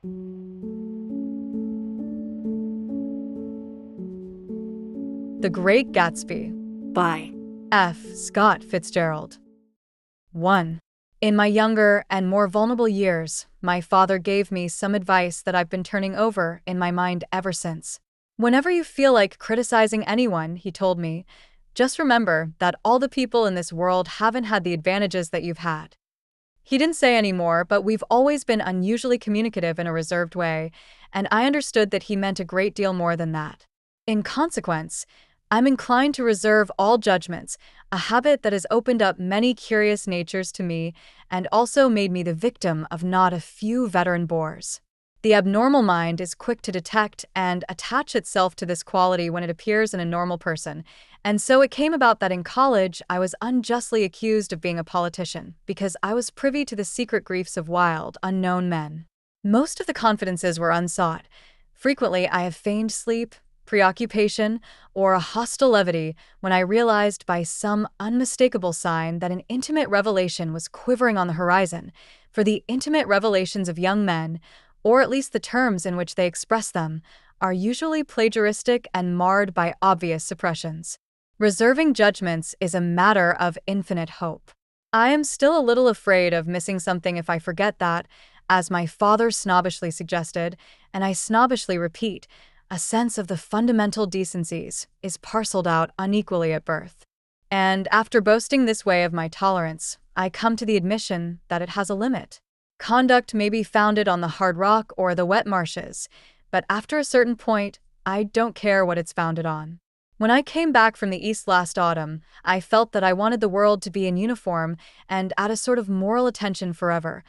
The Great Gatsby by F. Scott Fitzgerald. 1. In my younger and more vulnerable years, my father gave me some advice that I've been turning over in my mind ever since. Whenever you feel like criticizing anyone, he told me, just remember that all the people in this world haven't had the advantages that you've had. He didn't say any more, but we've always been unusually communicative in a reserved way, and I understood that he meant a great deal more than that. In consequence, I'm inclined to reserve all judgments, a habit that has opened up many curious natures to me and also made me the victim of not a few veteran bores. The abnormal mind is quick to detect and attach itself to this quality when it appears in a normal person, and so it came about that in college I was unjustly accused of being a politician because I was privy to the secret griefs of wild, unknown men. Most of the confidences were unsought. Frequently I have feigned sleep, preoccupation, or a hostile levity when I realized by some unmistakable sign that an intimate revelation was quivering on the horizon, for the intimate revelations of young men, or at least the terms in which they express them, are usually plagiaristic and marred by obvious suppressions. Reserving judgments is a matter of infinite hope. I am still a little afraid of missing something if I forget that, as my father snobbishly suggested, and I snobbishly repeat, a sense of the fundamental decencies is parceled out unequally at birth. And after boasting this way of my tolerance, I come to the admission that it has a limit. Conduct may be founded on the hard rock or the wet marshes, but after a certain point, I don't care what it's founded on. When I came back from the East last autumn, I felt that I wanted the world to be in uniform and at a sort of moral attention forever.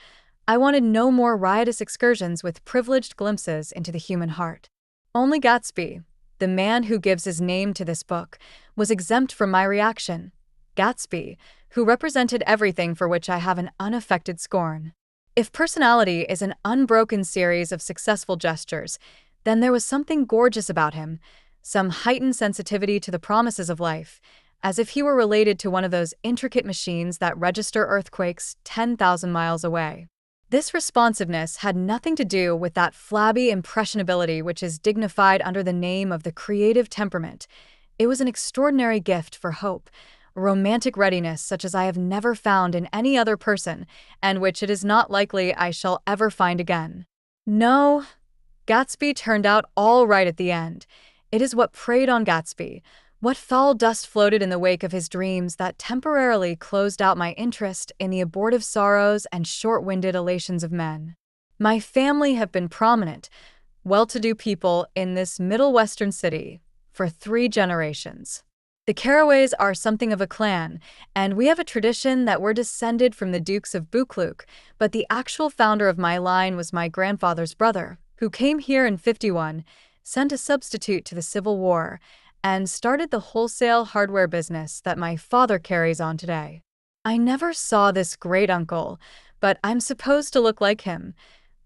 I wanted no more riotous excursions with privileged glimpses into the human heart. Only Gatsby, the man who gives his name to this book, was exempt from my reaction. Gatsby, who represented everything for which I have an unaffected scorn. If personality is an unbroken series of successful gestures, then there was something gorgeous about him, some heightened sensitivity to the promises of life, as if he were related to one of those intricate machines that register earthquakes 10,000 miles away. This responsiveness had nothing to do with that flabby impressionability which is dignified under the name of the creative temperament. It was an extraordinary gift for hope, a romantic readiness such as I have never found in any other person, and which it is not likely I shall ever find again. No, Gatsby turned out all right at the end. It is what preyed on Gatsby, what foul dust floated in the wake of his dreams that temporarily closed out my interest in the abortive sorrows and short-winded elations of men. My family have been prominent, well-to-do people in this Middle Western city for 3 generations. The Carraways are something of a clan, and we have a tradition that we're descended from the Dukes of Buccleuch, but the actual founder of my line was my grandfather's brother, who came here in '51, sent a substitute to the Civil War, and started the wholesale hardware business that my father carries on today. I never saw this great-uncle, but I'm supposed to look like him,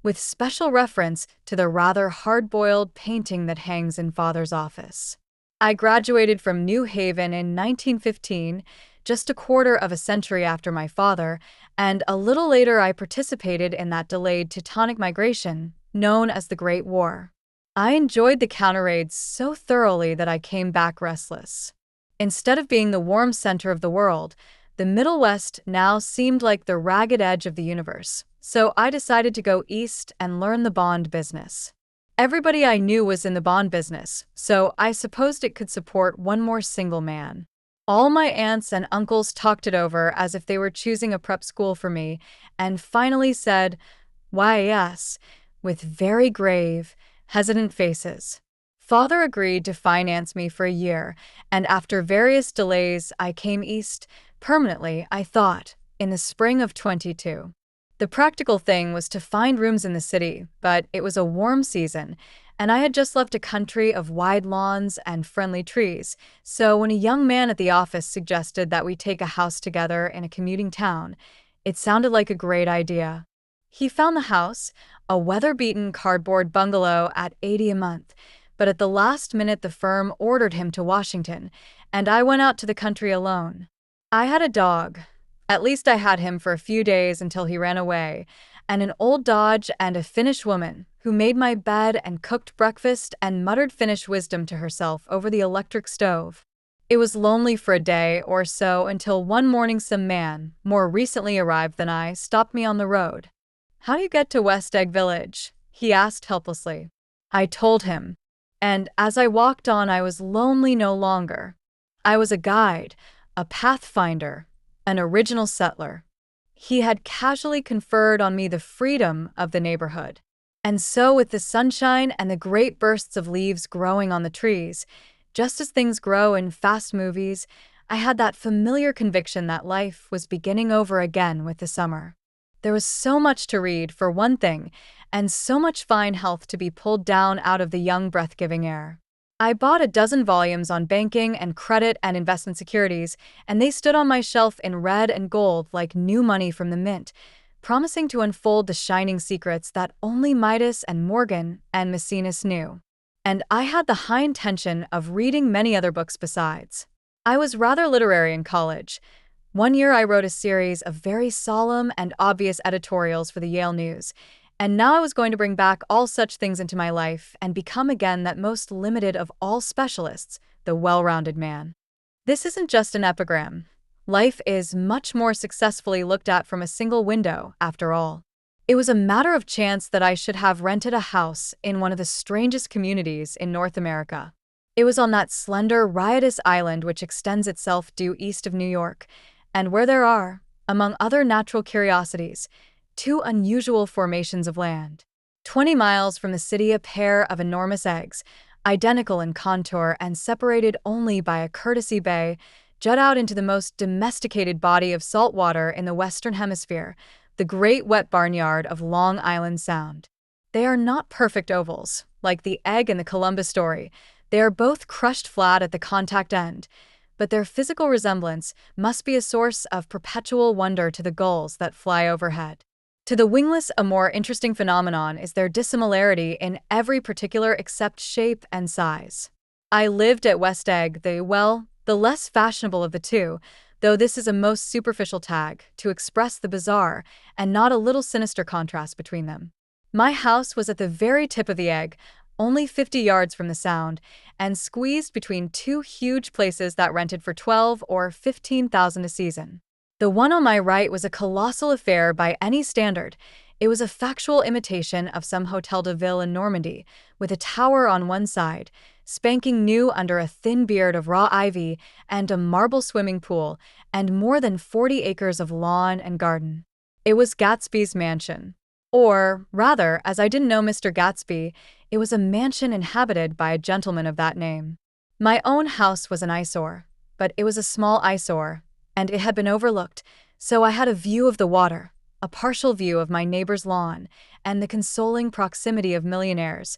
with special reference to the rather hard-boiled painting that hangs in father's office. I graduated from New Haven in 1915, just a quarter of a century after my father, and a little later I participated in that delayed Teutonic migration known as the Great War. I enjoyed the counter-raids so thoroughly that I came back restless. Instead of being the warm center of the world, the Middle West now seemed like the ragged edge of the universe, so I decided to go east and learn the bond business. Everybody I knew was in the bond business, so I supposed it could support one more single man. All my aunts and uncles talked it over as if they were choosing a prep school for me, and finally said, "Why, yes," with very grave, hesitant faces. Father agreed to finance me for a year, and after various delays, I came east, permanently, I thought, in the spring of '22. The practical thing was to find rooms in the city, but it was a warm season, and I had just left a country of wide lawns and friendly trees, so when a young man at the office suggested that we take a house together in a commuting town, it sounded like a great idea. He found the house, a weather-beaten cardboard bungalow at $80 a month, but at the last minute the firm ordered him to Washington, and I went out to the country alone. I had a dog. At least I had him for a few days until he ran away, and an old Dodge and a Finnish woman who made my bed and cooked breakfast and muttered Finnish wisdom to herself over the electric stove. It was lonely for a day or so until one morning some man, more recently arrived than I, stopped me on the road. "How do you get to West Egg Village?" he asked helplessly. I told him, and as I walked on I was lonely no longer. I was a guide, a pathfinder, an original settler. He had casually conferred on me the freedom of the neighborhood. And so with the sunshine and the great bursts of leaves growing on the trees, just as things grow in fast movies, I had that familiar conviction that life was beginning over again with the summer. There was so much to read, for one thing, and so much fine health to be pulled down out of the young, breath-giving air. I bought a dozen volumes on banking and credit and investment securities, and they stood on my shelf in red and gold like new money from the mint, promising to unfold the shining secrets that only Midas and Morgan and Maecenas knew. And I had the high intention of reading many other books besides. I was rather literary in college. One year I wrote a series of very solemn and obvious editorials for the Yale News, and now I was going to bring back all such things into my life and become again that most limited of all specialists, the well-rounded man. This isn't just an epigram. Life is much more successfully looked at from a single window, after all. It was a matter of chance that I should have rented a house in one of the strangest communities in North America. It was on that slender, riotous island which extends itself due east of New York, and where there are, among other natural curiosities, two unusual formations of land. 20 miles from the city, a pair of enormous eggs, identical in contour and separated only by a courtesy bay, jut out into the most domesticated body of salt water in the Western Hemisphere, the great wet barnyard of Long Island Sound. They are not perfect ovals, like the egg in the Columbus story. They are both crushed flat at the contact end, but their physical resemblance must be a source of perpetual wonder to the gulls that fly overhead. To the wingless, a more interesting phenomenon is their dissimilarity in every particular except shape and size. I lived at West Egg, the less fashionable of the two, though this is a most superficial tag to express the bizarre and not a little sinister contrast between them. My house was at the very tip of the egg, only 50 yards from the Sound, and squeezed between two huge places that rented for $12,000 or $15,000 a season. The one on my right was a colossal affair by any standard. It was a factual imitation of some Hotel de Ville in Normandy, with a tower on one side, spanking new under a thin beard of raw ivy, and a marble swimming pool, and more than 40 acres of lawn and garden. It was Gatsby's mansion. Or, rather, as I didn't know Mr. Gatsby, it was a mansion inhabited by a gentleman of that name. My own house was an eyesore, but it was a small eyesore, and it had been overlooked, so I had a view of the water, a partial view of my neighbor's lawn, and the consoling proximity of millionaires,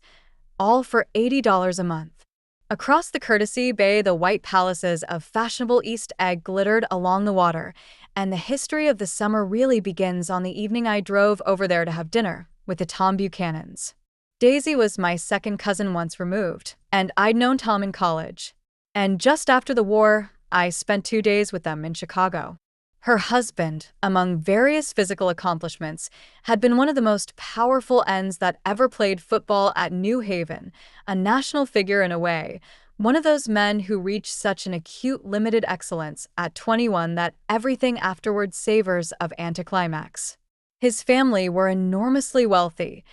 all for $80 a month. Across the courtesy bay, the white palaces of fashionable East Egg glittered along the water, and the history of the summer really begins on the evening I drove over there to have dinner with the Tom Buchanans. Daisy was my second cousin once removed, and I'd known Tom in college. And just after the war, I spent 2 days with them in Chicago. Her husband, among various physical accomplishments, had been one of the most powerful ends that ever played football at New Haven, a national figure in a way, one of those men who reach such an acute limited excellence at 21 that everything afterwards savors of anticlimax. His family were enormously wealthy.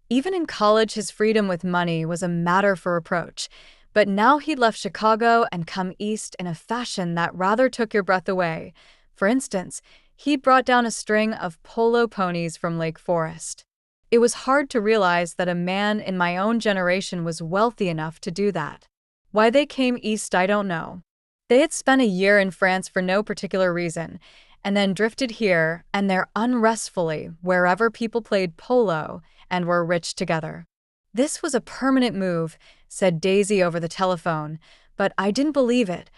Even in college, his freedom with money was a matter for reproach. But now he'd left Chicago and come east in a fashion that rather took your breath away. For instance, he'd brought down a string of polo ponies from Lake Forest. It was hard to realize that a man in my own generation was wealthy enough to do that. Why they came east, I don't know. They had spent a year in France for no particular reason, and then drifted here and there unrestfully wherever people played polo and were rich together. This was a permanent move, said Daisy over the telephone, but I didn't believe it.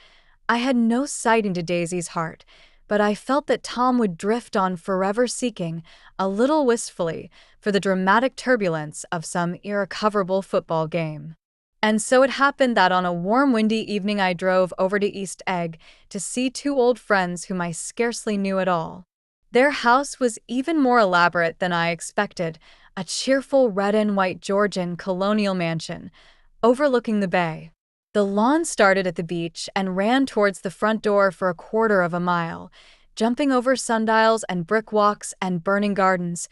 I had no sight into Daisy's heart, but I felt that Tom would drift on forever seeking, a little wistfully, for the dramatic turbulence of some irrecoverable football game. And so it happened that on a warm, windy evening I drove over to East Egg to see two old friends whom I scarcely knew at all. Their house was even more elaborate than I expected, a cheerful red and white Georgian colonial mansion, overlooking the bay. The lawn started at the beach and ran towards the front door for a quarter of a mile, jumping over sundials and brick walks and burning gardens.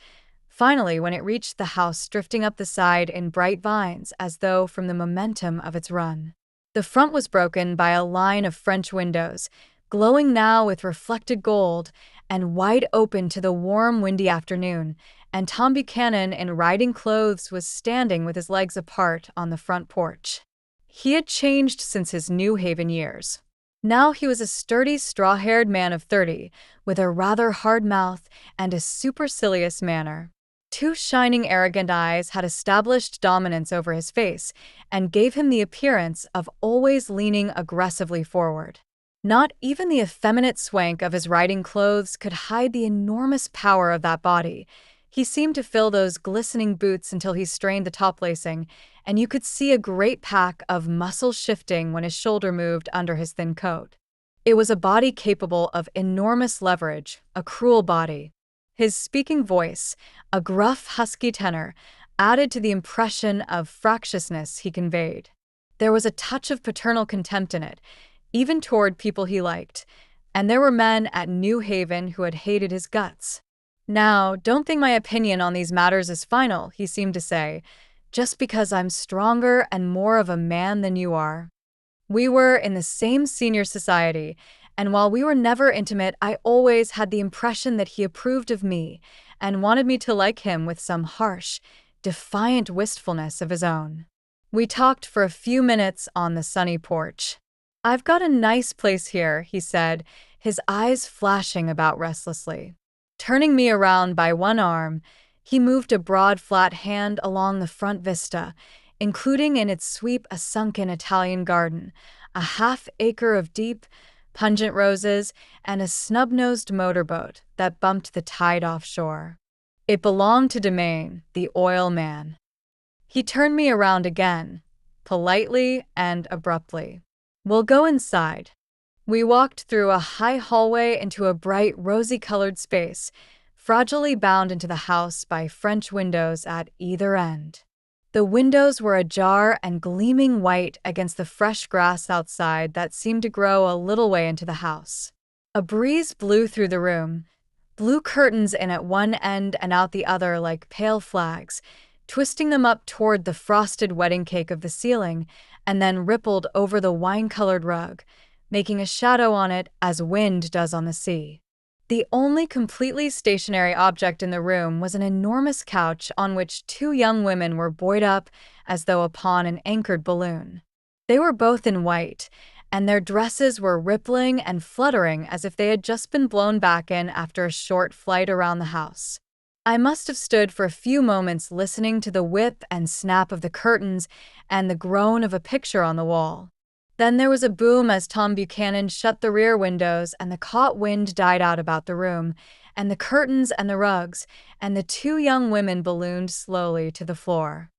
Finally, when it reached the house, drifting up the side in bright vines as though from the momentum of its run. The front was broken by a line of French windows, glowing now with reflected gold and wide open to the warm, windy afternoon, and Tom Buchanan in riding clothes was standing with his legs apart on the front porch. He had changed since his New Haven years. Now he was a sturdy, straw-haired man of 30, with a rather hard mouth and a supercilious manner. Two shining, arrogant eyes had established dominance over his face and gave him the appearance of always leaning aggressively forward. Not even the effeminate swank of his riding clothes could hide the enormous power of that body. He seemed to fill those glistening boots until he strained the top lacing, and you could see a great pack of muscle shifting when his shoulder moved under his thin coat. It was a body capable of enormous leverage, a cruel body. His speaking voice, a gruff, husky tenor, added to the impression of fractiousness he conveyed. There was a touch of paternal contempt in it, even toward people he liked, and there were men at New Haven who had hated his guts. "Now, don't think my opinion on these matters is final," he seemed to say, "just because I'm stronger and more of a man than you are." We were in the same senior society, and while we were never intimate, I always had the impression that he approved of me and wanted me to like him with some harsh, defiant wistfulness of his own. We talked for a few minutes on the sunny porch. "I've got a nice place here," he said, his eyes flashing about restlessly. Turning me around by one arm, he moved a broad, flat hand along the front vista, including in its sweep a sunken Italian garden, a half-acre of deep, pungent roses, and a snub-nosed motorboat that bumped the tide offshore. It belonged to Domain, the oil man. He turned me around again, politely and abruptly. "We'll go inside." We walked through a high hallway into a bright, rosy-colored space, fragilely bound into the house by French windows at either end. The windows were ajar and gleaming white against the fresh grass outside that seemed to grow a little way into the house. A breeze blew through the room, blew curtains in at one end and out the other like pale flags, twisting them up toward the frosted wedding cake of the ceiling, and then rippled over the wine-colored rug, making a shadow on it as wind does on the sea. The only completely stationary object in the room was an enormous couch on which two young women were buoyed up as though upon an anchored balloon. They were both in white, and their dresses were rippling and fluttering as if they had just been blown back in after a short flight around the house. I must have stood for a few moments listening to the whip and snap of the curtains and the groan of a picture on the wall. Then there was a boom as Tom Buchanan shut the rear windows and the caught wind died out about the room, and the curtains and the rugs, and the two young women ballooned slowly to the floor.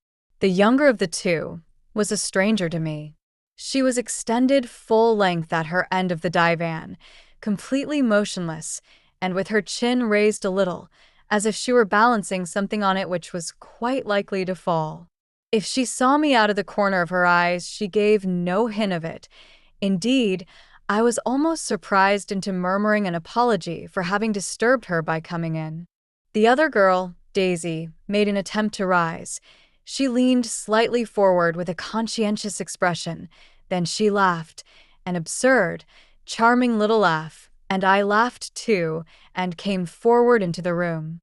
The younger of the two was a stranger to me. She was extended full length at her end of the divan, completely motionless, and with her chin raised a little, as if she were balancing something on it which was quite likely to fall. If she saw me out of the corner of her eyes, she gave no hint of it. Indeed, I was almost surprised into murmuring an apology for having disturbed her by coming in. The other girl, Daisy, made an attempt to rise. She leaned slightly forward with a conscientious expression. Then she laughed, an absurd, charming little laugh, and I laughed too and came forward into the room.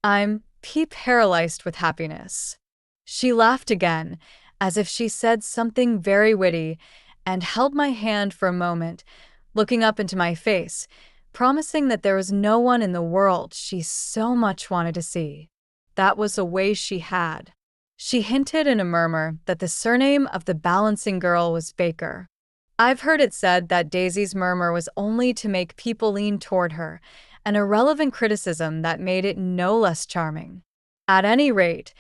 "I'm paralyzed with happiness." She laughed again, as if she said something very witty, and held my hand for a moment, looking up into my face, promising that there was no one in the world she so much wanted to see. That was a way she had. She hinted in a murmur that the surname of the balancing girl was Baker. I've heard it said that Daisy's murmur was only to make people lean toward her, an irrelevant criticism that made it no less charming. At any rate,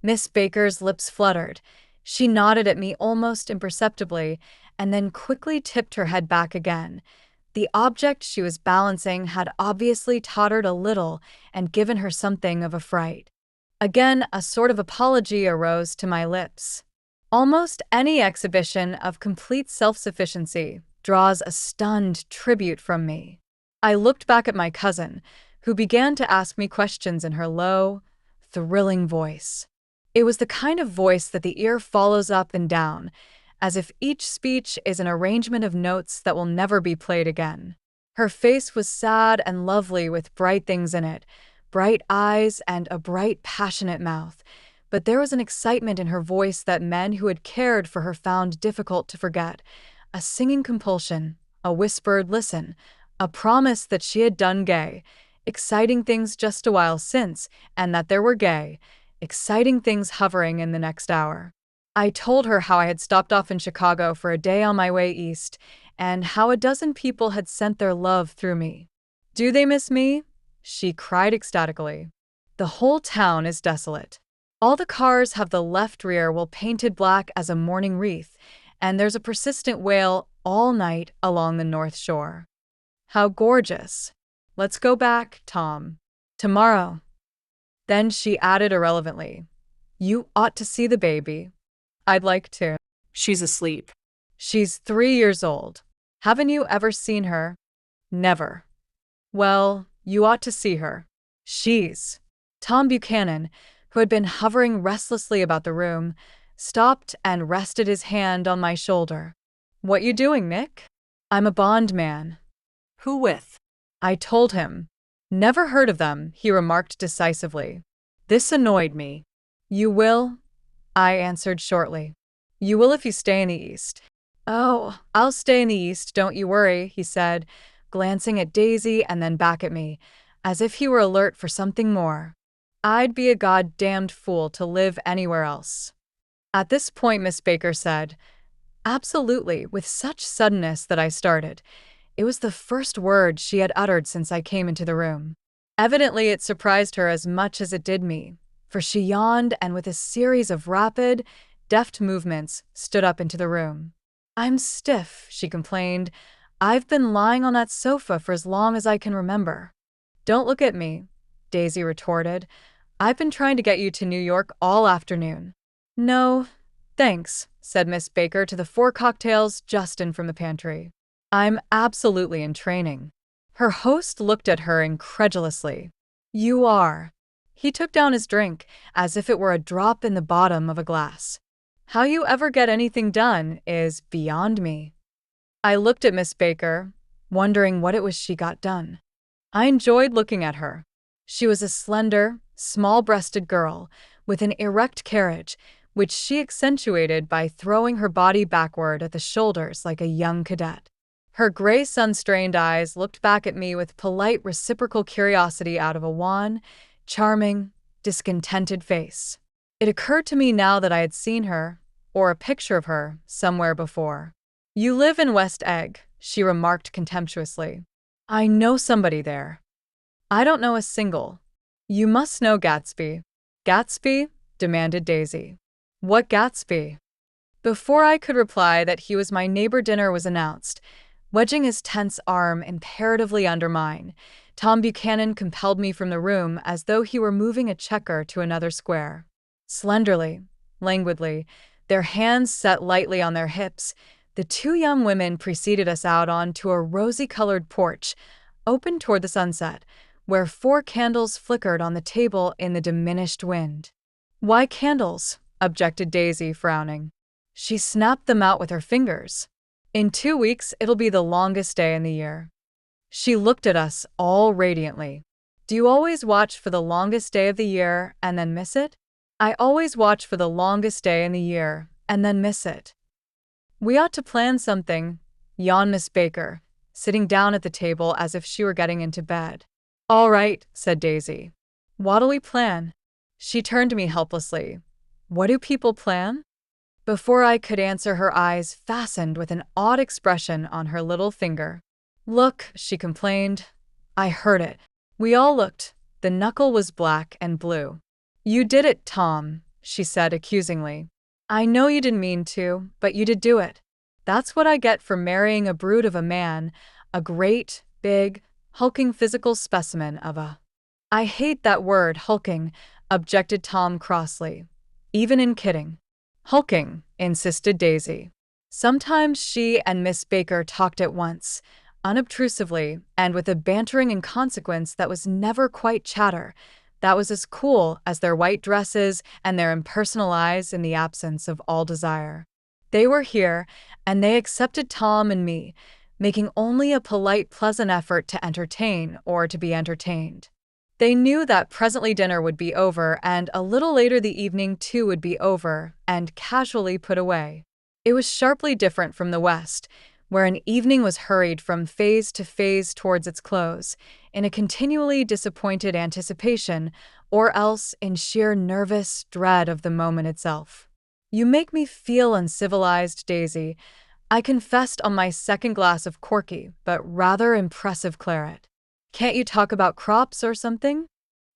Miss Baker's lips fluttered. She nodded at me almost imperceptibly, and then quickly tipped her head back again. The object she was balancing had obviously tottered a little and given her something of a fright. Again, a sort of apology arose to my lips. Almost any exhibition of complete self-sufficiency draws a stunned tribute from me. I looked back at my cousin, who began to ask me questions in her low, thrilling voice. It was the kind of voice that the ear follows up and down, as if each speech is an arrangement of notes that will never be played again. Her face was sad and lovely with bright things in it, bright eyes and a bright, passionate mouth, but there was an excitement in her voice that men who had cared for her found difficult to forget, a singing compulsion, a whispered listen, a promise that she had done gay, exciting things just a while since, and that there were gay, exciting things hovering in the next hour. I told her how I had stopped off in Chicago for a day on my way east, and how a dozen people had sent their love through me. "Do they miss me?" she cried ecstatically. "The whole town is desolate. All the cars have the left rear wheel painted black as a mourning wreath, and there's a persistent wail all night along the North Shore. How gorgeous. Let's go back, Tom. Tomorrow." Then she added irrelevantly, "You ought to see the baby." "I'd like to." "She's asleep." "She's 3 years old. Haven't you ever seen her?" "Never." "Well, you ought to see her. She's—" Tom Buchanan, who had been hovering restlessly about the room, stopped and rested his hand on my shoulder. "What you doing, Nick?" "I'm a bondman." "Who with?" I told him. "Never heard of them," he remarked decisively. This annoyed me. "You will?" I answered shortly. "You will if you stay in the East." "Oh, I'll stay in the East, don't you worry," he said, glancing at Daisy and then back at me, as if he were alert for something more. "I'd be a goddamned fool to live anywhere else." At this point, Miss Baker said, "Absolutely," with such suddenness that I started. It was the first word she had uttered since I came into the room. Evidently, it surprised her as much as it did me, for she yawned and with a series of rapid, deft movements stood up into the room. "I'm stiff," she complained. "I've been lying on that sofa for as long as I can remember." "Don't look at me," Daisy retorted. "I've been trying to get you to New York all afternoon." "No, thanks," said Miss Baker to the 4 cocktails just in from the pantry. "I'm absolutely in training." Her host looked at her incredulously. "You are." He took down his drink as if it were a drop in the bottom of a glass. "How you ever get anything done is beyond me." I looked at Miss Baker, wondering what it was she got done. I enjoyed looking at her. She was a slender, small-breasted girl with an erect carriage, which she accentuated by throwing her body backward at the shoulders like a young cadet. Her gray sun-strained eyes looked back at me with polite reciprocal curiosity out of a wan, charming, discontented face. It occurred to me now that I had seen her, or a picture of her, somewhere before. "You live in West Egg," she remarked contemptuously. "I know somebody there." "I don't know a single." "You must know Gatsby." "Gatsby?" demanded Daisy. "What Gatsby?" Before I could reply that he was my neighbor, dinner was announced. Wedging his tense arm imperatively under mine, Tom Buchanan compelled me from the room as though he were moving a checker to another square. Slenderly, languidly, their hands set lightly on their hips, the 2 young women preceded us out onto a rosy-colored porch, open toward the sunset, where 4 candles flickered on the table in the diminished wind. "Why candles?" objected Daisy, frowning. She snapped them out with her fingers. "In 2 weeks, it'll be the longest day in the year." She looked at us all radiantly. "Do you always watch for the longest day of the year and then miss it?" "I always watch for the longest day in the year and then miss it." "We ought to plan something," yawned Miss Baker, sitting down at the table as if she were getting into bed. "All right," said Daisy. "What'll we plan?" She turned to me helplessly. "What do people plan?" Before I could answer, her eyes fastened with an odd expression on her little finger. "Look," she complained. I heard it. We all looked. The knuckle was black and blue. "You did it, Tom," she said accusingly. "I know you didn't mean to, but you did do it. That's what I get for marrying a brute of a man. a great, big, hulking physical specimen of a— "I hate that word, hulking," objected Tom crossly. "Even in kidding." "Hulking," insisted Daisy. Sometimes she and Miss Baker talked at once, unobtrusively and with a bantering inconsequence that was never quite chatter, that was as cool as their white dresses and their impersonal eyes in the absence of all desire. They were here, and they accepted Tom and me, making only a polite, pleasant effort to entertain or to be entertained. They knew that presently dinner would be over, and a little later the evening too would be over and casually put away. It was sharply different from the West, where an evening was hurried from phase to phase towards its close, in a continually disappointed anticipation, or else in sheer nervous dread of the moment itself. "You make me feel uncivilized, Daisy," I confessed on my second glass of corky but rather impressive claret. "Can't you talk about crops or something?"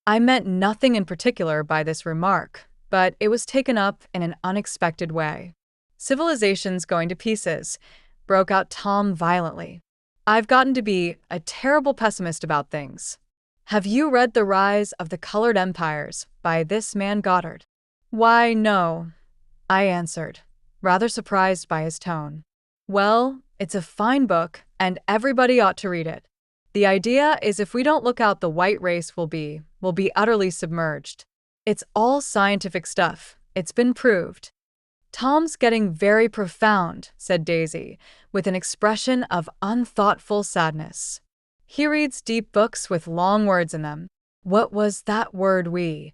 I meant nothing in particular by this remark, but it was taken up in an unexpected way. "Civilization's going to pieces," broke out Tom violently. "I've gotten to be a terrible pessimist about things. Have you read The Rise of the Colored Empires by this man Goddard?" "Why, no," I answered, rather surprised by his tone. "Well, it's a fine book, and everybody ought to read it. The idea is if we don't look out, the white race will be utterly submerged. It's all scientific stuff. It's been proved." "Tom's getting very profound," said Daisy, with an expression of unthoughtful sadness. "He reads deep books with long words in them." What was that word "we"?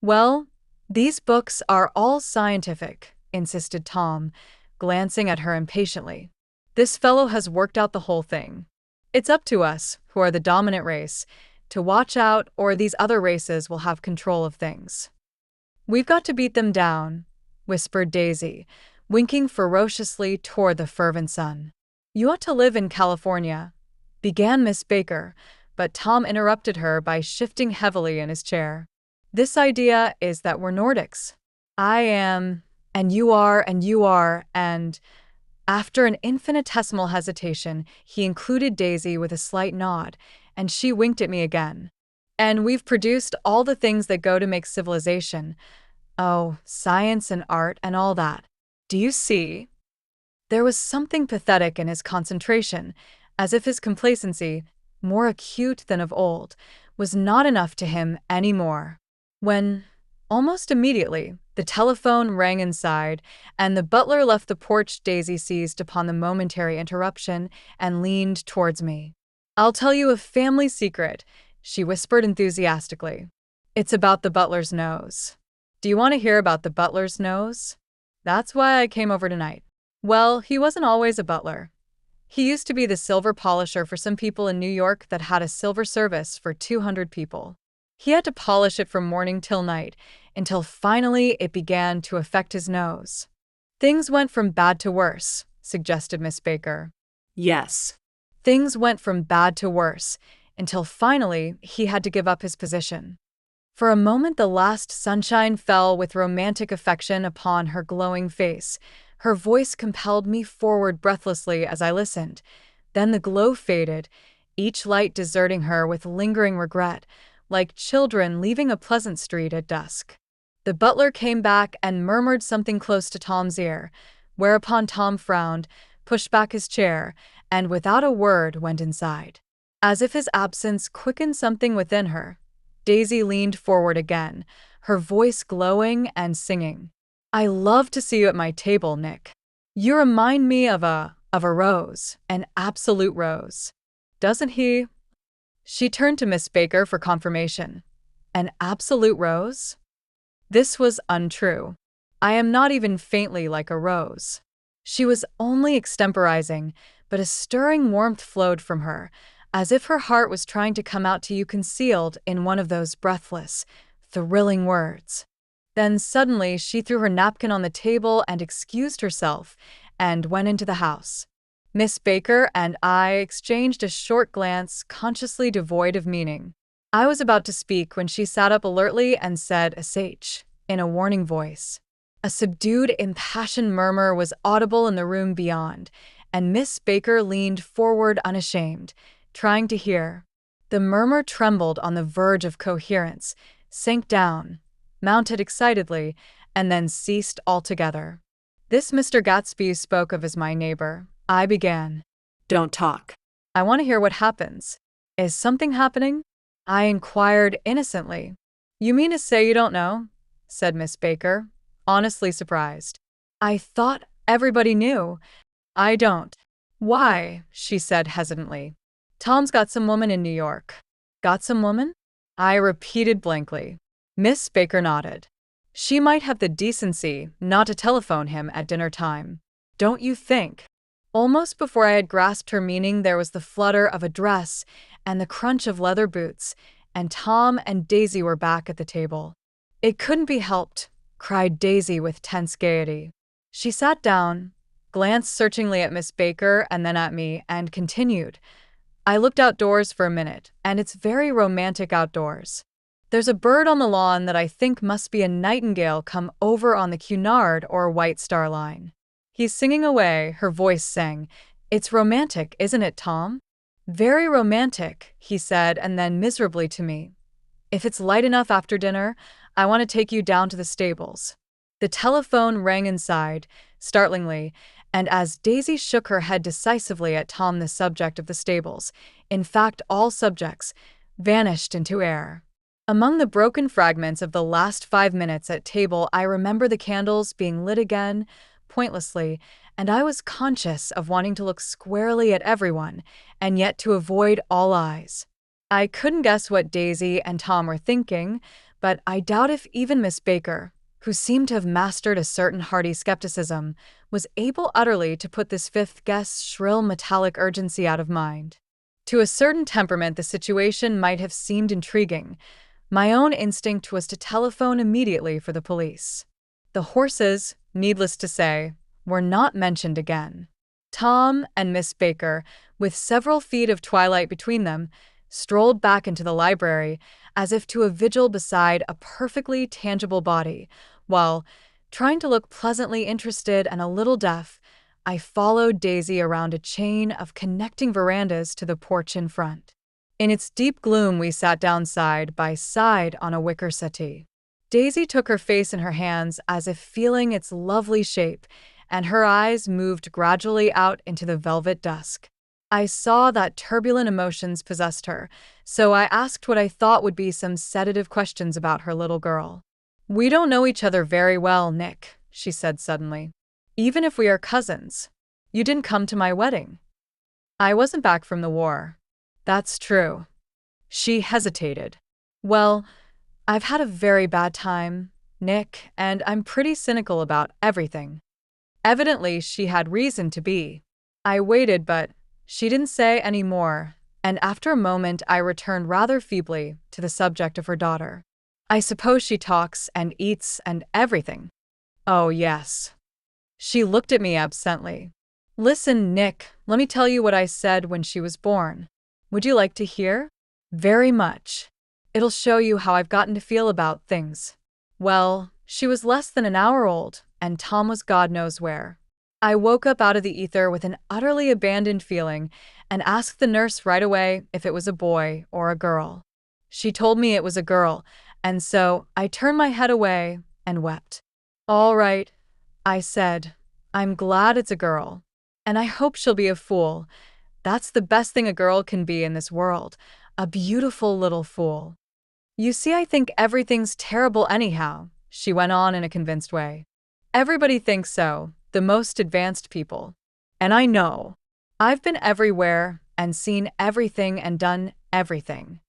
"Well, these books are all scientific," insisted Tom, glancing at her impatiently. "This fellow has worked out the whole thing. It's up to us, who are the dominant race, to watch out, or these other races will have control of things." "We've got to beat them down," whispered Daisy, winking ferociously toward the fervent sun. "You ought to live in California," began Miss Baker, but Tom interrupted her by shifting heavily in his chair. "This idea is that we're Nordics. I am, and you are, and—" After an infinitesimal hesitation, he included Daisy with a slight nod, and she winked at me again. "And we've produced all the things that go to make civilization. Oh, science and art and all that. Do you see?" There was something pathetic in his concentration, as if his complacency, more acute than of old, was not enough to him any more. When, almost immediately, the telephone rang inside, and the butler left the porch, Daisy seized upon the momentary interruption and leaned towards me. "I'll tell you a family secret," she whispered enthusiastically. "It's about the butler's nose." "Do you want to hear about the butler's nose?" "That's why I came over tonight." "Well, he wasn't always a butler. He used to be the silver polisher for some people in New York that had a silver service for 200 people. He had to polish it from morning till night, until finally it began to affect his nose." "Things went from bad to worse," suggested Miss Baker. Yes. "Things went from bad to worse, until finally he had to give up his position." For a moment the last sunshine fell with romantic affection upon her glowing face. Her voice compelled me forward breathlessly as I listened. Then the glow faded, each light deserting her with lingering regret, like children leaving a pleasant street at dusk. The butler came back and murmured something close to Tom's ear, whereupon Tom frowned, pushed back his chair, and without a word went inside. As if his absence quickened something within her, Daisy leaned forward again, her voice glowing and singing. "I love to see you at my table, Nick. You remind me of a rose, an absolute rose. Doesn't he?" She turned to Miss Baker for confirmation. "An absolute rose?" This was untrue. I am not even faintly like a rose. She was only extemporizing, but a stirring warmth flowed from her, as if her heart was trying to come out to you concealed in one of those breathless, thrilling words. Then suddenly she threw her napkin on the table and excused herself, and went into the house. Miss Baker and I exchanged a short glance consciously devoid of meaning. I was about to speak when she sat up alertly and said "Sh" in a warning voice. A subdued, impassioned murmur was audible in the room beyond, and Miss Baker leaned forward unashamed, trying to hear. The murmur trembled on the verge of coherence, sank down, mounted excitedly, and then ceased altogether. "This Mr. Gatsby spoke of as my neighbor," I began. Don't talk. "I want to hear what happens. Is something happening?" I inquired innocently. "You mean to say you don't know?" said Miss Baker, honestly surprised. "I thought everybody knew." "I don't." "Why?" she said hesitantly. "Tom's got some woman in New York." "Got some woman?" I repeated blankly. Miss Baker nodded. "She might have the decency not to telephone him at dinner time. Don't you think?" Almost before I had grasped her meaning, there was the flutter of a dress and the crunch of leather boots, and Tom and Daisy were back at the table. "It couldn't be helped," cried Daisy with tense gaiety. She sat down, glanced searchingly at Miss Baker and then at me, and continued. "I looked outdoors for a minute, and it's very romantic outdoors. There's a bird on the lawn that I think must be a nightingale come over on the Cunard or White Star Line. He's singing away," her voice sang. "It's romantic, isn't it, Tom?" "Very romantic," he said, and then miserably to me. "If it's light enough after dinner, I want to take you down to the stables." The telephone rang inside, startlingly, and as Daisy shook her head decisively at Tom, the subject of the stables, in fact all subjects, vanished into air. Among the broken fragments of the last 5 minutes at table, I remember the candles being lit again, pointlessly, and I was conscious of wanting to look squarely at everyone, and yet to avoid all eyes. I couldn't guess what Daisy and Tom were thinking, but I doubt if even Miss Baker, who seemed to have mastered a certain hearty skepticism, was able utterly to put this fifth guest's shrill metallic urgency out of mind. To a certain temperament, the situation might have seemed intriguing. My own instinct was to telephone immediately for the police. The horses, needless to say, were not mentioned again. Tom and Miss Baker, with several feet of twilight between them, strolled back into the library as if to a vigil beside a perfectly tangible body, while, trying to look pleasantly interested and a little deaf, I followed Daisy around a chain of connecting verandas to the porch in front. In its deep gloom, we sat down side by side on a wicker settee. Daisy took her face in her hands as if feeling its lovely shape, and her eyes moved gradually out into the velvet dusk. I saw that turbulent emotions possessed her, so I asked what I thought would be some sedative questions about her little girl. "We don't know each other very well, Nick," she said suddenly. "Even if we are cousins. You didn't come to my wedding." "I wasn't back from the war." "That's true." She hesitated. "Well, I've had a very bad time, Nick, and I'm pretty cynical about everything." Evidently, she had reason to be. I waited, but she didn't say any more, and after a moment I returned rather feebly to the subject of her daughter. "I suppose she talks and eats and everything." "Oh, yes." She looked at me absently. "Listen, Nick, let me tell you what I said when she was born. Would you like to hear?" "Very much. It'll show you how I've gotten to feel about things." Well, she was less than an hour old, and Tom was God knows where. I woke up out of the ether with an utterly abandoned feeling and asked the nurse right away if it was a boy or a girl. She told me it was a girl, and so I turned my head away and wept. "All right," I said. "I'm glad it's a girl. And I hope she'll be a fool. That's the best thing a girl can be in this world, a beautiful little fool." "You see, I think everything's terrible anyhow," she went on in a convinced way. "Everybody thinks so, the most advanced people. And I know. I've been everywhere and seen everything and done everything."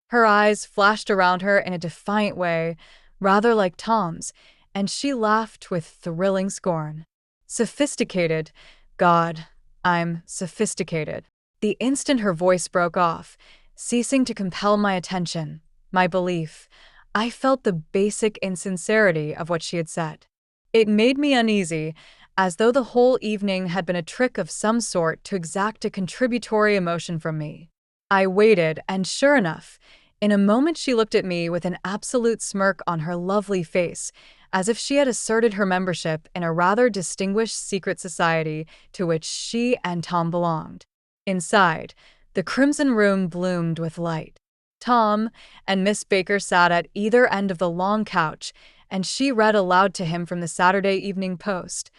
Her eyes flashed around her in a defiant way, rather like Tom's, and she laughed with thrilling scorn. "Sophisticated. God, I'm sophisticated." The instant her voice broke off, ceasing to compel my attention, my belief, I felt the basic insincerity of what she had said. It made me uneasy, as though the whole evening had been a trick of some sort to exact a contributory emotion from me. I waited, and sure enough, in a moment she looked at me with an absolute smirk on her lovely face, as if she had asserted her membership in a rather distinguished secret society to which she and Tom belonged. Inside, the crimson room bloomed with light. Tom and Miss Baker sat at either end of the long couch, and she read aloud to him from the Saturday Evening Post,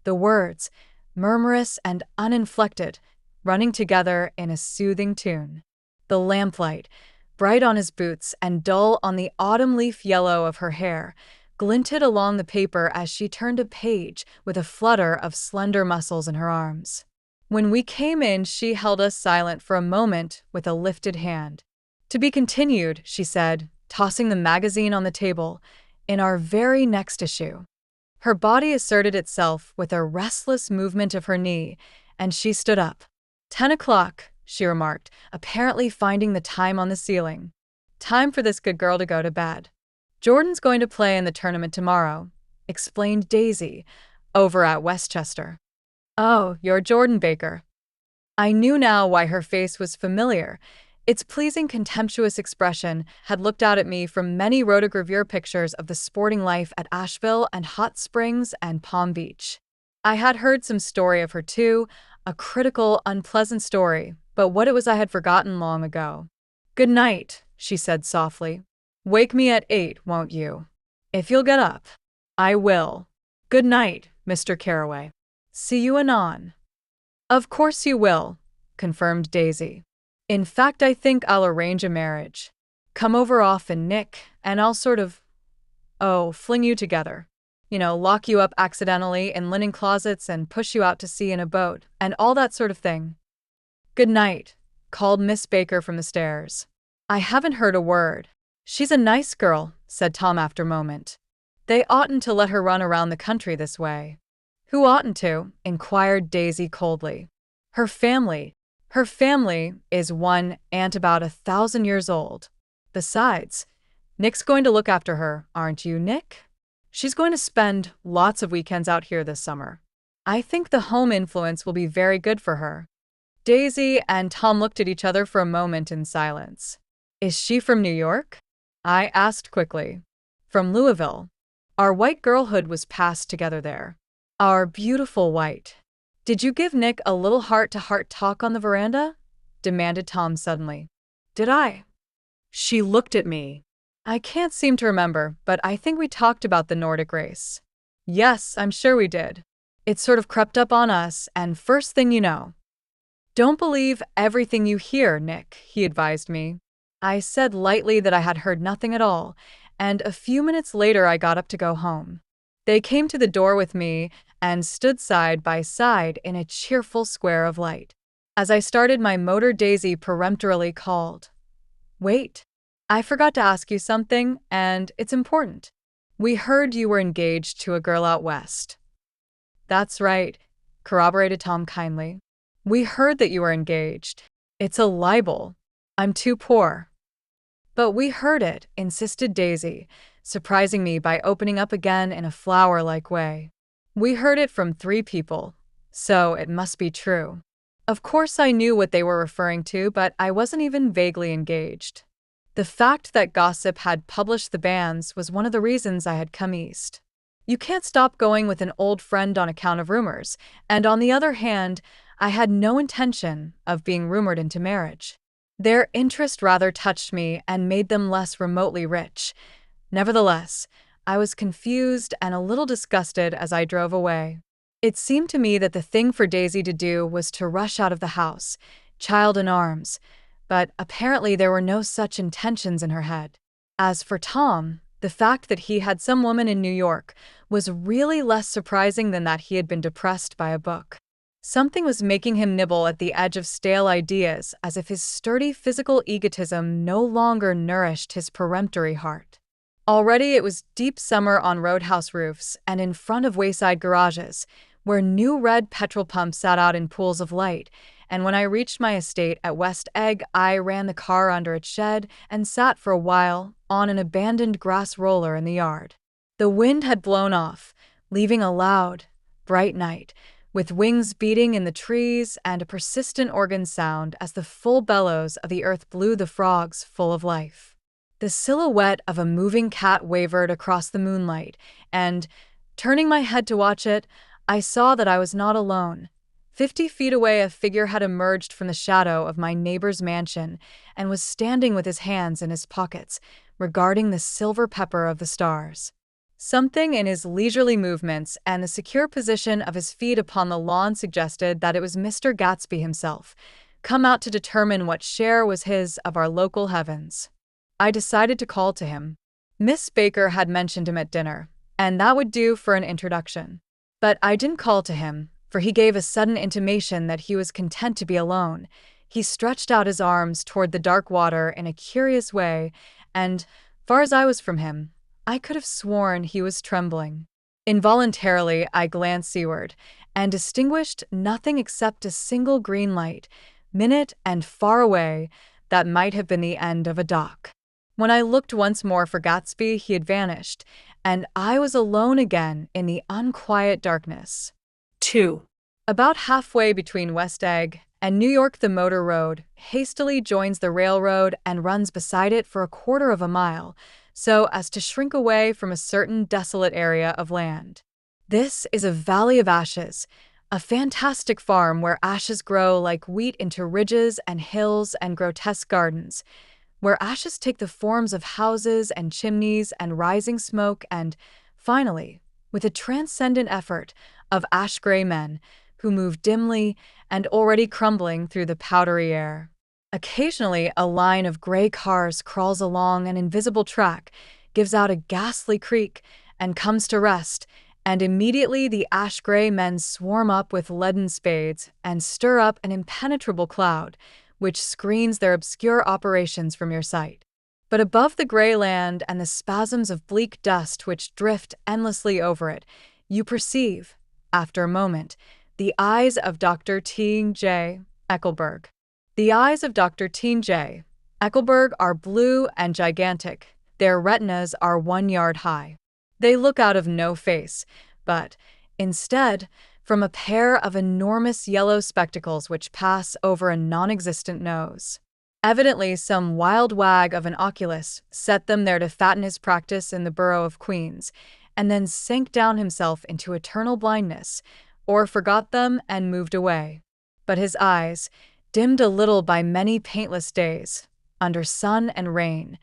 the words, murmurous and uninflected, running together in a soothing tune. The lamplight, bright on his boots and dull on the autumn leaf yellow of her hair, glinted along the paper as she turned a page with a flutter of slender muscles in her arms. When we came in, she held us silent for a moment with a lifted hand. "To be continued," she said, tossing the magazine on the table, "in our very next issue." Her body asserted itself with a restless movement of her knee, and she stood up. 10 o'clock, she remarked, apparently finding the time on the ceiling. "Time for this good girl to go to bed. Jordan's going to play in the tournament tomorrow," explained Daisy, "over at Westchester." "Oh, you're Jordan Baker." I knew now why her face was familiar. Its pleasing, contemptuous expression had looked out at me from many rotogravure pictures of the sporting life at Asheville and Hot Springs and Palm Beach. I had heard some story of her too, a critical, unpleasant story, but what it was I had forgotten long ago. "Good night," she said softly. "Wake me at 8, won't you? If you'll get up." "I will. Good night, Mr. Carraway." "See you anon." "Of course you will," confirmed Daisy. "In fact, I think I'll arrange a marriage. Come over often, Nick, and I'll fling you together. Lock you up accidentally in linen closets and push you out to sea in a boat, and all that sort of thing." "Good night," called Miss Baker from the stairs. "I haven't heard a word." "She's a nice girl," said Tom after a moment. "They oughtn't to let her run around the country this way." "Who oughtn't to?" inquired Daisy coldly. Her family is one aunt about 1,000 years old. Besides, Nick's going to look after her, aren't you, Nick? She's going to spend lots of weekends out here this summer. I think the home influence will be very good for her." Daisy and Tom looked at each other for a moment in silence. "Is she from New York?" I asked quickly. "From Louisville. Our white girlhood was passed together there. Our beautiful white." "Did you give Nick a little heart-to-heart talk on the veranda?" demanded Tom suddenly. "Did I?" She looked at me. "I can't seem to remember, but I think we talked about the Nordic race." "Yes, I'm sure we did. It sort of crept up on us, and first thing you know." "Don't believe everything you hear, Nick," he advised me. I said lightly that I had heard nothing at all, and a few minutes later I got up to go home. They came to the door with me and stood side by side in a cheerful square of light. As I started my motor, Daisy peremptorily called, "Wait, I forgot to ask you something, and it's important. We heard you were engaged to a girl out west." "That's right," corroborated Tom kindly. "We heard that you were engaged. It's a libel. I'm too poor." "But we heard it," insisted Daisy, surprising me by opening up again in a flower-like way. "We heard it from 3 people, so it must be true." Of course I knew what they were referring to, but I wasn't even vaguely engaged. The fact that gossip had published the bans was one of the reasons I had come east. You can't stop going with an old friend on account of rumors, and on the other hand, I had no intention of being rumored into marriage. Their interest rather touched me and made them less remotely rich. Nevertheless, I was confused and a little disgusted as I drove away. It seemed to me that the thing for Daisy to do was to rush out of the house, child in arms, but apparently there were no such intentions in her head. As for Tom, the fact that he had some woman in New York was really less surprising than that he had been depressed by a book. Something was making him nibble at the edge of stale ideas, as if his sturdy physical egotism no longer nourished his peremptory heart. Already it was deep summer on roadhouse roofs and in front of wayside garages, where new red petrol pumps sat out in pools of light, and when I reached my estate at West Egg, I ran the car under its shed and sat for a while on an abandoned grass roller in the yard. The wind had blown off, leaving a loud, bright night, with wings beating in the trees and a persistent organ sound as the full bellows of the earth blew the frogs full of life. The silhouette of a moving cat wavered across the moonlight, and, turning my head to watch it, I saw that I was not alone. 50 feet away, a figure had emerged from the shadow of my neighbor's mansion and was standing with his hands in his pockets, regarding the silver pepper of the stars. Something in his leisurely movements and the secure position of his feet upon the lawn suggested that it was Mr. Gatsby himself, come out to determine what share was his of our local heavens. I decided to call to him. Miss Baker had mentioned him at dinner, and that would do for an introduction. But I didn't call to him, for he gave a sudden intimation that he was content to be alone. He stretched out his arms toward the dark water in a curious way, and, far as I was from him, I could have sworn he was trembling. Involuntarily, I glanced seaward, and distinguished nothing except a single green light, minute and far away, that might have been the end of a dock. When I looked once more for Gatsby, he had vanished, and I was alone again in the unquiet darkness. 2. About halfway between West Egg and New York, the motor road hastily joins the railroad and runs beside it for a quarter of a mile, so as to shrink away from a certain desolate area of land. This is a valley of ashes, a fantastic farm where ashes grow like wheat into ridges and hills and grotesque gardens, where ashes take the forms of houses and chimneys and rising smoke and, finally, with a transcendent effort, of ash-gray men who move dimly and already crumbling through the powdery air. Occasionally, a line of gray cars crawls along an invisible track, gives out a ghastly creak, and comes to rest, and immediately the ash-gray men swarm up with leaden spades and stir up an impenetrable cloud, which screens their obscure operations from your sight. But above the gray land and the spasms of bleak dust which drift endlessly over it, you perceive, after a moment, the eyes of Dr. J. Eckelberg. The eyes of Dr. J. Eckelberg are blue and gigantic. Their retinas are 1 yard high. They look out of no face, but, instead, from a pair of enormous yellow spectacles which pass over a non-existent nose. Evidently, some wild wag of an oculist set them there to fatten his practice in the borough of Queens, and then sank down himself into eternal blindness, or forgot them and moved away. But his eyes, dimmed a little by many paintless days, under sun and rain,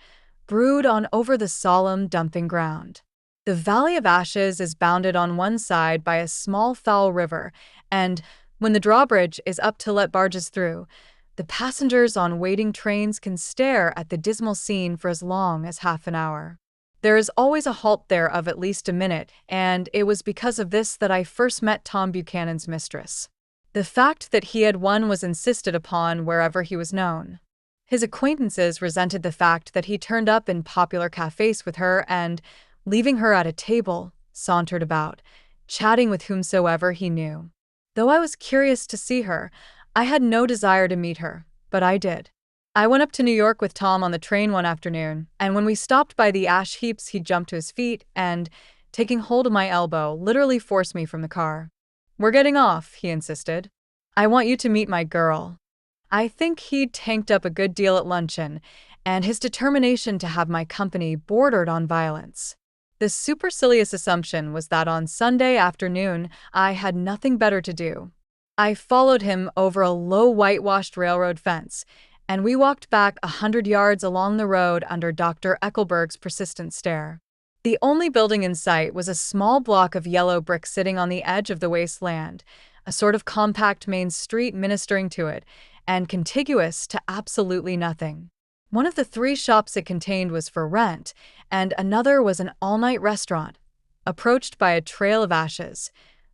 brood on over the solemn dumping ground. The Valley of Ashes is bounded on one side by a small foul river, and, when the drawbridge is up to let barges through, the passengers on waiting trains can stare at the dismal scene for as long as half an hour. There is always a halt there of at least a minute, and it was because of this that I first met Tom Buchanan's mistress. The fact that he had one was insisted upon wherever he was known. His acquaintances resented the fact that he turned up in popular cafes with her and, leaving her at a table, sauntered about, chatting with whomsoever he knew. Though I was curious to see her, I had no desire to meet her, but I did. I went up to New York with Tom on the train one afternoon, and when we stopped by the ash heaps, he jumped to his feet and, taking hold of my elbow, literally forced me from the car. "We're getting off," he insisted. "I want you to meet my girl." I think he'd tanked up a good deal at luncheon, and his determination to have my company bordered on violence. The supercilious assumption was that on Sunday afternoon I had nothing better to do. I followed him over a low whitewashed railroad fence, and we walked back 100 yards along the road under Dr. Eckelberg's persistent stare. The only building in sight was a small block of yellow brick sitting on the edge of the wasteland, a sort of compact main street ministering to it, and contiguous to absolutely nothing. One of the 3 shops it contained was for rent, and another was an all-night restaurant, approached by a trail of ashes.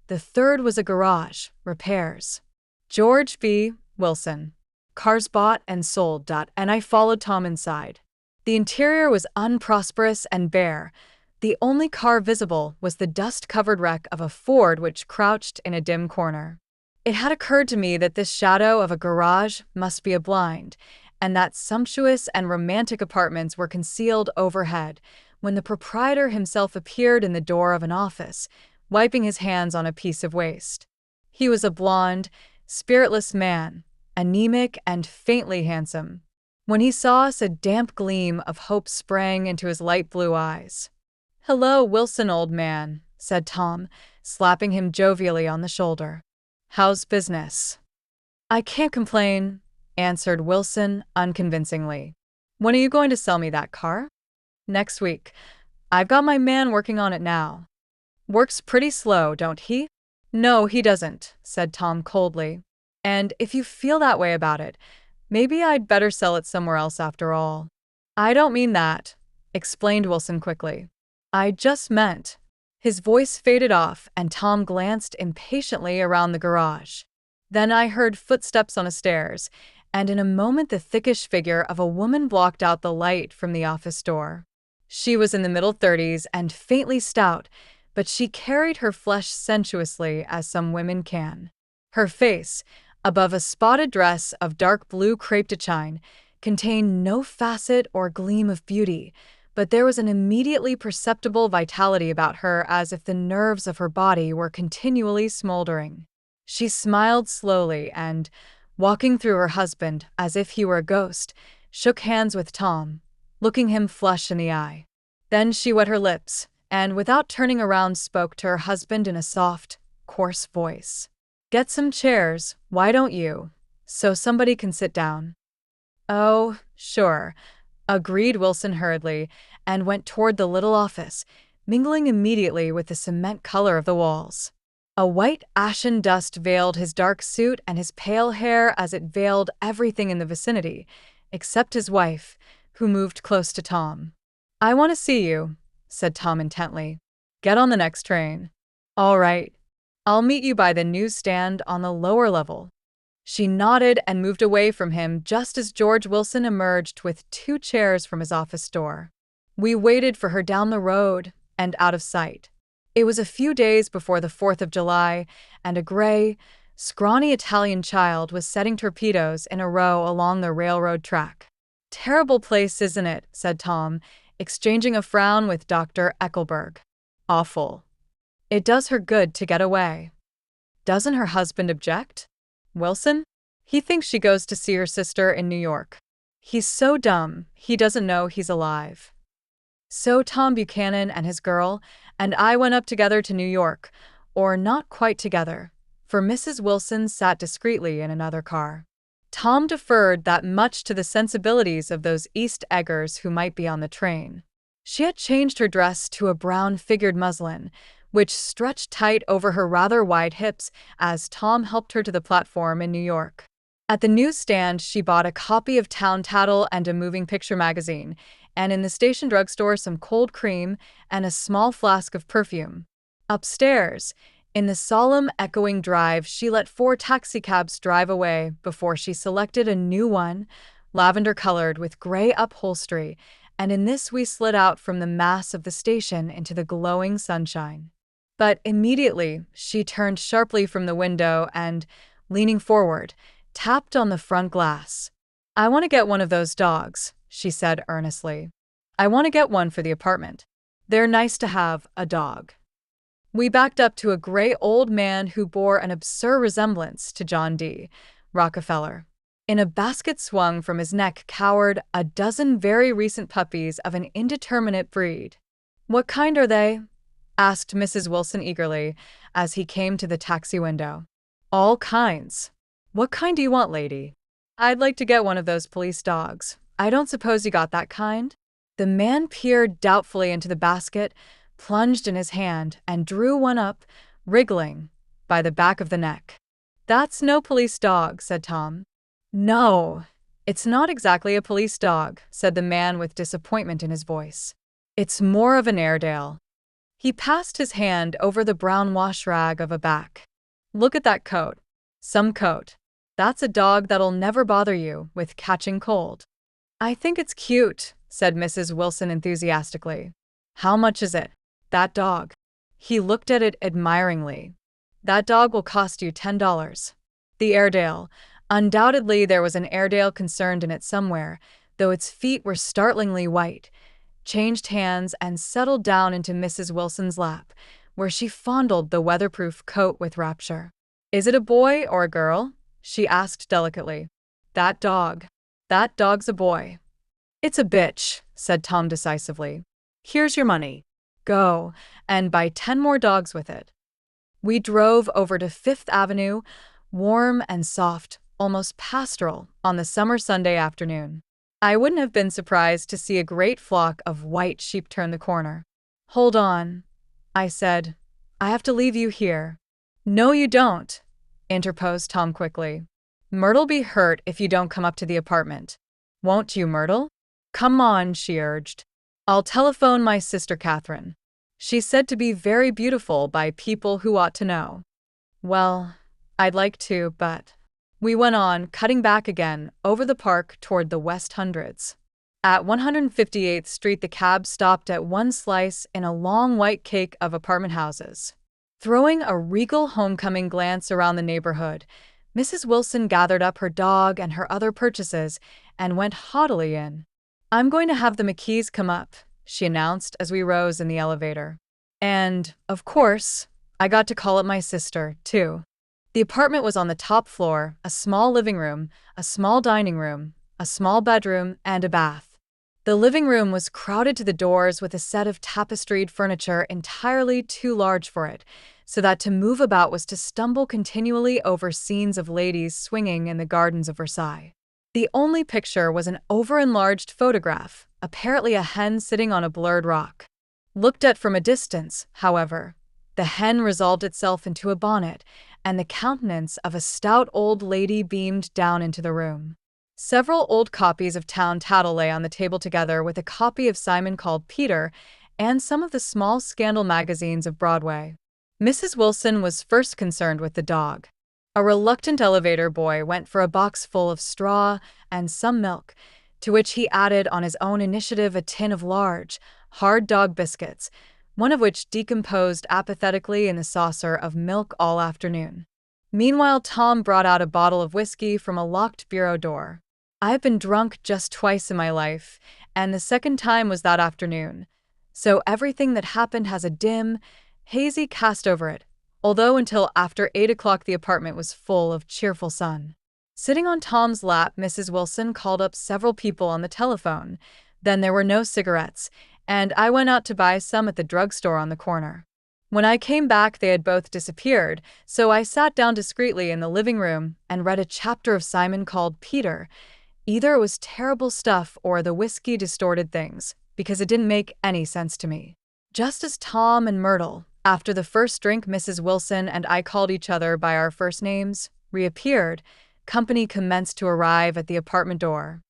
The third was a garage, repairs. George B. Wilson. Cars bought and sold. And I followed Tom inside. The interior was unprosperous and bare. The only car visible was the dust-covered wreck of a Ford which crouched in a dim corner. It had occurred to me that this shadow of a garage must be a blind, and that sumptuous and romantic apartments were concealed overhead, when the proprietor himself appeared in the door of an office, wiping his hands on a piece of waste. He was a blond, spiritless man, anemic and faintly handsome. When he saw us, a damp gleam of hope sprang into his light blue eyes. "Hello, Wilson, old man," said Tom, slapping him jovially on the shoulder. "How's business?" "I can't complain," answered Wilson unconvincingly. "When are you going to sell me that car?" "Next week. I've got my man working on it now." "Works pretty slow, don't he?" "No, he doesn't," said Tom coldly. "And if you feel that way about it, maybe I'd better sell it somewhere else after all." "I don't mean that," explained Wilson quickly. "I just meant—" His voice faded off and Tom glanced impatiently around the garage. Then I heard footsteps on the stairs, and in a moment the thickish figure of a woman blocked out the light from the office door. She was in the middle 30s and faintly stout, but she carried her flesh sensuously as some women can. Her face, above a spotted dress of dark blue crepe de chine, contained no facet or gleam of beauty, but there was an immediately perceptible vitality about her, as if the nerves of her body were continually smoldering. She smiled slowly and, walking through her husband as if he were a ghost, shook hands with Tom, looking him flush in the eye. Then she wet her lips, and without turning around spoke to her husband in a soft, coarse voice. "Get some chairs, why don't you, so somebody can sit down?" "Oh, sure," agreed Wilson hurriedly, and went toward the little office, mingling immediately with the cement color of the walls. A white ashen dust veiled his dark suit and his pale hair as it veiled everything in the vicinity, except his wife, who moved close to Tom. "I want to see you," said Tom intently. "Get on the next train." "All right. I'll meet you by the newsstand on the lower level." She nodded and moved away from him just as George Wilson emerged with 2 chairs from his office door. We waited for her down the road and out of sight. It was a few days before the 4th of July, and a gray, scrawny Italian child was setting torpedoes in a row along the railroad track. "Terrible place, isn't it?" said Tom, exchanging a frown with Dr. Eckelberg. "Awful. It does her good to get away." "Doesn't her husband object?" "Wilson? He thinks she goes to see her sister in New York. He's so dumb, he doesn't know he's alive." So Tom Buchanan and his girl and I went up together to New York, or not quite together, for Mrs. Wilson sat discreetly in another car. Tom deferred that much to the sensibilities of those East Eggers who might be on the train. She had changed her dress to a brown figured muslin, which stretched tight over her rather wide hips as Tom helped her to the platform in New York. At the newsstand, she bought a copy of Town Tattle and a moving picture magazine, and in the station drugstore some cold cream and a small flask of perfume. Upstairs, in the solemn, echoing drive, she let 4 taxicabs drive away before she selected a new one, lavender-colored with gray upholstery, and in this we slid out from the mass of the station into the glowing sunshine. But immediately, she turned sharply from the window and, leaning forward, tapped on the front glass. "I want to get one of those dogs," she said earnestly. "I want to get one for the apartment. They're nice to have, a dog." We backed up to a gray old man who bore an absurd resemblance to John D. Rockefeller. In a basket swung from his neck cowered a dozen very recent puppies of an indeterminate breed. "What kind are they?" asked Mrs. Wilson eagerly as he came to the taxi window. "All kinds. What kind do you want, lady?" "I'd like to get one of those police dogs. I don't suppose you got that kind?" The man peered doubtfully into the basket, plunged in his hand, and drew one up, wriggling, by the back of the neck. "That's no police dog," said Tom. "No, it's not exactly a police dog," said the man with disappointment in his voice. "It's more of an Airedale." He passed his hand over the brown wash rag of a back. "Look at that coat. Some coat. That's a dog that'll never bother you with catching cold." "I think it's cute," said Mrs. Wilson enthusiastically. "How much is it, that dog?" He looked at it admiringly. "That dog will cost you $10. The Airedale. Undoubtedly there was an Airedale concerned in it somewhere, though its feet were startlingly white, changed hands and settled down into Mrs. Wilson's lap, where she fondled the weatherproof coat with rapture. "Is it a boy or a girl?" she asked delicately. "That dog." That dog's a boy. It's a bitch, said Tom decisively. Here's your money. Go, and buy 10 more dogs with it. We drove over to Fifth Avenue, warm and soft, almost pastoral, on the summer Sunday afternoon. I wouldn't have been surprised to see a great flock of white sheep turn the corner. Hold on, I said. I have to leave you here. No, you don't, interposed Tom quickly. Myrtle'll be hurt if you don't come up to the apartment. Won't you, Myrtle? Come on, she urged. I'll telephone my sister Catherine. She's said to be very beautiful by people who ought to know. Well, I'd like to, but... We went on, cutting back again, over the park toward the West Hundreds. At 158th Street, the cab stopped at one slice in a long white cake of apartment houses. Throwing a regal homecoming glance around the neighborhood, Mrs. Wilson gathered up her dog and her other purchases and went haughtily in. I'm going to have the McKees come up, she announced as we rose in the elevator. And, of course, I got to call up my sister, too. The apartment was on the top floor, a small living room, a small dining room, a small bedroom, and a bath. The living room was crowded to the doors with a set of tapestried furniture entirely too large for it, so that to move about was to stumble continually over scenes of ladies swinging in the gardens of Versailles. The only picture was an over-enlarged photograph, apparently a hen sitting on a blurred rock. Looked at from a distance, however, the hen resolved itself into a bonnet, and the countenance of a stout old lady beamed down into the room. Several old copies of Town Tattle lay on the table together with a copy of Simon Called Peter and some of the small scandal magazines of Broadway. Mrs. Wilson was first concerned with the dog. A reluctant elevator boy went for a box full of straw and some milk, to which he added on his own initiative a tin of large, hard dog biscuits, one of which decomposed apathetically in the saucer of milk all afternoon. Meanwhile, Tom brought out a bottle of whiskey from a locked bureau door. I've been drunk just twice in my life, and the second time was that afternoon, so everything that happened has a dim, hazy cast over it, although until after 8 o'clock the apartment was full of cheerful sun. Sitting on Tom's lap, Mrs. Wilson called up several people on the telephone. Then there were no cigarettes, and I went out to buy some at the drugstore on the corner. When I came back, they had both disappeared, so I sat down discreetly in the living room and read a chapter of Simon Called Peter. Either it was terrible stuff or the whiskey distorted things, because it didn't make any sense to me. Just as Tom and Myrtle, after the first drink Mrs. Wilson and I called each other by our first names, reappeared, company commenced to arrive at the apartment door.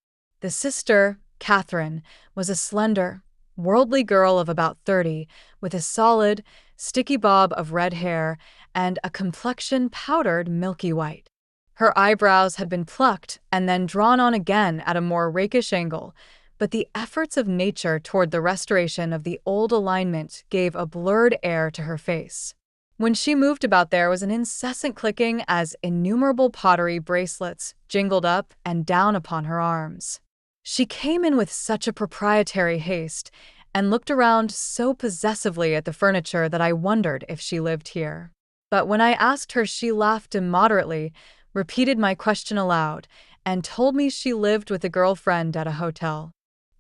The sister, Catherine, was a slender, worldly girl of about 30, with a solid, sticky bob of red hair and a complexion powdered milky white. Her eyebrows had been plucked and then drawn on again at a more rakish angle, but the efforts of nature toward the restoration of the old alignment gave a blurred air to her face. When she moved about, there was an incessant clicking as innumerable pottery bracelets jingled up and down upon her arms. She came in with such a proprietary haste and looked around so possessively at the furniture that I wondered if she lived here. But when I asked her, she laughed immoderately, repeated my question aloud, and told me she lived with a girlfriend at a hotel.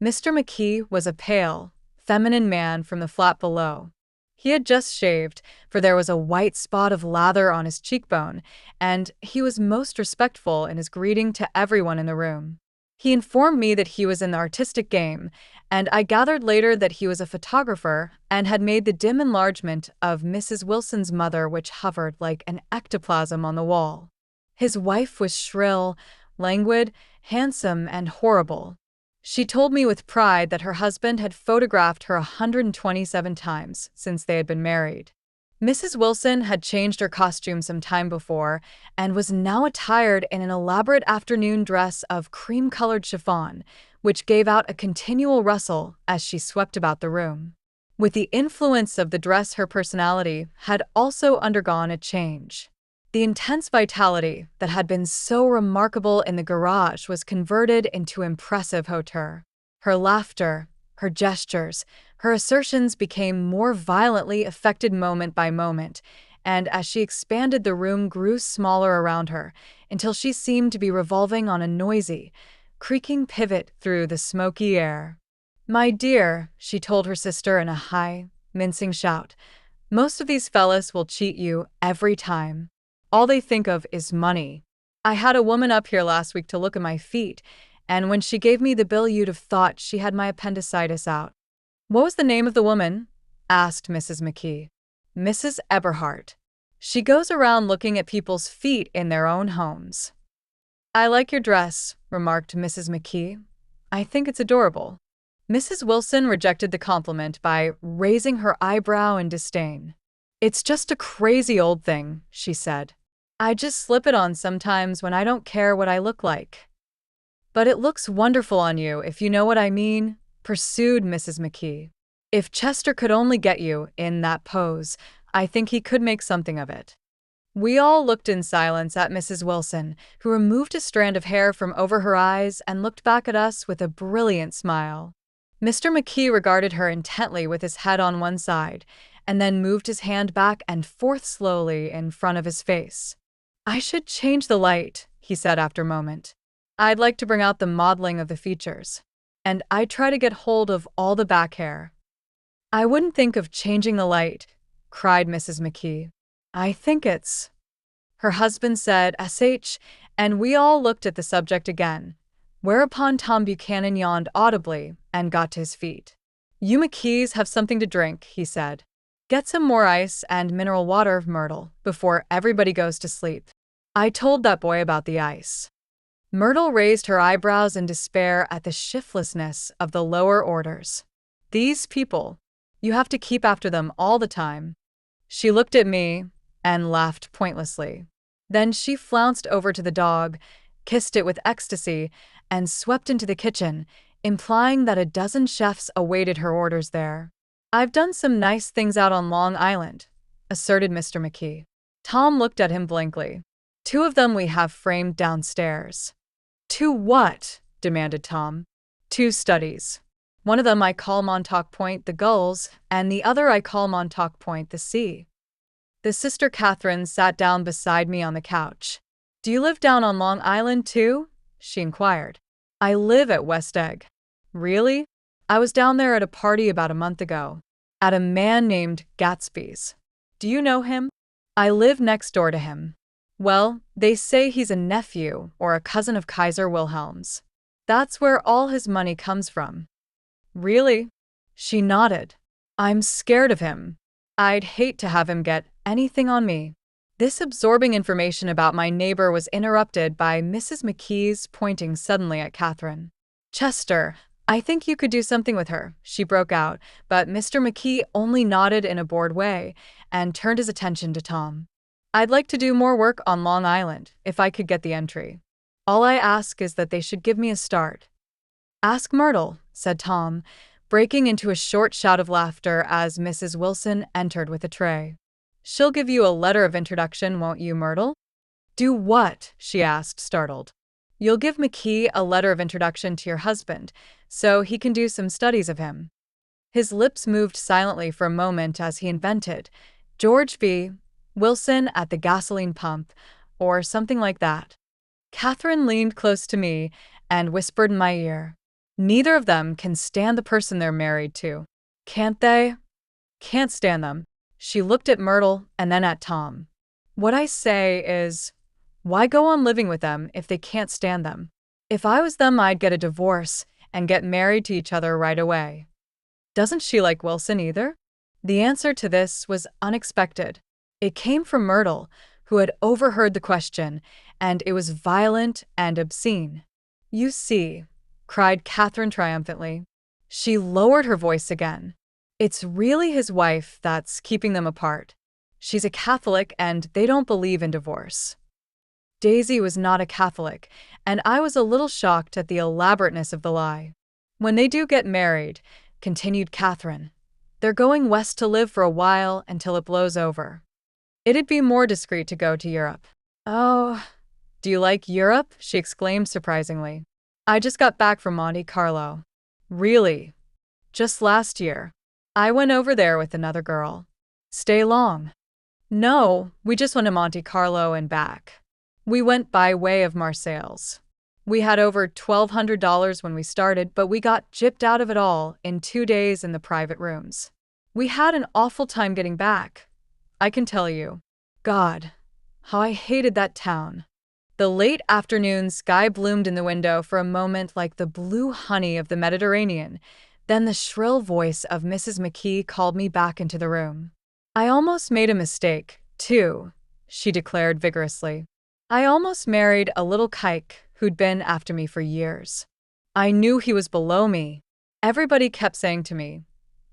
Mr. McKee was a pale, feminine man from the flat below. He had just shaved, for there was a white spot of lather on his cheekbone, and he was most respectful in his greeting to everyone in the room. He informed me that he was in the artistic game, and I gathered later that he was a photographer and had made the dim enlargement of Mrs. Wilson's mother which hovered like an ectoplasm on the wall. His wife was shrill, languid, handsome, and horrible. She told me with pride that her husband had photographed her 127 times since they had been married. Mrs. Wilson had changed her costume some time before and was now attired in an elaborate afternoon dress of cream-colored chiffon, which gave out a continual rustle as she swept about the room. With the influence of the dress, her personality had also undergone a change. The intense vitality that had been so remarkable in the garage was converted into impressive hauteur. Her laughter, her gestures, her assertions became more violently affected moment by moment, and as she expanded, the room grew smaller around her, until she seemed to be revolving on a noisy, creaking pivot through the smoky air. "My dear," she told her sister in a high, mincing shout, "most of these fellas will cheat you every time. All they think of is money. I had a woman up here last week to look at my feet, and when she gave me the bill you'd have thought she had my appendicitis out." "What was the name of the woman?" asked Mrs. McKee. "Mrs. Eberhardt. She goes around looking at people's feet in their own homes." "I like your dress," remarked Mrs. McKee. "I think it's adorable." Mrs. Wilson rejected the compliment by raising her eyebrow in disdain. "It's just a crazy old thing," she said. "I just slip it on sometimes when I don't care what I look like." "But it looks wonderful on you, if you know what I mean," pursued Mrs. McKee. "If Chester could only get you in that pose, I think he could make something of it." We all looked in silence at Mrs. Wilson, who removed a strand of hair from over her eyes and looked back at us with a brilliant smile. Mr. McKee regarded her intently with his head on one side, and then moved his hand back and forth slowly in front of his face. "I should change the light," he said after a moment. "I'd like to bring out the modeling of the features. And I'd try to get hold of all the back hair." "I wouldn't think of changing the light," cried Mrs. McKee. "I think it's—" her husband said sh, and we all looked at the subject again, whereupon Tom Buchanan yawned audibly and got to his feet. "You McKees have something to drink," he said. "Get some more ice and mineral water, Myrtle, before everybody goes to sleep. I told that boy about the ice." Myrtle raised her eyebrows in despair at the shiftlessness of the lower orders. "These people, you have to keep after them all the time." She looked at me and laughed pointlessly. Then she flounced over to the dog, kissed it with ecstasy, and swept into the kitchen, implying that a dozen chefs awaited her orders there. "I've done some nice things out on Long Island," asserted Mr. McKee. Tom looked at him blankly. "Two of them we have framed downstairs." "Two what?" demanded Tom. "Two studies. One of them I call Montauk Point the Gulls, and the other I call Montauk Point the Sea." The sister Catherine sat down beside me on the couch. "Do you live down on Long Island, too?" she inquired. "I live at West Egg." "Really? I was down there at a party about a month ago. At a man named Gatsby's. Do you know him?" "I live next door to him." "Well, they say he's a nephew or a cousin of Kaiser Wilhelm's. That's where all his money comes from." "Really?" She nodded. "I'm scared of him. I'd hate to have him get anything on me." This absorbing information about my neighbor was interrupted by Mrs. McKee's pointing suddenly at Catherine. "Chester, I think you could do something with her," she broke out, but Mr. McKee only nodded in a bored way and turned his attention to Tom. "I'd like to do more work on Long Island, if I could get the entry. All I ask is that they should give me a start." "Ask Myrtle," said Tom, breaking into a short shout of laughter as Mrs. Wilson entered with a tray. "She'll give you a letter of introduction, won't you, Myrtle?" "Do what?" she asked, startled. "You'll give McKee a letter of introduction to your husband, so he can do some studies of him." His lips moved silently for a moment as he invented George V. Wilson at the gasoline pump, or something like that. Catherine leaned close to me and whispered in my ear, "Neither of them can stand the person they're married to." "Can't they?" "Can't stand them." She looked at Myrtle and then at Tom. "What I say is, why go on living with them if they can't stand them? If I was them, I'd get a divorce and get married to each other right away." "Doesn't she like Wilson either?" The answer to this was unexpected. It came from Myrtle, who had overheard the question, and it was violent and obscene. "You see," cried Catherine triumphantly. She lowered her voice again. "It's really his wife that's keeping them apart. She's a Catholic and they don't believe in divorce." Daisy was not a Catholic, and I was a little shocked at the elaborateness of the lie. "When they do get married," continued Catherine, "they're going west to live for a while until it blows over. It'd be more discreet to go to Europe." "Oh, do you like Europe?" she exclaimed surprisingly. "I just got back from Monte Carlo." "Really? Just last year?" "I went over there with another girl." "Stay long?" "No, we just went to Monte Carlo and back. We went by way of Marseilles." We had over $1,200 when we started, but we got gypped out of it all in 2 days in the private rooms. We had an awful time getting back, I can tell you. God, how I hated that town. The late afternoon sky bloomed in the window for a moment like the blue honey of the Mediterranean. Then the shrill voice of Mrs. McKee called me back into the room. I almost made a mistake, too, she declared vigorously. I almost married a little kike who'd been after me for years. I knew he was below me. Everybody kept saying to me,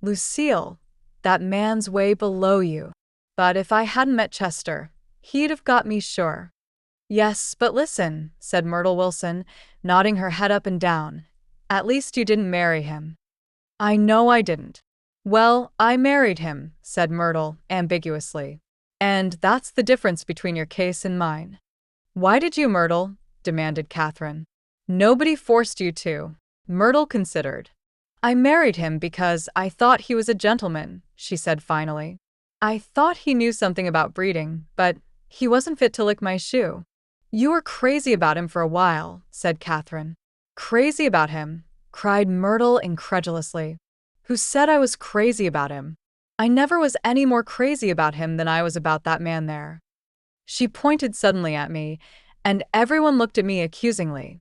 Lucille, that man's way below you. But if I hadn't met Chester, he'd have got me sure. Yes, but listen, said Myrtle Wilson, nodding her head up and down. At least you didn't marry him. I know I didn't. Well, I married him, said Myrtle, ambiguously. And that's the difference between your case and mine. Why did you, Myrtle? Demanded Catherine. Nobody forced you to. Myrtle considered. I married him because I thought he was a gentleman, she said finally. I thought he knew something about breeding, but he wasn't fit to lick my shoe. You were crazy about him for a while, said Catherine. Crazy about him, cried Myrtle incredulously. Who said I was crazy about him? I never was any more crazy about him than I was about that man there. She pointed suddenly at me, and everyone looked at me accusingly.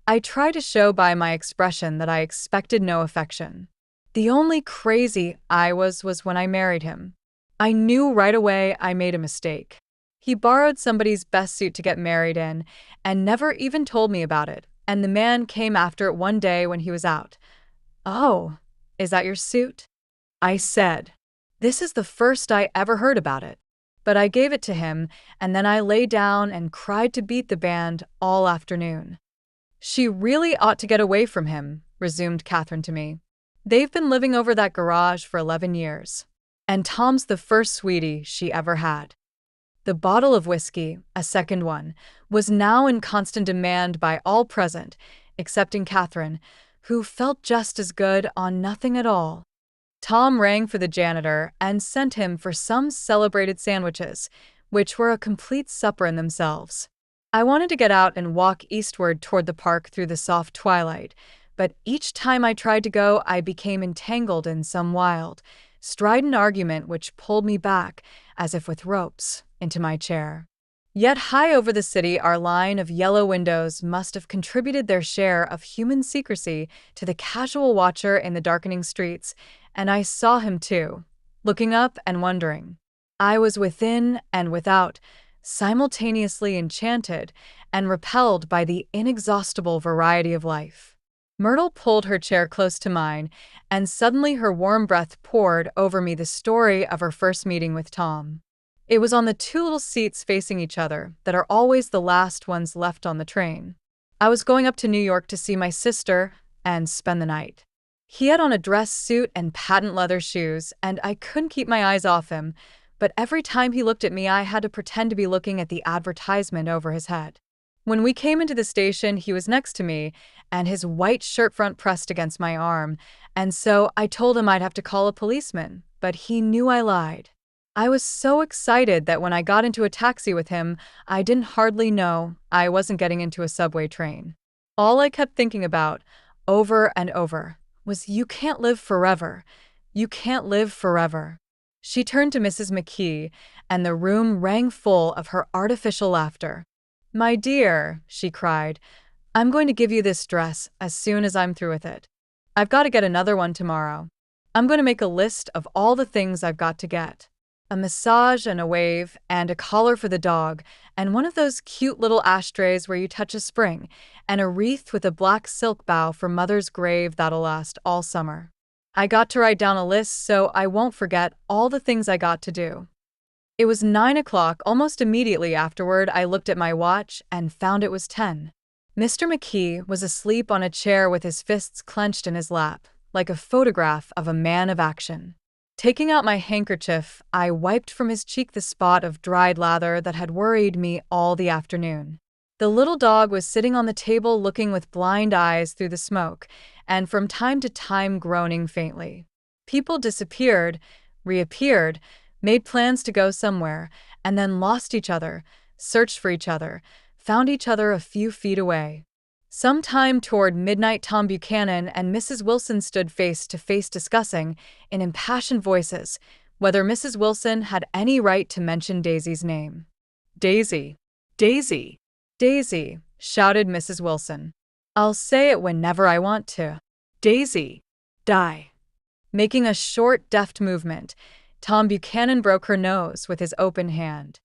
I tried to show by my expression that I expected no affection. The only crazy I was when I married him. I knew right away I made a mistake. He borrowed somebody's best suit to get married in, and never even told me about it, and the man came after it one day when he was out. Oh, is that your suit? I said. This is the first I ever heard about it. But I gave it to him, and then I lay down and cried to beat the band all afternoon. She really ought to get away from him, resumed Catherine to me. They've been living over that garage for 11 years. And Tom's the first sweetie she ever had. The bottle of whiskey, a second one, was now in constant demand by all present, excepting Catherine, who felt just as good on nothing at all. Tom rang for the janitor and sent him for some celebrated sandwiches, which were a complete supper in themselves. I wanted to get out and walk eastward toward the park through the soft twilight, but each time I tried to go, I became entangled in some wild, strident argument which pulled me back, as if with ropes, into my chair. Yet high over the city, our line of yellow windows must have contributed their share of human secrecy to the casual watcher in the darkening streets, and I saw him too, looking up and wondering. I was within and without, simultaneously enchanted and repelled by the inexhaustible variety of life. Myrtle pulled her chair close to mine, and suddenly her warm breath poured over me the story of her first meeting with Tom. It was on the two little seats facing each other that are always the last ones left on the train. I was going up to New York to see my sister and spend the night. He had on a dress suit and patent leather shoes, and I couldn't keep my eyes off him, but every time he looked at me I had to pretend to be looking at the advertisement over his head. When we came into the station, he was next to me, and his white shirt front pressed against my arm, and so I told him I'd have to call a policeman, but he knew I lied. I was so excited that when I got into a taxi with him, I didn't hardly know I wasn't getting into a subway train. All I kept thinking about, over and over, was you can't live forever. You can't live forever. She turned to Mrs. McKee, and the room rang full of her artificial laughter. My dear, she cried, I'm going to give you this dress as soon as I'm through with it. I've got to get another one tomorrow. I'm going to make a list of all the things I've got to get. A massage and a wave, and a collar for the dog, and one of those cute little ashtrays where you touch a spring, and a wreath with a black silk bow for Mother's grave that'll last all summer. I got to write down a list so I won't forget all the things I got to do. It was 9 o'clock. Almost immediately afterward, I looked at my watch and found it was 10. Mr. McKee was asleep on a chair with his fists clenched in his lap, like a photograph of a man of action. Taking out my handkerchief, I wiped from his cheek the spot of dried lather that had worried me all the afternoon. The little dog was sitting on the table looking with blind eyes through the smoke, and from time to time groaning faintly. People disappeared, reappeared, made plans to go somewhere, and then lost each other, searched for each other, found each other a few feet away. Sometime toward midnight, Tom Buchanan and Mrs. Wilson stood face to face discussing, in impassioned voices, whether Mrs. Wilson had any right to mention Daisy's name. Daisy. Daisy. Daisy, shouted Mrs. Wilson. I'll say it whenever I want to. Daisy. Die. Making a short, deft movement, Tom Buchanan broke her nose with his open hand.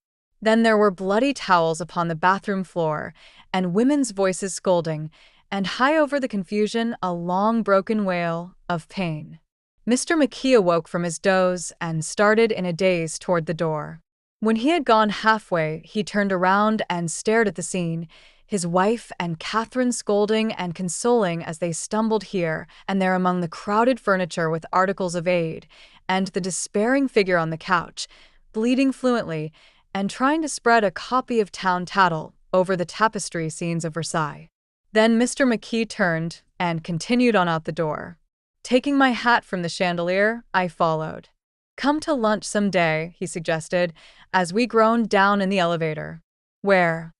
Then there were bloody towels upon the bathroom floor, and women's voices scolding, and high over the confusion a long broken wail of pain. Mr. McKee awoke from his doze and started in a daze toward the door. When he had gone halfway, he turned around and stared at the scene, his wife and Catherine scolding and consoling as they stumbled here and there among the crowded furniture with articles of aid, and the despairing figure on the couch, bleeding fluently, and trying to spread a copy of Town Tattle over the tapestry scenes of Versailles. Then Mr. McKee turned and continued on out the door. Taking my hat from the chandelier, I followed. Come to lunch some day, he suggested, as we groaned down in the elevator. Where?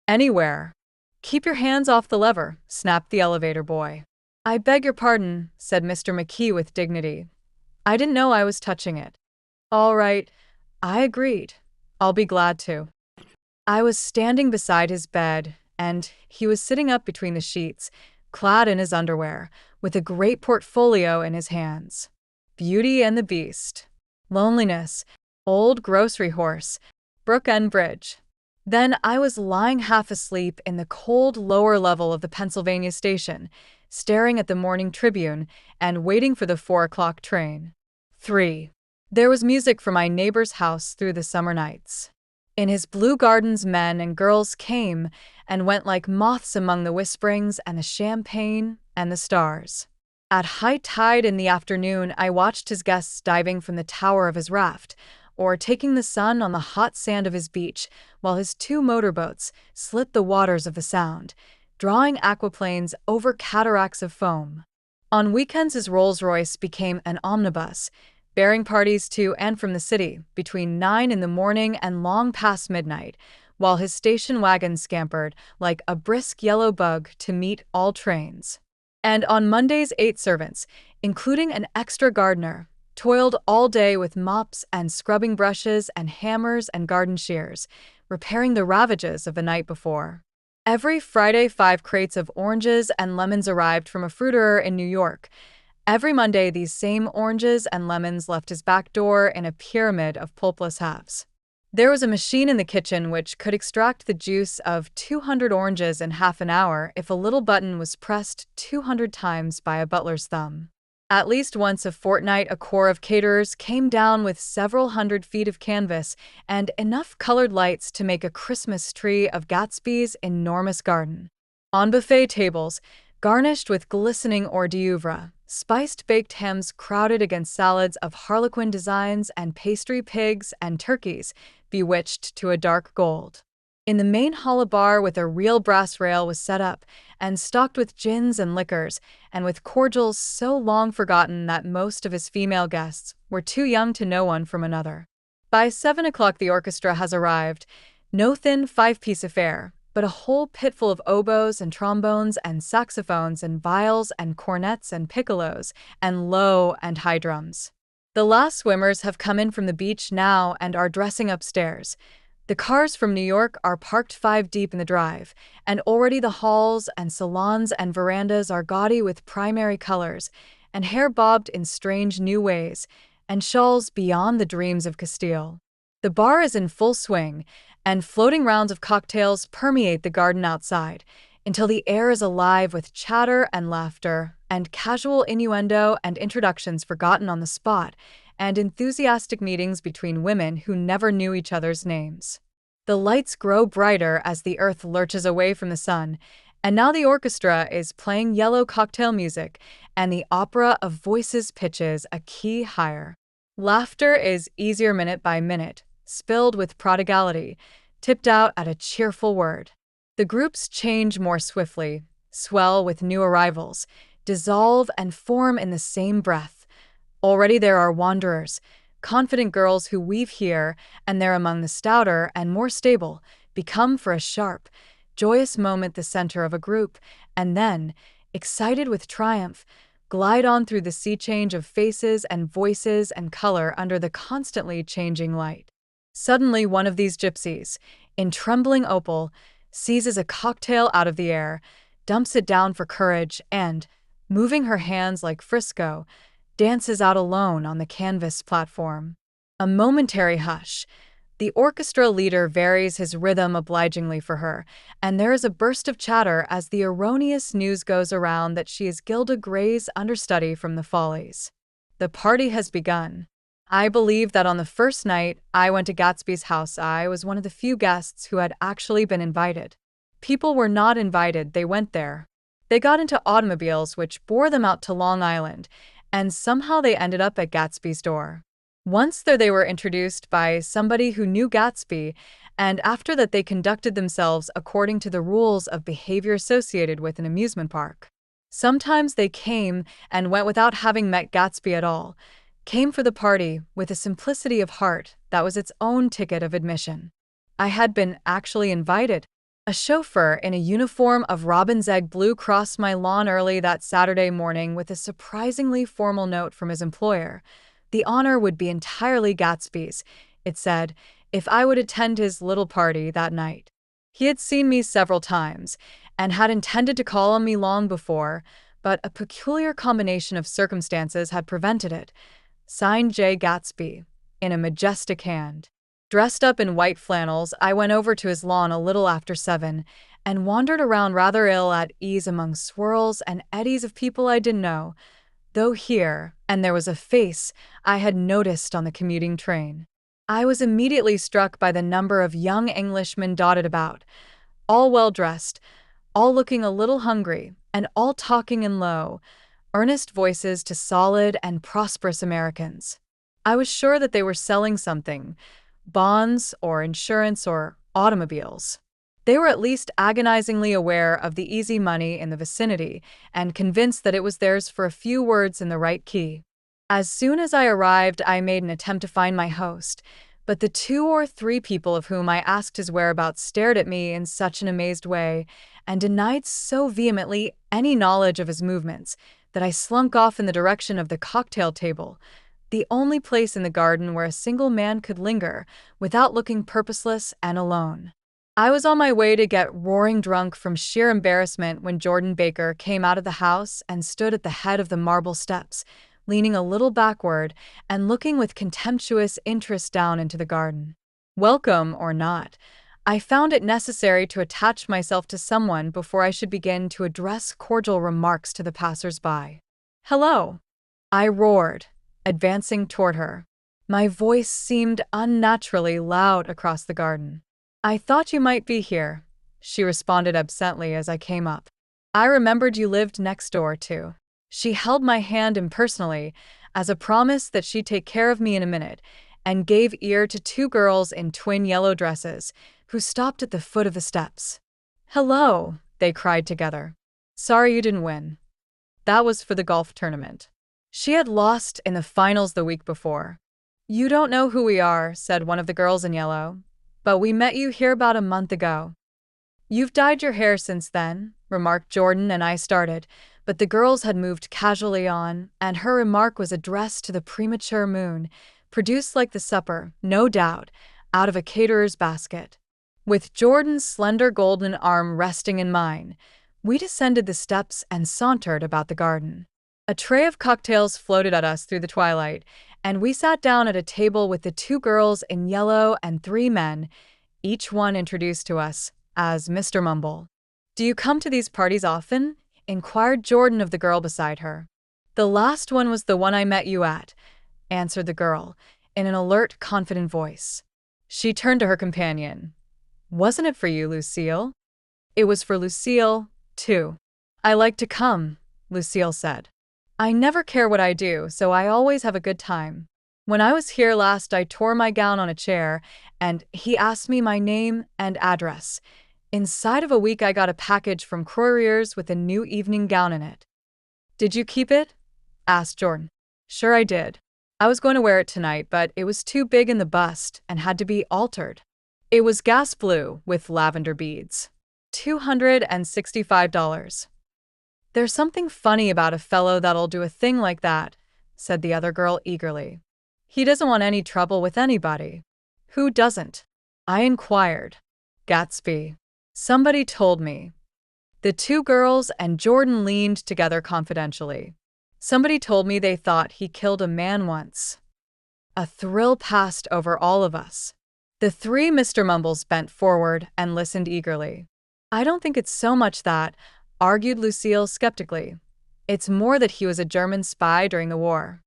Anywhere. Keep your hands off the lever, snapped the elevator boy. I beg your pardon, said Mr. McKee with dignity. I didn't know I was touching it. All right, I agreed. I'll be glad to. I was standing beside his bed, and he was sitting up between the sheets, clad in his underwear, with a great portfolio in his hands. Beauty and the Beast, Loneliness, Old Grocery Horse, Brook End Bridge. Then I was lying half asleep in the cold lower level of the Pennsylvania station, staring at the Morning Tribune and waiting for the 4 o'clock train. 3. There was music from my neighbor's house through the summer nights. In his blue gardens men and girls came and went like moths among the whisperings and the champagne and the stars. At high tide in the afternoon, I watched his guests diving from the tower of his raft, or taking the sun on the hot sand of his beach, while his 2 motorboats slit the waters of the Sound, drawing aquaplanes over cataracts of foam. On weekends, his Rolls-Royce became an omnibus, bearing parties to and from the city between 9 in the morning and long past midnight, while his station wagon scampered like a brisk yellow bug to meet all trains. And on Mondays, 8 servants, including an extra gardener, toiled all day with mops and scrubbing brushes and hammers and garden shears, repairing the ravages of the night before. Every Friday, 5 crates of oranges and lemons arrived from a fruiterer in New York. Every Monday, these same oranges and lemons left his back door in a pyramid of pulpless halves. There was a machine in the kitchen which could extract the juice of 200 oranges in half an hour if a little button was pressed 200 times by a butler's thumb. At least once a fortnight, a corps of caterers came down with several hundred feet of canvas and enough colored lights to make a Christmas tree of Gatsby's enormous garden. On buffet tables, garnished with glistening hors d'oeuvre, spiced baked hams crowded against salads of harlequin designs and pastry pigs and turkeys, bewitched to a dark gold. In the main hall a bar with a real brass rail was set up, and stocked with gins and liquors, and with cordials so long forgotten that most of his female guests were too young to know one from another. By 7 o'clock the orchestra has arrived, no thin 5-piece affair, but a whole pitful of oboes and trombones and saxophones and viols and cornets and piccolos and low and high drums. The last swimmers have come in from the beach now and are dressing upstairs. The cars from New York are parked 5 deep in the drive, and already the halls and salons and verandas are gaudy with primary colors, and hair bobbed in strange new ways, and shawls beyond the dreams of Castile. The bar is in full swing, and floating rounds of cocktails permeate the garden outside, until the air is alive with chatter and laughter, and casual innuendo and introductions forgotten on the spot, and enthusiastic meetings between women who never knew each other's names. The lights grow brighter as the earth lurches away from the sun, and now the orchestra is playing yellow cocktail music, and the opera of voices pitches a key higher. Laughter is easier minute by minute, spilled with prodigality, tipped out at a cheerful word. The groups change more swiftly, swell with new arrivals, dissolve and form in the same breath. Already there are wanderers, confident girls who weave here and there among the stouter and more stable, become for a sharp, joyous moment the center of a group, and then, excited with triumph, glide on through the sea change of faces and voices and color under the constantly changing light. Suddenly, one of these gypsies, in trembling opal, seizes a cocktail out of the air, dumps it down for courage, and, moving her hands like Frisco, dances out alone on the canvas platform. A momentary hush. The orchestra leader varies his rhythm obligingly for her, and there is a burst of chatter as the erroneous news goes around that she is Gilda Gray's understudy from the Follies. The party has begun. I believe that on the first night I went to Gatsby's house, I was one of the few guests who had actually been invited. People were not invited, they went there. They got into automobiles which bore them out to Long Island, and somehow they ended up at Gatsby's door. Once there they were introduced by somebody who knew Gatsby, and after that they conducted themselves according to the rules of behavior associated with an amusement park. Sometimes they came and went without having met Gatsby at all, came for the party with a simplicity of heart that was its own ticket of admission. I had been actually invited. A chauffeur in a uniform of robin's egg blue crossed my lawn early that Saturday morning with a surprisingly formal note from his employer. The honor would be entirely Gatsby's, it said, if I would attend his little party that night. He had seen me several times, and had intended to call on me long before, but a peculiar combination of circumstances had prevented it. Signed Jay Gatsby, in a majestic hand. Dressed up in white flannels, I went over to his lawn a little after 7, and wandered around rather ill at ease among swirls and eddies of people I didn't know, though here and there was a face I had noticed on the commuting train. I was immediately struck by the number of young Englishmen dotted about, all well-dressed, all looking a little hungry, and all talking in low, earnest voices to solid and prosperous Americans. I was sure that they were selling something, bonds or insurance or automobiles. They were at least agonizingly aware of the easy money in the vicinity and convinced that it was theirs for a few words in the right key. As soon as I arrived, I made an attempt to find my host, but the 2 or 3 people of whom I asked his whereabouts stared at me in such an amazed way and denied so vehemently any knowledge of his movements that I slunk off in the direction of the cocktail table, the only place in the garden where a single man could linger without looking purposeless and alone. I was on my way to get roaring drunk from sheer embarrassment when Jordan Baker came out of the house and stood at the head of the marble steps, leaning a little backward and looking with contemptuous interest down into the garden. Welcome or not, I found it necessary to attach myself to someone before I should begin to address cordial remarks to the passers-by. "Hello," I roared, advancing toward her. My voice seemed unnaturally loud across the garden. "I thought you might be here," she responded absently as I came up. "I remembered you lived next door, too." She held my hand impersonally, as a promise that she'd take care of me in a minute, and gave ear to 2 girls in twin yellow dresses, who stopped at the foot of the steps. "Hello," they cried together. "Sorry you didn't win." That was for the golf tournament. She had lost in the finals the week before. "You don't know who we are," said one of the girls in yellow, "but we met you here about a month ago." "You've dyed your hair since then," remarked Jordan, and I started, but the girls had moved casually on, and her remark was addressed to the premature moon, produced like the supper, no doubt, out of a caterer's basket. With Jordan's slender golden arm resting in mine, we descended the steps and sauntered about the garden. A tray of cocktails floated at us through the twilight, and we sat down at a table with the 2 girls in yellow and 3 men, each one introduced to us as Mr. Mumble. "Do you come to these parties often?" inquired Jordan of the girl beside her. "The last one was the one I met you at," answered the girl, in an alert, confident voice. She turned to her companion. "Wasn't it for you, Lucille?" "It was for Lucille, too." "I like to come," Lucille said. "I never care what I do, so I always have a good time. When I was here last, I tore my gown on a chair, and he asked me my name and address. Inside of a week, I got a package from Courier's with a new evening gown in it." "Did you keep it?" asked Jordan. "Sure I did. I was going to wear it tonight, but it was too big in the bust and had to be altered. It was gas blue with lavender beads." $265. There's something funny about a fellow that'll do a thing like that, said the other girl eagerly. He doesn't want any trouble with anybody. Who doesn't? I inquired. Gatsby. Somebody told me. The two girls and Jordan leaned together confidentially. Somebody told me they thought he killed a man once. A thrill passed over all of us. The three Mr. Mumbles bent forward and listened eagerly. I don't think it's so much that, argued Lucille skeptically. It's more that he was a German spy during the war.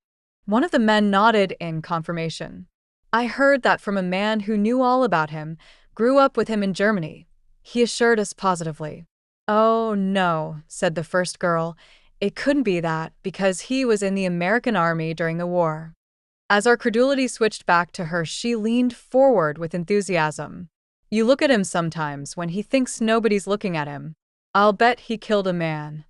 One of the men nodded in confirmation. I heard that from a man who knew all about him, grew up with him in Germany. He assured us positively. Oh, no, said the first girl. It couldn't be that, because he was in the American Army during the war. As our credulity switched back to her, she leaned forward with enthusiasm. You look at him sometimes when he thinks nobody's looking at him. I'll bet he killed a man.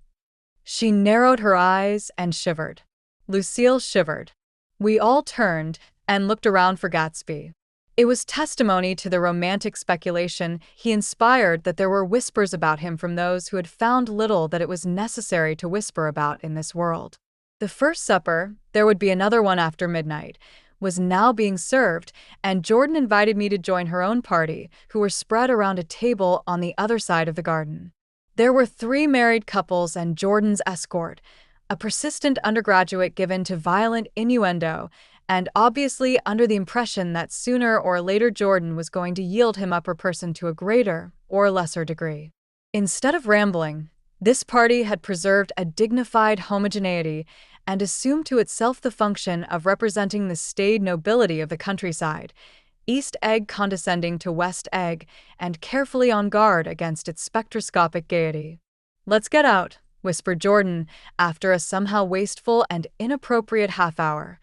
She narrowed her eyes and shivered. Lucille shivered. We all turned and looked around for Gatsby. It was testimony to the romantic speculation he inspired that there were whispers about him from those who had found little that it was necessary to whisper about in this world. The first supper, there would be another one after midnight, was now being served, and Jordan invited me to join her own party, who were spread around a table on the other side of the garden. There were 3 married couples and Jordan's escort, a persistent undergraduate given to violent innuendo, and obviously under the impression that sooner or later Jordan was going to yield him up her person to a greater or lesser degree. Instead of rambling, this party had preserved a dignified homogeneity and assumed to itself the function of representing the staid nobility of the countryside, East Egg condescending to West Egg and carefully on guard against its spectroscopic gaiety. Let's get out, whispered Jordan after a somehow wasteful and inappropriate half-hour.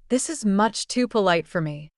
This is much too polite for me.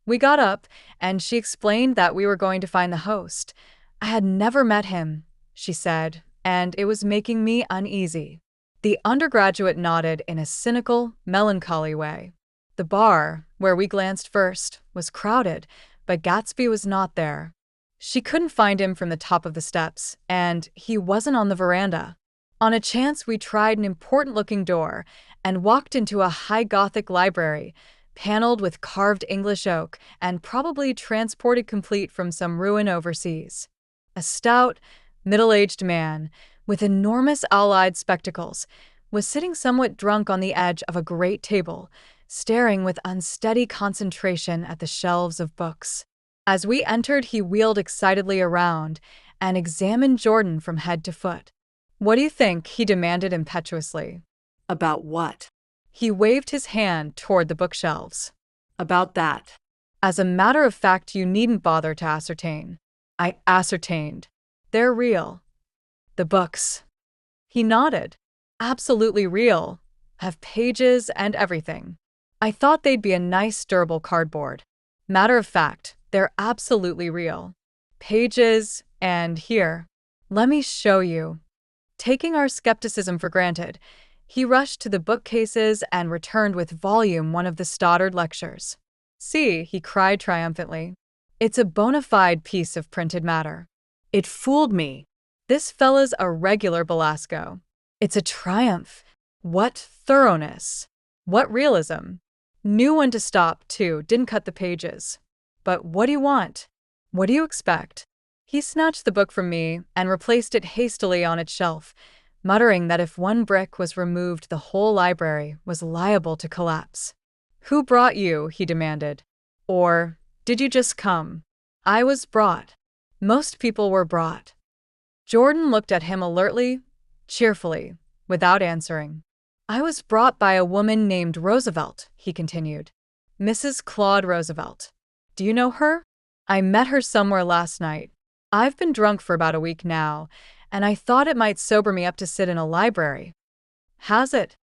We got up, and she explained that we were going to find the host. I had never met him, she said, and it was making me uneasy. The undergraduate nodded in a cynical, melancholy way. The bar, where we glanced first, was crowded, but Gatsby was not there. She couldn't find him from the top of the steps, and he wasn't on the veranda. On a chance, we tried an important-looking door and walked into a high Gothic library, paneled with carved English oak and probably transported complete from some ruin overseas. A stout, middle-aged man, with enormous owl-eyed spectacles, was sitting somewhat drunk on the edge of a great table, staring with unsteady concentration at the shelves of books. As we entered, he wheeled excitedly around and examined Jordan from head to foot. What do you think? He demanded impetuously. About what? He waved his hand toward the bookshelves. About that. As a matter of fact, you needn't bother to ascertain. I ascertained. They're real. The books. He nodded. Absolutely real. Have pages and everything. I thought they'd be a nice durable cardboard. Matter of fact, they're absolutely real. Pages, and here. Let me show you. Taking our skepticism for granted, he rushed to the bookcases and returned with volume 1 of the Stoddard lectures. See, he cried triumphantly. It's a bona fide piece of printed matter. It fooled me. This fella's a regular Belasco. It's a triumph. What thoroughness. What realism. Knew when to stop, too, didn't cut the pages. But what do you want? What do you expect? He snatched the book from me and replaced it hastily on its shelf, muttering that if one brick was removed, the whole library was liable to collapse. Who brought you? He demanded. Or, did you just come? I was brought. Most people were brought. Jordan looked at him alertly, cheerfully, without answering. I was brought by a woman named Roosevelt, he continued. Mrs. Claude Roosevelt. Do you know her? I met her somewhere last night. I've been drunk for about a week now, and I thought it might sober me up to sit in a library. Has it?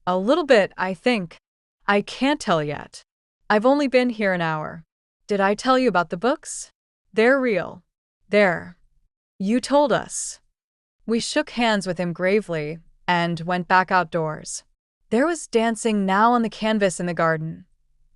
A little bit, I think. I can't tell yet. I've only been here an hour. Did I tell you about the books? They're real. There. You told us. We shook hands with him gravely and went back outdoors. There was dancing now on the canvas in the garden.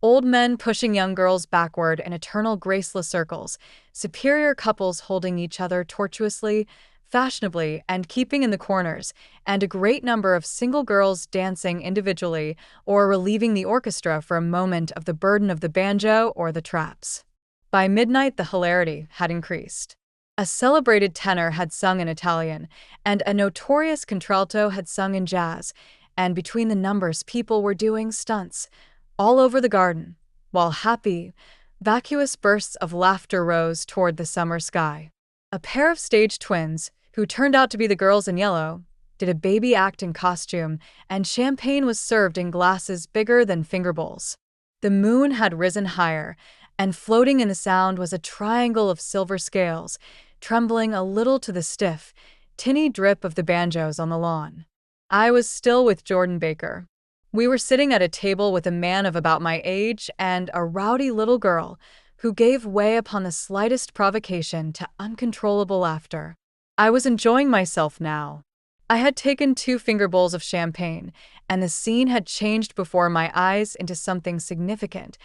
Old men pushing young girls backward in eternal graceless circles, superior couples holding each other tortuously, fashionably, and keeping in the corners, and a great number of single girls dancing individually or relieving the orchestra for a moment of the burden of the banjo or the traps. By midnight, the hilarity had increased. A celebrated tenor had sung in Italian, and a notorious contralto had sung in jazz, and between the numbers people were doing stunts all over the garden, while happy, vacuous bursts of laughter rose toward the summer sky. A pair of stage twins, who turned out to be the girls in yellow, did a baby act in costume, and champagne was served in glasses bigger than finger bowls. The moon had risen higher, and floating in the sound was a triangle of silver scales, trembling a little to the stiff, tinny drip of the banjos on the lawn. I was still with Jordan Baker. We were sitting at a table with a man of about my age and a rowdy little girl who gave way upon the slightest provocation to uncontrollable laughter. I was enjoying myself now. I had taken 2 finger bowls of champagne, and the scene had changed before my eyes into something significant,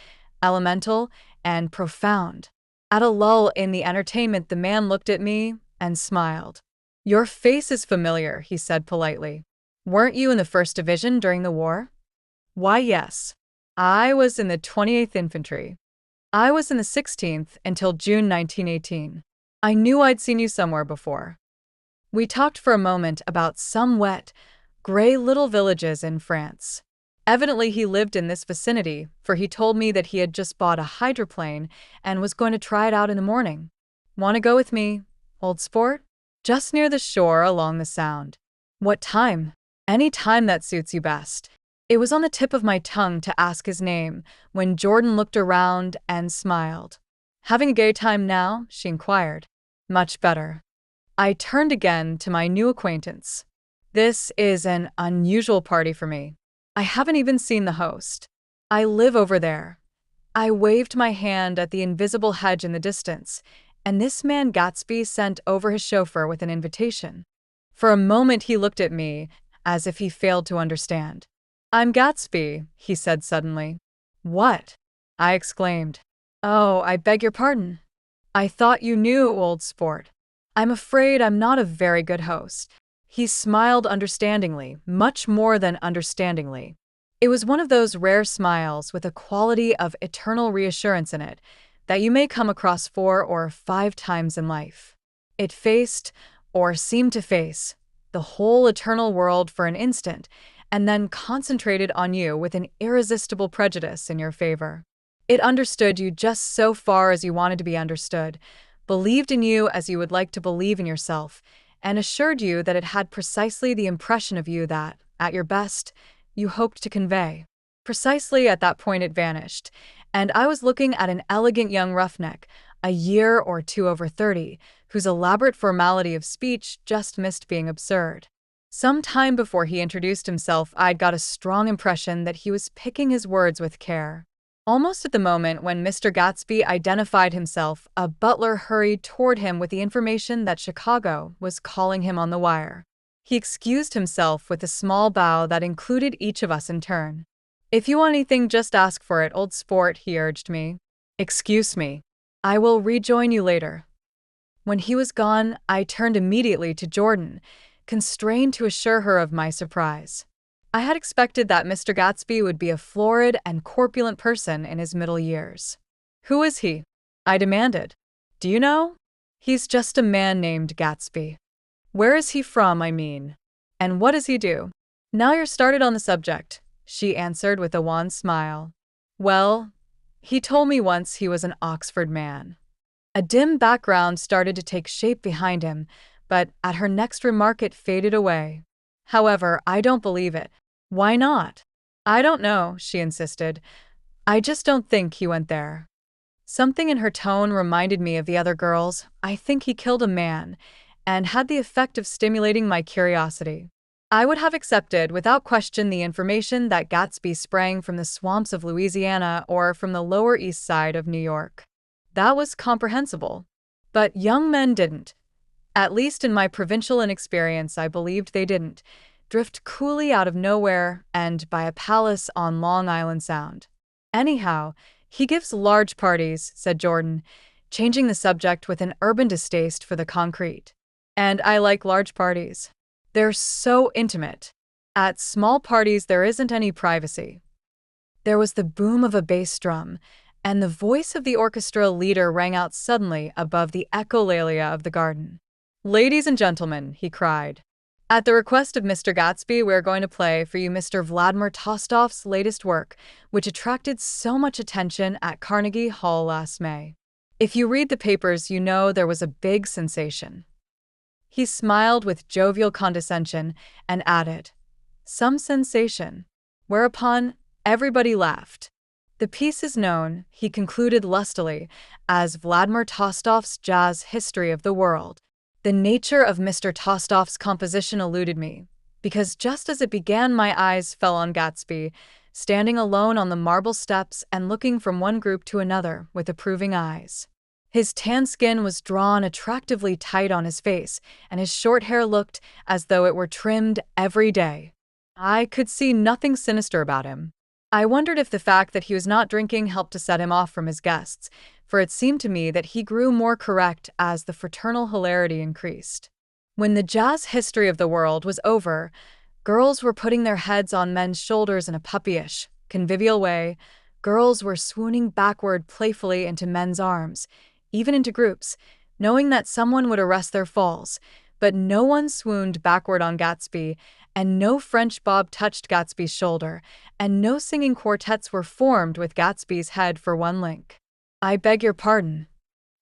elemental, and profound. At a lull in the entertainment, the man looked at me and smiled. "Your face is familiar," he said politely. "Weren't you in the 1st Division during the war?" "Why, yes. I was in the 28th Infantry. I was in the 16th until June 1918. I knew I'd seen you somewhere before." We talked for a moment about some wet, gray little villages in France. Evidently he lived in this vicinity, for he told me that he had just bought a hydroplane and was going to try it out in the morning. "Want to go with me, old sport?" "Just near the shore along the Sound." "What time?" "Any time that suits you best." It was on the tip of my tongue to ask his name when Jordan looked around and smiled. "Having a gay time now?" she inquired. "Much better." I turned again to my new acquaintance. "This is an unusual party for me. I haven't even seen the host. I live over there." I waved my hand at the invisible hedge in the distance, and this man Gatsby sent over his chauffeur with an invitation. For a moment he looked at me, as if he failed to understand. "I'm Gatsby," he said suddenly. "What?" I exclaimed. "Oh, I beg your pardon. I thought you knew, old sport. I'm afraid I'm not a very good host." He smiled understandingly, much more than understandingly. It was one of those rare smiles with a quality of eternal reassurance in it that you may come across 4 or 5 times in life. It faced, or seemed to face, the whole eternal world for an instant, and then concentrated on you with an irresistible prejudice in your favor. It understood you just so far as you wanted to be understood, believed in you as you would like to believe in yourself, and assured you that it had precisely the impression of you that, at your best, you hoped to convey. Precisely at that point it vanished, and I was looking at an elegant young roughneck, a year or 2 over 30, whose elaborate formality of speech just missed being absurd. Some time before he introduced himself, I'd got a strong impression that he was picking his words with care. Almost at the moment when Mr. Gatsby identified himself, a butler hurried toward him with the information that Chicago was calling him on the wire. He excused himself with a small bow that included each of us in turn. "If you want anything, just ask for it, old sport," he urged me. "Excuse me. I will rejoin you later." When he was gone, I turned immediately to Jordan, constrained to assure her of my surprise. I had expected that Mr. Gatsby would be a florid and corpulent person in his middle years. "Who is he?" I demanded. "Do you know?" "He's just a man named Gatsby." "Where is he from, I mean? And what does he do?" "Now you're started on the subject," she answered with a wan smile. "Well, he told me once he was an Oxford man." A dim background started to take shape behind him, but at her next remark it faded away. "However, I don't believe it." "Why not?" "I don't know," she insisted. "I just don't think he went there." Something in her tone reminded me of the other girls. I think he killed a man, and had the effect of stimulating my curiosity. I would have accepted without question the information that Gatsby sprang from the swamps of Louisiana or from the Lower East Side of New York. That was comprehensible. But young men didn't. At least in my provincial inexperience, I believed they didn't drift coolly out of nowhere and buy a palace on Long Island Sound. Anyhow, he gives large parties, said Jordan, changing the subject with an urban distaste for the concrete. And I like large parties. They're so intimate. At small parties, there isn't any privacy. There was the boom of a bass drum, and the voice of the orchestra leader rang out suddenly above the echolalia of the garden. "Ladies and gentlemen," he cried, "at the request of Mr. Gatsby, we are going to play for you Mr. Vladimir Tostof's latest work, which attracted so much attention at Carnegie Hall last May. If you read the papers, you know there was a big sensation." He smiled with jovial condescension and added, "Some sensation," whereupon everybody laughed. "The piece is known," he concluded lustily, "as Vladimir Tostof's Jazz History of the World." The nature of Mr. Tostof's composition eluded me, because just as it began my eyes fell on Gatsby, standing alone on the marble steps and looking from one group to another with approving eyes. His tan skin was drawn attractively tight on his face, and his short hair looked as though it were trimmed every day. I could see nothing sinister about him. I wondered if the fact that he was not drinking helped to set him off from his guests, for it seemed to me that he grew more correct as the fraternal hilarity increased. When the Jazz History of the World was over, girls were putting their heads on men's shoulders in a puppyish, convivial way. Girls were swooning backward playfully into men's arms, even into groups, knowing that someone would arrest their falls, but no one swooned backward on Gatsby, and no French bob touched Gatsby's shoulder, and no singing quartets were formed with Gatsby's head for one link. "I beg your pardon."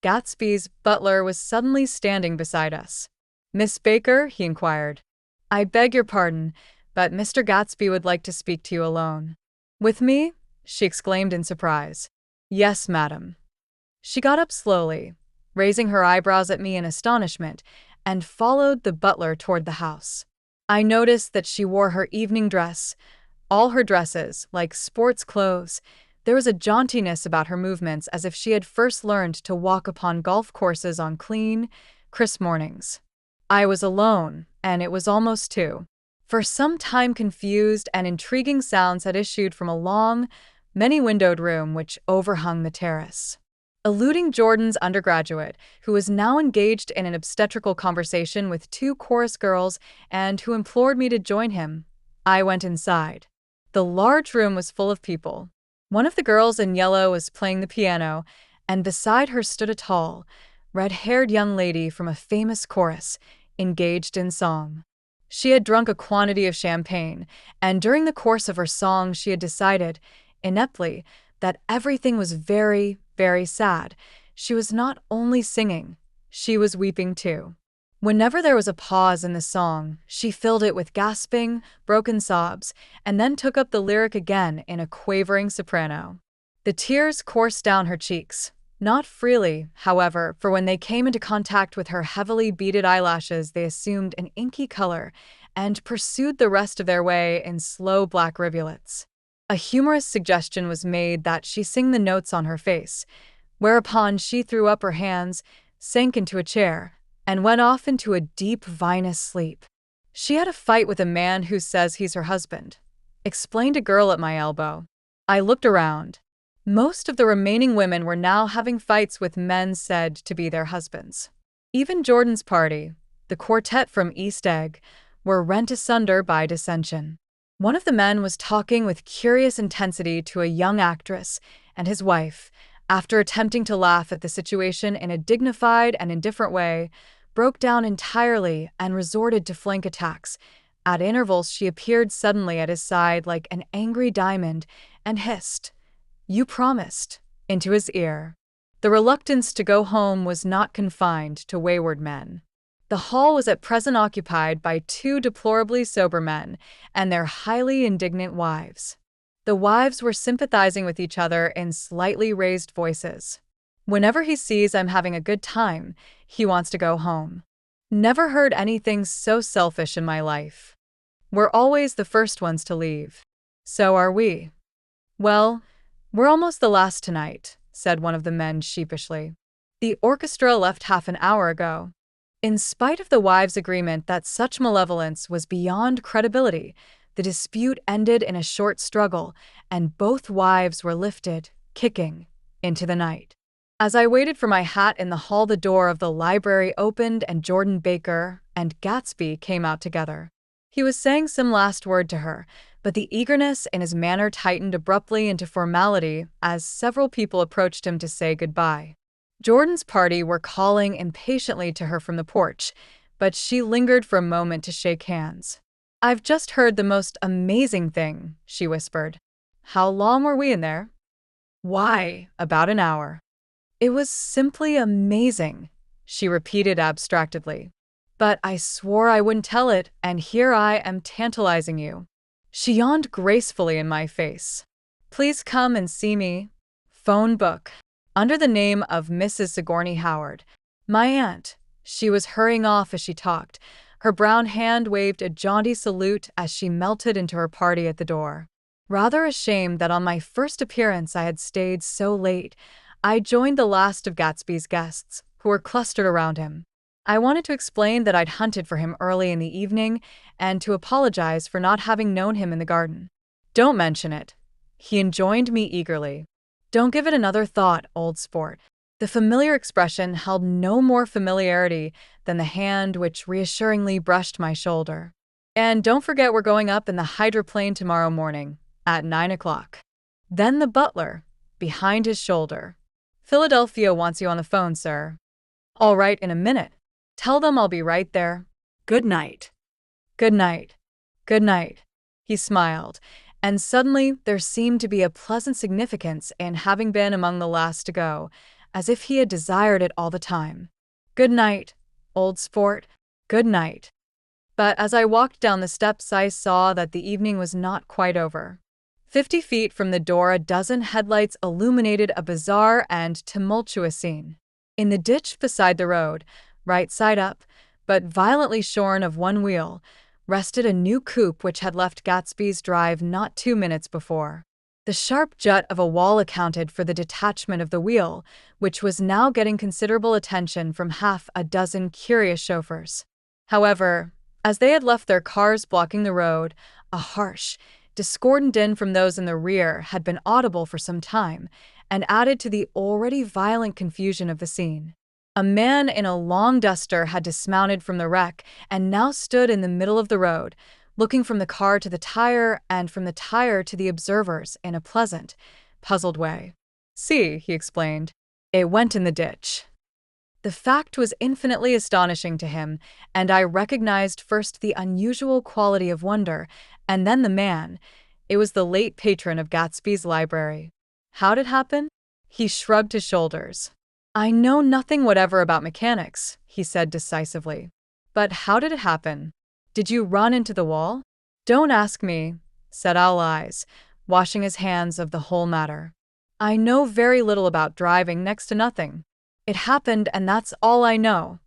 Gatsby's butler was suddenly standing beside us. "Miss Baker?" he inquired. "I beg your pardon, but Mr. Gatsby would like to speak to you alone." "With me?" she exclaimed in surprise. "Yes, madam." She got up slowly, raising her eyebrows at me in astonishment, and followed the butler toward the house. I noticed that she wore her evening dress, all her dresses, like sports clothes. There was a jauntiness about her movements as if she had first learned to walk upon golf courses on clean, crisp mornings. I was alone, and it was almost 2. For some time confused and intriguing sounds had issued from a long, many-windowed room which overhung the terrace. Eluding Jordan's undergraduate, who was now engaged in an obstetrical conversation with 2 chorus girls and who implored me to join him, I went inside. The large room was full of people. One of the girls in yellow was playing the piano, and beside her stood a tall, red-haired young lady from a famous chorus, engaged in song. She had drunk a quantity of champagne, and during the course of her song she had decided, ineptly, that everything was very, very sad. She was not only singing, she was weeping too. Whenever there was a pause in the song, she filled it with gasping, broken sobs, and then took up the lyric again in a quavering soprano. The tears coursed down her cheeks, not freely, however, for when they came into contact with her heavily beaded eyelashes they assumed an inky color and pursued the rest of their way in slow black rivulets. A humorous suggestion was made that she sing the notes on her face, whereupon she threw up her hands, sank into a chair, and went off into a deep vinous sleep. "She had a fight with a man who says he's her husband," explained a girl at my elbow. I looked around. Most of the remaining women were now having fights with men said to be their husbands. Even Jordan's party, the quartet from East Egg, were rent asunder by dissension. One of the men was talking with curious intensity to a young actress, and his wife, after attempting to laugh at the situation in a dignified and indifferent way, broke down entirely and resorted to flank attacks. At intervals she appeared suddenly at his side like an angry diamond and hissed, "You promised," into his ear. The reluctance to go home was not confined to wayward men. The hall was at present occupied by 2 deplorably sober men and their highly indignant wives. The wives were sympathizing with each other in slightly raised voices. "Whenever he sees I'm having a good time, he wants to go home. Never heard anything so selfish in my life. We're always the first ones to leave." "So are we." "Well, we're almost the last tonight," said one of the men sheepishly. "The orchestra left half an hour ago." In spite of the wives' agreement that such malevolence was beyond credibility, the dispute ended in a short struggle, and both wives were lifted, kicking, into the night. As I waited for my hat in the hall, the door of the library opened and Jordan Baker and Gatsby came out together. He was saying some last word to her, but the eagerness in his manner tightened abruptly into formality as several people approached him to say goodbye. Jordan's party were calling impatiently to her from the porch, but she lingered for a moment to shake hands. "I've just heard the most amazing thing," she whispered. "How long were we in there?" "Why, about an hour." "It was simply amazing," she repeated abstractedly. "But I swore I wouldn't tell it, and here I am tantalizing you." She yawned gracefully in my face. "Please come and see me. Phone book." Under the name of Mrs. Sigourney Howard, my aunt. She was hurrying off as she talked. Her brown hand waved a jaunty salute as she melted into her party at the door. Rather ashamed that on my first appearance I had stayed so late, I joined the last of Gatsby's guests, who were clustered around him. I wanted to explain that I'd hunted for him early in the evening and to apologize for not having known him in the garden. "Don't mention it," he enjoined me eagerly. "Don't give it another thought, old sport." The familiar expression held no more familiarity than the hand which reassuringly brushed my shoulder. "And don't forget we're going up in the hydroplane tomorrow morning, at 9 o'clock. Then the butler, behind his shoulder. "Philadelphia wants you on the phone, sir." "All right, in a minute. Tell them I'll be right there." Good night. "Good night. Good night." He smiled, and suddenly there seemed to be a pleasant significance in having been among the last to go, as if he had desired it all the time. "Good night, old sport. Good night." But as I walked down the steps, I saw that the evening was not quite over. 50 feet from the door, a dozen headlights illuminated a bizarre and tumultuous scene. In the ditch beside the road, right side up, but violently shorn of one wheel, rested a new coupe which had left Gatsby's drive not 2 minutes before. The sharp jut of a wall accounted for the detachment of the wheel, which was now getting considerable attention from half a dozen curious chauffeurs. However, as they had left their cars blocking the road, a harsh, discordant din from those in the rear had been audible for some time, and added to the already violent confusion of the scene. A man in a long duster had dismounted from the wreck and now stood in the middle of the road, looking from the car to the tire and from the tire to the observers in a pleasant, puzzled way. "See," he explained, "it went in the ditch." The fact was infinitely astonishing to him, and I recognized first the unusual quality of wonder, and then the man. It was the late patron of Gatsby's library. "How'd it happen?" He shrugged his shoulders. "I know nothing whatever about mechanics," he said decisively. "But how did it happen? Did you run into the wall?" "Don't ask me," said Owl Eyes, washing his hands of the whole matter. "I know very little about driving, next to nothing. It happened, and that's all I know."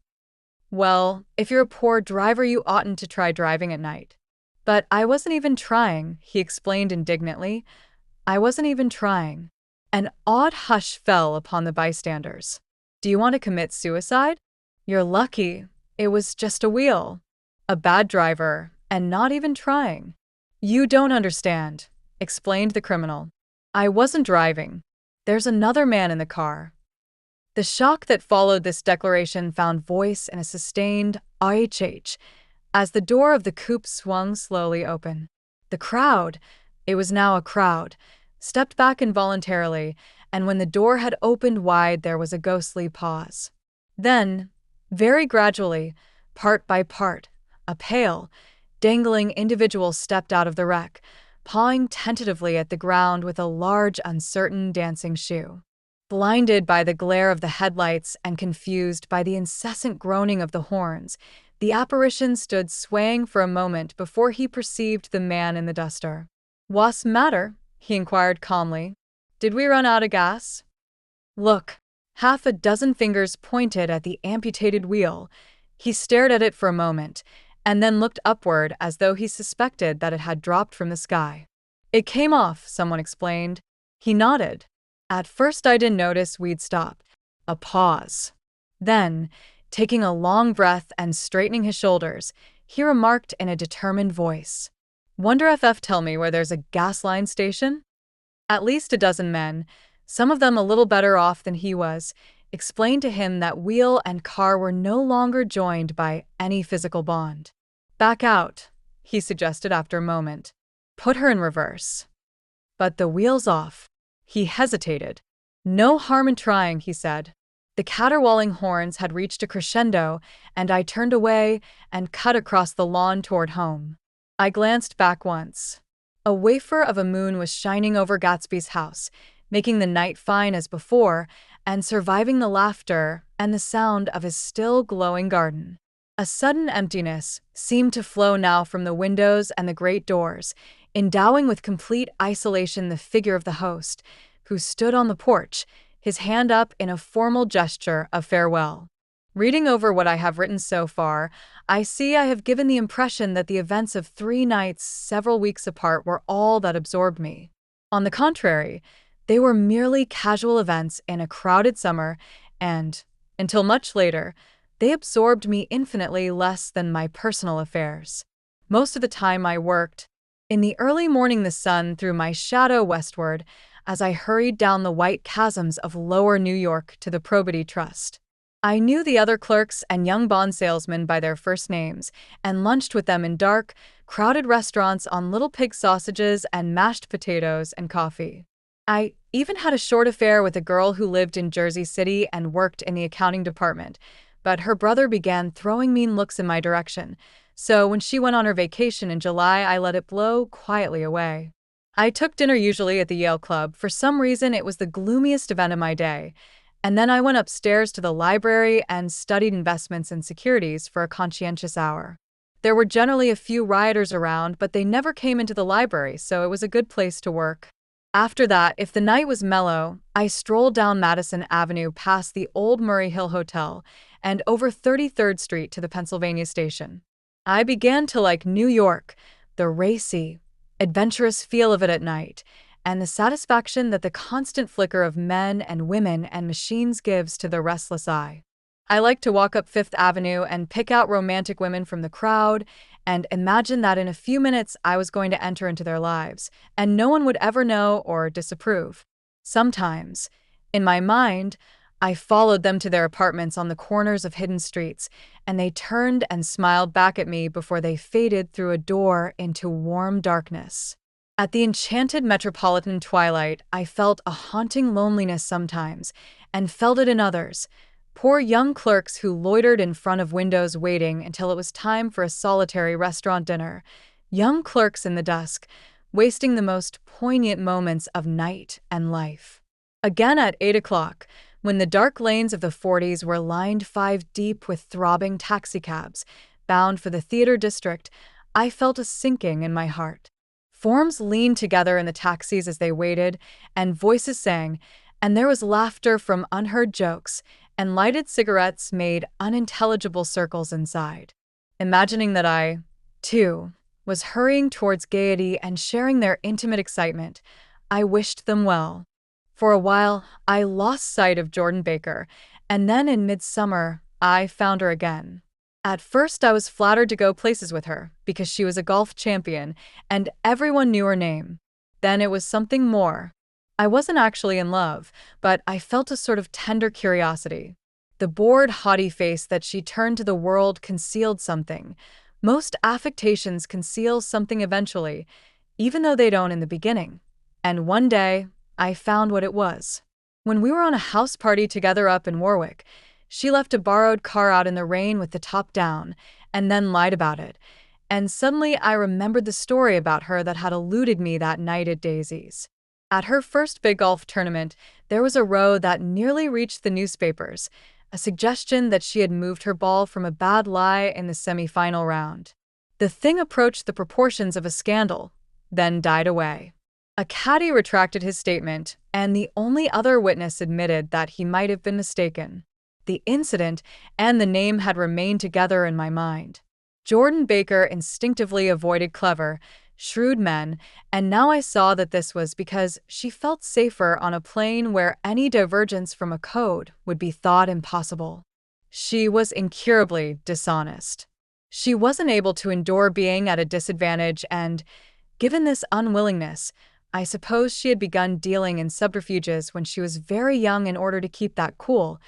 "Well, if you're a poor driver, you oughtn't to try driving at night." "But I wasn't even trying," he explained indignantly. "I wasn't even trying." An odd hush fell upon the bystanders. "Do you want to commit suicide? You're lucky. It was just a wheel. A bad driver, and not even trying." "You don't understand," explained the criminal. "I wasn't driving. There's another man in the car." The shock that followed this declaration found voice in a sustained "RHH" as the door of the coupe swung slowly open. The crowd, it was now a crowd, stepped back involuntarily, and when the door had opened wide, there was a ghostly pause. Then, very gradually, part by part, a pale, dangling individual stepped out of the wreck, pawing tentatively at the ground with a large, uncertain dancing shoe. Blinded by the glare of the headlights and confused by the incessant groaning of the horns, the apparition stood swaying for a moment before he perceived the man in the duster. "What's matter?" he inquired calmly. "Did we run out of gas?" "Look." Half a dozen fingers pointed at the amputated wheel. He stared at it for a moment, and then looked upward as though he suspected that it had dropped from the sky. "It came off," someone explained. He nodded. "At first I didn't notice we'd stopped." A pause. Then, taking a long breath and straightening his shoulders, he remarked in a determined voice, Wonder if tell me where there's a gas line station? At least a dozen men, some of them a little better off than he was, explained to him that wheel and car were no longer joined by any physical bond. Back out, he suggested after a moment. Put her in reverse. But the wheel's off. He hesitated. No harm in trying, he said. The caterwauling horns had reached a crescendo, and I turned away and cut across the lawn toward home. I glanced back once. A wafer of a moon was shining over Gatsby's house, making the night fine as before, and surviving the laughter and the sound of his still glowing garden. A sudden emptiness seemed to flow now from the windows and the great doors, endowing with complete isolation the figure of the host, who stood on the porch, his hand up in a formal gesture of farewell. Reading over what I have written so far, I see I have given the impression that the events of 3 nights several weeks apart were all that absorbed me. On the contrary, they were merely casual events in a crowded summer, and, until much later, they absorbed me infinitely less than my personal affairs. Most of the time I worked. In the early morning the sun threw my shadow westward as I hurried down the white chasms of lower New York to the Probity Trust. I knew the other clerks and young bond salesmen by their first names and lunched with them in dark, crowded restaurants on little pig sausages and mashed potatoes and coffee. I even had a short affair with a girl who lived in Jersey City and worked in the accounting department, but her brother began throwing mean looks in my direction, so when she went on her vacation in July, I let it blow quietly away. I took dinner usually at the Yale Club. For some reason, it was the gloomiest event of my day. And then I went upstairs to the library and studied investments and securities for a conscientious hour. There were generally a few rioters around, but they never came into the library, so it was a good place to work. After that, if the night was mellow, I strolled down Madison Avenue past the old Murray Hill Hotel and over 33rd Street to the Pennsylvania Station. I began to like New York, the racy, adventurous feel of it at night, and the satisfaction that the constant flicker of men and women and machines gives to the restless eye. I like to walk up Fifth Avenue and pick out romantic women from the crowd and imagine that in a few minutes I was going to enter into their lives, and no one would ever know or disapprove. Sometimes, in my mind, I followed them to their apartments on the corners of hidden streets, and they turned and smiled back at me before they faded through a door into warm darkness. At the enchanted metropolitan twilight, I felt a haunting loneliness sometimes, and felt it in others. Poor young clerks who loitered in front of windows waiting until it was time for a solitary restaurant dinner. Young clerks in the dusk, wasting the most poignant moments of night and life. Again at 8 o'clock, when the dark lanes of the 40s were lined 5 deep with throbbing taxicabs, bound for the theater district, I felt a sinking in my heart. Forms leaned together in the taxis as they waited, and voices sang, and there was laughter from unheard jokes, and lighted cigarettes made unintelligible circles inside. Imagining that I, too, was hurrying towards gaiety and sharing their intimate excitement, I wished them well. For a while, I lost sight of Jordan Baker, and then in midsummer, I found her again. At first, I was flattered to go places with her, because she was a golf champion, and everyone knew her name. Then it was something more. I wasn't actually in love, but I felt a sort of tender curiosity. The bored, haughty face that she turned to the world concealed something. Most affectations conceal something eventually, even though they don't in the beginning. And one day, I found what it was. When we were on a house party together up in Warwick, she left a borrowed car out in the rain with the top down, and then lied about it. And suddenly I remembered the story about her that had eluded me that night at Daisy's. At her first big golf tournament, there was a row that nearly reached the newspapers, a suggestion that she had moved her ball from a bad lie in the semi-final round. The thing approached the proportions of a scandal, then died away. A caddy retracted his statement, and the only other witness admitted that he might have been mistaken. The incident and the name had remained together in my mind. Jordan Baker instinctively avoided clever, shrewd men, and now I saw that this was because she felt safer on a plane where any divergence from a code would be thought impossible. She was incurably dishonest. She wasn't able to endure being at a disadvantage, and, given this unwillingness, I suppose she had begun dealing in subterfuges when she was very young in order to keep that cool,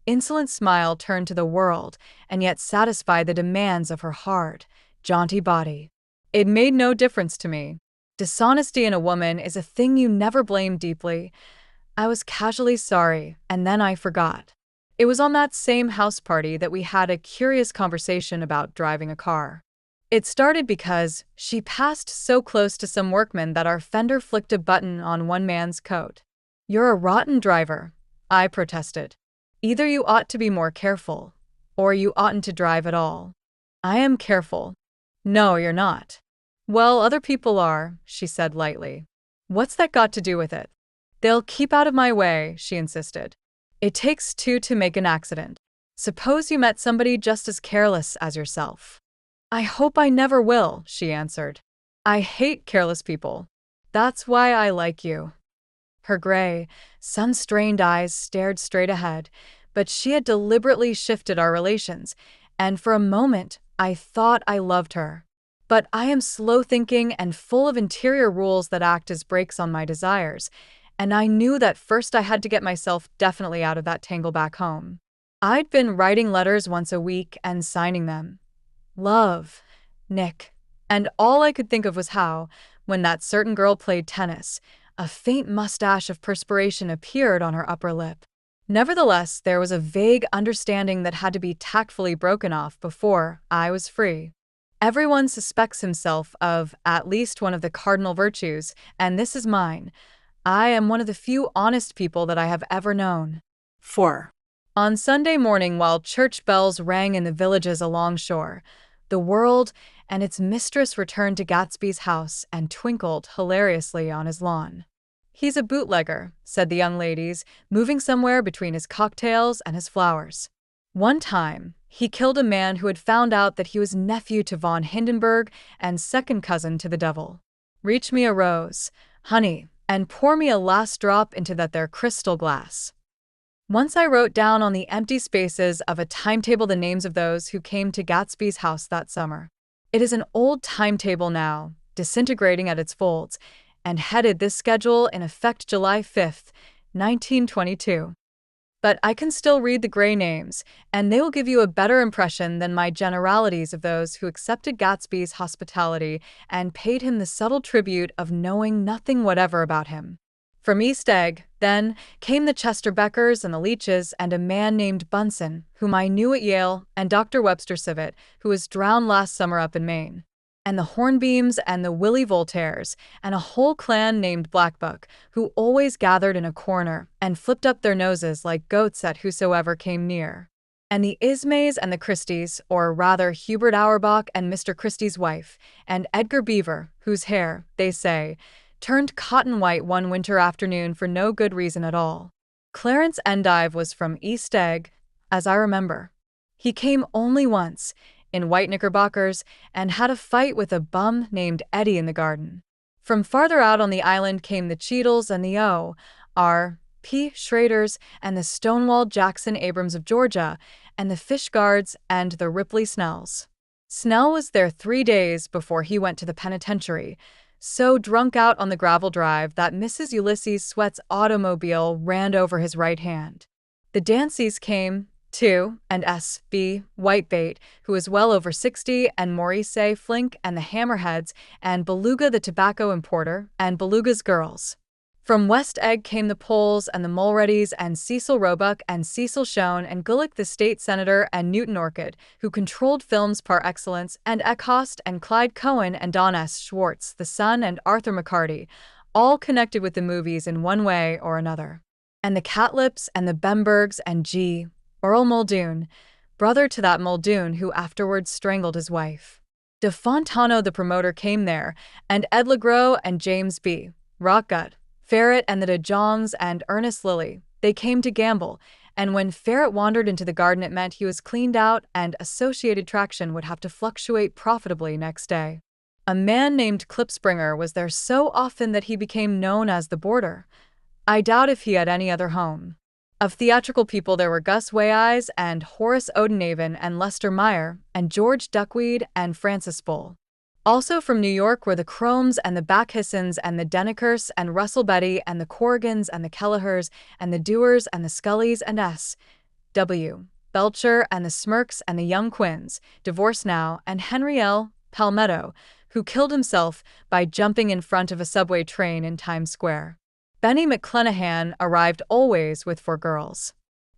insolent smile turned to the world and yet satisfy the demands of her hard, jaunty body. It made no difference to me. Dishonesty in a woman is a thing you never blame deeply. I was casually sorry, and then I forgot. It was on that same house party that we had a curious conversation about driving a car. It started because she passed so close to some workmen that our fender flicked a button on one man's coat. "You're a rotten driver," I protested. "Either you ought to be more careful, or you oughtn't to drive at all." "I am careful." "No, you're not." "Well, other people are," she said lightly. "What's that got to do with it?" "They'll keep out of my way," she insisted. "It takes two to make an accident. Suppose you met somebody just as careless as yourself." "I hope I never will," she answered. "I hate careless people. That's why I like you." Her gray, sun-strained eyes stared straight ahead, but she had deliberately shifted our relations, and for a moment I thought I loved her. But I am slow-thinking and full of interior rules that act as brakes on my desires, and I knew that first I had to get myself definitely out of that tangle back home. I'd been writing letters once a week and signing them. "Love, Nick," and all I could think of was how, when that certain girl played tennis, a faint mustache of perspiration appeared on her upper lip. Nevertheless, there was a vague understanding that had to be tactfully broken off before I was free. Everyone suspects himself of at least one of the cardinal virtues, and this is mine. I am one of the few honest people that I have ever known. 4. On Sunday morning, while church bells rang in the villages along shore, the world and its mistress returned to Gatsby's house and twinkled hilariously on his lawn. "He's a bootlegger," said the young ladies, moving somewhere between his cocktails and his flowers. "One time, he killed a man who had found out that he was nephew to von Hindenburg and second cousin to the devil. Reach me a rose, honey, and pour me a last drop into that there crystal glass." Once I wrote down on the empty spaces of a timetable the names of those who came to Gatsby's house that summer. It is an old timetable now, disintegrating at its folds, and headed this schedule in effect July 5th, 1922. But I can still read the gray names, and they will give you a better impression than my generalities of those who accepted Gatsby's hospitality and paid him the subtle tribute of knowing nothing whatever about him. From East Egg, then, came the Chester Beckers and the Leaches and a man named Bunsen, whom I knew at Yale, and Dr. Webster Civet, who was drowned last summer up in Maine, and the Hornbeams and the Willie Voltaires, and a whole clan named Blackbook, who always gathered in a corner and flipped up their noses like goats at whosoever came near. And the Ismays and the Christies, or rather Hubert Auerbach and Mr. Christie's wife, and Edgar Beaver, whose hair, they say, turned cotton white one winter afternoon for no good reason at all. Clarence Endive was from East Egg, as I remember. He came only once, in white knickerbockers, and had a fight with a bum named Eddie in the garden. From farther out on the island came the Cheadles and the O.R.P. Schraders and the Stonewall Jackson Abrams of Georgia, and the Fishguards and the Ripley Snells. Snell was there 3 days before he went to the penitentiary, so drunk out on the gravel drive that Mrs. Ulysses Sweat's automobile ran over his right hand. The Danceys came, too, and S.B. Whitebait, who was well over 60, and Maurice Flink and the Hammerheads, and Beluga the tobacco importer, and Beluga's girls. From West Egg came the Poles and the Mulreadys and Cecil Roebuck and Cecil Schoen and Gulick the state senator and Newton Orchid, who controlled films par excellence, and Eckhost and Clyde Cohen and Don S. Schwartz, the son, and Arthur McCarty, all connected with the movies in one way or another. And the Catlips and the Bembergs and G. Earl Muldoon, brother to that Muldoon who afterwards strangled his wife. De Fontano the promoter came there, and Ed LeGros and James B. Rockgut, Ferret and the De Jongs and Ernest Lilly, they came to gamble, and when Ferret wandered into the garden it meant he was cleaned out and Associated Traction would have to fluctuate profitably next day. A man named Klipspringer was there so often that he became known as the Boarder. I doubt if he had any other home. Of theatrical people, there were Gus Weyes and Horace Odenhaven and Lester Meyer and George Duckweed and Francis Sproul. Also from New York were the Cromes and the Backhissens and the Denekers and Russell Betty and the Corrigans and the Kellehers and the Dewars and the Scullys and S. W. Belcher and the Smirks and the Young Quinns, divorced now, and Henry L. Palmetto, who killed himself by jumping in front of a subway train in Times Square. Benny McClenahan arrived always with 4 girls.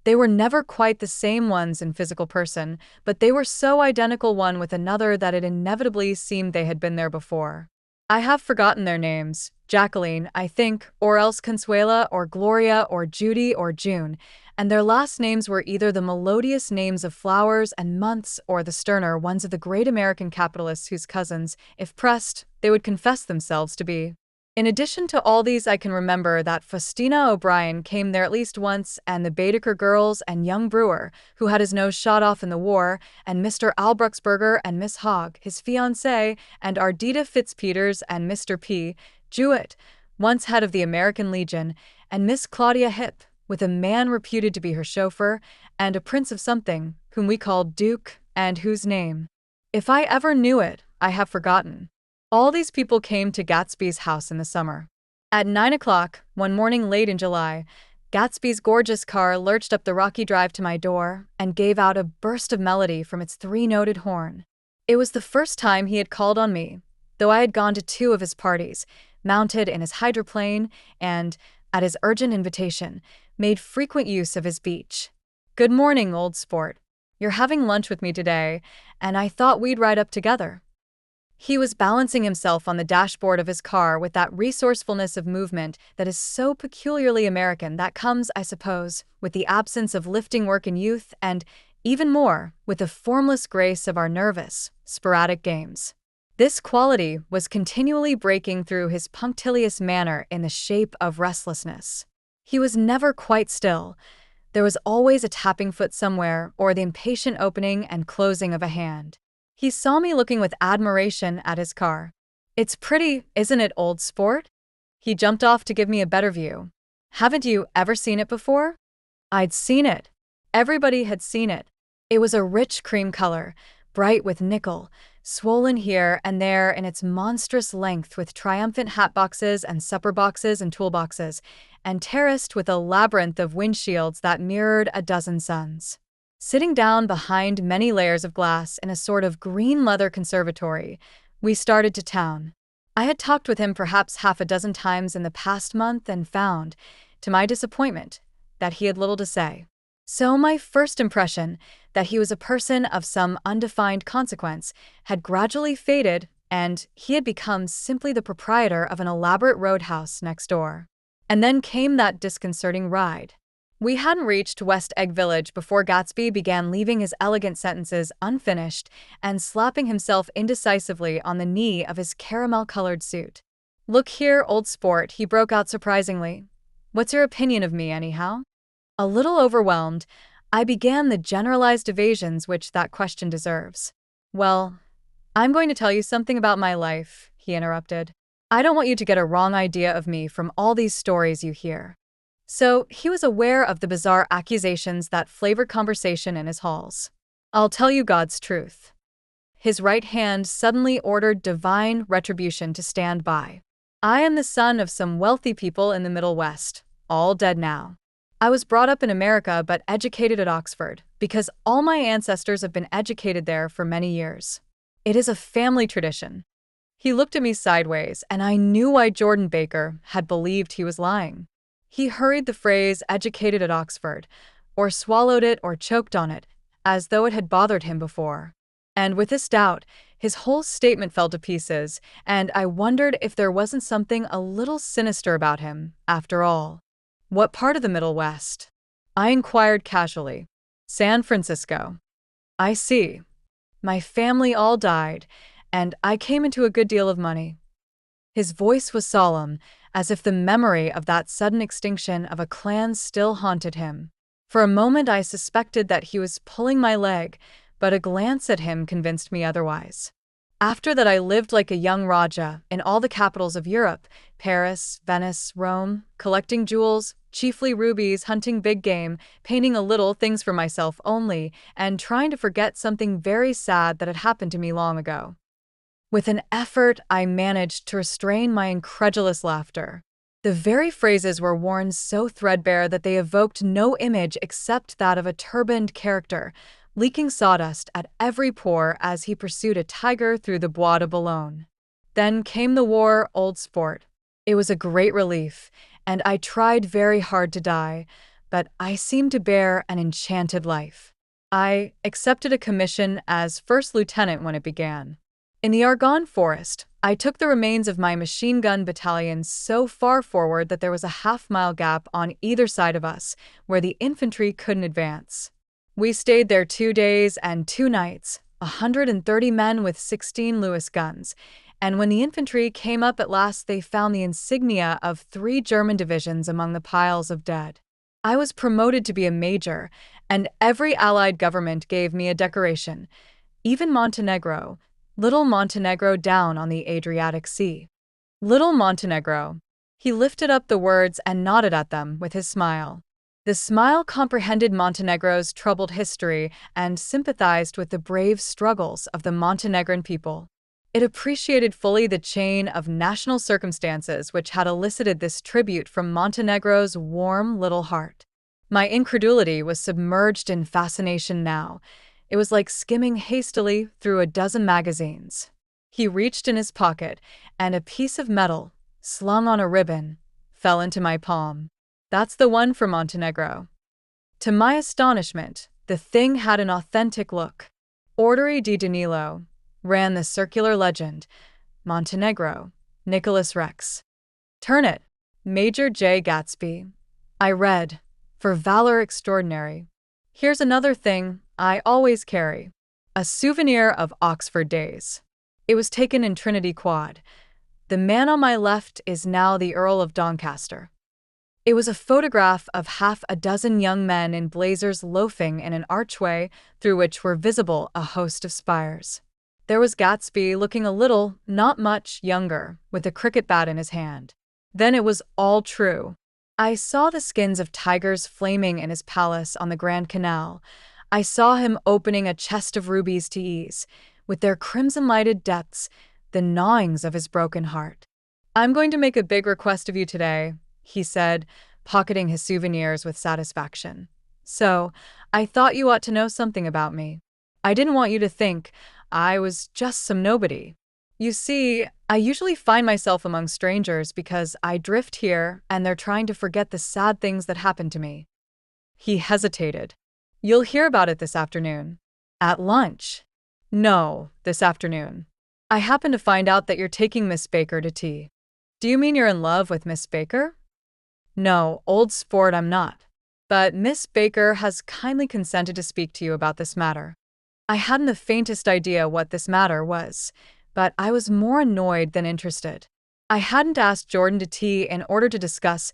They were never quite the same ones in physical person, but they were so identical one with another that it inevitably seemed they had been there before. I have forgotten their names, Jacqueline, I think, or else Consuela or Gloria or Judy or June, and their last names were either the melodious names of flowers and months or the sterner ones of the great American capitalists whose cousins, if pressed, they would confess themselves to be. In addition to all these, I can remember that Faustina O'Brien came there at least once, and the Baedeker girls, and young Brewer, who had his nose shot off in the war, and Mr. Albruxberger and Miss Hogg, his fiancée, and Ardita Fitzpeters and Mr. P. Jewett, once head of the American Legion, and Miss Claudia Hip, with a man reputed to be her chauffeur, and a prince of something, whom we called Duke, and whose name, if I ever knew it, I have forgotten. All these people came to Gatsby's house in the summer. At 9 o'clock, one morning late in July, Gatsby's gorgeous car lurched up the rocky drive to my door and gave out a burst of melody from its 3-noted horn. It was the first time he had called on me, though I had gone to 2 of his parties, mounted in his hydroplane, and, at his urgent invitation, made frequent use of his beach. "Good morning, old sport. You're having lunch with me today, and I thought we'd ride up together." He was balancing himself on the dashboard of his car with that resourcefulness of movement that is so peculiarly American, that comes, I suppose, with the absence of lifting work in youth and, even more, with the formless grace of our nervous, sporadic games. This quality was continually breaking through his punctilious manner in the shape of restlessness. He was never quite still. There was always a tapping foot somewhere or the impatient opening and closing of a hand. He saw me looking with admiration at his car. "It's pretty, isn't it, old sport?" He jumped off to give me a better view. "Haven't you ever seen it before?" I'd seen it. Everybody had seen it. It was a rich cream color, bright with nickel, swollen here and there in its monstrous length with triumphant hat boxes and supper boxes and toolboxes, and terraced with a labyrinth of windshields that mirrored a dozen suns. Sitting down behind many layers of glass in a sort of green leather conservatory, we started to town. I had talked with him perhaps half a dozen times in the past month and found, to my disappointment, that he had little to say. So my first impression, that he was a person of some undefined consequence, had gradually faded, and he had become simply the proprietor of an elaborate roadhouse next door. And then came that disconcerting ride. We hadn't reached West Egg Village before Gatsby began leaving his elegant sentences unfinished and slapping himself indecisively on the knee of his caramel-colored suit. "Look here, old sport," he broke out surprisingly. "What's your opinion of me, anyhow?" A little overwhelmed, I began the generalized evasions which that question deserves. "Well, I'm going to tell you something about my life," he interrupted. "I don't want you to get a wrong idea of me from all these stories you hear." So he was aware of the bizarre accusations that flavored conversation in his halls. "I'll tell you God's truth." His right hand suddenly ordered divine retribution to stand by. "I am the son of some wealthy people in the Middle West, all dead now. I was brought up in America but educated at Oxford, because all my ancestors have been educated there for many years. It is a family tradition." He looked at me sideways, and I knew why Jordan Baker had believed he was lying. He hurried the phrase "educated at Oxford," or swallowed it or choked on it, as though it had bothered him before. And with this doubt, his whole statement fell to pieces, and I wondered if there wasn't something a little sinister about him, after all. "What part of the Middle West?" I inquired casually. "San Francisco." "I see. My family all died, and I came into a good deal of money." His voice was solemn, as if the memory of that sudden extinction of a clan still haunted him. For a moment I suspected that he was pulling my leg, but a glance at him convinced me otherwise. After that, I lived like a young Raja in all the capitals of Europe, Paris, Venice, Rome, collecting jewels, chiefly rubies, hunting big game, painting a little things for myself only, and trying to forget something very sad that had happened to me long ago. With an effort, I managed to restrain my incredulous laughter. The very phrases were worn so threadbare that they evoked no image except that of a turbaned character, leaking sawdust at every pore as he pursued a tiger through the Bois de Boulogne. Then came the war, old sport. It was a great relief, and I tried very hard to die, but I seemed to bear an enchanted life. I accepted a commission as first lieutenant when it began. In the Argonne Forest, I took the remains of my machine gun battalion so far forward that there was a half-mile gap on either side of us, where the infantry couldn't advance. We stayed there 2 days and 2 nights, 130 men with 16 Lewis guns, and when the infantry came up at last they found the insignia of 3 German divisions among the piles of dead. I was promoted to be a major, and every Allied government gave me a decoration, even Montenegro, little Montenegro down on the Adriatic Sea. Little Montenegro. He lifted up the words and nodded at them with his smile. The smile comprehended Montenegro's troubled history and sympathized with the brave struggles of the Montenegrin people. It appreciated fully the chain of national circumstances which had elicited this tribute from Montenegro's warm little heart. My incredulity was submerged in fascination now. It was like skimming hastily through a dozen magazines. He reached in his pocket, and a piece of metal, slung on a ribbon, fell into my palm. That's the one for Montenegro. To my astonishment, the thing had an authentic look. Ordere di Danilo, ran the circular legend. Montenegro, Nicholas Rex. Turn it, Major Jay Gatsby. I read, for valor extraordinary. Here's another thing I always carry. A souvenir of Oxford days. It was taken in Trinity Quad. The man on my left is now the Earl of Doncaster. It was a photograph of half a dozen young men in blazers loafing in an archway through which were visible a host of spires. There was Gatsby looking a little, not much, younger, with a cricket bat in his hand. Then it was all true. I saw the skins of tigers flaming in his palace on the Grand Canal. I saw him opening a chest of rubies to ease, with their crimson-lighted depths, the gnawings of his broken heart. I'm going to make a big request of you today, he said, pocketing his souvenirs with satisfaction. So, I thought you ought to know something about me. I didn't want you to think I was just some nobody. You see, I usually find myself among strangers because I drift here and they're trying to forget the sad things that happened to me. He hesitated. You'll hear about it this afternoon. At lunch? No, this afternoon. I happen to find out that you're taking Miss Baker to tea. Do you mean you're in love with Miss Baker? No, old sport, I'm not. But Miss Baker has kindly consented to speak to you about this matter. I hadn't the faintest idea what this matter was, but I was more annoyed than interested. I hadn't asked Jordan to tea in order to discuss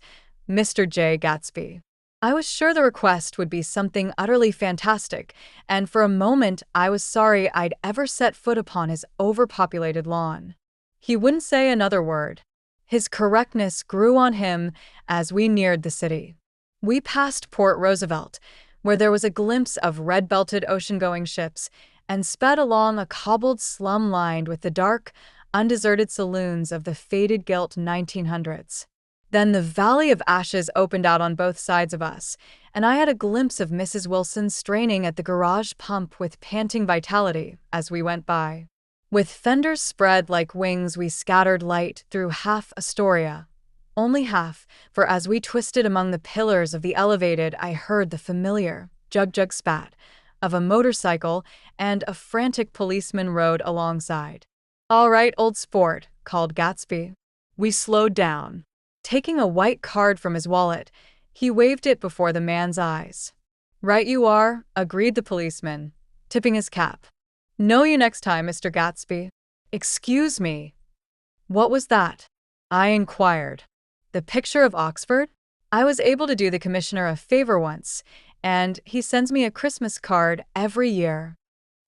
Mr. Jay Gatsby. I was sure the request would be something utterly fantastic, and for a moment I was sorry I'd ever set foot upon his overpopulated lawn. He wouldn't say another word. His correctness grew on him as we neared the city. We passed Port Roosevelt, where there was a glimpse of red-belted ocean-going ships, and sped along a cobbled slum lined with the dark, undeserted saloons of the faded gilt 1900s. Then the Valley of Ashes opened out on both sides of us, and I had a glimpse of Mrs. Wilson straining at the garage pump with panting vitality as we went by. With fenders spread like wings, we scattered light through half Astoria. Only half, for as we twisted among the pillars of the elevated, I heard the familiar jug-jug spat of a motorcycle, and a frantic policeman rode alongside. All right, old sport, called Gatsby. We slowed down. Taking a white card from his wallet, he waved it before the man's eyes. Right you are, agreed the policeman, tipping his cap. Know you next time, Mr. Gatsby. Excuse me. What was that? I inquired. The picture of Oxford? I was able to do the commissioner a favor once, and he sends me a Christmas card every year.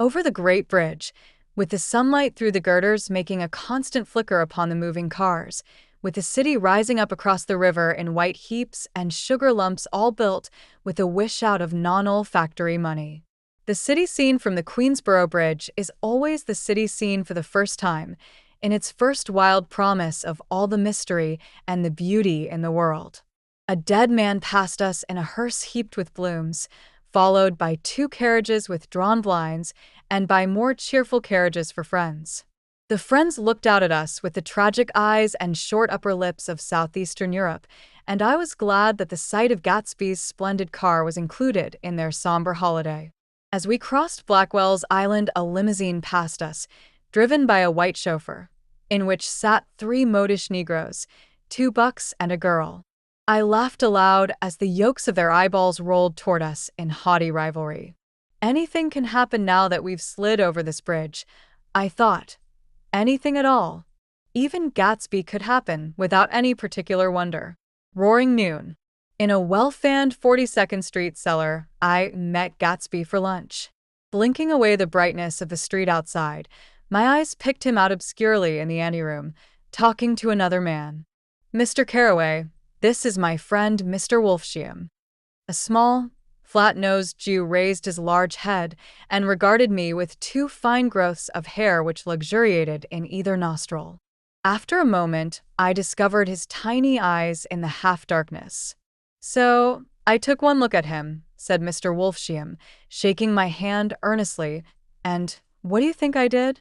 Over the Great Bridge, with the sunlight through the girders making a constant flicker upon the moving cars, with the city rising up across the river in white heaps and sugar lumps all built with a wish out of non-olfactory money. The city scene from the Queensboro Bridge is always the city scene for the first time, in its first wild promise of all the mystery and the beauty in the world. A dead man passed us in a hearse heaped with blooms, followed by 2 carriages with drawn blinds and by more cheerful carriages for friends. The friends looked out at us with the tragic eyes and short upper lips of southeastern Europe, and I was glad that the sight of Gatsby's splendid car was included in their somber holiday. As we crossed Blackwell's Island, a limousine passed us, driven by a white chauffeur, in which sat 3 modish Negroes, 2 bucks and a girl. I laughed aloud as the yolks of their eyeballs rolled toward us in haughty rivalry. Anything can happen now that we've slid over this bridge, I thought. Anything at all. Even Gatsby could happen without any particular wonder. Roaring noon. In a well-fanned 42nd Street cellar, I met Gatsby for lunch. Blinking away the brightness of the street outside, my eyes picked him out obscurely in the anteroom, talking to another man. "Mr. Carraway, this is my friend Mr. Wolfsheim." A small, flat-nosed Jew raised his large head and regarded me with 2 fine growths of hair which luxuriated in either nostril. After a moment, I discovered his tiny eyes in the half-darkness. "So, I took one look at him," said Mr. Wolfsheim, shaking my hand earnestly, "and what do you think I did?"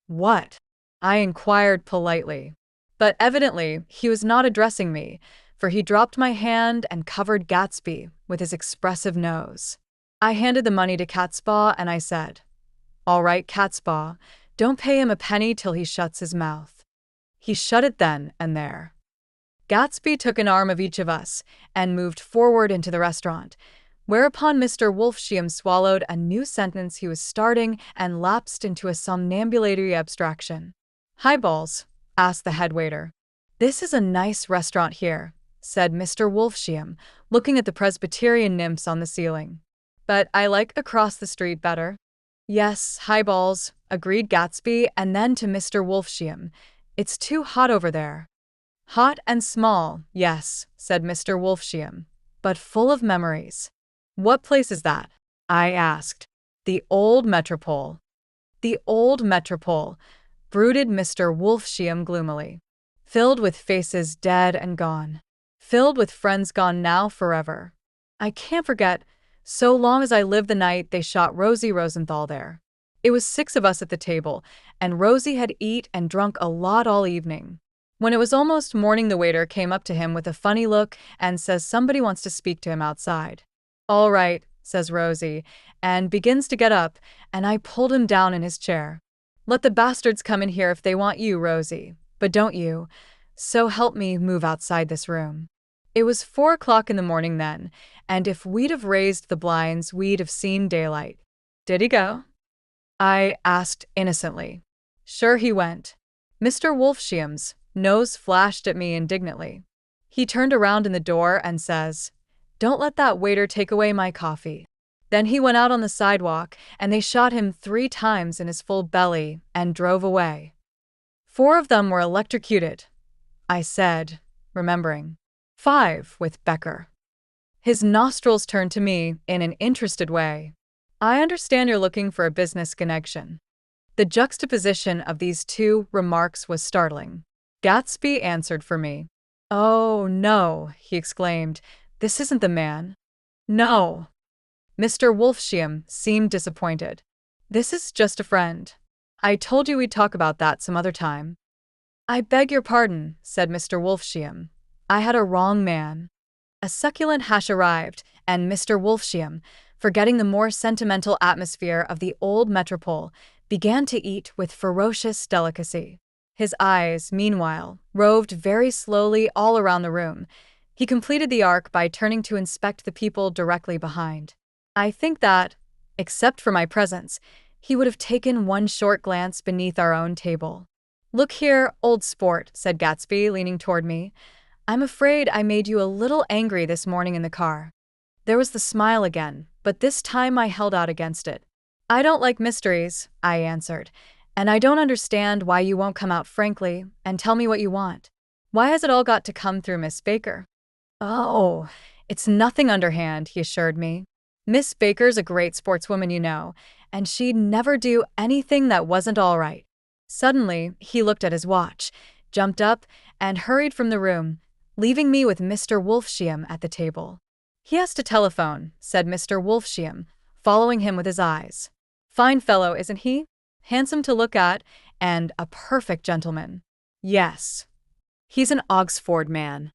"What?" I inquired politely. But evidently, he was not addressing me, for he dropped my hand and covered Gatsby with his expressive nose. I handed the money to Catspaw and I said, "All right, Catspaw, don't pay him a penny till he shuts his mouth." He shut it then and there. Gatsby took an arm of each of us and moved forward into the restaurant, whereupon Mr. Wolfsheim swallowed a new sentence he was starting and lapsed into a somnambulatory abstraction. "Highballs?" asked the head waiter. "This is a nice restaurant here," said Mr. Wolfsheim, looking at the Presbyterian nymphs on the ceiling. "But I like across the street better." "Yes, highballs," agreed Gatsby, and then to Mr. Wolfsheim, "It's too hot over there." "Hot and small, yes," said Mr. Wolfsheim, "but full of memories." "What place is that?" I asked. "The Old Metropole." "The Old Metropole," brooded Mr. Wolfsheim gloomily. "Filled with faces dead and gone. Filled with friends gone now forever. I can't forget, so long as I live the night they shot Rosie Rosenthal there. It was 6 of us at the table, and Rosie had eat and drunk a lot all evening. When it was almost morning, the waiter came up to him with a funny look and says somebody wants to speak to him outside. 'All right,' says Rosie, and begins to get up, and I pulled him down in his chair. 'Let the bastards come in here if they want you, Rosie, but don't you, so help me, move outside this room.' It was 4 o'clock in the morning then, and if we'd have raised the blinds, we'd have seen daylight." "Did he go?" I asked innocently. "Sure he went." Mr. Wolfsheim's nose flashed at me indignantly. He turned around in the door and says, "Don't let that waiter take away my coffee." Then he went out on the sidewalk, and they shot him 3 times in his full belly and drove away. 4 of them were electrocuted, I said, remembering. 5 with Becker. His nostrils turned to me in an interested way. "I understand you're looking for a business connection." The juxtaposition of these 2 remarks was startling. Gatsby answered for me. "Oh, no," he exclaimed. "This isn't the man." "No." Mr. Wolfsheim seemed disappointed. "This is just a friend. I told you we'd talk about that some other time." "I beg your pardon," said Mr. Wolfsheim. "I had a wrong man." A succulent hash arrived, and Mr. Wolfsheim, forgetting the more sentimental atmosphere of the Old Metropole, began to eat with ferocious delicacy. His eyes, meanwhile, roved very slowly all around the room. He completed the arc by turning to inspect the people directly behind. I think that, except for my presence, he would have taken one short glance beneath our own table. "Look here, old sport," said Gatsby, leaning toward me. "I'm afraid I made you a little angry this morning in the car." There was the smile again, but this time I held out against it. "I don't like mysteries," I answered, And I don't understand why you won't come out frankly and tell me what you want. Why has it all got to come through Miss Baker? Oh, it's nothing underhand, he assured me. Miss Baker's a great sportswoman, you know, and she'd never do anything that wasn't all right. Suddenly, he looked at his watch, jumped up, and hurried from the room, leaving me with Mr. Wolfsheim at the table. He has to telephone, said Mr. Wolfsheim, following him with his eyes. Fine fellow, isn't he? Handsome to look at, and a perfect gentleman. Yes. He's an Oxford man.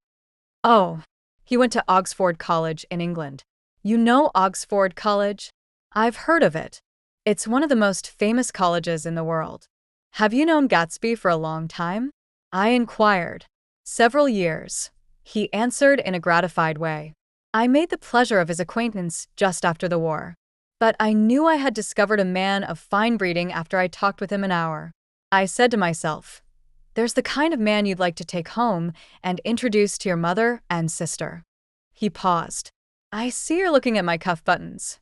Oh, he went to Oxford College in England. You know Oxford College? I've heard of it. It's one of the most famous colleges in the world. Have you known Gatsby for a long time? I inquired. Several years, he answered in a gratified way. I made the pleasure of his acquaintance just after the war. But I knew I had discovered a man of fine breeding after I talked with him an hour. I said to myself, there's the kind of man you'd like to take home and introduce to your mother and sister. He paused. I see you're looking at my cuff buttons.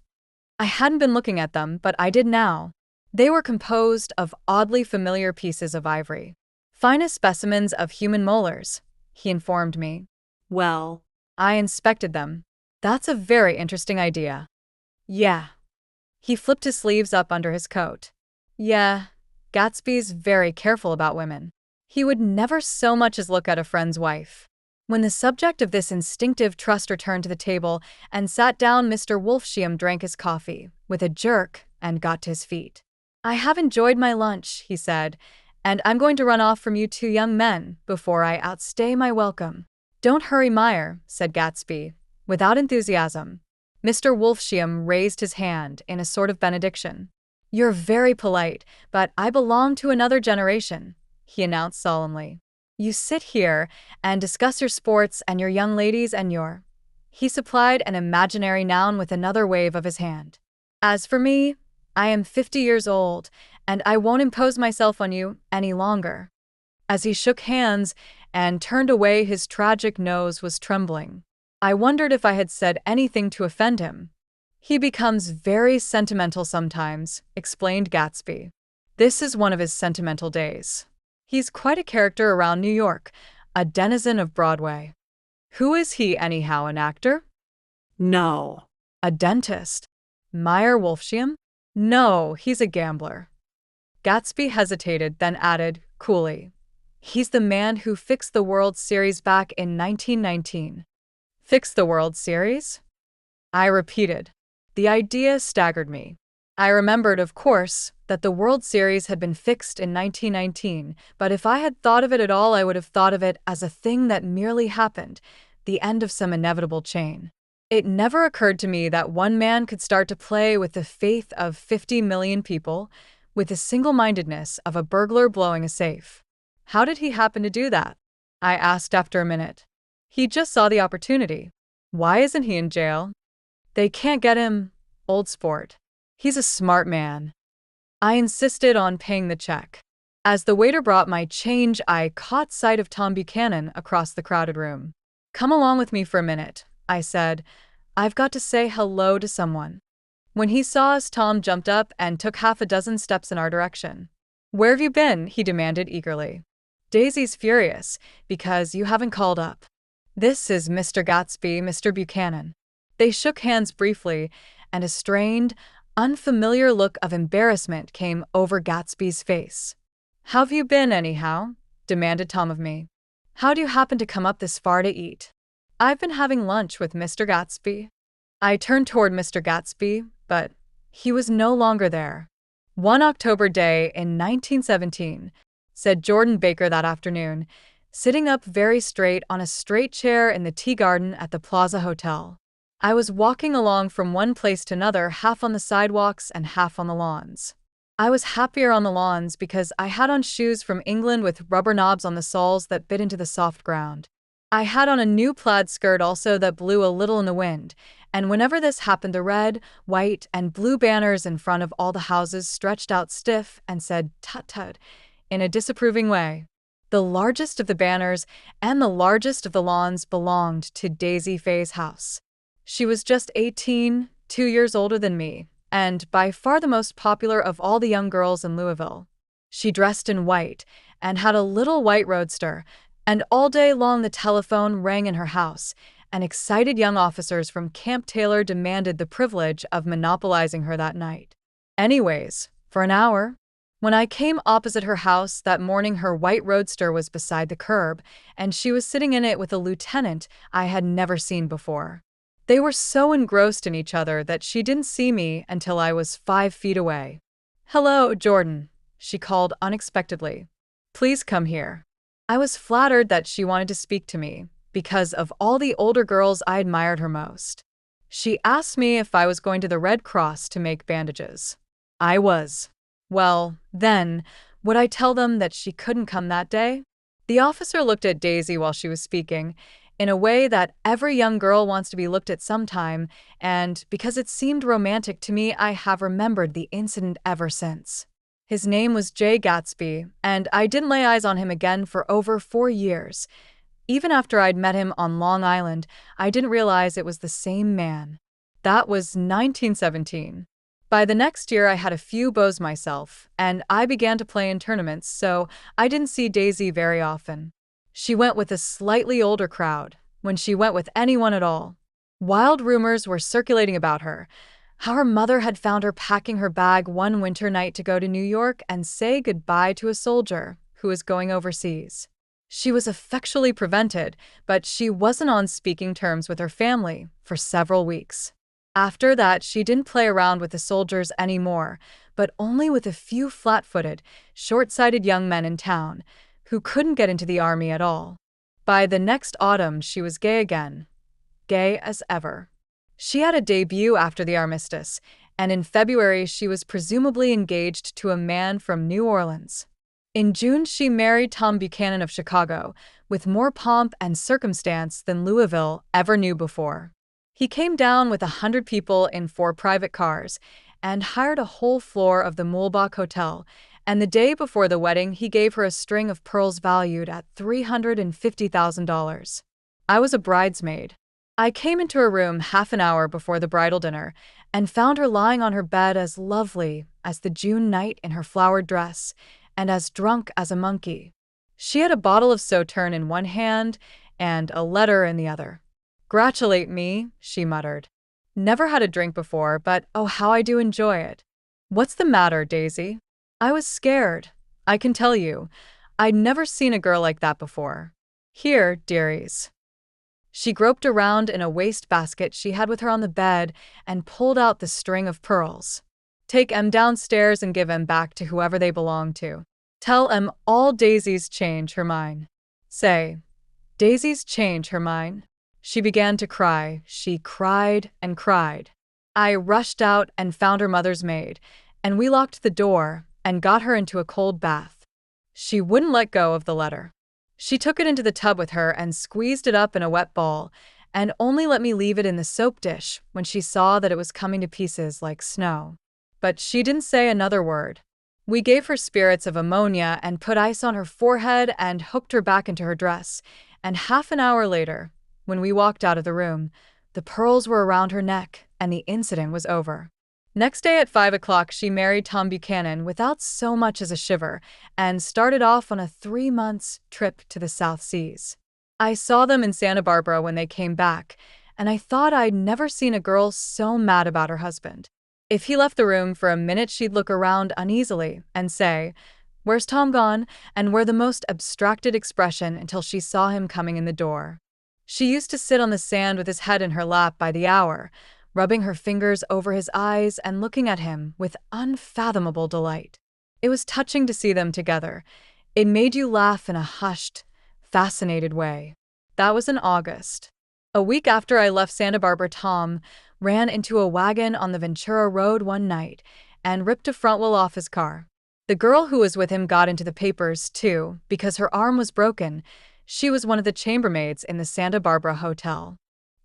I hadn't been looking at them, but I did now. They were composed of oddly familiar pieces of ivory. Finest specimens of human molars, he informed me. Well, I inspected them. That's a very interesting idea. Yeah. He flipped his sleeves up under his coat. Yeah, Gatsby's very careful about women. He would never so much as look at a friend's wife. When the subject of this instinctive trust returned to the table and sat down, Mr. Wolfsheim drank his coffee with a jerk and got to his feet. I have enjoyed my lunch, he said, and I'm going to run off from you two young men before I outstay my welcome. Don't hurry, Meyer, said Gatsby, without enthusiasm. Mr. Wolfsheim raised his hand in a sort of benediction. You're very polite, but I belong to another generation, he announced solemnly. You sit here and discuss your sports and your young ladies and your... He supplied an imaginary noun with another wave of his hand. As for me, I am 50 years old, and I won't impose myself on you any longer. As he shook hands and turned away, his tragic nose was trembling. I wondered if I had said anything to offend him. He becomes very sentimental sometimes, explained Gatsby. This is one of his sentimental days. He's quite a character around New York, a denizen of Broadway. Who is he, anyhow, an actor? no. A dentist? Meyer Wolfsheim? No, he's a gambler. Gatsby hesitated, then added, coolly, he's the man who fixed the World Series back in 1919. Fixed the World Series? I repeated. The idea staggered me. I remembered, of course, that the World Series had been fixed in 1919, but if I had thought of it at all, I would have thought of it as a thing that merely happened, the end of some inevitable chain. It never occurred to me that one man could start to play with the faith of 50 million people, with the single-mindedness of a burglar blowing a safe. How did he happen to do that? I asked after a minute. He just saw the opportunity. Why isn't he in jail? They can't get him, old sport. He's a smart man. I insisted on paying the check. As the waiter brought my change, I caught sight of Tom Buchanan across the crowded room. Come along with me for a minute, I said. I've got to say hello to someone. When he saw us, Tom jumped up and took half a dozen steps in our direction. Where have you been? He demanded eagerly. Daisy's furious because you haven't called up. This is Mr. Gatsby, Mr. Buchanan. They shook hands briefly, and a strained, unfamiliar look of embarrassment came over Gatsby's face. How've you been, anyhow? Demanded Tom of me. How do you happen to come up this far to eat? I've been having lunch with Mr. Gatsby. I turned toward Mr. Gatsby, but he was no longer there. One October day in 1917, said Jordan Baker that afternoon, sitting up very straight on a straight chair in the tea garden at the Plaza Hotel. I was walking along from one place to another, half on the sidewalks and half on the lawns. I was happier on the lawns because I had on shoes from England with rubber knobs on the soles that bit into the soft ground. I had on a new plaid skirt also that blew a little in the wind, and whenever this happened, the red, white, and blue banners in front of all the houses stretched out stiff and said tut-tut in a disapproving way. The largest of the banners and the largest of the lawns belonged to Daisy Fay's house. She was just 18, 2 years older than me, and by far the most popular of all the young girls in Louisville. She dressed in white and had a little white roadster, and all day long the telephone rang in her house, and excited young officers from Camp Taylor demanded the privilege of monopolizing her that night. Anyways, for an hour, when I came opposite her house that morning, her white roadster was beside the curb, and she was sitting in it with a lieutenant I had never seen before. They were so engrossed in each other that she didn't see me until I was 5 feet away. "Hello, Jordan," she called unexpectedly. "Please come here." I was flattered that she wanted to speak to me, because of all the older girls I admired her most. She asked me if I was going to the Red Cross to make bandages. I was. Well, then, would I tell them that she couldn't come that day? The officer looked at Daisy while she was speaking, in a way that every young girl wants to be looked at sometime, and because it seemed romantic to me, I have remembered the incident ever since. His name was Jay Gatsby, and I didn't lay eyes on him again for over 4 years. Even after I'd met him on Long Island, I didn't realize it was the same man. That was 1917. By the next year, I had a few beaux myself, and I began to play in tournaments, so I didn't see Daisy very often. She went with a slightly older crowd, when she went with anyone at all. Wild rumors were circulating about her, how her mother had found her packing her bag one winter night to go to New York and say goodbye to a soldier who was going overseas. She was effectually prevented, but she wasn't on speaking terms with her family for several weeks. After that, she didn't play around with the soldiers anymore, but only with a few flat-footed, short-sighted young men in town who couldn't get into the army at all. By the next autumn, she was gay again. Gay as ever. She had a debut after the armistice, and in February she was presumably engaged to a man from New Orleans. In June, she married Tom Buchanan of Chicago, with more pomp and circumstance than Louisville ever knew before. He came down with 100 people in 4 private cars and hired a whole floor of the Mulbach Hotel, and the day before the wedding, he gave her a string of pearls valued at $350,000. I was a bridesmaid. I came into her room half an hour before the bridal dinner and found her lying on her bed as lovely as the June night in her flowered dress and as drunk as a monkey. She had a bottle of Sauterne in one hand and a letter in the other. "Gratulate me," she muttered. "Never had a drink before, but oh, how I do enjoy it." "What's the matter, Daisy?" I was scared, I can tell you. I'd never seen a girl like that before. "Here, dearies." She groped around in a wastebasket she had with her on the bed and pulled out the string of pearls. "Take 'em downstairs and give 'em back to whoever they belong to. Tell 'em all Daisy's change her mine. Say, Daisy's change her mine." She began to cry. She cried and cried. I rushed out and found her mother's maid, and we locked the door and got her into a cold bath. She wouldn't let go of the letter. She took it into the tub with her and squeezed it up in a wet ball, and only let me leave it in the soap dish when she saw that it was coming to pieces like snow. But she didn't say another word. We gave her spirits of ammonia and put ice on her forehead and hooked her back into her dress, and half an hour later, when we walked out of the room, the pearls were around her neck and the incident was over. Next day at 5 o'clock, she married Tom Buchanan without so much as a shiver and started off on a 3-month trip to the South Seas. I saw them in Santa Barbara when they came back, and I thought I'd never seen a girl so mad about her husband. If he left the room for a minute, she'd look around uneasily and say, "Where's Tom gone?" and wear the most abstracted expression until she saw him coming in the door. She used to sit on the sand with his head in her lap by the hour, rubbing her fingers over his eyes and looking at him with unfathomable delight. It was touching to see them together. It made you laugh in a hushed, fascinated way. That was in August. A week after I left Santa Barbara, Tom ran into a wagon on the Ventura Road one night and ripped a front wheel off his car. The girl who was with him got into the papers, too, because her arm was broken. She was one of the chambermaids in the Santa Barbara hotel.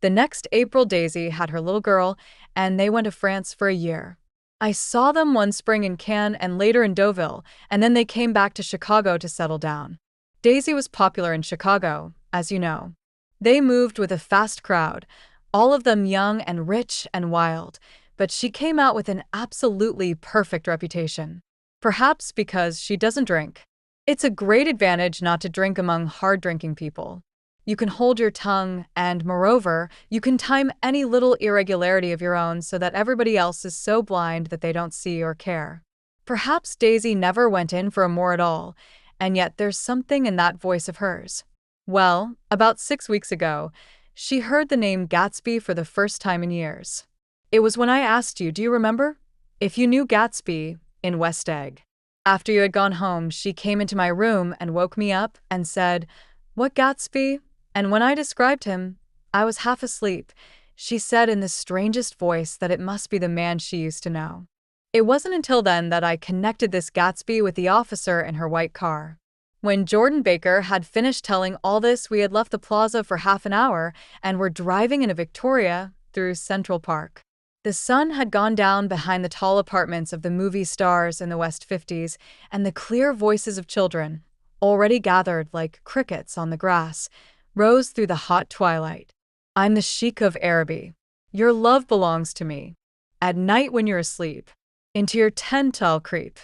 The next April, Daisy had her little girl, and they went to France for a year. I saw them one spring in Cannes and later in Deauville, and then they came back to Chicago to settle down. Daisy was popular in Chicago, as you know. They moved with a fast crowd, all of them young and rich and wild, but she came out with an absolutely perfect reputation. Perhaps because she doesn't drink. It's a great advantage not to drink among hard-drinking people. You can hold your tongue, and moreover, you can time any little irregularity of your own so that everybody else is so blind that they don't see or care. Perhaps Daisy never went in for a more at all, and yet there's something in that voice of hers. Well, about 6 weeks ago, she heard the name Gatsby for the first time in years. It was when I asked you, do you remember? If you knew Gatsby in West Egg. After you had gone home, she came into my room and woke me up and said, "What Gatsby?" And when I described him, I was half asleep. She said in the strangest voice that it must be the man she used to know. It wasn't until then that I connected this Gatsby with the officer in her white car. When Jordan Baker had finished telling all this, we had left the plaza for half an hour and were driving in a Victoria through Central Park. The sun had gone down behind the tall apartments of the movie stars in the West 50s, and the clear voices of children, already gathered like crickets on the grass, rose through the hot twilight. I'm the Sheik of Araby. Your love belongs to me. At night when you're asleep, into your tent I'll creep.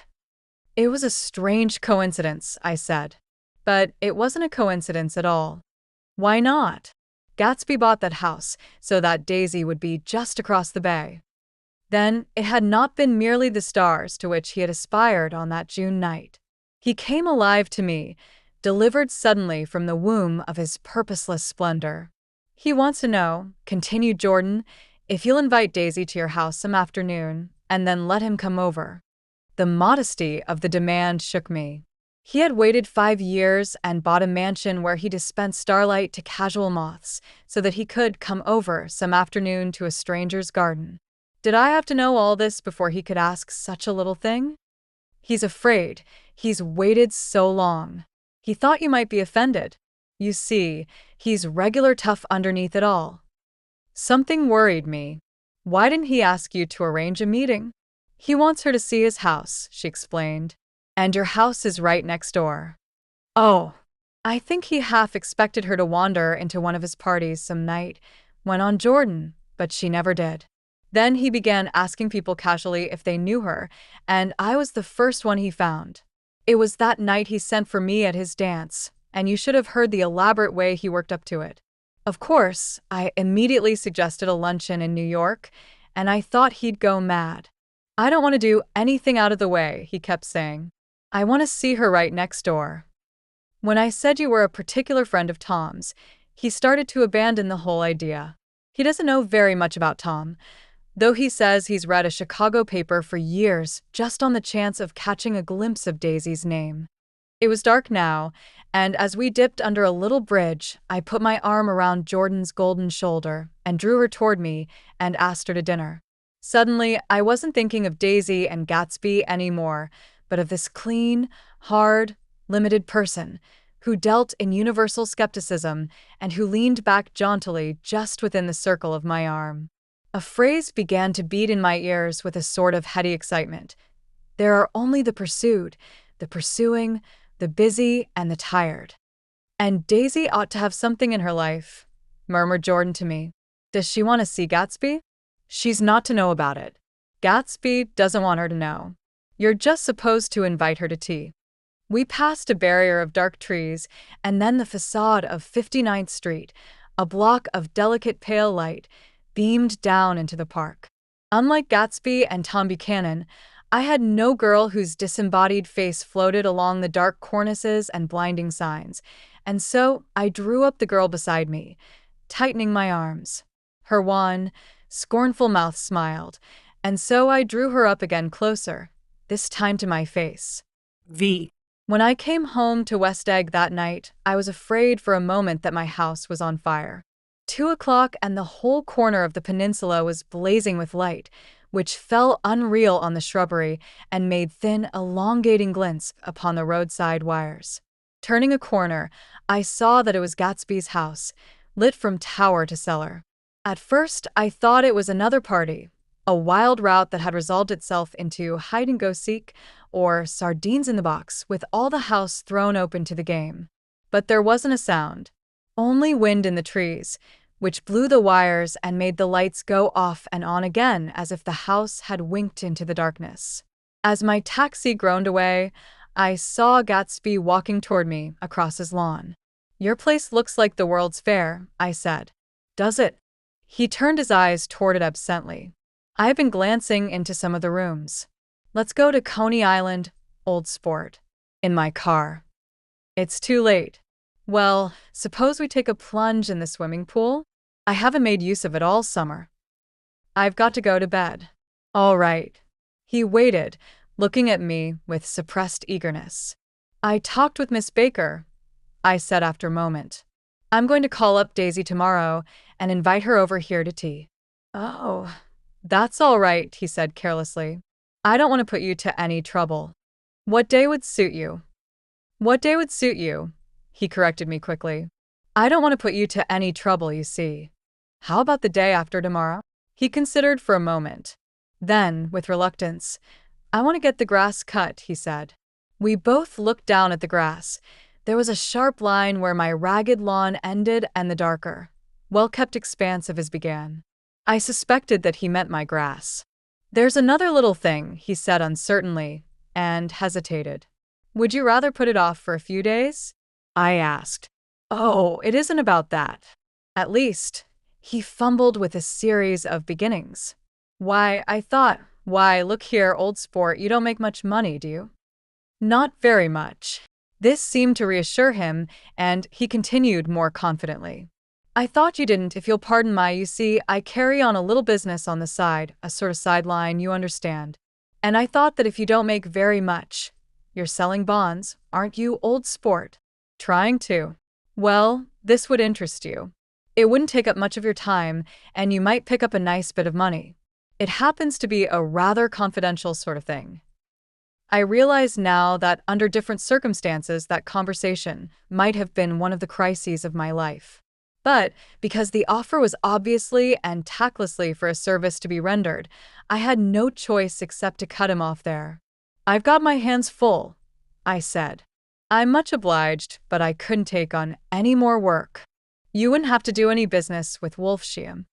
It was a strange coincidence, I said. But it wasn't a coincidence at all. Why not? Gatsby bought that house so that Daisy would be just across the bay. Then it had not been merely the stars to which he had aspired on that June night. He came alive to me, delivered suddenly from the womb of his purposeless splendor. He wants to know, continued Jordan, if you'll invite Daisy to your house some afternoon, and then let him come over. The modesty of the demand shook me. He had waited 5 years and bought a mansion where he dispensed starlight to casual moths so that he could come over some afternoon to a stranger's garden. Did I have to know all this before he could ask such a little thing? He's afraid. He's waited so long. He thought you might be offended. You see, he's regular tough underneath it all. Something worried me. Why didn't he ask you to arrange a meeting? He wants her to see his house, she explained. And your house is right next door. Oh, I think he half expected her to wander into one of his parties some night, went on Jordan, but she never did. Then he began asking people casually if they knew her, and I was the first one he found. It was that night he sent for me at his dance, and you should have heard the elaborate way he worked up to it. Of course, I immediately suggested a luncheon in New York, and I thought he'd go mad. I don't want to do anything out of the way, he kept saying. I want to see her right next door. When I said you were a particular friend of Tom's, he started to abandon the whole idea. He doesn't know very much about Tom, though he says he's read a Chicago paper for years just on the chance of catching a glimpse of Daisy's name. It was dark now, and as we dipped under a little bridge, I put my arm around Jordan's golden shoulder and drew her toward me and asked her to dinner. Suddenly, I wasn't thinking of Daisy and Gatsby anymore, but of this clean, hard, limited person who dealt in universal skepticism and who leaned back jauntily just within the circle of my arm. A phrase began to beat in my ears with a sort of heady excitement. There are only the pursued, the pursuing, the busy, and the tired. And Daisy ought to have something in her life, murmured Jordan to me. Does she want to see Gatsby? She's not to know about it. Gatsby doesn't want her to know. You're just supposed to invite her to tea. We passed a barrier of dark trees, and then the facade of 59th Street, a block of delicate pale light, beamed down into the park. Unlike Gatsby and Tom Buchanan, I had no girl whose disembodied face floated along the dark cornices and blinding signs, and so I drew up the girl beside me, tightening my arms. Her wan, scornful mouth smiled, and so I drew her up again closer, this time to my face. V. When I came home to West Egg that night, I was afraid for a moment that my house was on fire. 2 o'clock and the whole corner of the peninsula was blazing with light, which fell unreal on the shrubbery and made thin, elongating glints upon the roadside wires. Turning a corner, I saw that it was Gatsby's house, lit from tower to cellar. At first, I thought it was another party, a wild rout that had resolved itself into hide-and-go-seek or sardines in the box with all the house thrown open to the game. But there wasn't a sound, only wind in the trees, which blew the wires and made the lights go off and on again as if the house had winked into the darkness. As my taxi groaned away, I saw Gatsby walking toward me across his lawn. "Your place looks like the World's Fair," I said. "Does it?" He turned his eyes toward it absently. "I have been glancing into some of the rooms. Let's go to Coney Island, old sport." In my car. "It's too late." "Well, suppose we take a plunge in the swimming pool? I haven't made use of it all summer." "I've got to go to bed." "All right." He waited, looking at me with suppressed eagerness. "I talked with Miss Baker," I said after a moment. "I'm going to call up Daisy tomorrow and invite her over here to tea." "Oh, that's all right," he said carelessly. "I don't want to put you to any trouble." "What day would suit you?" "What day would suit you?" He corrected me quickly. "I don't want to put you to any trouble, you see." "How about the day after tomorrow?" He considered for a moment. Then, with reluctance, "I want to get the grass cut," he said. We both looked down at the grass. There was a sharp line where my ragged lawn ended and the darker, well-kept expanse of his began. I suspected that he meant my grass. "There's another little thing," he said uncertainly, and hesitated. "Would you rather put it off for a few days?" I asked. "Oh, it isn't about that. At least," he fumbled with a series of beginnings. "Why, I thought, why, look here, old sport, you don't make much money, do you?" "Not very much." This seemed to reassure him, and he continued more confidently. "I thought you didn't, if you'll pardon you see, I carry on a little business on the side, a sort of sideline, you understand. And I thought that if you don't make very much, you're selling bonds, aren't you, old sport?" "Trying to." "Well, this would interest you. It wouldn't take up much of your time, and you might pick up a nice bit of money. It happens to be a rather confidential sort of thing." I realize now that under different circumstances that conversation might have been one of the crises of my life. But because the offer was obviously and tactlessly for a service to be rendered, I had no choice except to cut him off there. "I've got my hands full," I said. "I'm much obliged, but I couldn't take on any more work." "You wouldn't have to do any business with Wolfsheim."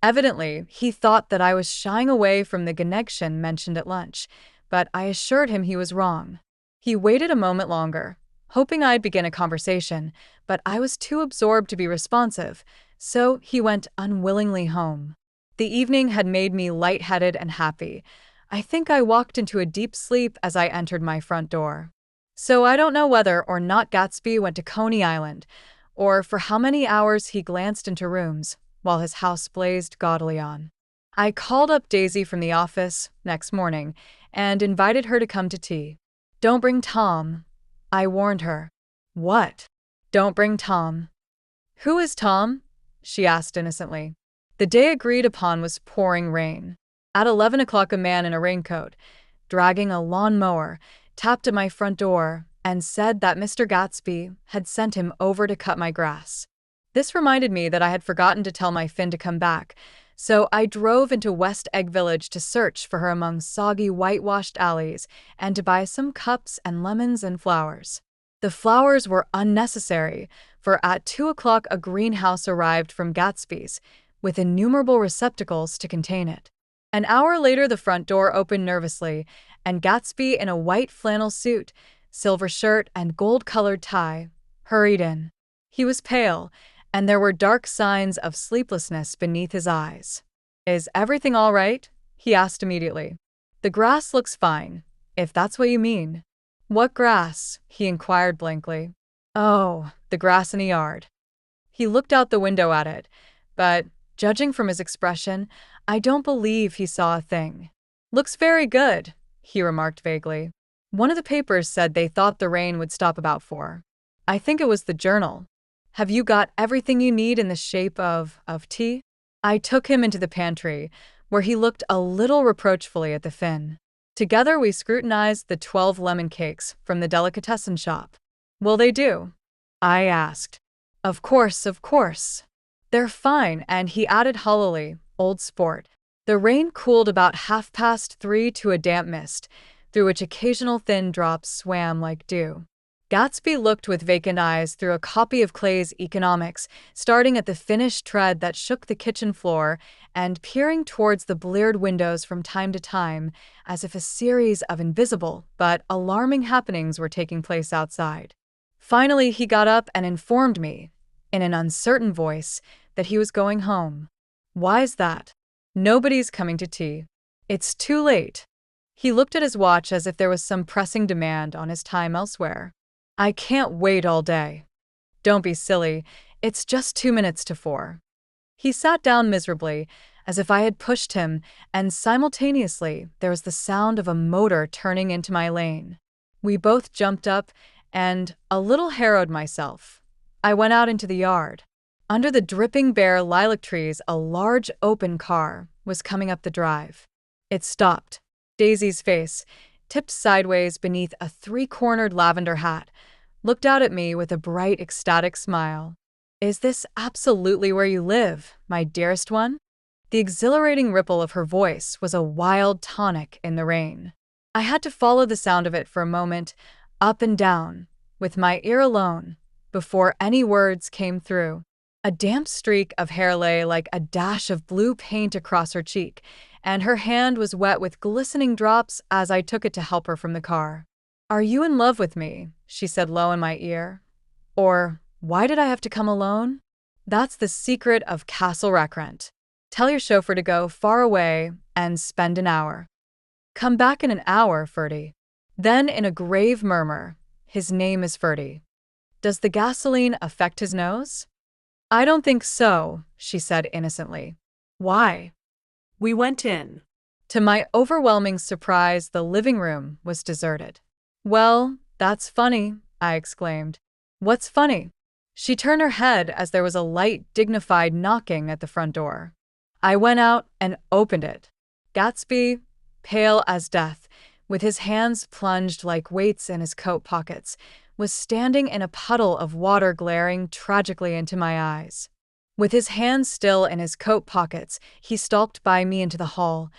Evidently, he thought that I was shying away from the connection mentioned at lunch, but I assured him he was wrong. He waited a moment longer, hoping I'd begin a conversation, but I was too absorbed to be responsive, so he went unwillingly home. The evening had made me lightheaded and happy. I think I walked into a deep sleep as I entered my front door. So I don't know whether or not Gatsby went to Coney Island, or for how many hours he glanced into rooms while his house blazed gaudily on. I called up Daisy from the office next morning and invited her to come to tea. "Don't bring Tom," I warned her. "What?" "Don't bring Tom." "Who is Tom?" she asked innocently. The day agreed upon was pouring rain. At 11 o'clock a man in a raincoat, dragging a lawn mower, tapped at my front door and said that Mr. Gatsby had sent him over to cut my grass. This reminded me that I had forgotten to tell my Finn to come back, so I drove into West Egg Village to search for her among soggy whitewashed alleys and to buy some cups and lemons and flowers. The flowers were unnecessary, for at 2 o'clock a greenhouse arrived from Gatsby's, with innumerable receptacles to contain it. An hour later the front door opened nervously, and Gatsby in a white flannel suit, silver shirt and gold-colored tie, hurried in. He was pale, and there were dark signs of sleeplessness beneath his eyes. "Is everything all right?" he asked immediately. "The grass looks fine, if that's what you mean." "What grass?" he inquired blankly. "Oh, the grass in the yard." He looked out the window at it, but, judging from his expression, I don't believe he saw a thing. "Looks very good," he remarked vaguely. "One of the papers said they thought the rain would stop about 4. I think it was the Journal. Have you got everything you need in the shape of tea?" I took him into the pantry, where he looked a little reproachfully at the Finn. Together we scrutinized the 12 lemon cakes from the delicatessen shop. "Will they do?" I asked. Of course. They're fine," and he added hollowly, "old sport." The rain cooled about 3:30 to a damp mist, through which occasional thin drops swam like dew. Gatsby looked with vacant eyes through a copy of Clay's Economics, starting at the finished tread that shook the kitchen floor and peering towards the bleared windows from time to time, as if a series of invisible but alarming happenings were taking place outside. Finally, he got up and informed me, in an uncertain voice, that he was going home. Why's that? Nobody's coming to tea. It's too late. He looked at his watch as if there was some pressing demand on his time elsewhere. I can't wait all day. Don't be silly, it's just 2 minutes to 4. He sat down miserably, as if I had pushed him, and simultaneously there was the sound of a motor turning into my lane. We both jumped up, and, a little harrowed myself, I went out into the yard. Under the dripping bare lilac trees, a large open car was coming up the drive. It stopped. Daisy's face, tipped sideways beneath a 3-cornered lavender hat, looked out at me with a bright, ecstatic smile. Is this absolutely where you live, my dearest one? The exhilarating ripple of her voice was a wild tonic in the rain. I had to follow the sound of it for a moment, up and down, with my ear alone, before any words came through. A damp streak of hair lay like a dash of blue paint across her cheek, and her hand was wet with glistening drops as I took it to help her from the car. Are you in love with me? She said low in my ear. Or, why did I have to come alone? That's the secret of Castle Rackrent. Tell your chauffeur to go far away and spend an hour. Come back in an hour, Ferdy. Then, in a grave murmur, his name is Ferdy. Does the gasoline affect his nose? I don't think so, she said innocently. Why? We went in. To my overwhelming surprise, the living room was deserted. Well, that's funny, I exclaimed. What's funny? She turned her head as there was a light, dignified knocking at the front door. I went out and opened it. Gatsby, pale as death, with his hands plunged like weights in his coat pockets, was standing in a puddle of water glaring tragically into my eyes. With his hands still in his coat pockets, he stalked by me into the hall,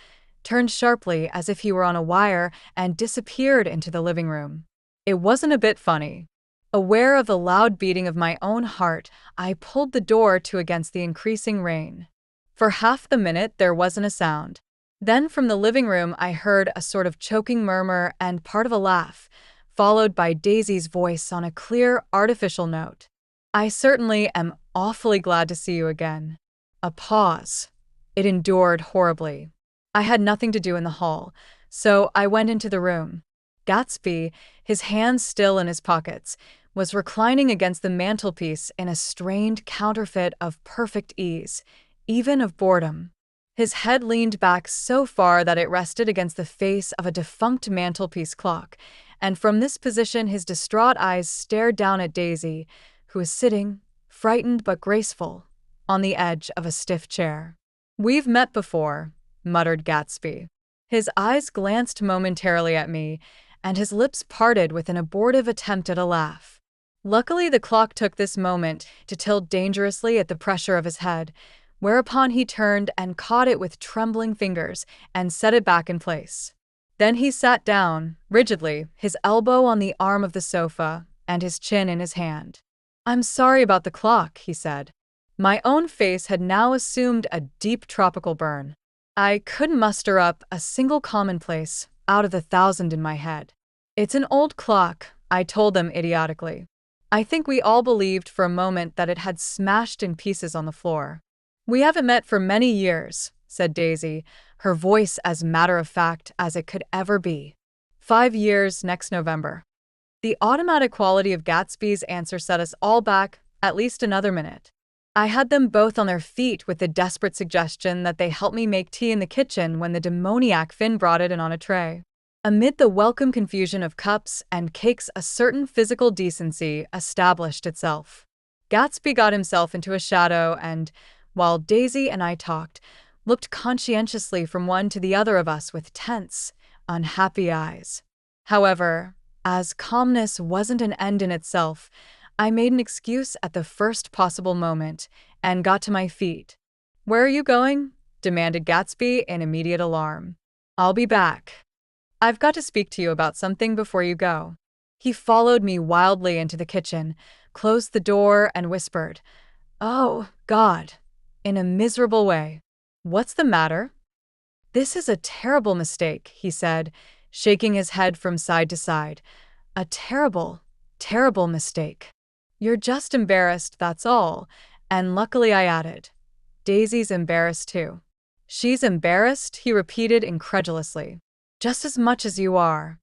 turned sharply as if he were on a wire, and disappeared into the living room. It wasn't a bit funny. Aware of the loud beating of my own heart, I pulled the door to against the increasing rain. For half the minute, there wasn't a sound. Then from the living room, I heard a sort of choking murmur and part of a laugh, followed by Daisy's voice on a clear, artificial note. I certainly am awfully glad to see you again. A pause. It endured horribly. I had nothing to do in the hall, so I went into the room. Gatsby, his hands still in his pockets, was reclining against the mantelpiece in a strained counterfeit of perfect ease, even of boredom. His head leaned back so far that it rested against the face of a defunct mantelpiece clock, and from this position his distraught eyes stared down at Daisy, who was sitting, frightened but graceful, on the edge of a stiff chair. We've met before, muttered Gatsby. His eyes glanced momentarily at me, and his lips parted with an abortive attempt at a laugh. Luckily, the clock took this moment to tilt dangerously at the pressure of his head, whereupon he turned and caught it with trembling fingers and set it back in place. Then he sat down, rigidly, his elbow on the arm of the sofa and his chin in his hand. I'm sorry about the clock, he said. My own face had now assumed a deep tropical burn. I couldn't muster up a single commonplace out of the 1,000 in my head. It's an old clock, I told them idiotically. I think we all believed for a moment that it had smashed in pieces on the floor. We haven't met for many years, said Daisy, her voice as matter-of-fact as it could ever be. 5 years next November. The automatic quality of Gatsby's answer set us all back at least another minute. I had them both on their feet with the desperate suggestion that they help me make tea in the kitchen when the demoniac Finn brought it in on a tray. Amid the welcome confusion of cups and cakes, a certain physical decency established itself. Gatsby got himself into a shadow and, while Daisy and I talked, looked conscientiously from one to the other of us with tense, unhappy eyes. However, as calmness wasn't an end in itself, I made an excuse at the first possible moment and got to my feet. Where are you going? Demanded Gatsby in immediate alarm. I'll be back. I've got to speak to you about something before you go. He followed me wildly into the kitchen, closed the door, and whispered, "Oh, God," in a miserable way. "What's the matter?" "This is a terrible mistake," he said, shaking his head from side to side. "A terrible, terrible mistake. You're just embarrassed, that's all." And luckily I added, "Daisy's embarrassed too." "She's embarrassed?" he repeated incredulously. "Just as much as you are."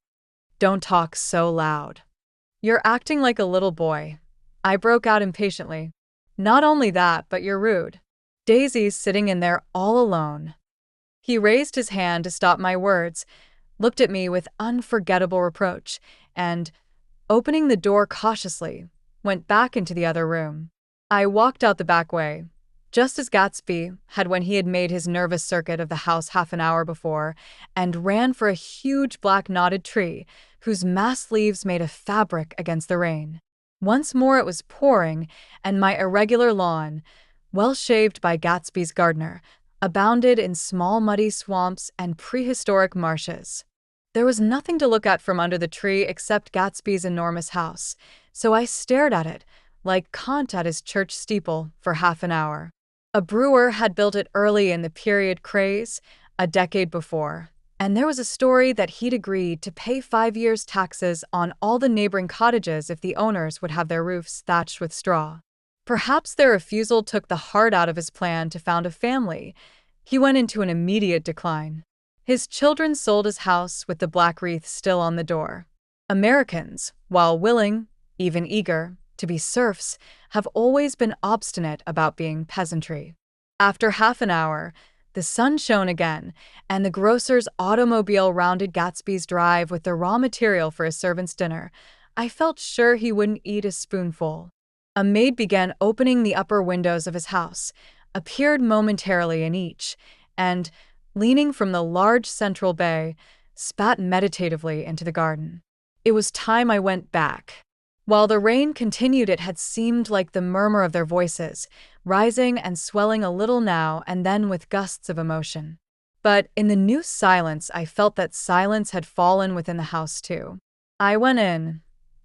"Don't talk so loud. You're acting like a little boy," I broke out impatiently. "Not only that, but you're rude. Daisy's sitting in there all alone." He raised his hand to stop my words, looked at me with unforgettable reproach, and, opening the door cautiously, went back into the other room. I walked out the back way, just as Gatsby had when he had made his nervous circuit of the house half an hour before, and ran for a huge black knotted tree whose massed leaves made a fabric against the rain. Once more it was pouring, and my irregular lawn, well shaved by Gatsby's gardener, abounded in small muddy swamps and prehistoric marshes. There was nothing to look at from under the tree except Gatsby's enormous house, so I stared at it, like Kant at his church steeple, for half an hour. A brewer had built it early in the period craze, a decade before, and there was a story that he'd agreed to pay 5 years' taxes on all the neighboring cottages if the owners would have their roofs thatched with straw. Perhaps their refusal took the heart out of his plan to found a family. He went into an immediate decline. His children sold his house with the black wreath still on the door. Americans, while willing, even eager, to be serfs, have always been obstinate about being peasantry. After half an hour, the sun shone again, and the grocer's automobile rounded Gatsby's drive with the raw material for his servant's dinner. I felt sure he wouldn't eat a spoonful. A maid began opening the upper windows of his house, appeared momentarily in each, and, leaning from the large central bay, spat meditatively into the garden. It was time I went back. While the rain continued, it had seemed like the murmur of their voices, rising and swelling a little now and then with gusts of emotion. But in the new silence, I felt that silence had fallen within the house too. I went in,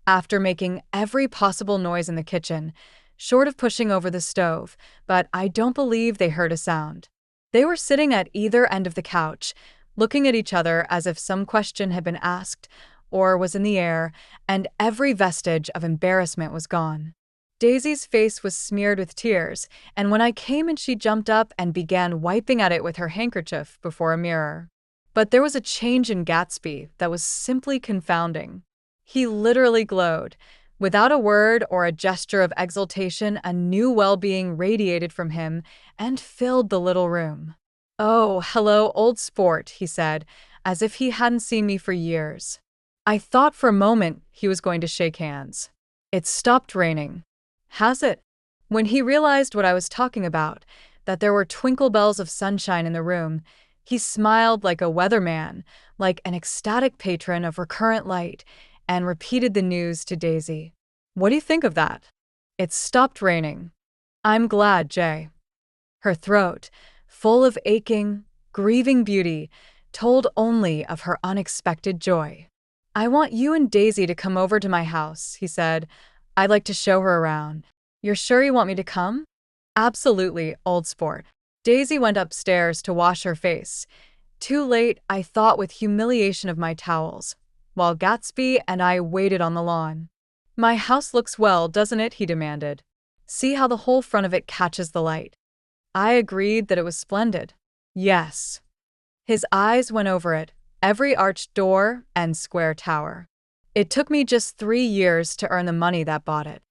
after making every possible noise in the kitchen, short of pushing over the stove, but I don't believe they heard a sound. They were sitting at either end of the couch, looking at each other as if some question had been asked or was in the air, and every vestige of embarrassment was gone. Daisy's face was smeared with tears, and when I came in she jumped up and began wiping at it with her handkerchief before a mirror. But there was a change in Gatsby that was simply confounding. He literally glowed. Without a word or a gesture of exultation, a new well-being radiated from him and filled the little room. "Oh, hello, old sport," he said, as if he hadn't seen me for years. I thought for a moment he was going to shake hands. "It's stopped raining." "Has it?" When he realized what I was talking about, that there were twinkle bells of sunshine in the room, he smiled like a weatherman, like an ecstatic patron of recurrent light, and repeated the news to Daisy. "What do you think of that?" "It's stopped raining." "I'm glad, Jay." Her throat, full of aching, grieving beauty, told only of her unexpected joy. "I want you and Daisy to come over to my house," he said. "I'd like to show her around." "You're sure you want me to come?" "Absolutely, old sport." Daisy went upstairs to wash her face. Too late, I thought with humiliation of my towels, while Gatsby and I waited on the lawn. "My house looks well, doesn't it?" he demanded. "See how the whole front of it catches the light." I agreed that it was splendid. "Yes." His eyes went over it, every arched door and square tower. "It took me just 3 years to earn the money that bought it."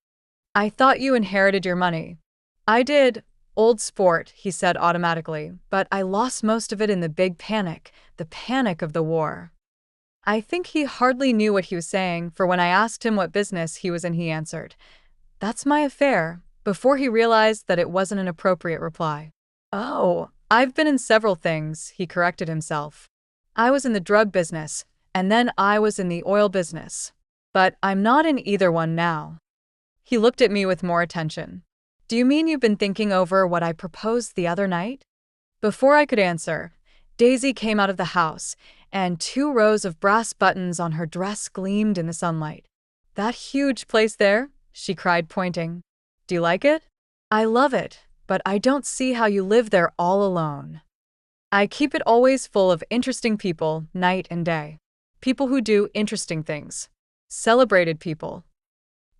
"I thought you inherited your money." "I did, old sport," he said automatically, "but I lost most of it in the big panic, the panic of the war." I think he hardly knew what he was saying, for when I asked him what business he was in, he answered, "That's my affair," before he realized that it wasn't an appropriate reply. "Oh, I've been in several things," he corrected himself. "I was in the drug business, and then I was in the oil business. But I'm not in either one now." He looked at me with more attention. "Do you mean you've been thinking over what I proposed the other night?" Before I could answer, Daisy came out of the house, and 2 rows of brass buttons on her dress gleamed in the sunlight. "That huge place there?" she cried, pointing. "Do you like it?" "I love it, but I don't see how you live there all alone." "I keep it always full of interesting people, night and day. People who do interesting things. Celebrated people."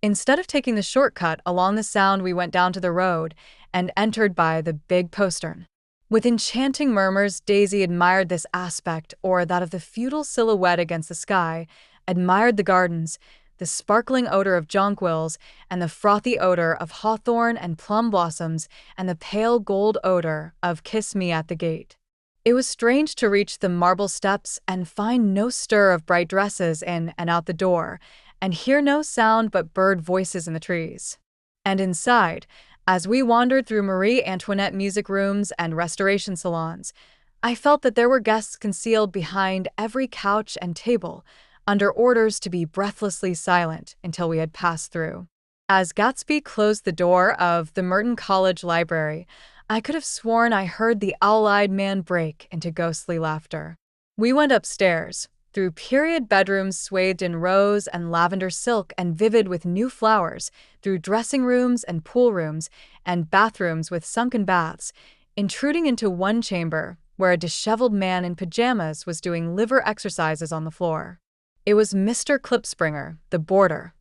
Instead of taking the shortcut along the Sound, we went down to the road and entered by the big postern. With enchanting murmurs, Daisy admired this aspect, or that of the feudal silhouette against the sky, admired the gardens, the sparkling odor of jonquils, and the frothy odor of hawthorn and plum blossoms, and the pale gold odor of kiss me at the gate. It was strange to reach the marble steps and find no stir of bright dresses in and out the door, and hear no sound but bird voices in the trees. And inside, as we wandered through Marie Antoinette music rooms and restoration salons, I felt that there were guests concealed behind every couch and table, under orders to be breathlessly silent until we had passed through. As Gatsby closed the door of the Merton College Library, I could have sworn I heard the owl-eyed man break into ghostly laughter. We went upstairs, through period bedrooms swathed in rose and lavender silk and vivid with new flowers, through dressing rooms and pool rooms, and bathrooms with sunken baths, intruding into one chamber where a disheveled man in pajamas was doing liver exercises on the floor. It was Mr. Klipspringer, the boarder.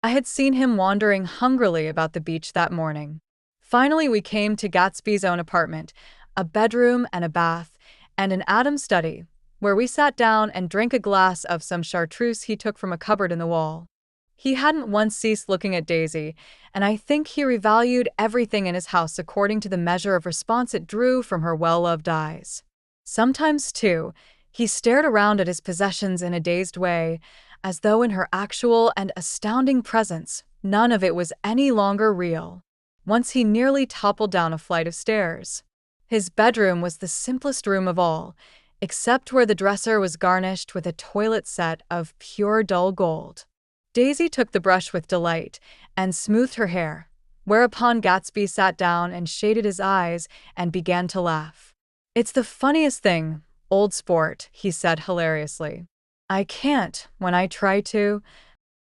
I had seen him wandering hungrily about the beach that morning. Finally, we came to Gatsby's own apartment, a bedroom and a bath, and an Adam study, where we sat down and drank a glass of some chartreuse he took from a cupboard in the wall. He hadn't once ceased looking at Daisy, and I think he revalued everything in his house according to the measure of response it drew from her well-loved eyes. Sometimes, too, he stared around at his possessions in a dazed way, as though in her actual and astounding presence, none of it was any longer real. Once he nearly toppled down a flight of stairs. His bedroom was the simplest room of all, except where the dresser was garnished with a toilet set of pure dull gold. Daisy took the brush with delight and smoothed her hair, whereupon Gatsby sat down and shaded his eyes and began to laugh. "It's the funniest thing, old sport," he said hilariously. "I can't when I try to."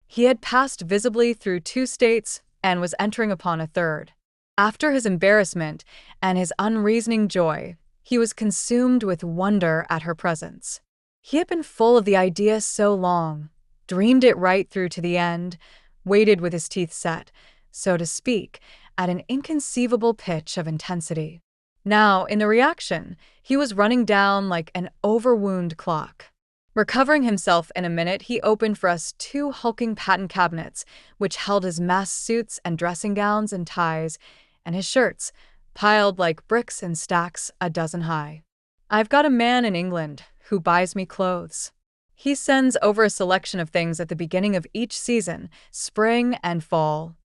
He had passed visibly through 2 states and was entering upon a third. After his embarrassment and his unreasoning joy, he was consumed with wonder at her presence. He had been full of the idea so long, dreamed it right through to the end, waited with his teeth set, so to speak, at an inconceivable pitch of intensity. Now, in the reaction, he was running down like an overwound clock. Recovering himself in a minute, he opened for us 2 hulking patent cabinets, which held his masked suits and dressing gowns and ties, and his shirts, piled like bricks in stacks a dozen high. "I've got a man in England who buys me clothes. He sends over a selection of things at the beginning of each season, spring and fall."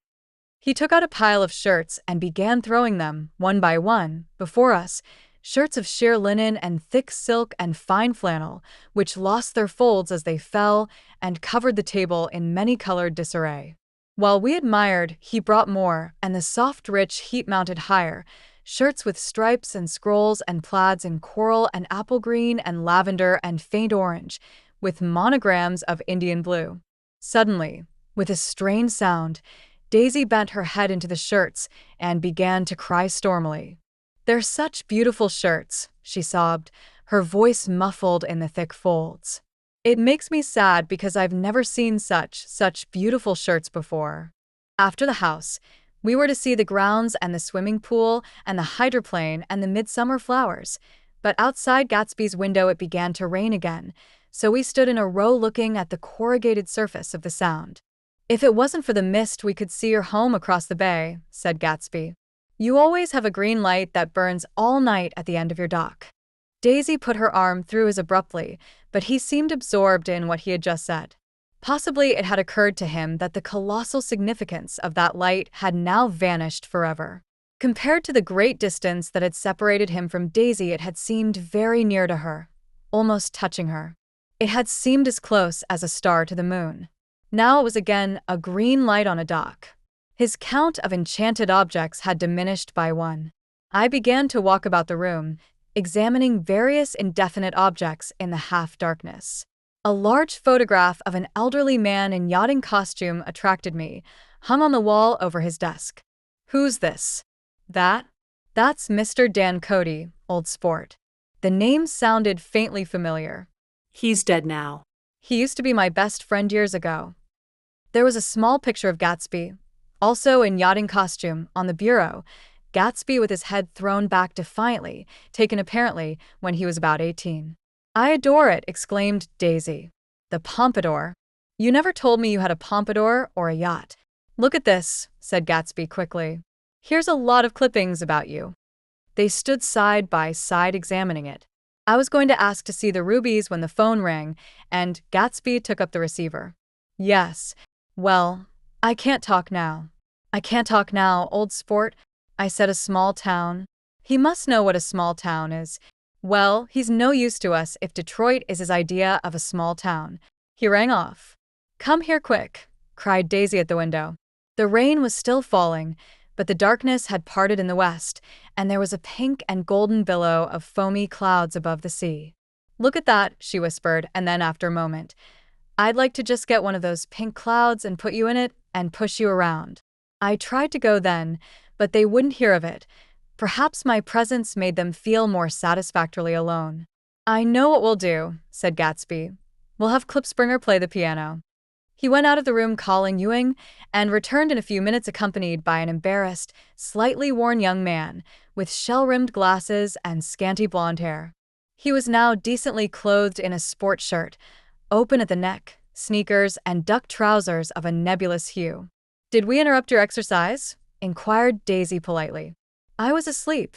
He took out a pile of shirts and began throwing them, one by one, before us, shirts of sheer linen and thick silk and fine flannel, which lost their folds as they fell and covered the table in many-colored disarray. While we admired, he brought more, and the soft, rich heap mounted higher, shirts with stripes and scrolls and plaids in coral and apple green and lavender and faint orange, with monograms of Indian blue. Suddenly, with a strained sound, Daisy bent her head into the shirts and began to cry stormily. "They're such beautiful shirts," she sobbed, her voice muffled in the thick folds. "It makes me sad because I've never seen such beautiful shirts before." After the house, we were to see the grounds and the swimming pool and the hydroplane and the midsummer flowers, but outside Gatsby's window it began to rain again, so we stood in a row looking at the corrugated surface of the Sound. "If it wasn't for the mist, we could see your home across the bay," said Gatsby. "You always have a green light that burns all night at the end of your dock." Daisy put her arm through his abruptly, but he seemed absorbed in what he had just said. Possibly it had occurred to him that the colossal significance of that light had now vanished forever. Compared to the great distance that had separated him from Daisy, it had seemed very near to her, almost touching her. It had seemed as close as a star to the moon. Now it was again a green light on a dock. His count of enchanted objects had diminished by 1. I began to walk about the room, examining various indefinite objects in the half-darkness. A large photograph of an elderly man in yachting costume attracted me, hung on the wall over his desk. Who's this? That? That's Mr. Dan Cody, old sport. The name sounded faintly familiar. He's dead now. He used to be my best friend years ago. There was a small picture of Gatsby, also in yachting costume, on the bureau. Gatsby with his head thrown back defiantly, taken apparently when he was about 18. I adore it, exclaimed Daisy. The pompadour. You never told me you had a pompadour or a yacht. Look at this, said Gatsby quickly. Here's a lot of clippings about you. They stood side by side examining it. I was going to ask to see the rubies when the phone rang, and Gatsby took up the receiver. Yes. Well, I can't talk now. I can't talk now, old sport. I said a small town. He must know what a small town is. Well, he's no use to us if Detroit is his idea of a small town. He rang off. Come here quick, cried Daisy at the window. The rain was still falling, but the darkness had parted in the west, and there was a pink and golden billow of foamy clouds above the sea. Look at that, she whispered, and then after a moment, I'd like to just get one of those pink clouds and put you in it and push you around. I tried to go then, but they wouldn't hear of it. Perhaps my presence made them feel more satisfactorily alone. I know what we'll do, said Gatsby. We'll have Klipspringer play the piano. He went out of the room calling Ewing and returned in a few minutes accompanied by an embarrassed, slightly worn young man with shell-rimmed glasses and scanty blonde hair. He was now decently clothed in a sport shirt, open at the neck, sneakers, and duck trousers of a nebulous hue. Did we interrupt your exercise? Inquired Daisy politely. I was asleep,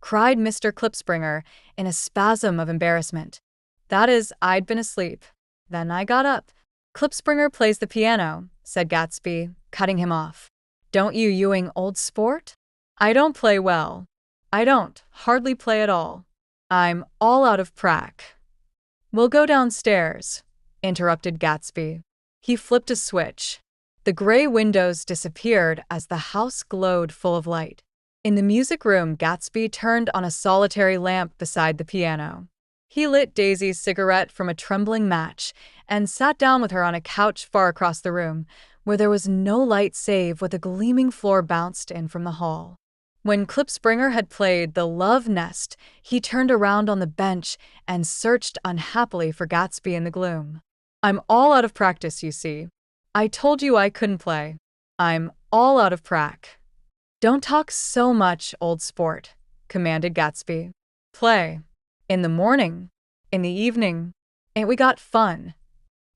cried Mr. Klipspringer in a spasm of embarrassment. That is, I'd been asleep. Then I got up. Klipspringer plays the piano, said Gatsby, cutting him off. Don't you, Ewing, old sport? I don't play well. I don't, hardly play at all. I'm all out of prac. We'll go downstairs, interrupted Gatsby. He flipped a switch. The gray windows disappeared as the house glowed full of light. In the music room, Gatsby turned on a solitary lamp beside the piano. He lit Daisy's cigarette from a trembling match and sat down with her on a couch far across the room, where there was no light save what a gleaming floor bounced in from the hall. When Klipspringer had played The Love Nest, he turned around on the bench and searched unhappily for Gatsby in the gloom. I'm all out of practice, you see. I told you I couldn't play. I'm all out of prac. Don't talk so much, old sport, commanded Gatsby. Play. In the morning. In the evening. Ain't we got fun?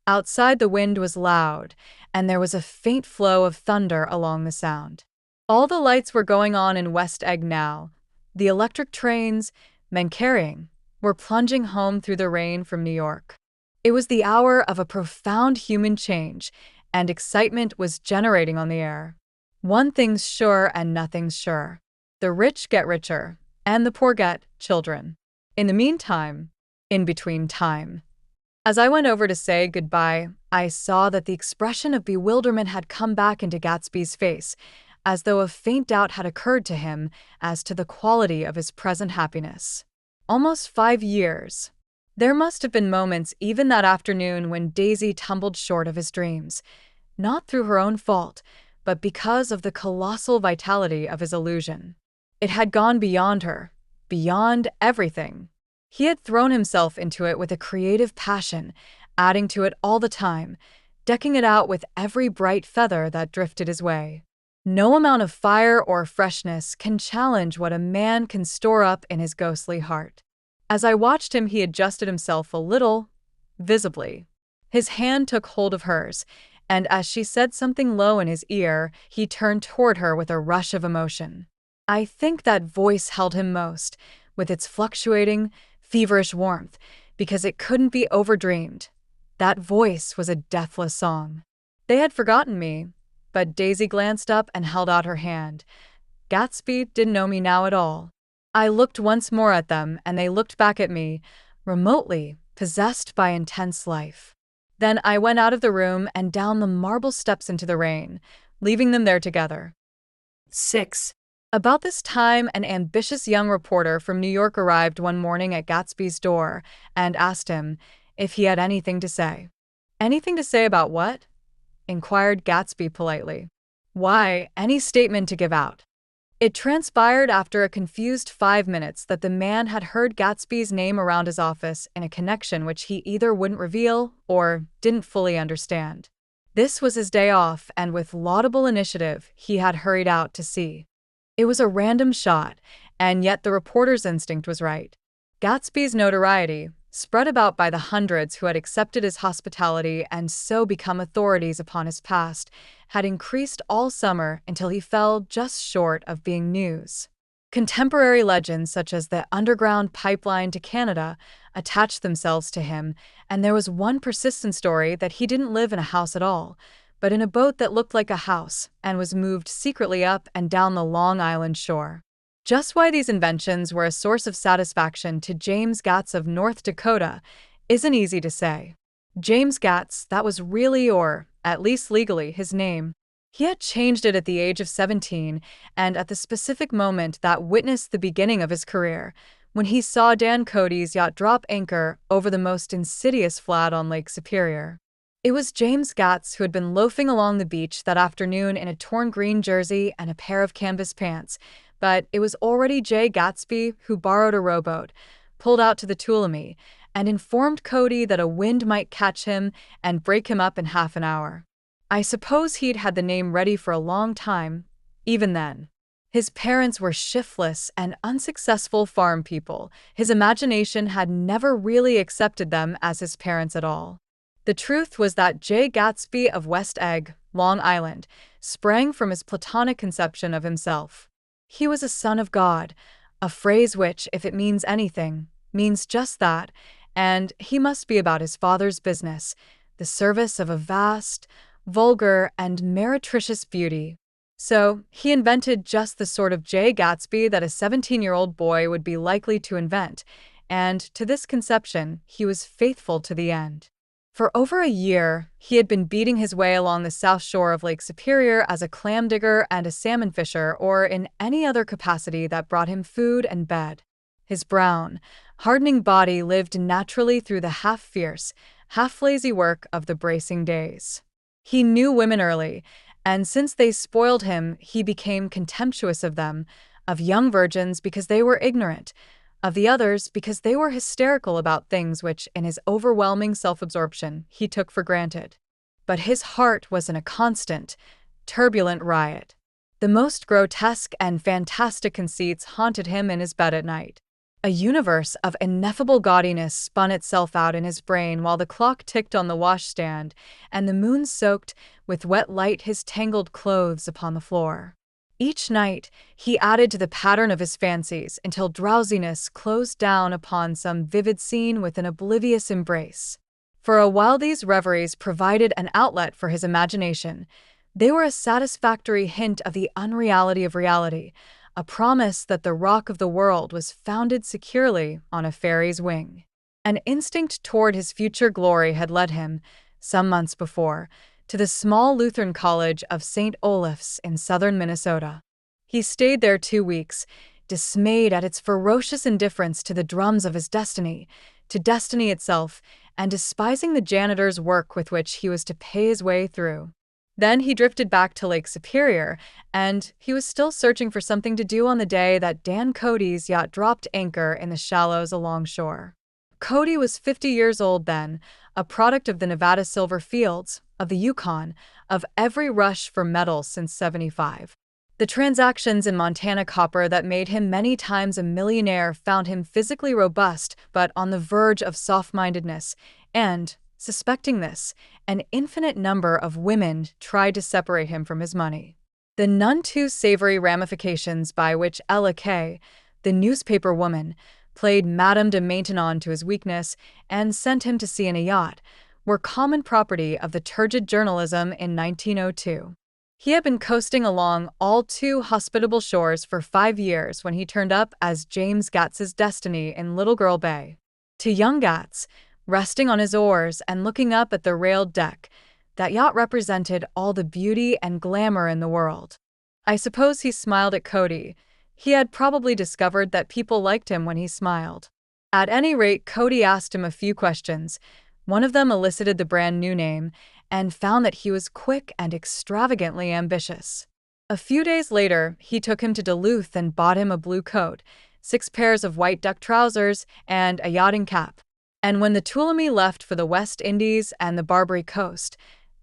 Outside the wind was loud, and there was a faint flow of thunder along the sound. All the lights were going on in West Egg now. The electric trains, men carrying, were plunging home through the rain from New York. It was the hour of a profound human change, and excitement was generating on the air. One thing's sure and nothing's sure. The rich get richer, and the poor get children. In the meantime, in between time. As I went over to say goodbye, I saw that the expression of bewilderment had come back into Gatsby's face, as though a faint doubt had occurred to him as to the quality of his present happiness. Almost 5 years. There must have been moments even that afternoon when Daisy tumbled short of his dreams, not through her own fault, but because of the colossal vitality of his illusion. It had gone beyond her, beyond everything. He had thrown himself into it with a creative passion, adding to it all the time, decking it out with every bright feather that drifted his way. No amount of fire or freshness can challenge what a man can store up in his ghostly heart. As I watched him, he adjusted himself a little, visibly. His hand took hold of hers, and as she said something low in his ear, he turned toward her with a rush of emotion. I think that voice held him most, with its fluctuating, feverish warmth, because it couldn't be overdreamed. That voice was a deathless song. They had forgotten me, but Daisy glanced up and held out her hand. Gatsby didn't know me now at all. I looked once more at them, and they looked back at me, remotely, possessed by intense life. Then I went out of the room and down the marble steps into the rain, leaving them there together. 6. About this time, an ambitious young reporter from New York arrived one morning at Gatsby's door and asked him, if he had anything to say. "Anything to say about what?" inquired Gatsby politely. "Why, any statement to give out." It transpired after a confused 5 minutes that the man had heard Gatsby's name around his office in a connection which he either wouldn't reveal or didn't fully understand. This was his day off, and with laudable initiative, he had hurried out to see. It was a random shot, and yet the reporter's instinct was right. Gatsby's notoriety, spread about by the hundreds who had accepted his hospitality and so become authorities upon his past, had increased all summer until he fell just short of being news. Contemporary legends such as the underground pipeline to Canada attached themselves to him, and there was one persistent story that he didn't live in a house at all, but in a boat that looked like a house and was moved secretly up and down the Long Island shore. Just why these inventions were a source of satisfaction to James Gatz of North Dakota isn't easy to say. James Gatz, that was really, or at least legally, his name. He had changed it at the age of 17, and at the specific moment that witnessed the beginning of his career, when he saw Dan Cody's yacht drop anchor over the most insidious flat on Lake Superior. It was James Gatz who had been loafing along the beach that afternoon in a torn green jersey and a pair of canvas pants, but it was already Jay Gatsby who borrowed a rowboat, pulled out to the Tuolumne, and informed Cody that a wind might catch him and break him up in half an hour. I suppose he'd had the name ready for a long time, even then. His parents were shiftless and unsuccessful farm people. His imagination had never really accepted them as his parents at all. The truth was that Jay Gatsby of West Egg, Long Island, sprang from his platonic conception of himself. He was a son of God, a phrase which, if it means anything, means just that, and he must be about his father's business, the service of a vast, vulgar, and meretricious beauty. So, he invented just the sort of Jay Gatsby that a 17-year-old boy would be likely to invent, and to this conception, he was faithful to the end. For over a year, he had been beating his way along the south shore of Lake Superior as a clam digger and a salmon fisher, or in any other capacity that brought him food and bed. His brown, hardening body lived naturally through the half-fierce, half-lazy work of the bracing days. He knew women early, and since they spoiled him, he became contemptuous of them, of young virgins because they were ignorant, of the others because they were hysterical about things which, in his overwhelming self-absorption, he took for granted. But his heart was in a constant, turbulent riot. The most grotesque and fantastic conceits haunted him in his bed at night. A universe of ineffable gaudiness spun itself out in his brain while the clock ticked on the washstand and the moon soaked with wet light his tangled clothes upon the floor. Each night, he added to the pattern of his fancies until drowsiness closed down upon some vivid scene with an oblivious embrace. For a while these reveries provided an outlet for his imagination. They were a satisfactory hint of the unreality of reality, a promise that the rock of the world was founded securely on a fairy's wing. An instinct toward his future glory had led him, some months before, to the small Lutheran college of St. Olaf's in southern Minnesota. He stayed there 2 weeks, dismayed at its ferocious indifference to the drums of his destiny, to destiny itself, and despising the janitor's work with which he was to pay his way through. Then he drifted back to Lake Superior, and he was still searching for something to do on the day that Dan Cody's yacht dropped anchor in the shallows alongshore. Cody was 50 years old then, a product of the Nevada silver fields, of the Yukon, of every rush for metal since '75. The transactions in Montana copper that made him many times a millionaire found him physically robust but on the verge of soft-mindedness, and, suspecting this, an infinite number of women tried to separate him from his money. The none too savory ramifications by which Ella Kay, the newspaper woman, played Madame de Maintenon to his weakness and sent him to sea in a yacht, were common property of the turgid journalism in 1902. He had been coasting along all too hospitable shores for 5 years when he turned up as James Gats's destiny in Little Girl Bay. To young Gatz, resting on his oars and looking up at the railed deck, that yacht represented all the beauty and glamour in the world. I suppose he smiled at Cody. He had probably discovered that people liked him when he smiled. At any rate, Cody asked him a few questions, One of them elicited the brand new name and found that he was quick and extravagantly ambitious. A few days later, he took him to Duluth and bought him a blue coat, 6 pairs of white duck trousers, and a yachting cap. And when the Tuolumne left for the West Indies and the Barbary Coast,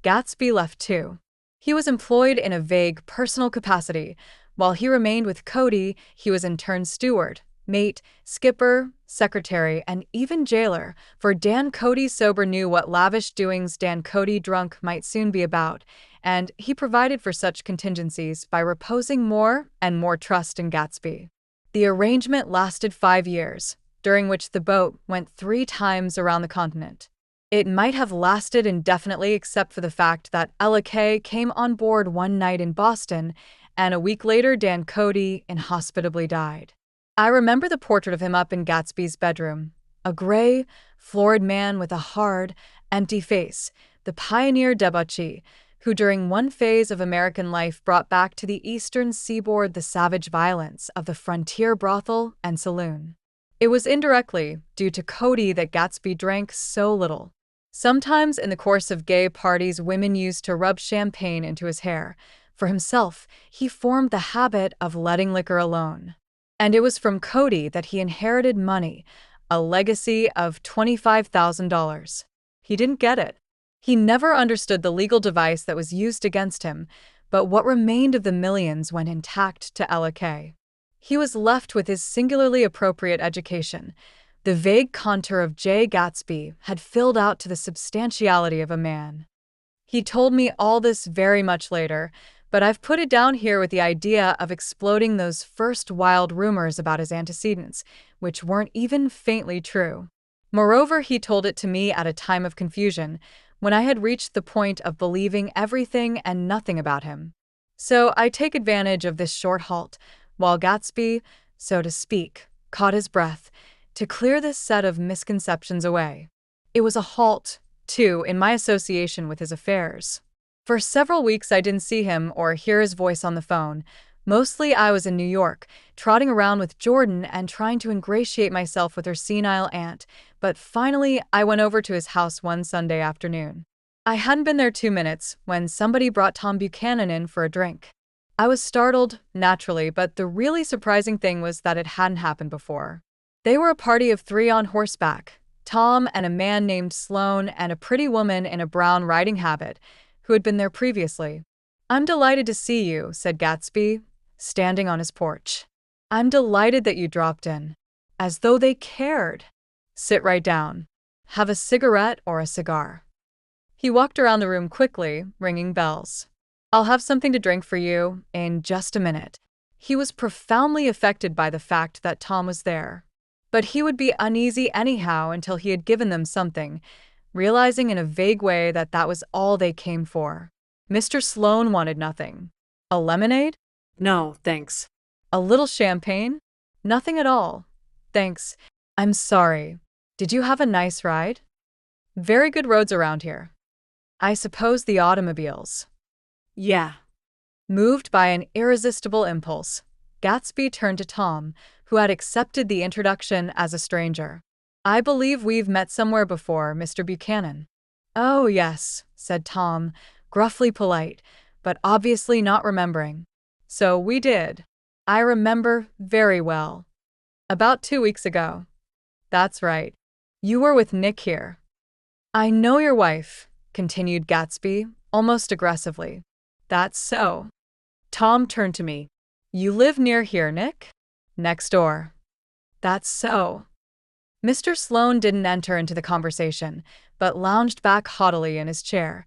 Gatsby left too. He was employed in a vague personal capacity. While he remained with Cody, he was in turn steward, mate, skipper, secretary, and even jailer, for Dan Cody sober knew what lavish doings Dan Cody drunk might soon be about, and he provided for such contingencies by reposing more and more trust in Gatsby. The arrangement lasted 5 years, during which the boat went 3 times around the continent. It might have lasted indefinitely except for the fact that Ella Kay came on board one night in Boston, and a week later Dan Cody inhospitably died. I remember the portrait of him up in Gatsby's bedroom, a gray, florid man with a hard, empty face, the pioneer debauchee, who during one phase of American life brought back to the eastern seaboard the savage violence of the frontier brothel and saloon. It was indirectly due to Cody that Gatsby drank so little. Sometimes in the course of gay parties, women used to rub champagne into his hair. For himself, he formed the habit of letting liquor alone. And it was from Cody that he inherited money, a legacy of $25,000. He didn't get it. He never understood the legal device that was used against him, but what remained of the millions went intact to Ella Kay. He was left with his singularly appropriate education. The vague contour of Jay Gatsby had filled out to the substantiality of a man. He told me all this very much later, but I've put it down here with the idea of exploding those first wild rumors about his antecedents, which weren't even faintly true. Moreover, he told it to me at a time of confusion, when I had reached the point of believing everything and nothing about him. So I take advantage of this short halt, while Gatsby, so to speak, caught his breath, to clear this set of misconceptions away. It was a halt, too, in my association with his affairs. For several weeks I didn't see him or hear his voice on the phone. Mostly I was in New York, trotting around with Jordan and trying to ingratiate myself with her senile aunt, but finally I went over to his house one Sunday afternoon. I hadn't been there 2 minutes when somebody brought Tom Buchanan in for a drink. I was startled, naturally, but the really surprising thing was that it hadn't happened before. They were a party of 3 on horseback, Tom and a man named Sloane and a pretty woman in a brown riding habit, who had been there previously. "I'm delighted to see you," said Gatsby, standing on his porch. "I'm delighted that you dropped in." As though they cared. "Sit right down. Have a cigarette or a cigar." He walked around the room quickly, ringing bells. "I'll have something to drink for you in just a minute." He was profoundly affected by the fact that Tom was there. But he would be uneasy anyhow until he had given them something, realizing in a vague way that that was all they came for. Mr. Sloane wanted nothing. A lemonade? No, thanks. A little champagne? Nothing at all. Thanks. I'm sorry. Did you have a nice ride? Very good roads around here. I suppose the automobiles. Yeah. Moved by an irresistible impulse, Gatsby turned to Tom, who had accepted the introduction as a stranger. "I believe we've met somewhere before, Mr. Buchanan." "Oh, yes," said Tom, gruffly polite, but obviously not remembering. "So we did. I remember very well. About 2 weeks ago." "That's right. You were with Nick here." "I know your wife," continued Gatsby, almost aggressively. "That's so." Tom turned to me. "You live near here, Nick?" "Next door." "That's so." Mr. Sloane didn't enter into the conversation, but lounged back haughtily in his chair.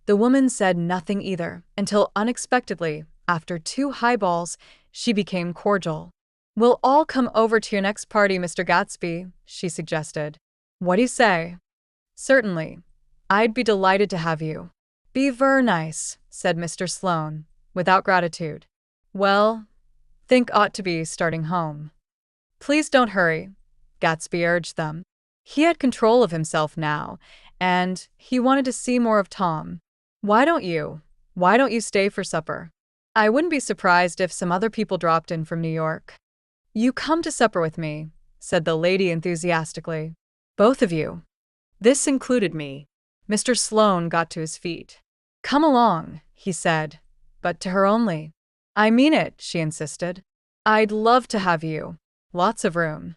The woman said nothing either, until unexpectedly, after 2 highballs, she became cordial. "We'll all come over to your next party, Mr. Gatsby," she suggested. "What do you say?" "Certainly. I'd be delighted to have you." "Be ver nice," said Mr. Sloane, without gratitude. "Well, think ought to be starting home." "Please don't hurry," Gatsby urged them. He had control of himself now, and he wanted to see more of Tom. Why don't you stay for supper? I wouldn't be surprised if some other people dropped in from New York." "You come to supper with me," said the lady enthusiastically. "Both of you." This included me. Mr. Sloane got to his feet. "Come along," he said, but to her only. "I mean it," she insisted. "I'd love to have you. Lots of room."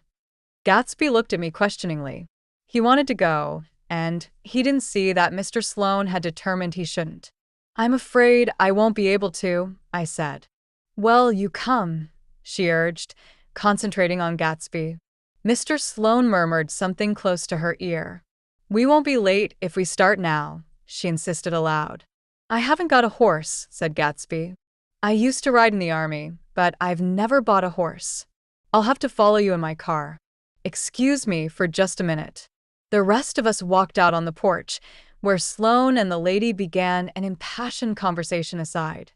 Gatsby looked at me questioningly. He wanted to go, and he didn't see that Mr. Sloane had determined he shouldn't. "I'm afraid I won't be able to," I said. "Well, you come," she urged, concentrating on Gatsby. Mr. Sloane murmured something close to her ear. "We won't be late if we start now," she insisted aloud. "I haven't got a horse," said Gatsby. "I used to ride in the army, but I've never bought a horse. I'll have to follow you in my car. Excuse me for just a minute." The rest of us walked out on the porch, where Sloane and the lady began an impassioned conversation aside.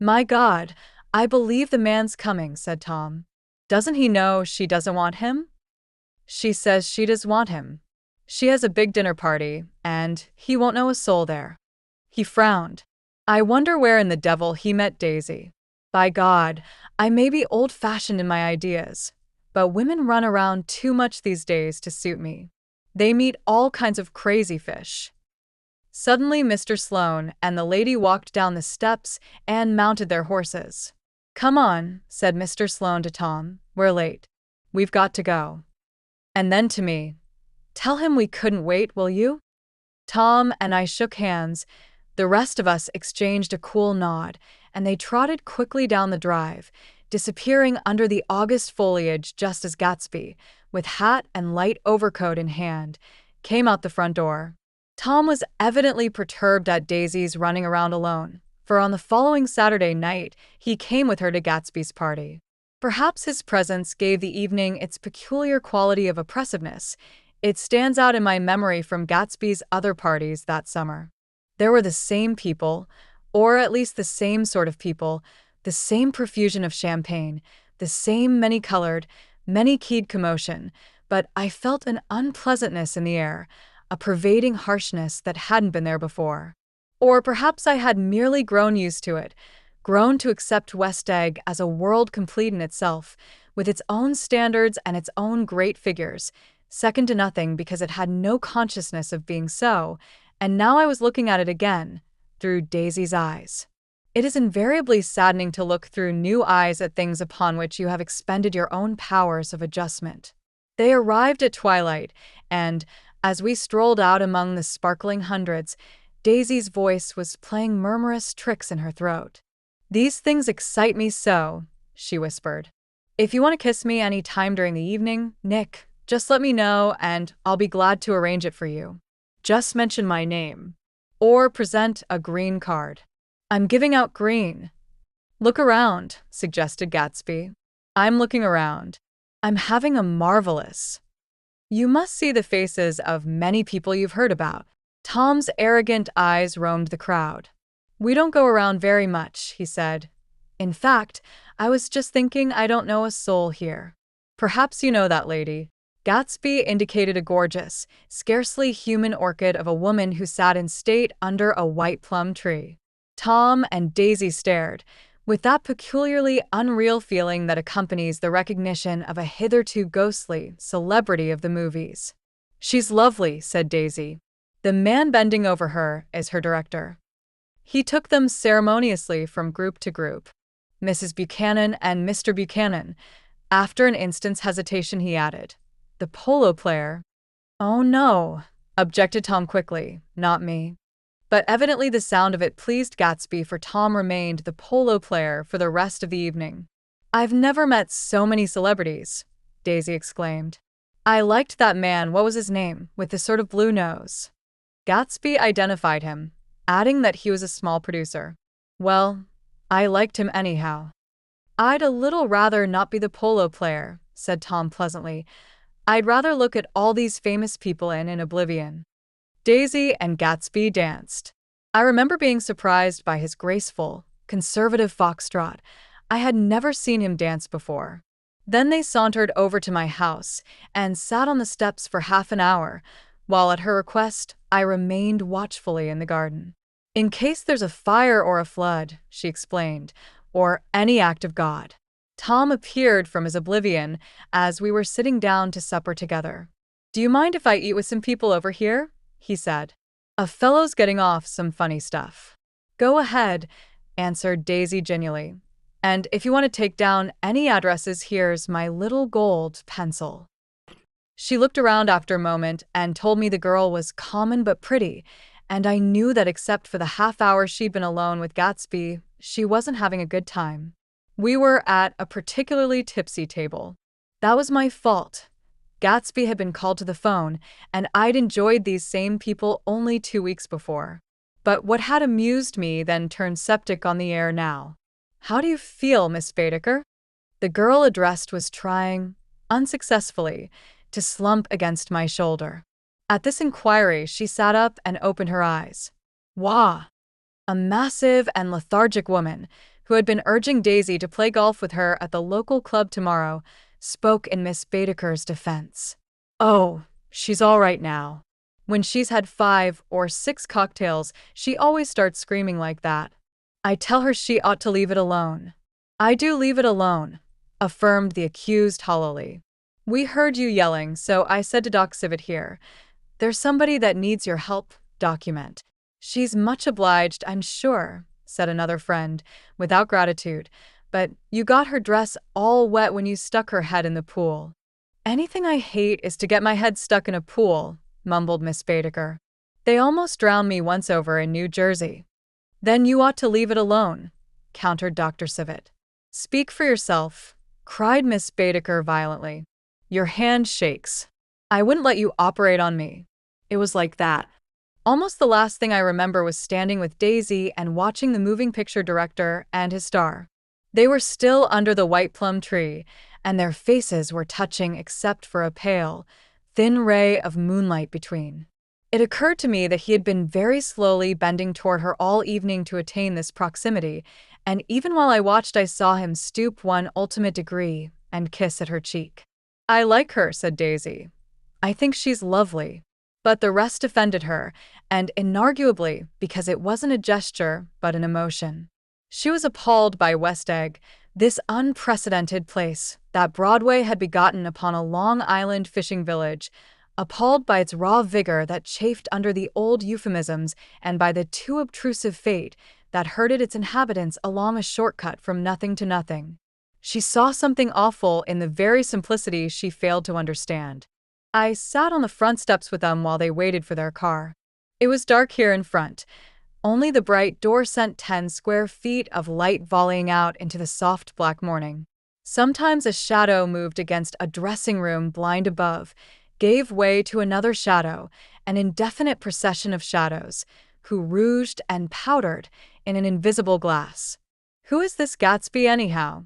"My God, I believe the man's coming," said Tom. "Doesn't he know she doesn't want him?" "She says she does want him. She has a big dinner party, and he won't know a soul there." He frowned. "I wonder where in the devil he met Daisy. By God, I may be old-fashioned in my ideas, but women run around too much these days to suit me. They meet all kinds of crazy fish." Suddenly, Mr. Sloane and the lady walked down the steps and mounted their horses. "Come on," said Mr. Sloane to Tom. "We're late. We've got to go." And then to me, "Tell him we couldn't wait, will you?" Tom and I shook hands. The rest of us exchanged a cool nod, and they trotted quickly down the drive, disappearing under the August foliage just as Gatsby, with hat and light overcoat in hand, came out the front door. Tom was evidently perturbed at Daisy's running around alone, for on the following Saturday night he came with her to Gatsby's party. Perhaps his presence gave the evening its peculiar quality of oppressiveness. It stands out in my memory from Gatsby's other parties that summer. There were the same people, or at least the same sort of people, the same profusion of champagne, the same many-colored, many-keyed commotion, but I felt an unpleasantness in the air, a pervading harshness that hadn't been there before. Or perhaps I had merely grown used to it, grown to accept West Egg as a world complete in itself, with its own standards and its own great figures, second to nothing because it had no consciousness of being so, and now I was looking at it again, through Daisy's eyes. It is invariably saddening to look through new eyes at things upon which you have expended your own powers of adjustment. They arrived at twilight, and, as we strolled out among the sparkling hundreds, Daisy's voice was playing murmurous tricks in her throat. "These things excite me so," she whispered. "If you want to kiss me any time during the evening, Nick, just let me know and I'll be glad to arrange it for you. Just mention my name. Or present a green card." "I'm giving out green." "Look around," suggested Gatsby. "I'm looking around. I'm having a marvelous." "You must see the faces of many people you've heard about." Tom's arrogant eyes roamed the crowd. "We don't go around very much," he said. "In fact, I was just thinking I don't know a soul here. Perhaps you know that lady." Gatsby indicated a gorgeous, scarcely human orchid of a woman who sat in state under a white plum tree. Tom and Daisy stared, with that peculiarly unreal feeling that accompanies the recognition of a hitherto ghostly celebrity of the movies. "She's lovely," said Daisy. "The man bending over her is her director." He took them ceremoniously from group to group. "Mrs. Buchanan and Mr. Buchanan." After an instant's hesitation, he added, "The polo player." "Oh no," objected Tom quickly, "not me." But evidently the sound of it pleased Gatsby, for Tom remained the polo player for the rest of the evening. "I've never met so many celebrities," Daisy exclaimed. "I liked that man, what was his name, with the sort of blue nose." Gatsby identified him, adding that he was a small producer. "Well, I liked him anyhow." "I'd a little rather not be the polo player," said Tom pleasantly. "I'd rather look at all these famous people in oblivion." Daisy and Gatsby danced. I remember being surprised by his graceful, conservative foxtrot. I had never seen him dance before. Then they sauntered over to my house and sat on the steps for half an hour, while at her request, I remained watchfully in the garden. "In case there's a fire or a flood," she explained, "or any act of God." Tom appeared from his oblivion as we were sitting down to supper together. "Do you mind if I eat with some people over here?" he said. "A fellow's getting off some funny stuff." "Go ahead," answered Daisy genially. "And if you want to take down any addresses, here's my little gold pencil." She looked around after a moment and told me the girl was common but pretty, and I knew that except for the half hour she'd been alone with Gatsby, she wasn't having a good time. We were at a particularly tipsy table. That was my fault. Gatsby had been called to the phone, and I'd enjoyed these same people only 2 weeks before. But what had amused me then turned septic on the air now. "How do you feel, Miss Baedeker?" The girl addressed was trying, unsuccessfully, to slump against my shoulder. At this inquiry, she sat up and opened her eyes. Wah! A massive and lethargic woman, who had been urging Daisy to play golf with her at the local club tomorrow, spoke in Miss Baedeker's defense. "Oh, she's all right now. When she's had 5 or 6 cocktails, she always starts screaming like that. I tell her she ought to leave it alone." "I do leave it alone," affirmed the accused hollowly. "We heard you yelling, so I said to Doc Civet here, 'There's somebody that needs your help, document.'" "She's much obliged, I'm sure," said another friend, without gratitude, "but you got her dress all wet when you stuck her head in the pool." "Anything I hate is to get my head stuck in a pool," mumbled Miss Baedeker. "They almost drowned me once over in New Jersey." "Then you ought to leave it alone," countered Dr. Civet. "Speak for yourself," cried Miss Baedeker violently. "Your hand shakes. I wouldn't let you operate on me." It was like that. Almost the last thing I remember was standing with Daisy and watching the moving picture director and his star. They were still under the white plum tree, and their faces were touching except for a pale, thin ray of moonlight between. It occurred to me that he had been very slowly bending toward her all evening to attain this proximity, and even while I watched I saw him stoop one ultimate degree and kiss at her cheek. "I like her," said Daisy. "I think she's lovely." But the rest offended her, and inarguably because it wasn't a gesture but an emotion. She was appalled by West Egg, this unprecedented place that Broadway had begotten upon a Long Island fishing village, appalled by its raw vigor that chafed under the old euphemisms and by the too obtrusive fate that herded its inhabitants along a shortcut from nothing to nothing. She saw something awful in the very simplicity she failed to understand. I sat on the front steps with them while they waited for their car. It was dark here in front. Only the bright door sent 10 square feet of light volleying out into the soft black morning. Sometimes a shadow moved against a dressing room blind above, gave way to another shadow, an indefinite procession of shadows, who rouged and powdered in an invisible glass. "Who is this Gatsby anyhow?"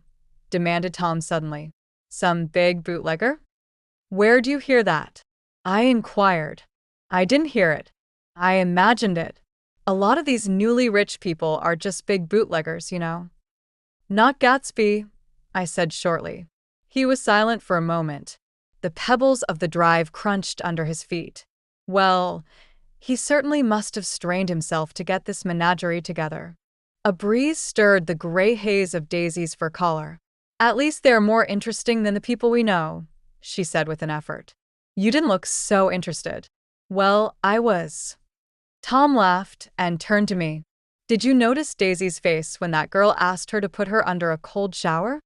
demanded Tom suddenly. "Some big bootlegger?" "Where do you hear that?" I inquired. "I didn't hear it. I imagined it. A lot of these newly rich people are just big bootleggers, you know." "Not Gatsby," I said shortly. He was silent for a moment. The pebbles of the drive crunched under his feet. Well, he certainly must have strained himself to get this menagerie together. A breeze stirred the gray haze of Daisy's fur collar. "At least they're more interesting than the people we know," she said with an effort. "You didn't look so interested." "Well, I was." Tom laughed and turned to me. "Did you notice Daisy's face when that girl asked her to put her under a cold shower?"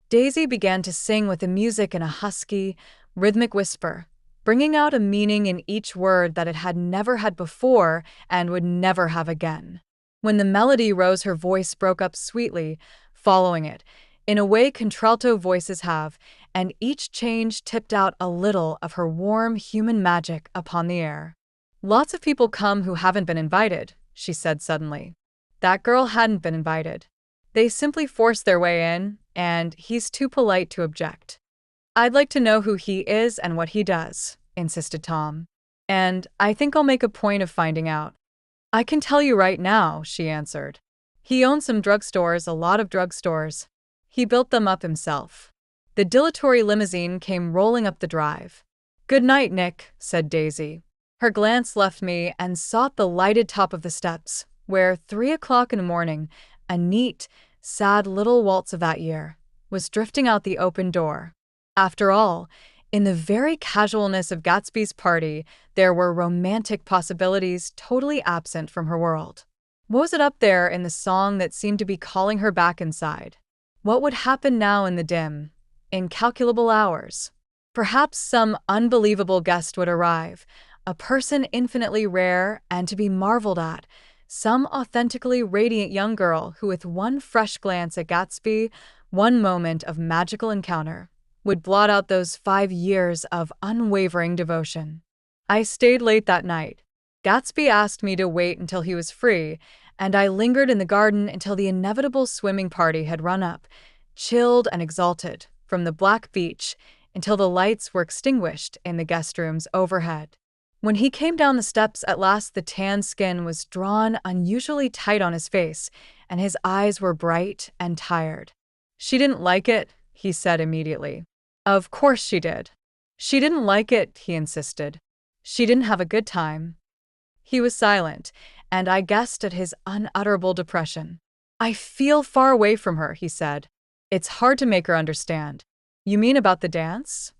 Daisy began to sing with the music in a husky, rhythmic whisper, bringing out a meaning in each word that it had never had before and would never have again. When the melody rose, her voice broke up sweetly, following it, in a way contralto voices have, and each change tipped out a little of her warm human magic upon the air. "Lots of people come who haven't been invited," she said suddenly. That girl hadn't been invited. They simply forced their way in, and he's too polite to object. "I'd like to know who he is and what he does," insisted Tom. "And I think I'll make a point of finding out." "I can tell you right now," she answered. "He owns some drugstores, a lot of drugstores. He built them up himself." The dilatory limousine came rolling up the drive. "Good night, Nick," said Daisy. Her glance left me and sought the lighted top of the steps, where 3 o'clock in the morning, a neat, sad little waltz of that year, was drifting out the open door. After all, In the very casualness of Gatsby's party, there were romantic possibilities totally absent from her world. What was it up there in the song that seemed to be calling her back inside? What would happen now in the dim, incalculable hours? Perhaps some unbelievable guest would arrive, a person infinitely rare and to be marveled at, some authentically radiant young girl who, with one fresh glance at Gatsby, one moment of magical encounter, would blot out those 5 years of unwavering devotion. I stayed late that night. Gatsby asked me to wait until he was free, and I lingered in the garden until the inevitable swimming party had run up, chilled and exalted, from the black beach until the lights were extinguished in the guest rooms overhead. When he came down the steps at last, the tan skin was drawn unusually tight on his face, and his eyes were bright and tired. "She didn't like it," he said immediately. "Of course she did." "She didn't like it," he insisted. "She didn't have a good time." He was silent, and I guessed at his unutterable depression. "I feel far away from her," he said. "It's hard to make her understand." "You mean about the dance?"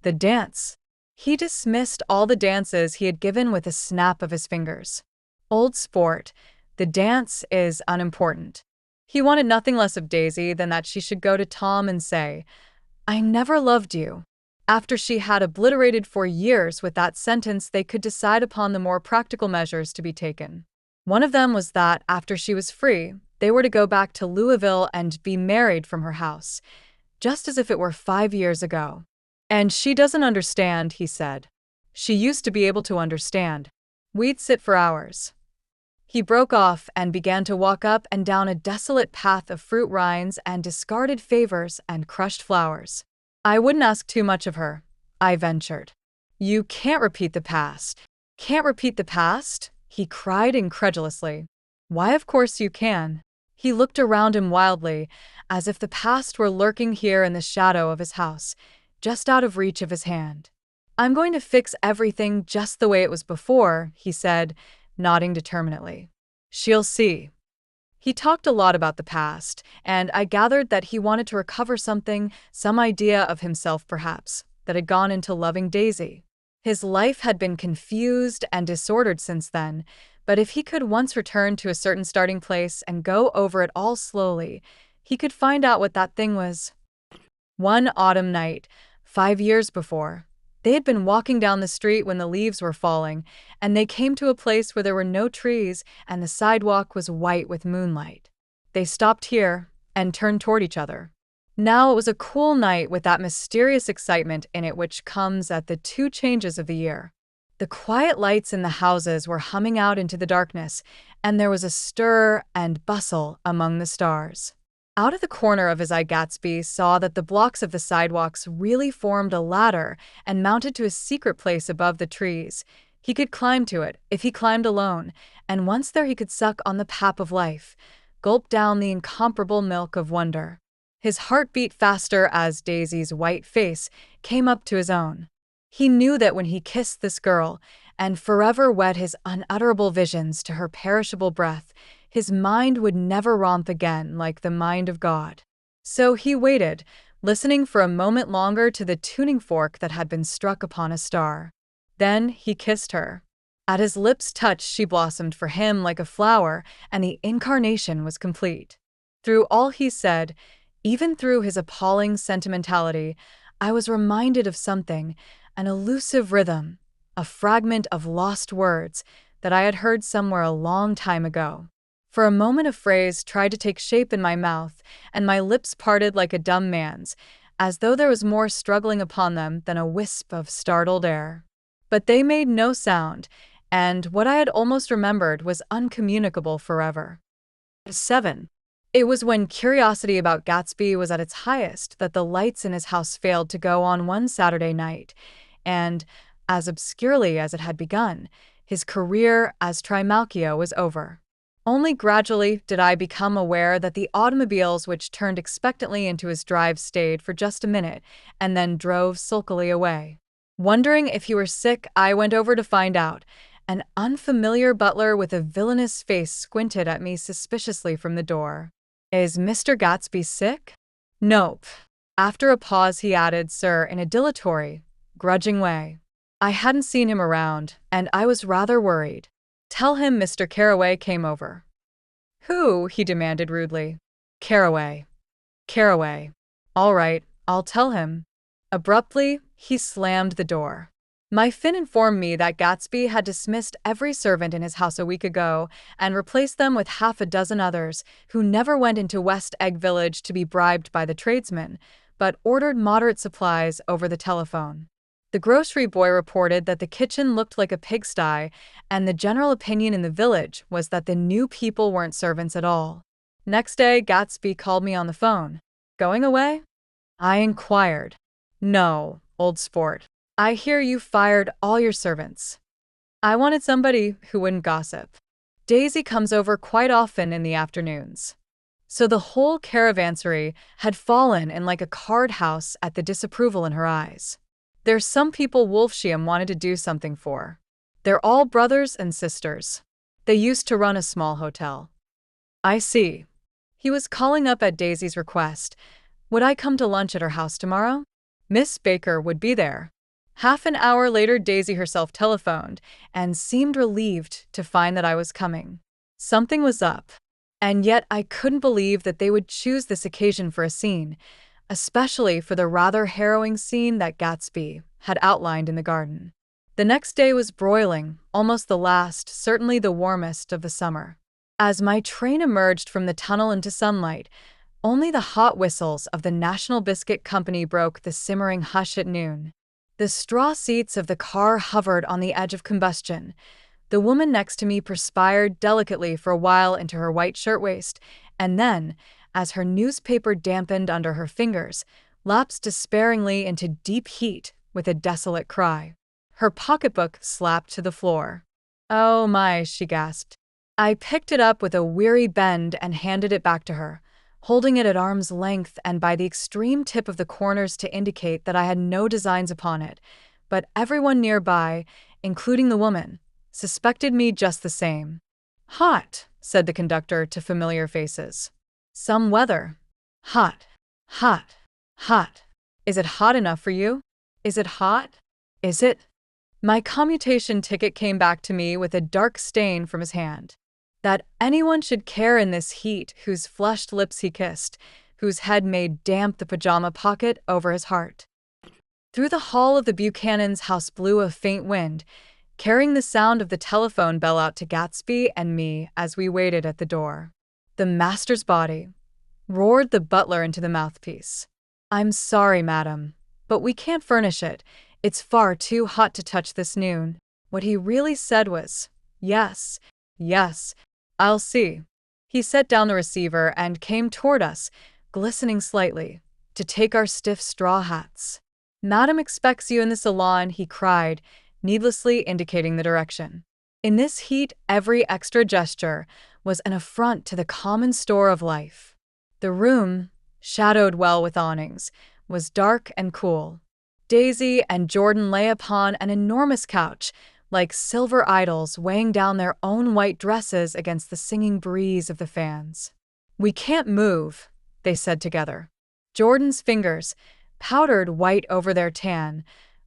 "The dance." He dismissed all the dances he had given with a snap of his fingers. "Old sport, the dance is unimportant." He wanted nothing less of Daisy than that she should go to Tom and say, "I never loved you." After she had obliterated for years with that sentence, they could decide upon the more practical measures to be taken. One of them was that, after she was free, they were to go back to Louisville and be married from her house, just as if it were 5 years ago. "And she doesn't understand," he said. "She used to be able to understand. We'd sit for hours." He broke off and began to walk up and down a desolate path of fruit rinds and discarded favors and crushed flowers. "I wouldn't ask too much of her," I ventured. "You can't repeat the past." "Can't repeat the past?" he cried incredulously. "Why, of course you can." He looked around him wildly, as if the past were lurking here in the shadow of his house, just out of reach of his hand. "I'm going to fix everything just the way it was before," he said, nodding determinedly. "She'll see." He talked a lot about the past, and I gathered that he wanted to recover something, some idea of himself perhaps, that had gone into loving Daisy. His life had been confused and disordered since then, but if he could once return to a certain starting place and go over it all slowly, he could find out what that thing was. One autumn night, 5 years before, they had been walking down the street when the leaves were falling, and they came to a place where there were no trees and the sidewalk was white with moonlight. They stopped here and turned toward each other. Now it was a cool night with that mysterious excitement in it which comes at the 2 changes of the year. The quiet lights in the houses were humming out into the darkness, and there was a stir and bustle among the stars. Out of the corner of his eye, Gatsby saw that the blocks of the sidewalks really formed a ladder and mounted to a secret place above the trees. He could climb to it, if he climbed alone, and once there he could suck on the pap of life, gulp down the incomparable milk of wonder. His heart beat faster as Daisy's white face came up to his own. He knew that when he kissed this girl, and forever wed his unutterable visions to her perishable breath, his mind would never romp again like the mind of God. So he waited, listening for a moment longer to the tuning fork that had been struck upon a star. Then he kissed her. At his lips' touch she blossomed for him like a flower, and the incarnation was complete. Through all he said, even through his appalling sentimentality, I was reminded of something, an elusive rhythm, a fragment of lost words that I had heard somewhere a long time ago. For a moment a phrase tried to take shape in my mouth, and my lips parted like a dumb man's, as though there was more struggling upon them than a wisp of startled air. But they made no sound, and what I had almost remembered was uncommunicable forever. 7. It was when curiosity about Gatsby was at its highest that the lights in his house failed to go on one Saturday night, and, as obscurely as it had begun, his career as Trimalchio was over. Only gradually did I become aware that the automobiles which turned expectantly into his drive stayed for just a minute and then drove sulkily away. Wondering if he were sick, I went over to find out. An unfamiliar butler with a villainous face squinted at me suspiciously from the door. "Is Mr. Gatsby sick?" "Nope. After a pause, he added, "Sir," in a dilatory, grudging way. I hadn't seen him around, and I was rather worried. "Tell him Mr. Carraway came over." "Who?" he demanded rudely. "Carraway." "Carraway. All right, I'll tell him." Abruptly, he slammed the door. My Finn informed me that Gatsby had dismissed every servant in his house a week ago and replaced them with half a dozen others who never went into West Egg Village to be bribed by the tradesmen, but ordered moderate supplies over the telephone. The grocery boy reported that the kitchen looked like a pigsty, and the general opinion in the village was that the new people weren't servants at all. Next day, Gatsby called me on the phone. "Going away?" I inquired. "No, old sport. I hear you fired all your servants." I wanted somebody who wouldn't gossip. Daisy comes over quite often in the afternoons. So the whole caravansary had fallen in like a card house at the disapproval in her eyes. There's some people Wolfsham wanted to do something for. They're all brothers and sisters. They used to run a small hotel. I see. He was calling up at Daisy's request. Would I come to lunch at her house tomorrow? Miss Baker would be there. Half an hour later, Daisy herself telephoned and seemed relieved to find that I was coming. Something was up. And yet I couldn't believe that they would choose this occasion for a scene, especially for the rather harrowing scene that Gatsby had outlined in the garden. The next day was broiling, almost the last, certainly the warmest of the summer. As my train emerged from the tunnel into sunlight, only the hot whistles of the National Biscuit Company broke the simmering hush at noon. The straw seats of the car hovered on the edge of combustion. The woman next to me perspired delicately for a while into her white shirtwaist, and then, as her newspaper dampened under her fingers, lapsed despairingly into deep heat with a desolate cry. Her pocketbook slapped to the floor. "Oh my," she gasped. I picked it up with a weary bend and handed it back to her, holding it at arm's length and by the extreme tip of the corners to indicate that I had no designs upon it, but everyone nearby, including the woman, suspected me just the same. "Hot," said the conductor to familiar faces. "Some weather. Hot, hot, hot. Is it hot enough for you? Is it hot? Is it?" My commutation ticket came back to me with a dark stain from his hand. That anyone should care in this heat, whose flushed lips he kissed, whose head made damp the pajama pocket over his heart. Through the hall of the Buchanan's house blew a faint wind, carrying the sound of the telephone bell out to Gatsby and me as we waited at the door. "The master's body," roared the butler into the mouthpiece. "I'm sorry, madam, but we can't furnish it. It's far too hot to touch this noon." What he really said was, "Yes, yes, I'll see." He set down the receiver and came toward us, glistening slightly, to take our stiff straw hats. "Madam expects you in the salon," he cried, needlessly indicating the direction. In this heat, every extra gesture was an affront to the common store of life. The room, shadowed well with awnings, was dark and cool. Daisy and Jordan lay upon an enormous couch, like silver idols weighing down their own white dresses against the singing breeze of the fans. "We can't move," they said together. Jordan's fingers, powdered white over their tan,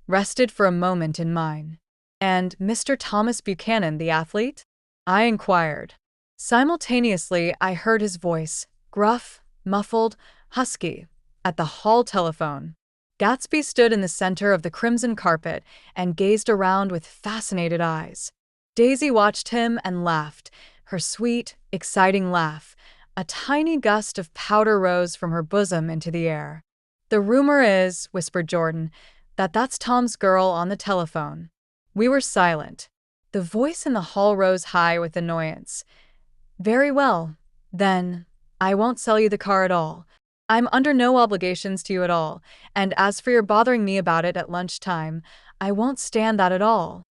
rested for a moment in mine. "And Mr. Thomas Buchanan, the athlete?" I inquired. Simultaneously, I heard his voice, gruff, muffled, husky, at the hall telephone. Gatsby stood in the center of the crimson carpet and gazed around with fascinated eyes. Daisy watched him and laughed, her sweet, exciting laugh. A tiny gust of powder rose from her bosom into the air. "The rumor is," whispered Jordan, "that that's Tom's girl on the telephone." We were silent. The voice in the hall rose high with annoyance. "Very well, then, I won't sell you the car at all. I'm under no obligations to you at all, and as for your bothering me about it at lunchtime, I won't stand that at all."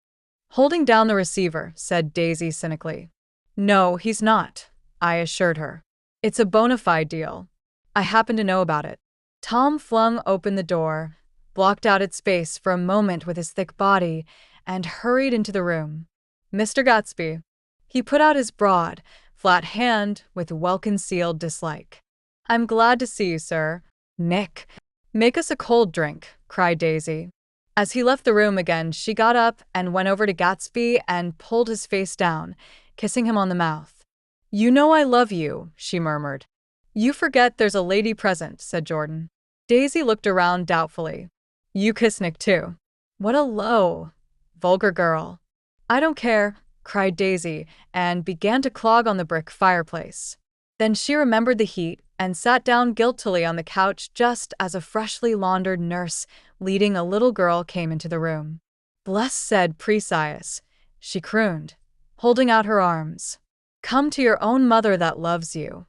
Holding down the receiver, said Daisy cynically. "No, he's not," I assured her. "It's a bona fide deal. I happen to know about it." Tom flung open the door, blocked out its space for a moment with his thick body, and hurried into the room. "Mr. Gatsby." He put out his broad, flat hand with well-concealed dislike. "I'm glad to see you, sir. Nick Make us a cold drink, cried Daisy. As he left the room again, she got up and went over to Gatsby and pulled his face down, kissing him on the mouth. You know I love you, she murmured. You forget there's a lady present, said Jordan. Daisy looked around doubtfully. You kiss Nick too. What a low, vulgar girl. I don't care, cried Daisy, and began to clog on the brick fireplace. Then she remembered the heat and sat down guiltily on the couch just as a freshly laundered nurse leading a little girl came into the room. Bless said Precious, she crooned, holding out her arms. Come to your own mother that loves you.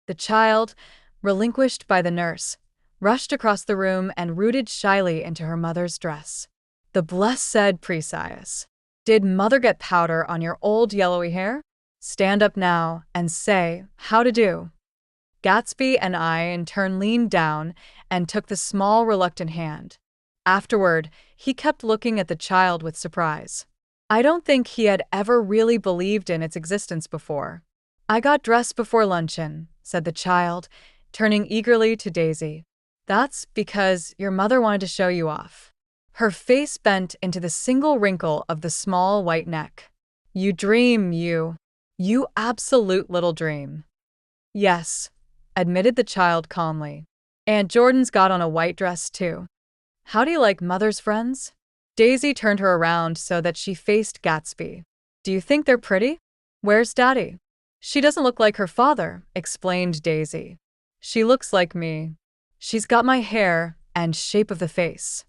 The child, relinquished by the nurse, rushed across the room and rooted shyly into her mother's dress. The blessed Precious. Did mother get powder on your old yellowy hair? Stand up now and say, how to do. Gatsby and I in turn leaned down and took the small reluctant hand. Afterward, he kept looking at the child with surprise. I don't think he had ever really believed in its existence before. I got dressed before luncheon, said the child, turning eagerly to Daisy. That's because your mother wanted to show you off. Her face bent into the single wrinkle of the small white neck. You dream, you absolute little dream. Yes, admitted the child calmly. Aunt Jordan's got on a white dress too. How do you like mother's friends? Daisy turned her around so that she faced Gatsby. Do you think they're pretty? Where's Daddy? She doesn't look like her father, explained Daisy. She looks like me. She's got my hair and shape of the face.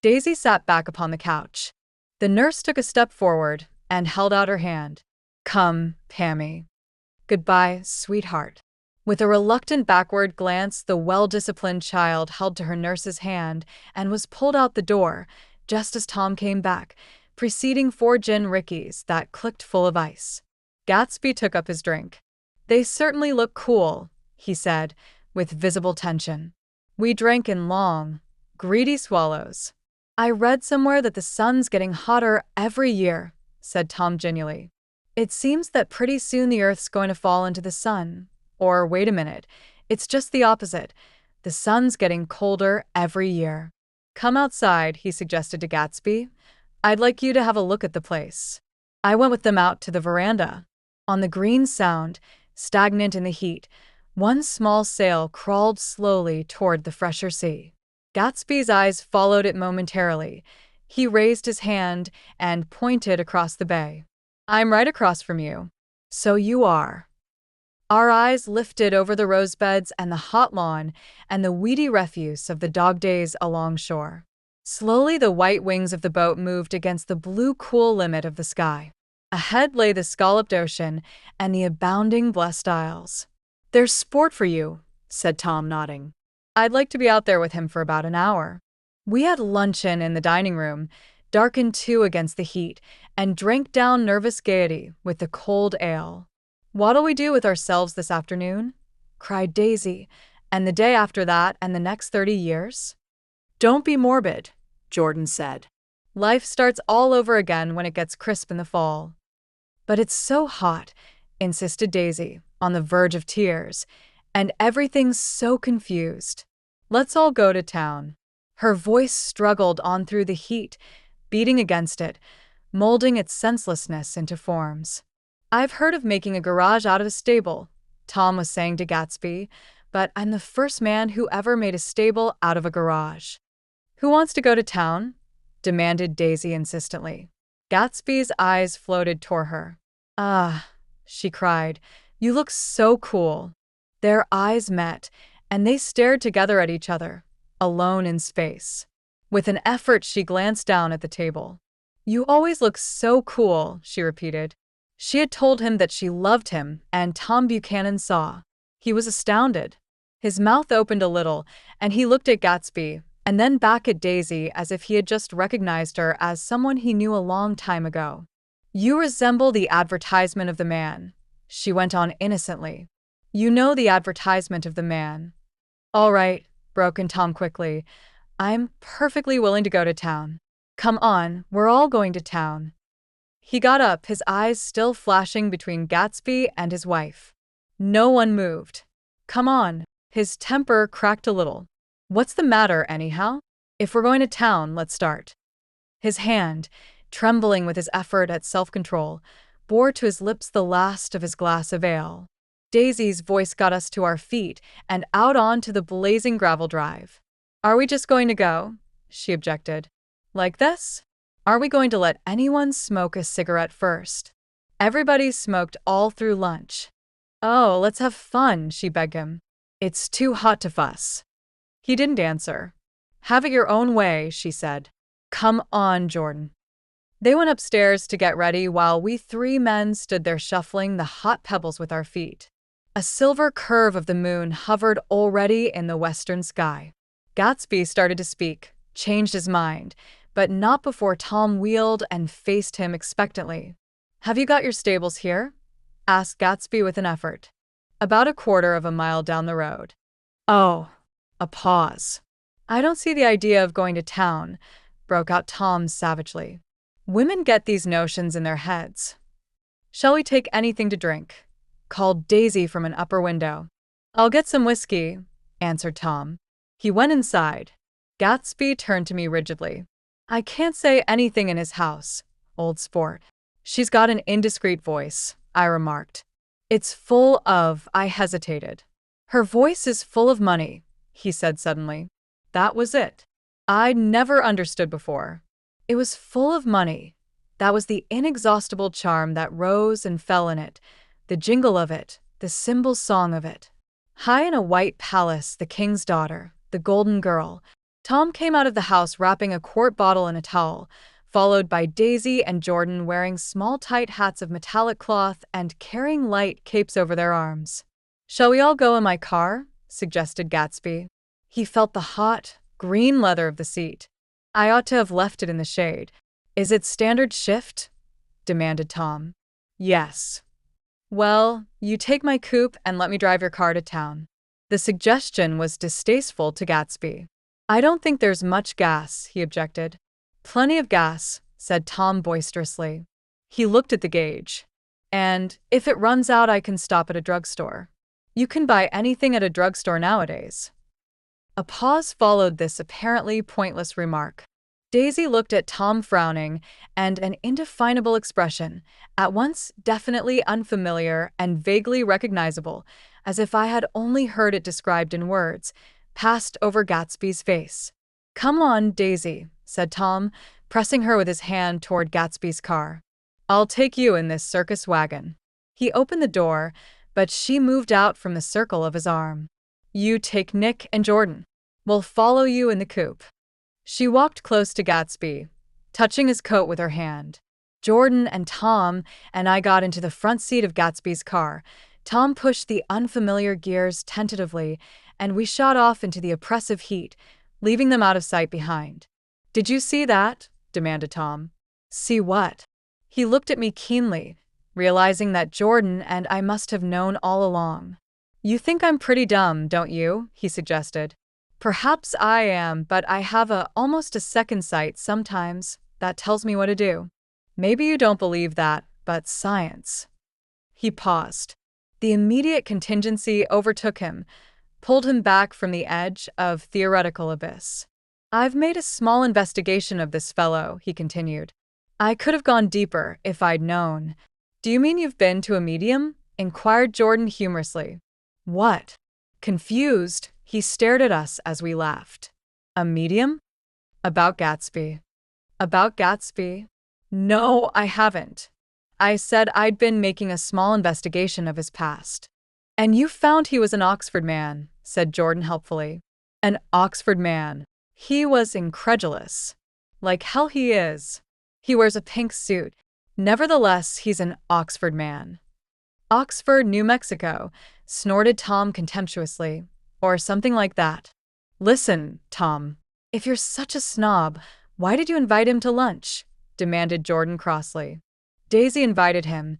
Daisy sat back upon the couch. The nurse took a step forward and held out her hand. Come, Pammy. Goodbye, sweetheart. With a reluctant backward glance, the well-disciplined child held to her nurse's hand and was pulled out the door, just as Tom came back, preceding 4 gin rickeys that clicked full of ice. Gatsby took up his drink. They certainly look cool, he said, with visible tension. We drank in long, greedy swallows. I read somewhere that the sun's getting hotter every year, said Tom genially. It seems that pretty soon the Earth's going to fall into the sun. Or wait a minute, it's just the opposite. The sun's getting colder every year. Come outside, he suggested to Gatsby. I'd like you to have a look at the place. I went with them out to the veranda. On the green sound, stagnant in the heat, one small sail crawled slowly toward the fresher sea. Gatsby's eyes followed it momentarily. He raised his hand and pointed across the bay. I'm right across from you. So you are. Our eyes lifted over the rosebeds and the hot lawn and the weedy refuse of the dog days along shore. Slowly the white wings of the boat moved against the blue cool limit of the sky. Ahead lay the scalloped ocean and the abounding blessed isles. There's sport for you, said Tom, nodding. I'd like to be out there with him for about an hour. We had luncheon in the dining room, darkened too against the heat, and drank down nervous gaiety with the cold ale. What'll we do with ourselves this afternoon? Cried Daisy, and the day after that and the next 30 years? Don't be morbid, Jordan said. Life starts all over again when it gets crisp in the fall. But it's so hot, insisted Daisy, on the verge of tears, and everything's so confused. Let's all go to town. Her voice struggled on through the heat, beating against it, molding its senselessness into forms. I've heard of making a garage out of a stable, Tom was saying to Gatsby, but I'm the first man who ever made a stable out of a garage. Who wants to go to town? Demanded Daisy insistently. Gatsby's eyes floated toward her. Ah, she cried, you look so cool. Their eyes met, and they stared together at each other, alone in space. With an effort, she glanced down at the table. You always look so cool, she repeated. She had told him that she loved him, and Tom Buchanan saw. He was astounded. His mouth opened a little, and he looked at Gatsby, and then back at Daisy as if he had just recognized her as someone he knew a long time ago. You resemble the advertisement of the man, she went on innocently. You know the advertisement of the man. All right, broke in Tom quickly. I'm perfectly willing to go to town. Come on, we're all going to town. He got up, his eyes still flashing between Gatsby and his wife. No one moved. Come on. His temper cracked a little. What's the matter, anyhow? If we're going to town, let's start. His hand, trembling with his effort at self-control, bore to his lips the last of his glass of ale. Daisy's voice got us to our feet and out onto the blazing gravel drive. Are we just going to go? She objected. Like this? Are we going to let anyone smoke a cigarette first? Everybody smoked all through lunch. Oh, let's have fun, she begged him. It's too hot to fuss. He didn't answer. Have it your own way, she said. Come on, Jordan. They went upstairs to get ready while we three men stood there shuffling the hot pebbles with our feet. A silver curve of the moon hovered already in the western sky. Gatsby started to speak, changed his mind, but not before Tom wheeled and faced him expectantly. Have you got your stables here? Asked Gatsby with an effort. About a quarter of a mile down the road. Oh, a pause. I don't see the idea of going to town, broke out Tom savagely. Women get these notions in their heads. Shall we take anything to drink? Called Daisy from an upper window. I'll get some whiskey, answered Tom. He went inside. Gatsby turned to me rigidly. I can't say anything in his house, old sport. She's got an indiscreet voice, I remarked. It's full of, I hesitated. Her voice is full of money, he said suddenly. That was it. I'd never understood before. It was full of money. That was the inexhaustible charm that rose and fell in it, the jingle of it, the cymbal song of it. High in a white palace, the king's daughter, the golden girl, Tom came out of the house wrapping a quart bottle in a towel, followed by Daisy and Jordan wearing small tight hats of metallic cloth and carrying light capes over their arms. Shall we all go in my car? Suggested Gatsby. He felt the hot, green leather of the seat. I ought to have left it in the shade. Is it standard shift? Demanded Tom. Yes. Well, you take my coupe and let me drive your car to town. The suggestion was distasteful to Gatsby. I don't think there's much gas, he objected. Plenty of gas, said Tom boisterously. He looked at the gauge. And if it runs out, I can stop at a drugstore. You can buy anything at a drugstore nowadays. A pause followed this apparently pointless remark. Daisy looked at Tom frowning, and an indefinable expression, at once definitely unfamiliar and vaguely recognizable, as if I had only heard it described in words, passed over Gatsby's face. Come on, Daisy, said Tom, pressing her with his hand toward Gatsby's car. I'll take you in this circus wagon. He opened the door, but she moved out from the circle of his arm. You take Nick and Jordan. We'll follow you in the coupe. She walked close to Gatsby, touching his coat with her hand. Jordan and Tom and I got into the front seat of Gatsby's car. Tom pushed the unfamiliar gears tentatively, and we shot off into the oppressive heat, leaving them out of sight behind. Did you see that? Demanded Tom. See what? He looked at me keenly, realizing that Jordan and I must have known all along. You think I'm pretty dumb, don't you? He suggested. Perhaps I am, but I have almost a second sight sometimes that tells me what to do. Maybe you don't believe that, but science. He paused. The immediate contingency overtook him, pulled him back from the edge of theoretical abyss. I've made a small investigation of this fellow, he continued. I could have gone deeper if I'd known. Do you mean you've been to a medium? Inquired Jordan humorously. What? Confused, he stared at us as we laughed. A medium? About Gatsby. About Gatsby? No, I haven't. I said I'd been making a small investigation of his past. And you found he was an Oxford man, said Jordan helpfully. An Oxford man. He was incredulous. Like hell he is. He wears a pink suit. Nevertheless, he's an Oxford man. Oxford, New Mexico, snorted Tom contemptuously. Or something like that. Listen, Tom. If you're such a snob, why did you invite him to lunch? Demanded Jordan crossly. Daisy invited him.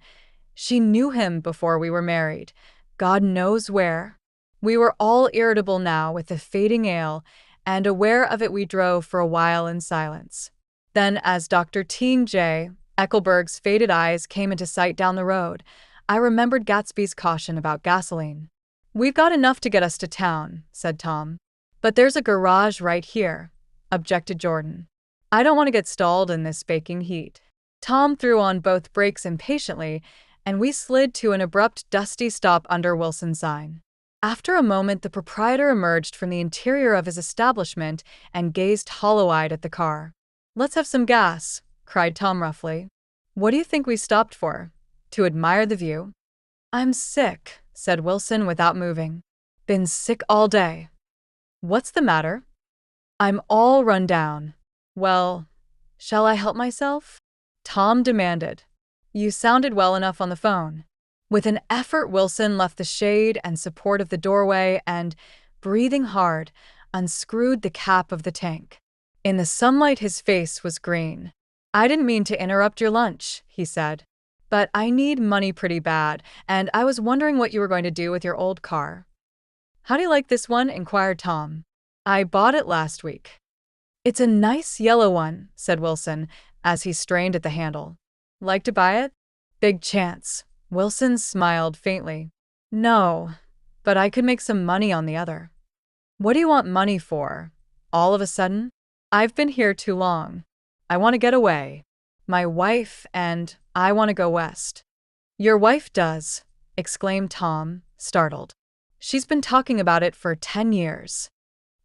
She knew him before we were married. God knows where. We were all irritable now with the fading ale, and aware of it we drove for a while in silence. Then, as Dr. J. Eckelberg's faded eyes came into sight down the road, I remembered Gatsby's caution about gasoline. We've got enough to get us to town, said Tom. But there's a garage right here, objected Jordan. I don't want to get stalled in this baking heat. Tom threw on both brakes impatiently, and we slid to an abrupt, dusty stop under Wilson's sign. After a moment, the proprietor emerged from the interior of his establishment and gazed hollow-eyed at the car. Let's have some gas, cried Tom roughly. What do you think we stopped for? To admire the view? I'm sick, said Wilson without moving. Been sick all day. What's the matter? I'm all run down. Well, shall I help myself? Tom demanded. You sounded well enough on the phone. With an effort, Wilson left the shade and support of the doorway and, breathing hard, unscrewed the cap of the tank. In the sunlight, his face was green. I didn't mean to interrupt your lunch, he said. But I need money pretty bad, and I was wondering what you were going to do with your old car. How do you like this one? Inquired Tom. I bought it last week. It's a nice yellow one, said Wilson, as he strained at the handle. Like to buy it? Big chance. Wilson smiled faintly. No, but I could make some money on the other. What do you want money for? All of a sudden? I've been here too long. I want to get away. My wife and I want to go west. Your wife does, exclaimed Tom, startled. She's been talking about it for 10 years.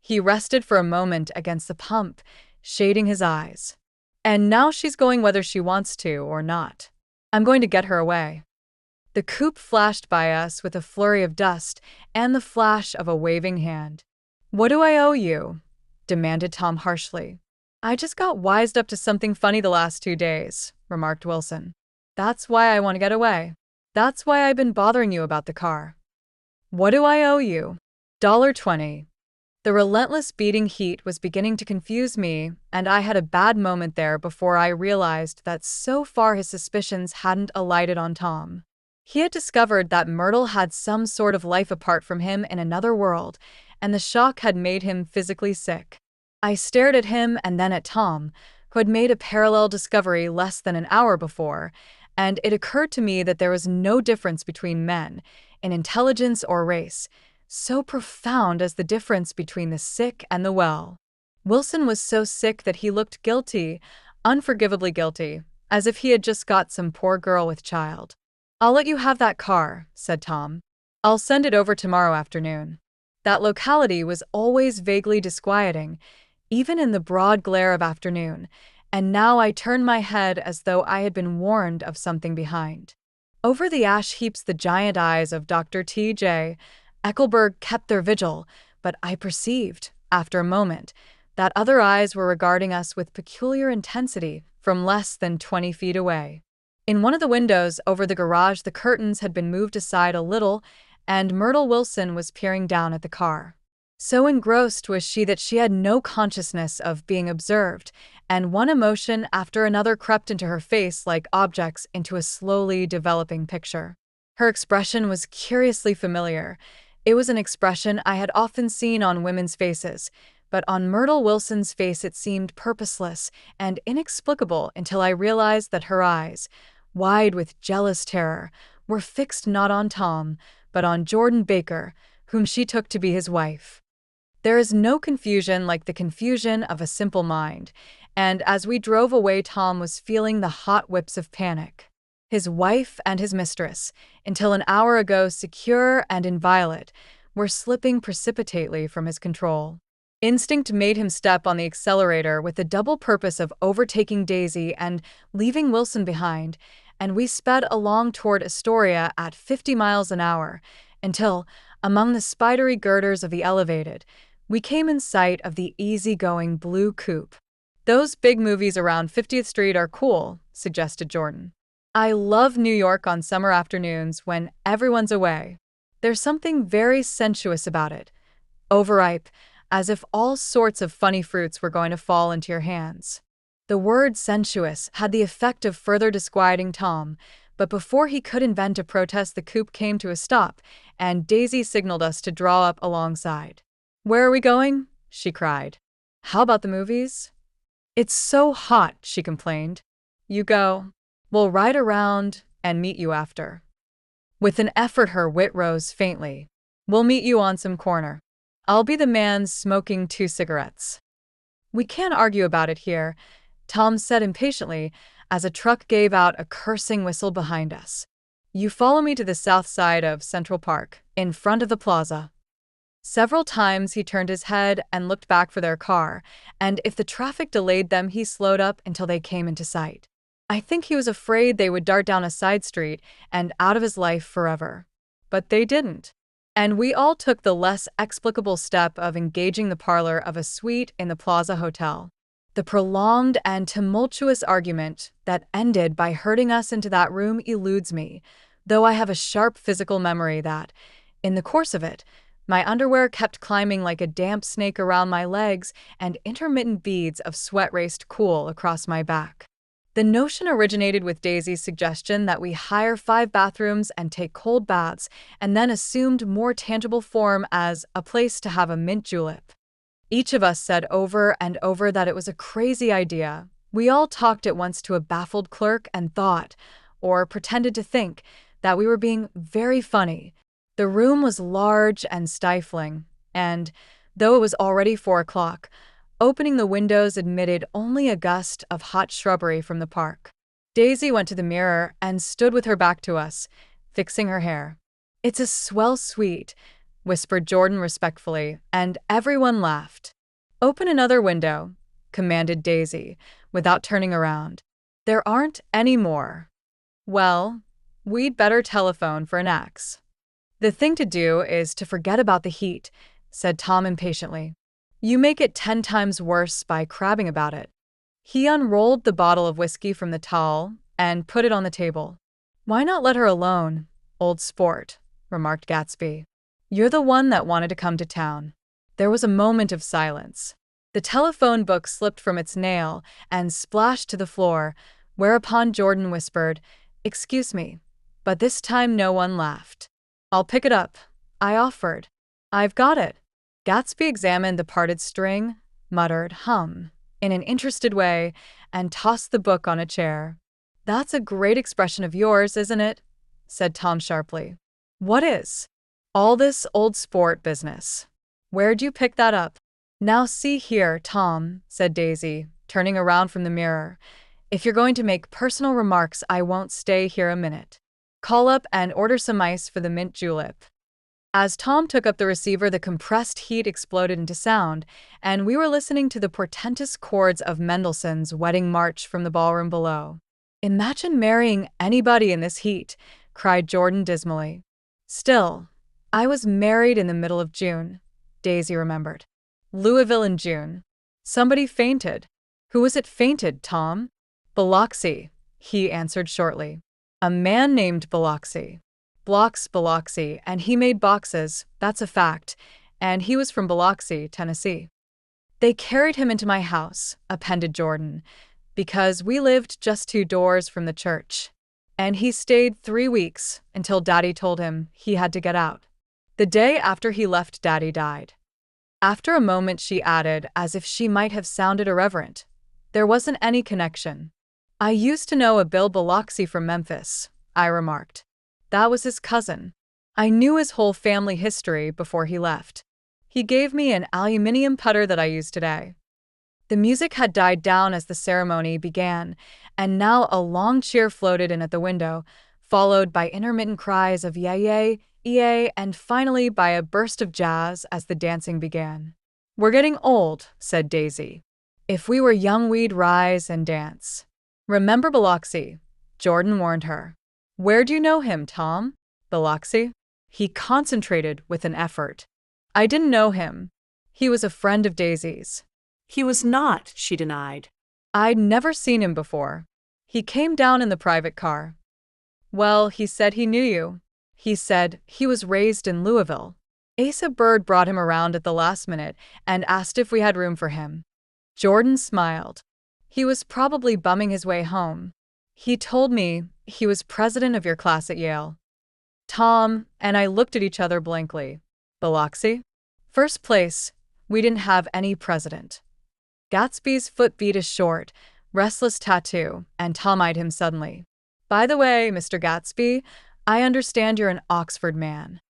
He rested for a moment against the pump, shading his eyes. And now she's going whether she wants to or not. I'm going to get her away. The coupe flashed by us with a flurry of dust and the flash of a waving hand. What do I owe you? Demanded Tom harshly. I just got wised up to something funny the last 2 days, remarked Wilson. That's why I want to get away. That's why I've been bothering you about the car. What do I owe you? $20. The relentless beating heat was beginning to confuse me, and I had a bad moment there before I realized that so far his suspicions hadn't alighted on Tom. He had discovered that Myrtle had some sort of life apart from him in another world, and the shock had made him physically sick. I stared at him and then at Tom, who had made a parallel discovery less than an hour before, and it occurred to me that there was no difference between men, in intelligence or race, so profound as the difference between the sick and the well. Wilson was so sick that he looked guilty, unforgivably guilty, as if he had just got some poor girl with child. I'll let you have that car, said Tom. I'll send it over tomorrow afternoon. That locality was always vaguely disquieting, even in the broad glare of afternoon, and now I turned my head as though I had been warned of something behind. Over the ash heaps the giant eyes of Dr. T.J. Eckelberg kept their vigil, but I perceived, after a moment, that other eyes were regarding us with peculiar intensity from less than 20 feet away. In one of the windows over the garage, the curtains had been moved aside a little, and Myrtle Wilson was peering down at the car. So engrossed was she that she had no consciousness of being observed, and one emotion after another crept into her face like objects into a slowly developing picture. Her expression was curiously familiar. It was an expression I had often seen on women's faces, but on Myrtle Wilson's face it seemed purposeless and inexplicable until I realized that her eyes, wide with jealous terror, were fixed not on Tom, but on Jordan Baker, whom she took to be his wife. There is no confusion like the confusion of a simple mind, and as we drove away Tom was feeling the hot whips of panic. His wife and his mistress, until an hour ago secure and inviolate, were slipping precipitately from his control. Instinct made him step on the accelerator with the double purpose of overtaking Daisy and leaving Wilson behind, and we sped along toward Astoria at 50 miles an hour, until, among the spidery girders of the elevated, we came in sight of the easy-going blue coupe. Those big movies around 50th Street are cool, suggested Jordan. I love New York on summer afternoons when everyone's away. There's something very sensuous about it. Overripe, as if all sorts of funny fruits were going to fall into your hands. The word sensuous had the effect of further disquieting Tom, but before he could invent a protest the coupe came to a stop, and Daisy signaled us to draw up alongside. Where are we going? She cried. How about the movies? It's so hot, she complained. You go. We'll ride around and meet you after. With an effort her wit rose faintly. We'll meet you on some corner. I'll be the man smoking 2 cigarettes. We can't argue about it here, Tom said impatiently as a truck gave out a cursing whistle behind us. You follow me to the south side of Central Park, in front of the plaza. Several times he turned his head and looked back for their car, and if the traffic delayed them, he slowed up until they came into sight. I think he was afraid they would dart down a side street and out of his life forever. But they didn't. And we all took the less explicable step of engaging the parlor of a suite in the Plaza Hotel. The prolonged and tumultuous argument that ended by herding us into that room eludes me, though I have a sharp physical memory that, in the course of it, my underwear kept climbing like a damp snake around my legs and intermittent beads of sweat raced cool across my back. The notion originated with Daisy's suggestion that we hire 5 bathrooms and take cold baths, and then assumed more tangible form as a place to have a mint julep. Each of us said over and over that it was a crazy idea. We all talked at once to a baffled clerk and thought, or pretended to think, that we were being very funny. The room was large and stifling, and, though it was already 4 o'clock, opening the windows admitted only a gust of hot shrubbery from the park. Daisy went to the mirror and stood with her back to us, fixing her hair. "It's a swell suite," whispered Jordan respectfully, and everyone laughed. "Open another window," commanded Daisy, without turning around. "There aren't any more." "Well, we'd better telephone for an axe." "The thing to do is to forget about the heat," said Tom impatiently. "You make it 10 times worse by crabbing about it." He unrolled the bottle of whiskey from the towel and put it on the table. "Why not let her alone, old sport?" remarked Gatsby. "You're the one that wanted to come to town." There was a moment of silence. The telephone book slipped from its nail and splashed to the floor, whereupon Jordan whispered, "Excuse me," but this time no one laughed. "I'll pick it up," I offered. "I've got it." Gatsby examined the parted string, muttered in an interested way, and tossed the book on a chair. "That's a great expression of yours, isn't it?" said Tom sharply. "What is?" "All this old sport business. Where'd you pick that up?" "Now see here, Tom," said Daisy, turning around from the mirror. "If you're going to make personal remarks, I won't stay here a minute. Call up and order some ice for the mint julep." As Tom took up the receiver, the compressed heat exploded into sound, and we were listening to the portentous chords of Mendelssohn's Wedding March from the ballroom below. "Imagine marrying anybody in this heat," cried Jordan dismally. "Still, I was married in the middle of June," Daisy remembered. "Louisville in June. Somebody fainted." "Who was it fainted, Tom?" "Biloxi," he answered shortly. "A man named Biloxi. Biloxi, and he made boxes, that's a fact, and he was from Biloxi, Tennessee." "They carried him into my house," appended Jordan, "because we lived just 2 doors from the church. And he stayed 3 weeks until Daddy told him he had to get out. The day after he left, Daddy died." After a moment she added, as if she might have sounded irreverent, "There wasn't any connection." "I used to know a Bill Biloxi from Memphis," I remarked. "That was his cousin. I knew his whole family history before he left. He gave me an aluminium putter that I use today." The music had died down as the ceremony began, and now a long cheer floated in at the window, followed by intermittent cries of yay, yay, and finally by a burst of jazz as the dancing began. "We're getting old," said Daisy. "If we were young, we'd rise and dance." "Remember Biloxi," Jordan warned her. "Where'd you know him, Tom?" "Biloxi?" He concentrated with an effort. "I didn't know him. He was a friend of Daisy's." He was not, she denied. "I'd never seen him before. He came down in the private car." "Well, he said he knew you. He said he was raised in Louisville. Asa Bird brought him around at the last minute and asked if we had room for him." Jordan smiled. "He was probably bumming his way home. He told me he was president of your class at Yale." Tom and I looked at each other blankly. "Biloxi?" "First place, we didn't have any president." Gatsby's foot beat a short, restless tattoo, and Tom eyed him suddenly. "By the way, Mr. Gatsby, I understand you're an Oxford man."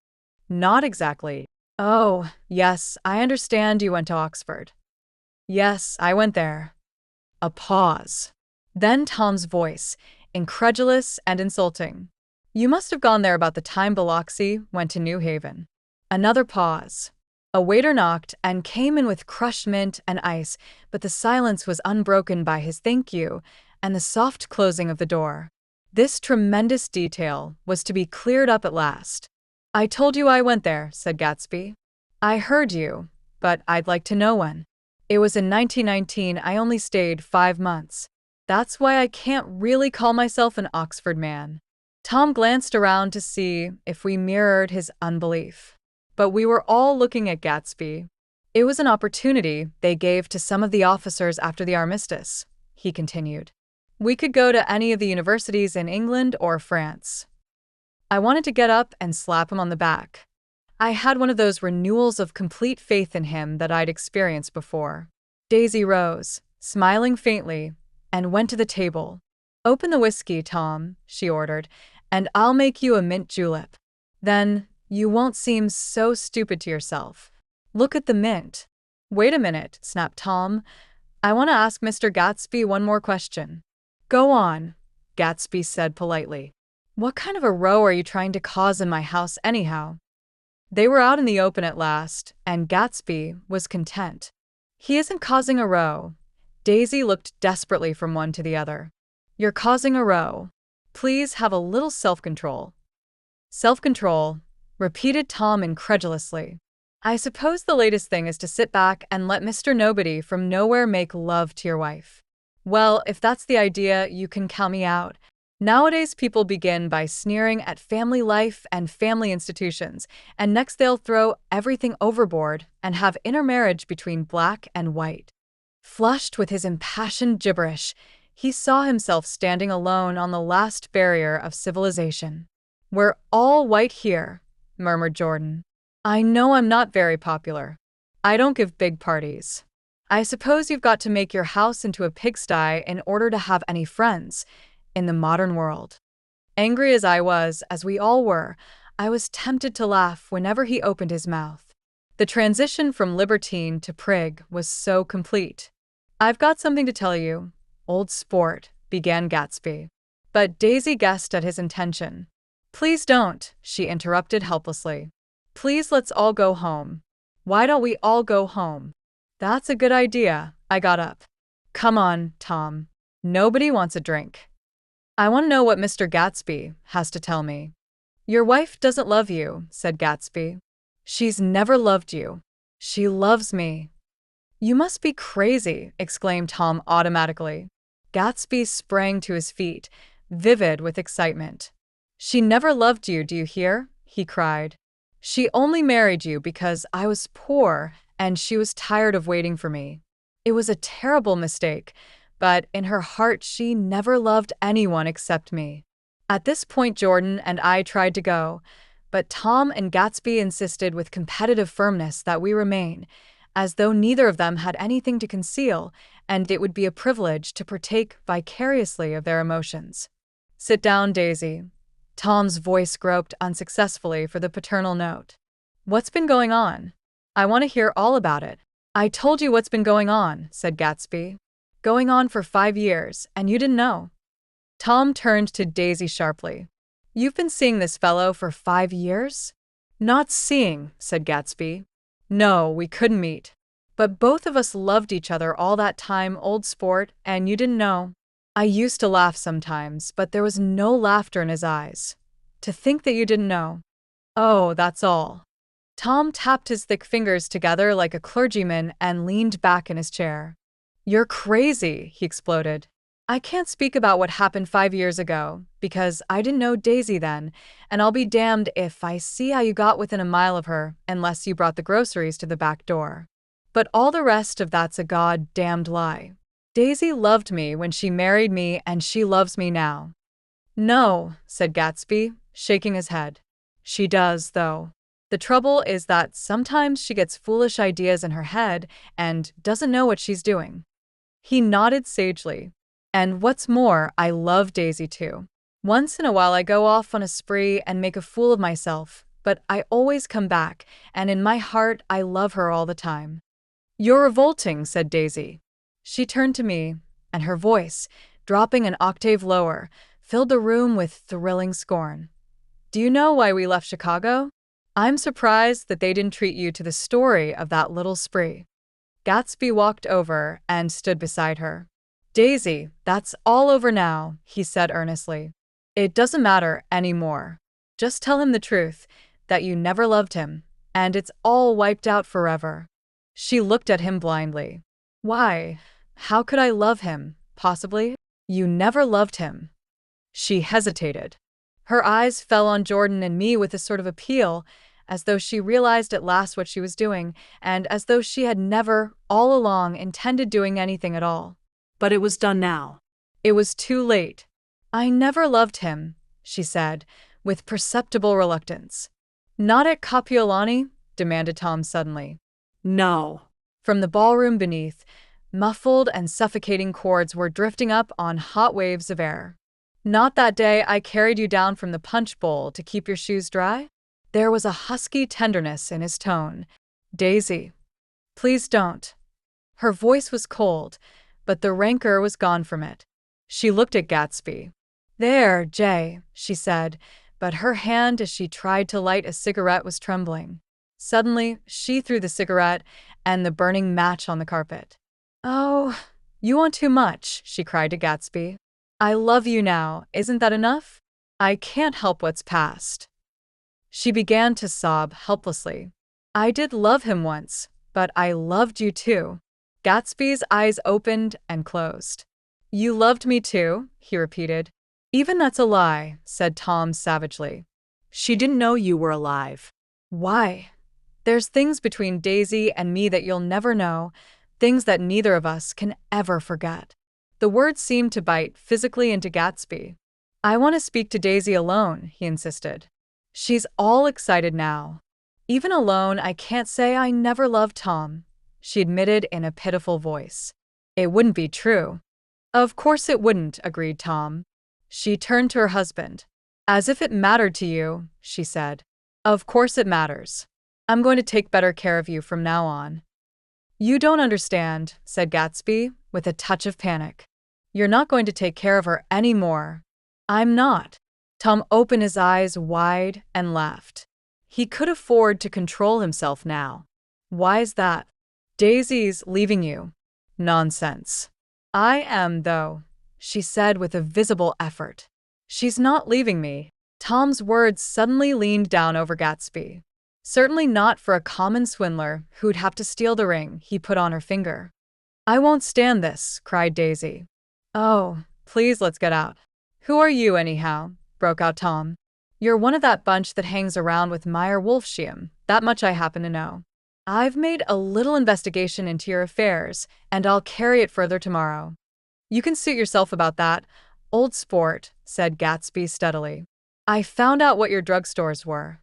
"Not exactly." Oh, yes, I understand you went to Oxford. Yes, I went there. A pause. Then Tom's voice, incredulous and insulting. You must have gone there about the time Biloxi went to New Haven. Another pause. A waiter knocked and came in with crushed mint and ice, but the silence was unbroken by his thank you and the soft closing of the door. This tremendous detail was to be cleared up at last. I told you I went there, said Gatsby. I heard you, but I'd like to know when. It was in 1919. I only stayed 5 months. That's why I can't really call myself an Oxford man. Tom glanced around to see if we mirrored his unbelief. But we were all looking at Gatsby. It was an opportunity they gave to some of the officers after the armistice, he continued. We could go to any of the universities in England or France. I wanted to get up and slap him on the back. I had one of those renewals of complete faith in him that I'd experienced before. Daisy rose, smiling faintly, and went to the table. Open the whiskey, Tom, she ordered, and I'll make you a mint julep. Then you won't seem so stupid to yourself. Look at the mint. Wait a minute, snapped Tom. I want to ask Mr. Gatsby one more question. Go on, Gatsby said politely. What kind of a row are you trying to cause in my house anyhow? They were out in the open at last, and Gatsby was content. He isn't causing a row. Daisy looked desperately from one to the other. You're causing a row. Please have a little self-control. Self-control, repeated Tom incredulously. I suppose the latest thing is to sit back and let Mr. Nobody from nowhere make love to your wife. Well, if that's the idea, you can count me out. Nowadays, people begin by sneering at family life and family institutions, and next they'll throw everything overboard and have intermarriage between black and white. Flushed with his impassioned gibberish, he saw himself standing alone on the last barrier of civilization. We're all white here, murmured Jordan. I know I'm not very popular. I don't give big parties. I suppose you've got to make your house into a pigsty in order to have any friends in the modern world. Angry as I was, as we all were, I was tempted to laugh whenever he opened his mouth. The transition from libertine to prig was so complete. I've got something to tell you, old sport, began Gatsby. But Daisy guessed at his intention. Please don't, she interrupted helplessly. Please let's all go home. Why don't we all go home? That's a good idea, I got up. Come on, Tom. Nobody wants a drink. I want to know what Mr. Gatsby has to tell me. Your wife doesn't love you, said Gatsby. She's never loved you. She loves me. You must be crazy, exclaimed Tom automatically. Gatsby sprang to his feet, vivid with excitement. She never loved you, do you hear? He cried. She only married you because I was poor and she was tired of waiting for me. It was a terrible mistake, but in her heart she never loved anyone except me. At this point Jordan and I tried to go, but Tom and Gatsby insisted with competitive firmness that we remain, as though neither of them had anything to conceal, and it would be a privilege to partake vicariously of their emotions. Sit down, Daisy. Tom's voice groped unsuccessfully for the paternal note. What's been going on? I want to hear all about it. I told you what's been going on, said Gatsby. Going on for 5 years, and you didn't know. Tom turned to Daisy sharply. You've been seeing this fellow for 5 years? Not seeing, said Gatsby. No, we couldn't meet. But both of us loved each other all that time, old sport, and you didn't know. I used to laugh sometimes, but there was no laughter in his eyes. To think that you didn't know. Oh, that's all. Tom tapped his thick fingers together like a clergyman and leaned back in his chair. You're crazy, he exploded. I can't speak about what happened 5 years ago, because I didn't know Daisy then, and I'll be damned if I see how you got within a mile of her unless you brought the groceries to the back door. But all the rest of that's a god-damned lie. Daisy loved me when she married me, and she loves me now. No, said Gatsby, shaking his head. She does, though. The trouble is that sometimes she gets foolish ideas in her head and doesn't know what she's doing. He nodded sagely. And what's more, I love Daisy too. Once in a while I go off on a spree and make a fool of myself, but I always come back, and in my heart I love her all the time." "You're revolting," said Daisy. She turned to me, and her voice, dropping an octave lower, filled the room with thrilling scorn. "Do you know why we left Chicago? I'm surprised that they didn't treat you to the story of that little spree." Gatsby walked over and stood beside her. "Daisy, that's all over now," he said earnestly. "It doesn't matter anymore. Just tell him the truth, that you never loved him, and it's all wiped out forever." She looked at him blindly. "Why? How could I love him, possibly? You never loved him." She hesitated. Her eyes fell on Jordan and me with a sort of appeal, as though she realized at last what she was doing, and as though she had never, all along, intended doing anything at all. But it was done now. It was too late. "I never loved him," she said, with perceptible reluctance. "Not at Kapiolani?" demanded Tom suddenly. No. From the ballroom beneath, muffled and suffocating chords were drifting up on hot waves of air. "Not that day I carried you down from the punch bowl to keep your shoes dry?" There was a husky tenderness in his tone. "Daisy, please don't." Her voice was cold, but the rancor was gone from it. She looked at Gatsby. "There, Jay," she said, but her hand as she tried to light a cigarette was trembling. Suddenly, she threw the cigarette and the burning match on the carpet. "Oh, you want too much," she cried to Gatsby. "I love you now, isn't that enough? I can't help what's past." She began to sob helplessly. "I did love him once, but I loved you too." Gatsby's eyes opened and closed. "You loved me too?" he repeated. "Even that's a lie," said Tom savagely. She didn't know you were alive. "Why? There's things between Daisy and me that you'll never know, things that neither of us can ever forget." The words seemed to bite physically into Gatsby. "I want to speak to Daisy alone," he insisted. "She's all excited now." "Even alone, I can't say I never loved Tom," she admitted in a pitiful voice. "It wouldn't be true." "Of course it wouldn't," agreed Tom. She turned to her husband. "As if it mattered to you," she said. "Of course it matters. I'm going to take better care of you from now on." "You don't understand," said Gatsby, with a touch of panic. "You're not going to take care of her anymore." "I'm not." Tom opened his eyes wide and laughed. He could afford to control himself now. "Why is that?" "Daisy's leaving you." "Nonsense." "I am, though," she said with a visible effort. "She's not leaving me." Tom's words suddenly leaned down over Gatsby. "Certainly not for a common swindler who'd have to steal the ring," he put on her finger. "I won't stand this," cried Daisy. "Oh, please let's get out." "Who are you, anyhow?" broke out Tom. "You're one of that bunch that hangs around with Meyer Wolfsheim, that much I happen to know. I've made a little investigation into your affairs, and I'll carry it further tomorrow." "You can suit yourself about that, old sport," said Gatsby steadily. "I found out what your drugstores were."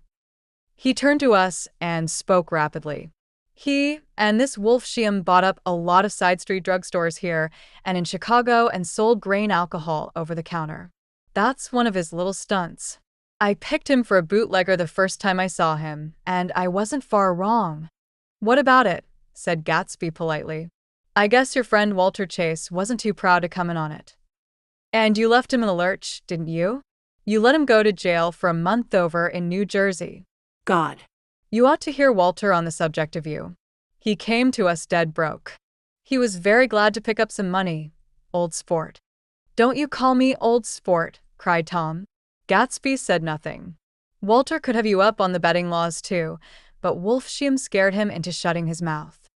He turned to us and spoke rapidly. "He and this Wolfsheim bought up a lot of side street drugstores here and in Chicago and sold grain alcohol over the counter. That's one of his little stunts. I picked him for a bootlegger the first time I saw him, and I wasn't far wrong." "What about it?" said Gatsby politely. "I guess your friend Walter Chase wasn't too proud to come in on it." "And you left him in the lurch, didn't you? You let him go to jail for a month over in New Jersey." God. "You ought to hear Walter on the subject of you. He came to us dead broke. He was very glad to pick up some money, old sport." "Don't you call me old sport," cried Tom. Gatsby said nothing. Walter could have you up on the betting laws too, but Wolfsheim scared him into shutting his mouth.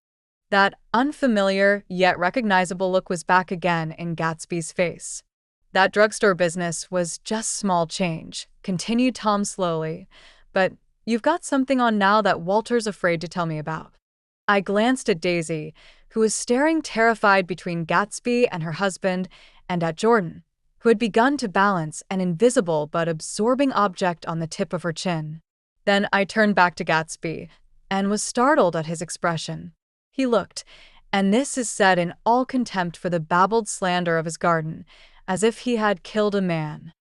That unfamiliar yet recognizable look was back again in Gatsby's face. "That drugstore business was just small change," continued Tom slowly, "but you've got something on now that Walter's afraid to tell me about." I glanced at Daisy, who was staring terrified between Gatsby and her husband, and at Jordan, who had begun to balance an invisible but absorbing object on the tip of her chin. Then I turned back to Gatsby, and was startled at his expression. He looked, and this is said in all contempt for the babbled slander of his garden, as if he had killed a man.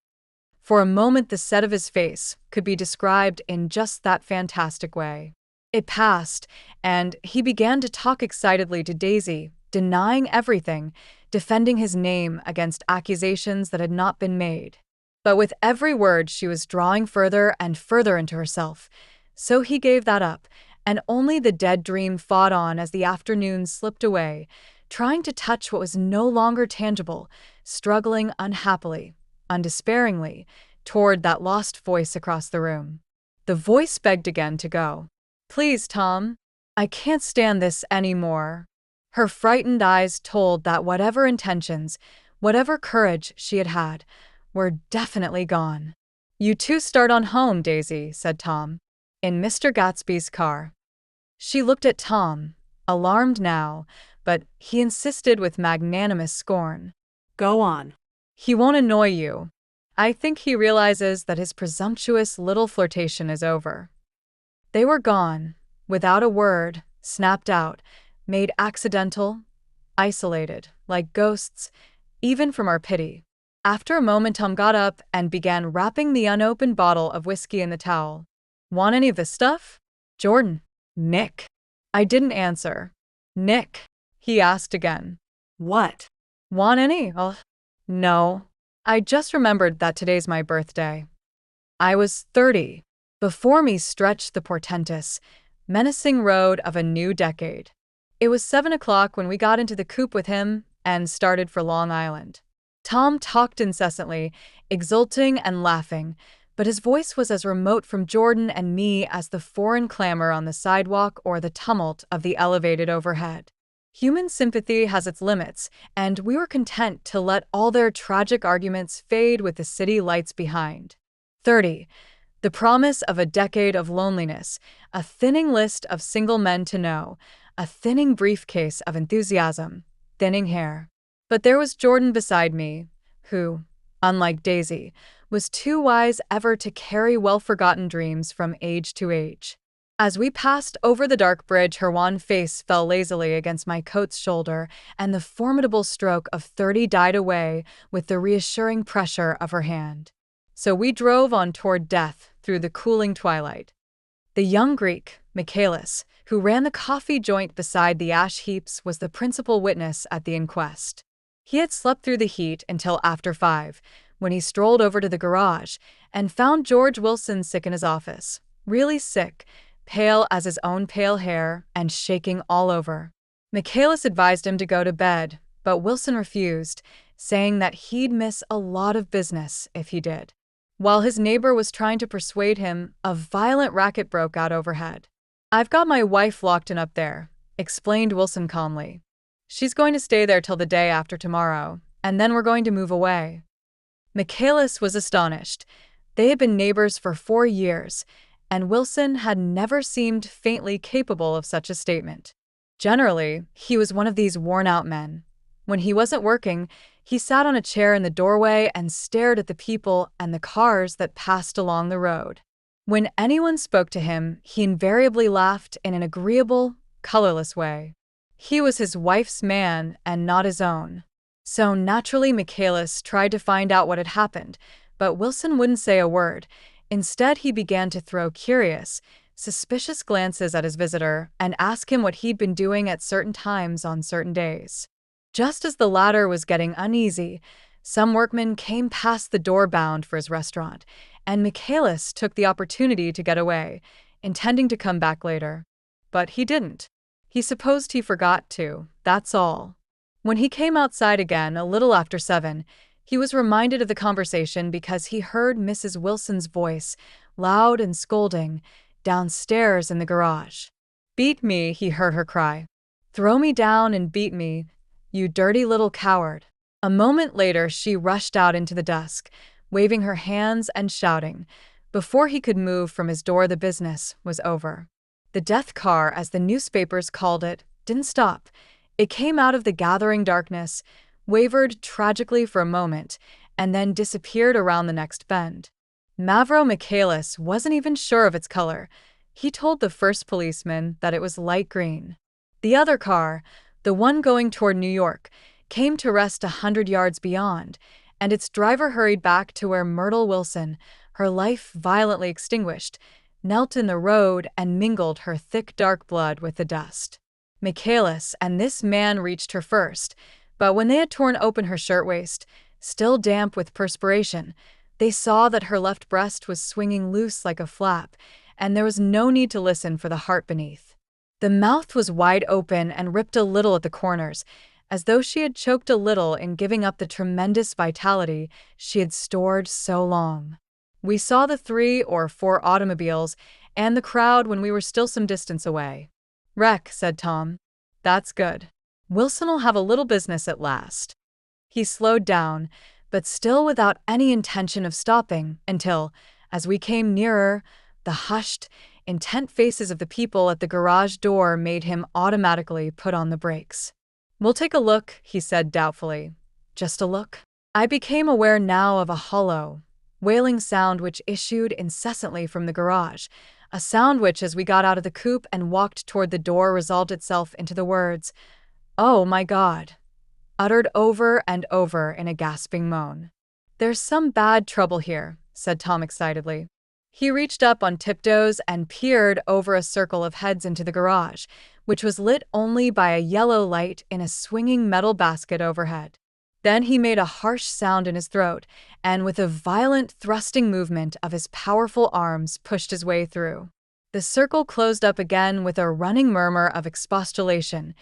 For a moment, the set of his face could be described in just that fantastic way. It passed, and he began to talk excitedly to Daisy, denying everything, defending his name against accusations that had not been made. But with every word, she was drawing further and further into herself. So he gave that up, and only the dead dream fought on as the afternoon slipped away, trying to touch what was no longer tangible, struggling unhappily, undespairingly, toward that lost voice across the room. The voice begged again to go. "Please, Tom. I can't stand this anymore." Her frightened eyes told that whatever intentions, whatever courage she had had, were definitely gone. "You two start on home, Daisy," said Tom, in Mr. Gatsby's car. She looked at Tom, alarmed now, but he insisted with magnanimous scorn. Go on. "He won't annoy you. I think he realizes that his presumptuous little flirtation is over." They were gone, without a word, snapped out, made accidental, isolated, like ghosts, even from our pity. After a moment, Tom got up and began wrapping the unopened bottle of whiskey in the towel. "Want any of this stuff?" "Jordan." "Nick." I didn't answer. "Nick," he asked again. What? "Want any?" "Oh, no. I just remembered that today's my birthday." I was 30. Before me stretched the portentous, menacing road of a new decade. It was 7 o'clock when we got into the coupe with him and started for Long Island. Tom talked incessantly, exulting and laughing, but his voice was as remote from Jordan and me as the foreign clamor on the sidewalk or the tumult of the elevated overhead. Human sympathy has its limits, and we were content to let all their tragic arguments fade with the city lights behind. 30. The promise of a decade of loneliness, a thinning list of single men to know, a thinning briefcase of enthusiasm, thinning hair. But there was Jordan beside me, who, unlike Daisy, was too wise ever to carry well-forgotten dreams from age to age. As we passed over the dark bridge, her wan face fell lazily against my coat's shoulder, and the formidable stroke of 30 died away with the reassuring pressure of her hand. So we drove on toward death through the cooling twilight. The young Greek, Michaelis, who ran the coffee joint beside the ash heaps, was the principal witness at the inquest. He had slept through the heat until after 5, when he strolled over to the garage and found George Wilson sick in his office, really sick, pale as his own pale hair and shaking all over. Michaelis advised him to go to bed, but Wilson refused, saying that he'd miss a lot of business if he did. While his neighbor was trying to persuade him, a violent racket broke out overhead. "I've got my wife locked in up there," explained Wilson calmly. "She's going to stay there till the day after tomorrow, and then we're going to move away." Michaelis was astonished. They had been neighbors for 4 years, and Wilson had never seemed faintly capable of such a statement. Generally, he was one of these worn-out men. When he wasn't working, he sat on a chair in the doorway and stared at the people and the cars that passed along the road. When anyone spoke to him, he invariably laughed in an agreeable, colorless way. He was his wife's man and not his own. So naturally, Michaelis tried to find out what had happened, but Wilson wouldn't say a word. Instead, he began to throw curious, suspicious glances at his visitor and ask him what he'd been doing at certain times on certain days. Just as the latter was getting uneasy, some workmen came past the door bound for his restaurant, and Michaelis took the opportunity to get away, intending to come back later. But he didn't. He supposed he forgot to, that's all. When he came outside again a little after 7, he was reminded of the conversation because he heard Mrs. Wilson's voice, loud and scolding, downstairs in the garage. "Beat me," he heard her cry. "Throw me down and beat me, you dirty little coward." A moment later, she rushed out into the dusk, waving her hands and shouting. Before he could move from his door, the business was over. The death car, as the newspapers called it, didn't stop. It came out of the gathering darkness, wavered tragically for a moment, and then disappeared around the next bend. Mavro Michaelis wasn't even sure of its color. He told the first policeman that it was light green. The other car, the one going toward New York, came to rest 100 yards beyond, and its driver hurried back to where Myrtle Wilson, her life violently extinguished, knelt in the road and mingled her thick dark blood with the dust. Michaelis and this man reached her first, but when they had torn open her shirtwaist, still damp with perspiration, they saw that her left breast was swinging loose like a flap, and there was no need to listen for the heart beneath. The mouth was wide open and ripped a little at the corners, as though she had choked a little in giving up the tremendous vitality she had stored so long. We saw the 3 or 4 automobiles and the crowd when we were still some distance away. "Wreck," said Tom. "That's good. Wilson'll have a little business at last." He slowed down, but still without any intention of stopping, until, as we came nearer, the hushed, intent faces of the people at the garage door made him automatically put on the brakes. "We'll take a look," he said doubtfully. "Just a look?" I became aware now of a hollow, wailing sound which issued incessantly from the garage, a sound which, as we got out of the coupe and walked toward the door, resolved itself into the words, "Oh my God," uttered over and over in a gasping moan. "There's some bad trouble here," said Tom excitedly. He reached up on tiptoes and peered over a circle of heads into the garage, which was lit only by a yellow light in a swinging metal basket overhead. Then he made a harsh sound in his throat, and with a violent thrusting movement of his powerful arms pushed his way through. The circle closed up again with a running murmur of expostulation.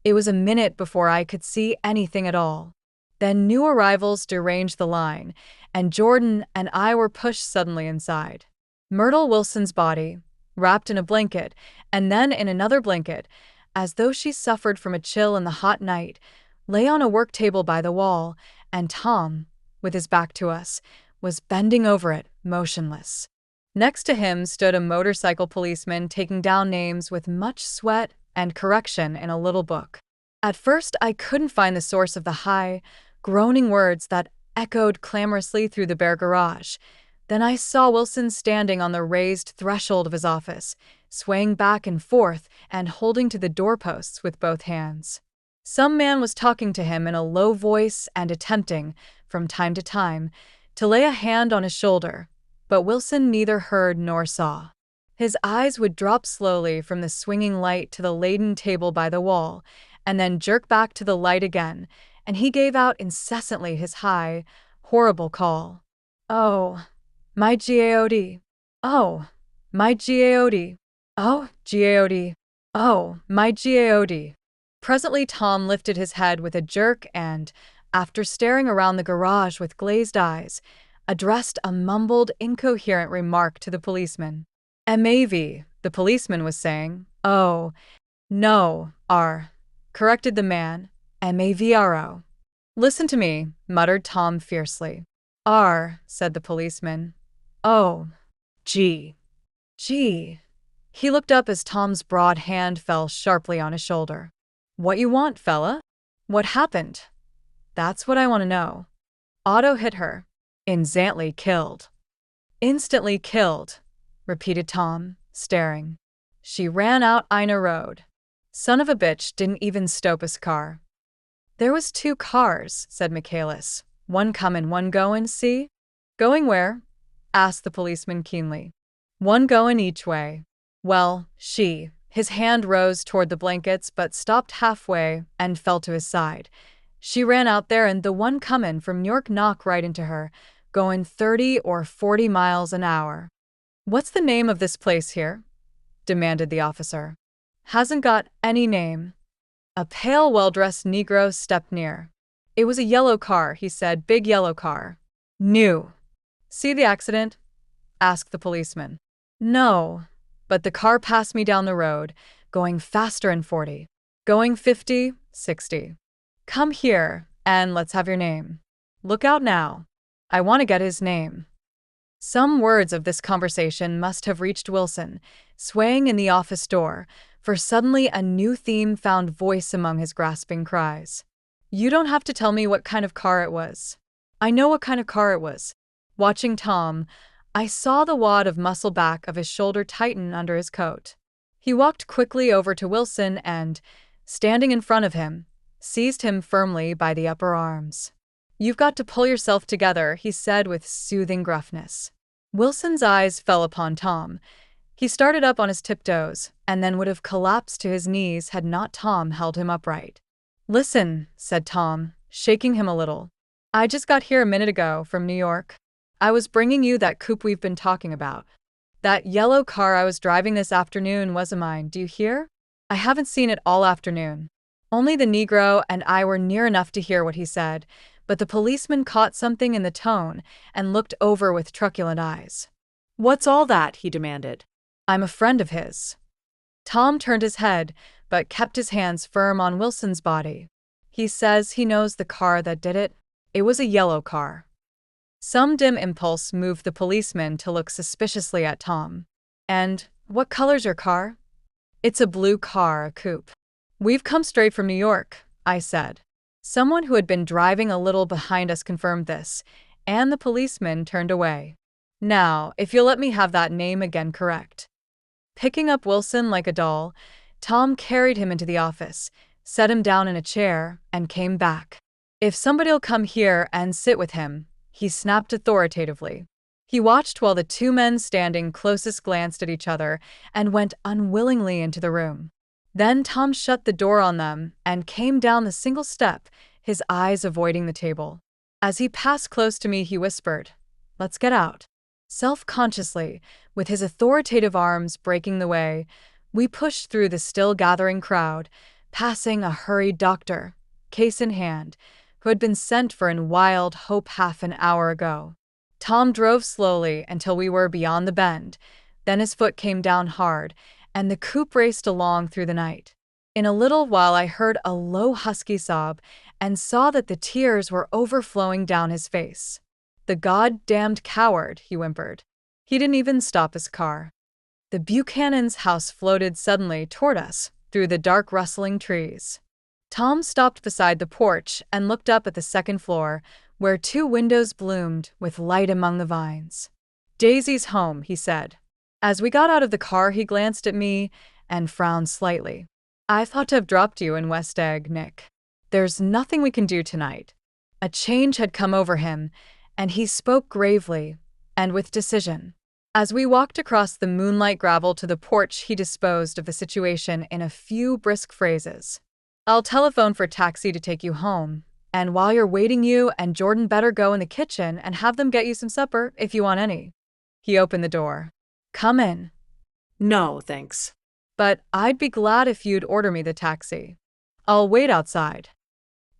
It was a minute before I could see anything at all. Then new arrivals deranged the line, and Jordan and I were pushed suddenly inside. Myrtle Wilson's body, wrapped in a blanket, and then in another blanket, as though she suffered from a chill in the hot night, lay on a work table by the wall, and Tom, with his back to us, was bending over it, motionless. Next to him stood a motorcycle policeman taking down names with much sweat and correction in a little book. At first, I couldn't find the source of the high, groaning words that echoed clamorously through the bare garage. Then I saw Wilson standing on the raised threshold of his office, swaying back and forth and holding to the doorposts with both hands. Some man was talking to him in a low voice and attempting, from time to time, to lay a hand on his shoulder, but Wilson neither heard nor saw. His eyes would drop slowly from the swinging light to the laden table by the wall, and then jerk back to the light again, and he gave out incessantly his high, horrible call. "Oh, my God. Oh, my God. Oh, God. Oh, my God." Presently Tom lifted his head with a jerk and, after staring around the garage with glazed eyes, addressed a mumbled, incoherent remark to the policeman. "MAV," the policeman was saying. "Oh, no, R," corrected the man. "MAVRO." "Listen to me," muttered Tom fiercely. "R," said the policeman. "Oh, G. G." He looked up as Tom's broad hand fell sharply on his shoulder. "What you want, fella? What happened? That's what I want to know." "Auto hit her. Instantly killed." "Instantly killed," repeated Tom, staring. "She ran out Ina Road. Son of a bitch didn't even stop his car." "There was 2 cars," said Michaelis. "One comin', one goin', see?" "Going where?" asked the policeman keenly. "One goin' each way." "Well, his hand rose toward the blankets but stopped halfway and fell to his side. "She ran out there and the one comin' from New York knocked right into her, goin' 30 or 40 miles an hour." "What's the name of this place here?" demanded the officer. "Hasn't got any name." A pale, well-dressed Negro stepped near. "It was a yellow car," he said, "big yellow car. New." "See the accident?" asked the policeman. "No, but the car passed me down the road, going faster than 40. Going 50, 60. Come here, and let's have your name. Look out now. I want to get his name." Some words of this conversation must have reached Wilson, swaying in the office door, for suddenly a new theme found voice among his grasping cries. "You don't have to tell me what kind of car it was. I know what kind of car it was." Watching Tom, I saw the wad of muscle back of his shoulder tighten under his coat. He walked quickly over to Wilson and, standing in front of him, seized him firmly by the upper arms. "You've got to pull yourself together," he said with soothing gruffness. Wilson's eyes fell upon Tom. He started up on his tiptoes, and then would have collapsed to his knees had not Tom held him upright. "Listen," said Tom, shaking him a little. "I just got here a minute ago from New York. I was bringing you that coupe we've been talking about. That yellow car I was driving this afternoon wasn't mine, do you hear? I haven't seen it all afternoon." Only the Negro and I were near enough to hear what he said, but the policeman caught something in the tone and looked over with truculent eyes. "What's all that?" he demanded. "I'm a friend of his." Tom turned his head, but kept his hands firm on Wilson's body. "He says he knows the car that did it. It was a yellow car." Some dim impulse moved the policeman to look suspiciously at Tom. "And what color's your car?" "It's a blue car, a coupe." "We've come straight from New York," I said. Someone who had been driving a little behind us confirmed this, and the policeman turned away. "Now, if you'll let me have that name again correct." Picking up Wilson like a doll, Tom carried him into the office, set him down in a chair, and came back. "If somebody'll come here and sit with him," he snapped authoritatively. He watched while the two men standing closest glanced at each other and went unwillingly into the room. Then Tom shut the door on them and came down the single step, his eyes avoiding the table. As he passed close to me, he whispered, "Let's get out." Self-consciously, with his authoritative arms breaking the way, we pushed through the still-gathering crowd, passing a hurried doctor, case in hand, who had been sent for in wild hope half an hour ago. Tom drove slowly until we were beyond the bend, then his foot came down hard, and the coupe raced along through the night. In a little while I heard a low husky sob and saw that the tears were overflowing down his face. "The goddamned coward," he whimpered. He didn't even stop his car. The Buchanan's house floated suddenly toward us through the dark rustling trees. Tom stopped beside the porch and looked up at the second floor, where two windows bloomed with light among the vines. "Daisy's home," he said. As we got out of the car, he glanced at me and frowned slightly. "I thought to have dropped you in West Egg, Nick. There's nothing we can do tonight." A change had come over him, and he spoke gravely and with decision. As we walked across the moonlight gravel to the porch, he disposed of the situation in a few brisk phrases. "I'll telephone for a taxi to take you home, and while you're waiting, you and Jordan better go in the kitchen and have them get you some supper if you want any." He opened the door. "Come in." "No, thanks." "But I'd be glad if you'd order me the taxi. I'll wait outside."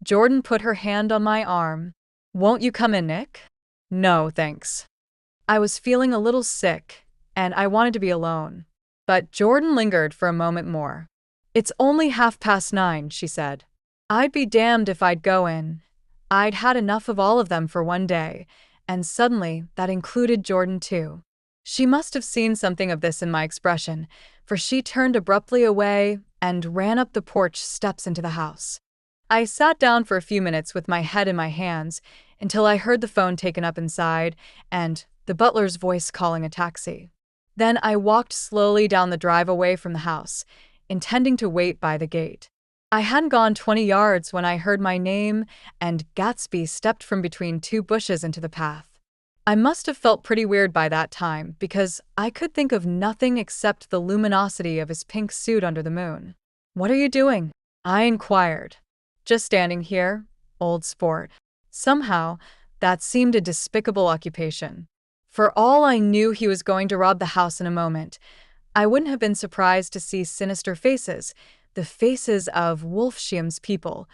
Jordan put her hand on my arm. "Won't you come in, Nick?" "No, thanks." I was feeling a little sick, and I wanted to be alone. But Jordan lingered for a moment more. "It's only 9:30, she said. "I'd be damned if I'd go in. I'd had enough of all of them for one day, and suddenly that included Jordan too." She must have seen something of this in my expression, for she turned abruptly away and ran up the porch steps into the house. I sat down for a few minutes with my head in my hands until I heard the phone taken up inside and the butler's voice calling a taxi. Then I walked slowly down the drive away from the house, intending to wait by the gate. I hadn't gone 20 yards when I heard my name, and Gatsby stepped from between two bushes into the path. I must have felt pretty weird by that time, because I could think of nothing except the luminosity of his pink suit under the moon. "What are you doing?" I inquired. "Just standing here, old sport." Somehow, that seemed a despicable occupation. For all I knew he was going to rob the house in a moment, I wouldn't have been surprised to see sinister faces, the faces of Wolfsheim's people,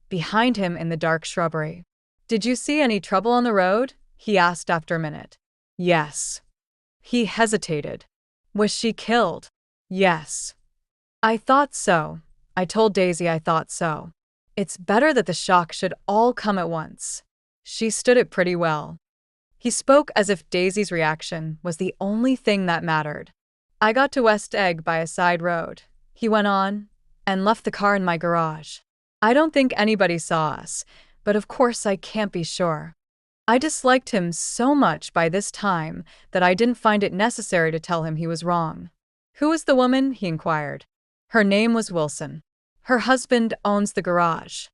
behind him in the dark shrubbery. "Did you see any trouble on the road?" he asked after a minute. "Yes." He hesitated. "Was she killed?" "Yes." "I thought so." I told Daisy I thought so. It's better that the shock should all come at once. She stood it pretty well. He spoke as if Daisy's reaction was the only thing that mattered. "I got to West Egg by a side road," he went on, "and left the car in my garage. I don't think anybody saw us, but of course I can't be sure." I disliked him so much by this time that I didn't find it necessary to tell him he was wrong. "Who was the woman?" he inquired. "Her name was Wilson. Her husband owns the garage."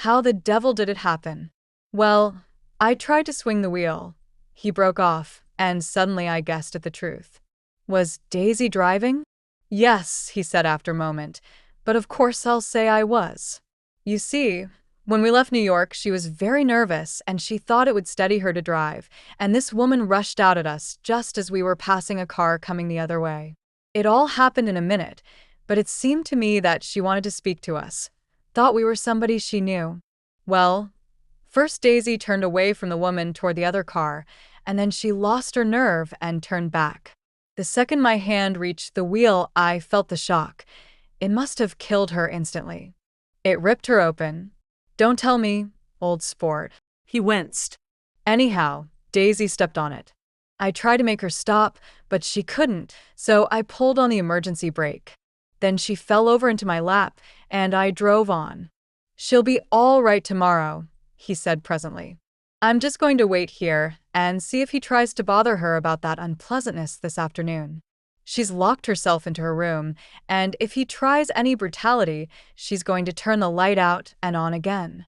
"How the devil did it happen?" Well, I tried to swing the wheel. He broke off, and suddenly I guessed at the truth. Was Daisy driving? Yes, he said after a moment, but of course I'll say I was. You see, when we left New York, she was very nervous and she thought it would steady her to drive, and this woman rushed out at us just as we were passing a car coming the other way. It all happened in a minute, but it seemed to me that she wanted to speak to us. Thought we were somebody she knew. Well, first Daisy turned away from the woman toward the other car, and then she lost her nerve and turned back. The second my hand reached the wheel, I felt the shock. It must have killed her instantly. It ripped her open. Don't tell me, old sport. He winced. Anyhow, Daisy stepped on it. I tried to make her stop, but she couldn't, so I pulled on the emergency brake. Then she fell over into my lap, and I drove on. She'll be all right tomorrow, he said presently. I'm just going to wait here and see if he tries to bother her about that unpleasantness this afternoon. She's locked herself into her room, and if he tries any brutality, she's going to turn the light out and on again.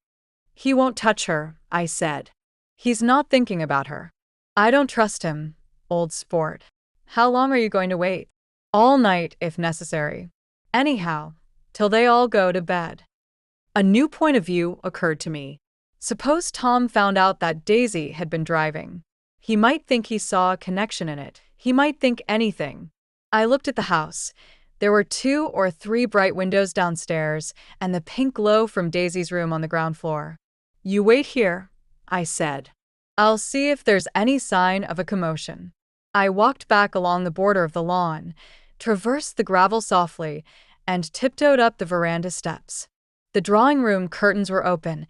He won't touch her, I said. He's not thinking about her. I don't trust him, old sport. How long are you going to wait? All night, if necessary. Anyhow, till they all go to bed. A new point of view occurred to me. Suppose Tom found out that Daisy had been driving. He might think he saw a connection in it. He might think anything. I looked at the house. There were 2 or 3 bright windows downstairs, and the pink glow from Daisy's room on the ground floor. You wait here, I said. I'll see if there's any sign of a commotion. I walked back along the border of the lawn, traversed the gravel softly, and tiptoed up the veranda steps. The drawing room curtains were open,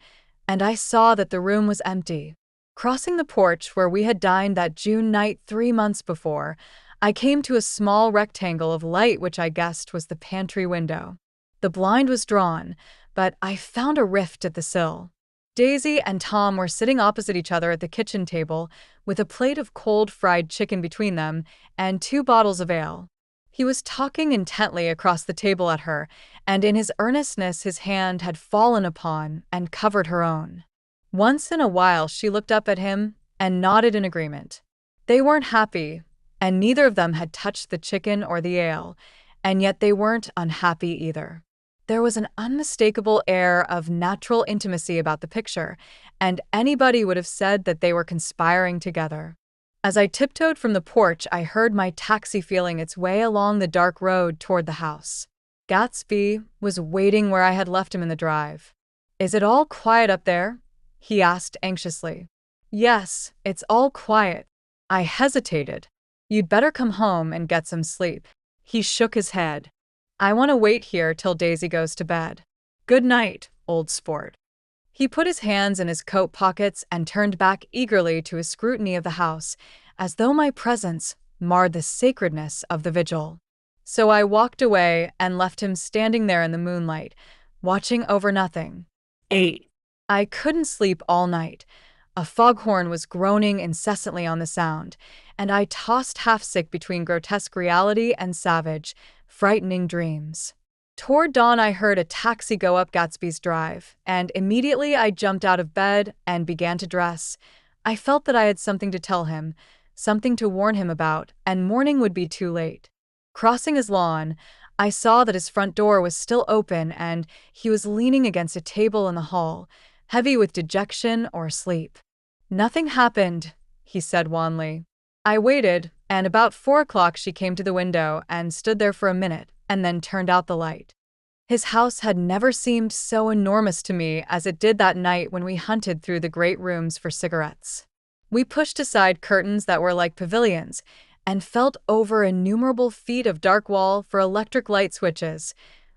and I saw that the room was empty. Crossing the porch where we had dined that June night 3 months before, I came to a small rectangle of light which I guessed was the pantry window. The blind was drawn, but I found a rift at the sill. Daisy and Tom were sitting opposite each other at the kitchen table, with a plate of cold fried chicken between them and 2 bottles of ale. He was talking intently across the table at her, and in his earnestness his hand had fallen upon and covered her own. Once in a while she looked up at him and nodded in agreement. They weren't happy, and neither of them had touched the chicken or the ale, and yet they weren't unhappy either. There was an unmistakable air of natural intimacy about the picture, and anybody would have said that they were conspiring together. As I tiptoed from the porch, I heard my taxi feeling its way along the dark road toward the house. Gatsby was waiting where I had left him in the drive. Is it all quiet up there? He asked anxiously. Yes, it's all quiet. I hesitated. You'd better come home and get some sleep. He shook his head. I want to wait here till Daisy goes to bed. Good night, old sport. He put his hands in his coat pockets and turned back eagerly to his scrutiny of the house, as though my presence marred the sacredness of the vigil. So I walked away and left him standing there in the moonlight, watching over nothing. 8. I couldn't sleep all night. A foghorn was groaning incessantly on the sound, and I tossed half-sick between grotesque reality and savage, frightening dreams. Toward dawn, I heard a taxi go up Gatsby's drive, and immediately I jumped out of bed and began to dress. I felt that I had something to tell him, something to warn him about, and morning would be too late. Crossing his lawn, I saw that his front door was still open and he was leaning against a table in the hall, heavy with dejection or sleep. Nothing happened, he said wanly. I waited, and about 4 o'clock she came to the window and stood there for a minute, and then turned out the light. His house had never seemed so enormous to me as it did that night when we hunted through the great rooms for cigarettes. We pushed aside curtains that were like pavilions, and felt over innumerable feet of dark wall for electric light switches.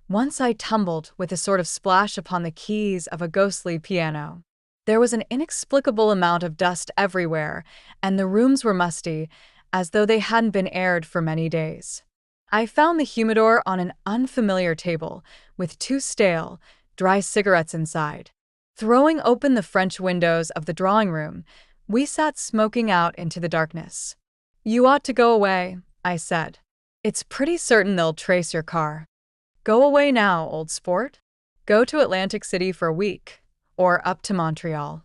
Once I tumbled with a sort of splash upon the keys of a ghostly piano. There was an inexplicable amount of dust everywhere, and the rooms were musty, as though they hadn't been aired for many days. I found the humidor on an unfamiliar table, with 2 stale, dry cigarettes inside. Throwing open the French windows of the drawing room, we sat smoking out into the darkness. You ought to go away, I said. It's pretty certain they'll trace your car. Go away now, old sport. Go to Atlantic City for a week, or up to Montreal.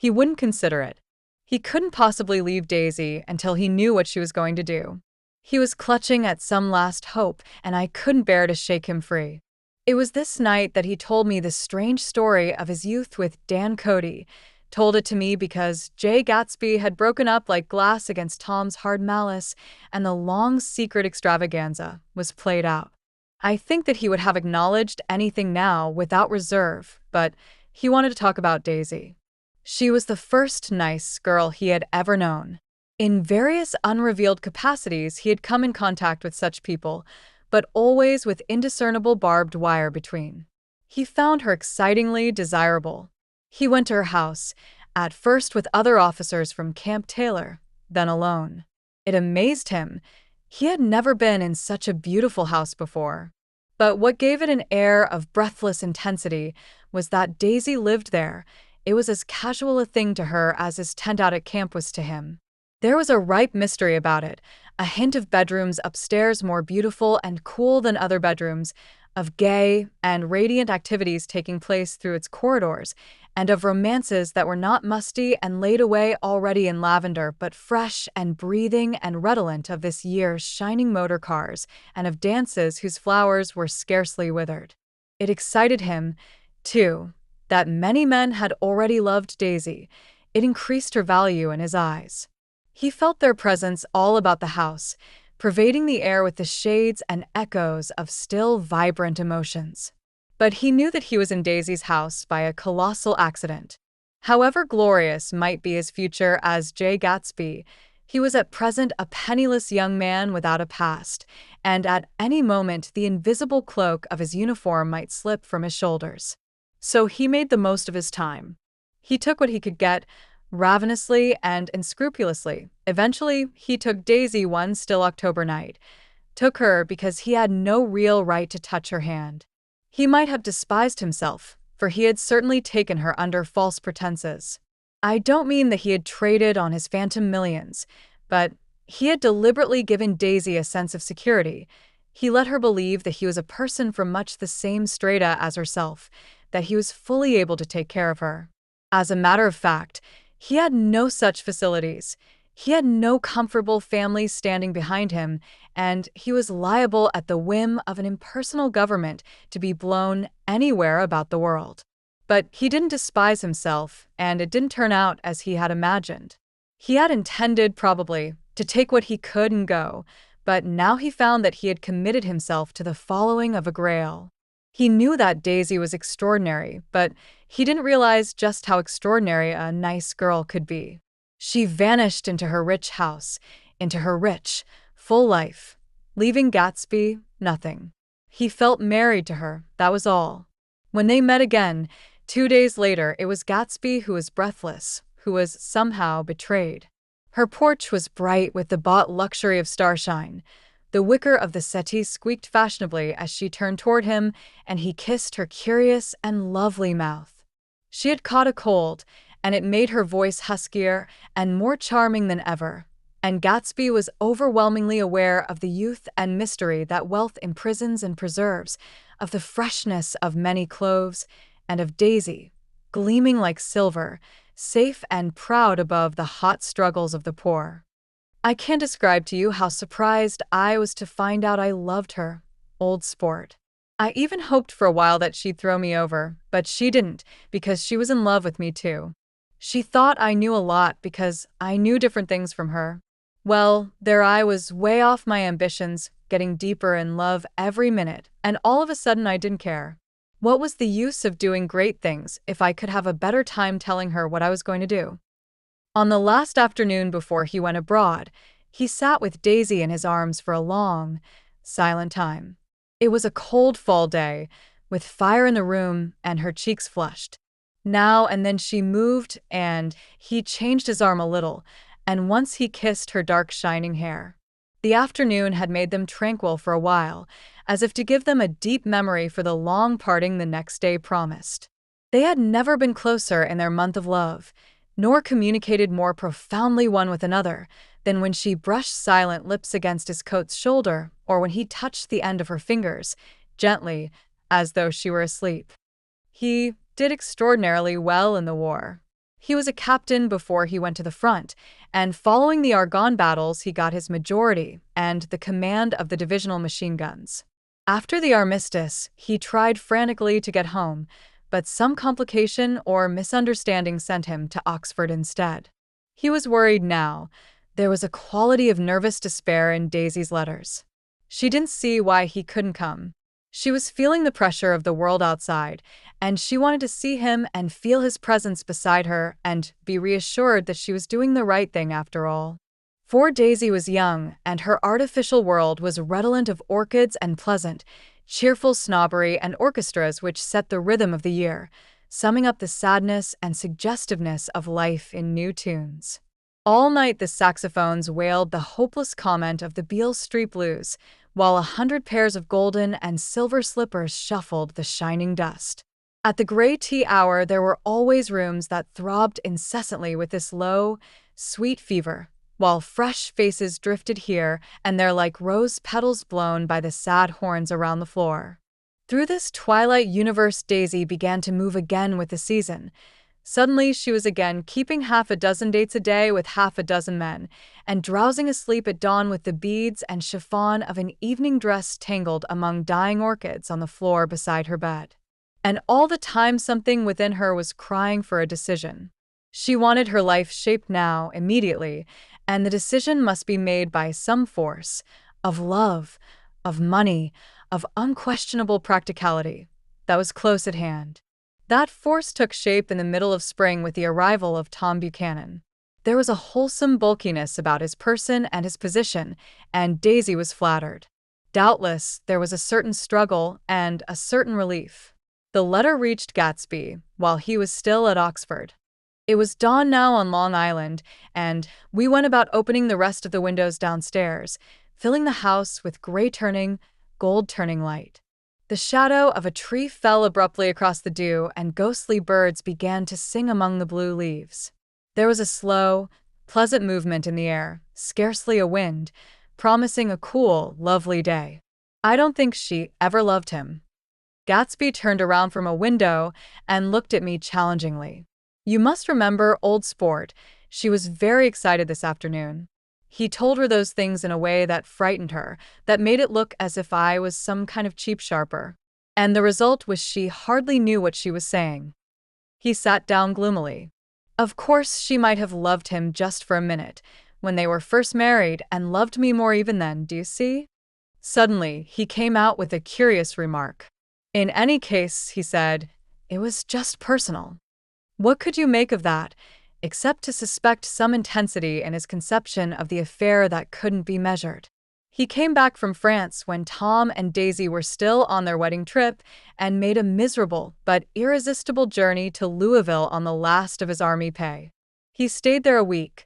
He wouldn't consider it. He couldn't possibly leave Daisy until he knew what she was going to do. He was clutching at some last hope, and I couldn't bear to shake him free. It was this night that he told me the strange story of his youth with Dan Cody. Told it to me because Jay Gatsby had broken up like glass against Tom's hard malice, and the long secret extravaganza was played out. I think that he would have acknowledged anything now without reserve, but he wanted to talk about Daisy. She was the first nice girl he had ever known. In various unrevealed capacities, he had come in contact with such people, but always with indiscernible barbed wire between. He found her excitingly desirable. He went to her house, at first with other officers from Camp Taylor, then alone. It amazed him. He had never been in such a beautiful house before. But what gave it an air of breathless intensity was that Daisy lived there. It was as casual a thing to her as his tent out at camp was to him. There was a ripe mystery about it, a hint of bedrooms upstairs more beautiful and cool than other bedrooms, of gay and radiant activities taking place through its corridors, and of romances that were not musty and laid away already in lavender, but fresh and breathing and redolent of this year's shining motor cars, and of dances whose flowers were scarcely withered. It excited him, too, that many men had already loved Daisy. It increased her value in his eyes. He felt their presence all about the house, pervading the air with the shades and echoes of still vibrant emotions. But he knew that he was in Daisy's house by a colossal accident. However glorious might be his future as Jay Gatsby, he was at present a penniless young man without a past, and at any moment the invisible cloak of his uniform might slip from his shoulders. So he made the most of his time. He took what he could get, ravenously and unscrupulously. Eventually, he took Daisy one still October night. Took her because he had no real right to touch her hand. He might have despised himself, for he had certainly taken her under false pretenses. I don't mean that he had traded on his phantom millions, but he had deliberately given Daisy a sense of security. He let her believe that he was a person from much the same strata as herself, that he was fully able to take care of her. As a matter of fact, he had no such facilities. He had no comfortable family standing behind him, and he was liable at the whim of an impersonal government to be blown anywhere about the world. But he didn't despise himself, and it didn't turn out as he had imagined. He had intended, probably, to take what he could and go, but now he found that he had committed himself to the following of a grail. He knew that Daisy was extraordinary, but he didn't realize just how extraordinary a nice girl could be. She vanished into her rich house, into her rich, full life, leaving Gatsby nothing. He felt married to her, that was all. When they met again, 2 days later, it was Gatsby who was breathless, who was somehow betrayed. Her porch was bright with the bought luxury of starshine. The wicker of the settee squeaked fashionably as she turned toward him, and he kissed her curious and lovely mouth. She had caught a cold, and it made her voice huskier and more charming than ever, and Gatsby was overwhelmingly aware of the youth and mystery that wealth imprisons and preserves, of the freshness of many cloves, and of Daisy, gleaming like silver, safe and proud above the hot struggles of the poor. I can't describe to you how surprised I was to find out I loved her, old sport. I even hoped for a while that she'd throw me over, but she didn't, because she was in love with me too. She thought I knew a lot because I knew different things from her. Well, there I was way off my ambitions, getting deeper in love every minute, and all of a sudden I didn't care. What was the use of doing great things if I could have a better time telling her what I was going to do? On the last afternoon before he went abroad, he sat with Daisy in his arms for a long, silent time. It was a cold fall day, with fire in the room and her cheeks flushed. Now and then she moved, and he changed his arm a little, and once he kissed her dark shining hair. The afternoon had made them tranquil for a while, as if to give them a deep memory for the long parting the next day promised. They had never been closer in their month of love, nor communicated more profoundly one with another than when she brushed silent lips against his coat's shoulder, or when he touched the end of her fingers, gently, as though she were asleep. He did extraordinarily well in the war. He was a captain before he went to the front, and following the Argonne battles, he got his majority and the command of the divisional machine guns. After the armistice, he tried frantically to get home, but some complication or misunderstanding sent him to Oxford instead. He was worried now. There was a quality of nervous despair in Daisy's letters. She didn't see why he couldn't come. She was feeling the pressure of the world outside, and she wanted to see him and feel his presence beside her and be reassured that she was doing the right thing after all. For Daisy was young, and her artificial world was redolent of orchids and pleasant, cheerful snobbery and orchestras which set the rhythm of the year, summing up the sadness and suggestiveness of life in new tunes. All night the saxophones wailed the hopeless comment of the Beale Street Blues, while 100 pairs of golden and silver slippers shuffled the shining dust. At the gray tea hour there were always rooms that throbbed incessantly with this low, sweet fever, while fresh faces drifted here and there like rose petals blown by the sad horns around the floor. Through this twilight universe Daisy began to move again with the season. Suddenly she was again keeping half a dozen dates a day with half a dozen men, and drowsing asleep at dawn with the beads and chiffon of an evening dress tangled among dying orchids on the floor beside her bed. And all the time something within her was crying for a decision. She wanted her life shaped now, immediately, and the decision must be made by some force, of love, of money, of unquestionable practicality, that was close at hand. That force took shape in the middle of spring with the arrival of Tom Buchanan. There was a wholesome bulkiness about his person and his position, and Daisy was flattered. Doubtless, there was a certain struggle and a certain relief. The letter reached Gatsby while he was still at Oxford. It was dawn now on Long Island, and we went about opening the rest of the windows downstairs, filling the house with gray-turning, gold-turning light. The shadow of a tree fell abruptly across the dew, and ghostly birds began to sing among the blue leaves. There was a slow, pleasant movement in the air, scarcely a wind, promising a cool, lovely day. I don't think she ever loved him. Gatsby turned around from a window and looked at me challengingly. You must remember, old sport, she was very excited this afternoon. He told her those things in a way that frightened her, that made it look as if I was some kind of cheap sharper. And the result was she hardly knew what she was saying. He sat down gloomily. Of course she might have loved him just for a minute, when they were first married, and loved me more even then, do you see? Suddenly, he came out with a curious remark. In any case, he said, it was just personal. What could you make of that, except to suspect some intensity in his conception of the affair that couldn't be measured? He came back from France when Tom and Daisy were still on their wedding trip and made a miserable but irresistible journey to Louisville on the last of his army pay. He stayed there a week,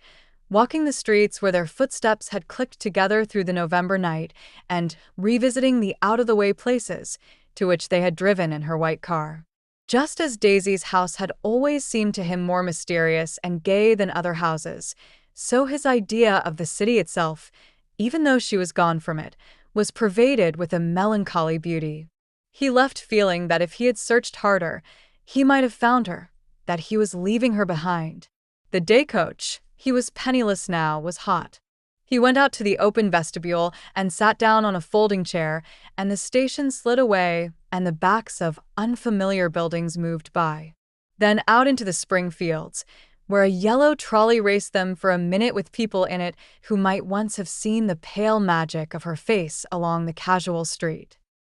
walking the streets where their footsteps had clicked together through the November night and revisiting the out-of-the-way places to which they had driven in her white car. Just as Daisy's house had always seemed to him more mysterious and gay than other houses, so his idea of the city itself, even though she was gone from it, was pervaded with a melancholy beauty. He left feeling that if he had searched harder, he might have found her, that he was leaving her behind. The day coach, he was penniless now, was hot. He went out to the open vestibule and sat down on a folding chair, and the station slid away and the backs of unfamiliar buildings moved by. Then out into the spring fields, where a yellow trolley raced them for a minute with people in it who might once have seen the pale magic of her face along the casual street.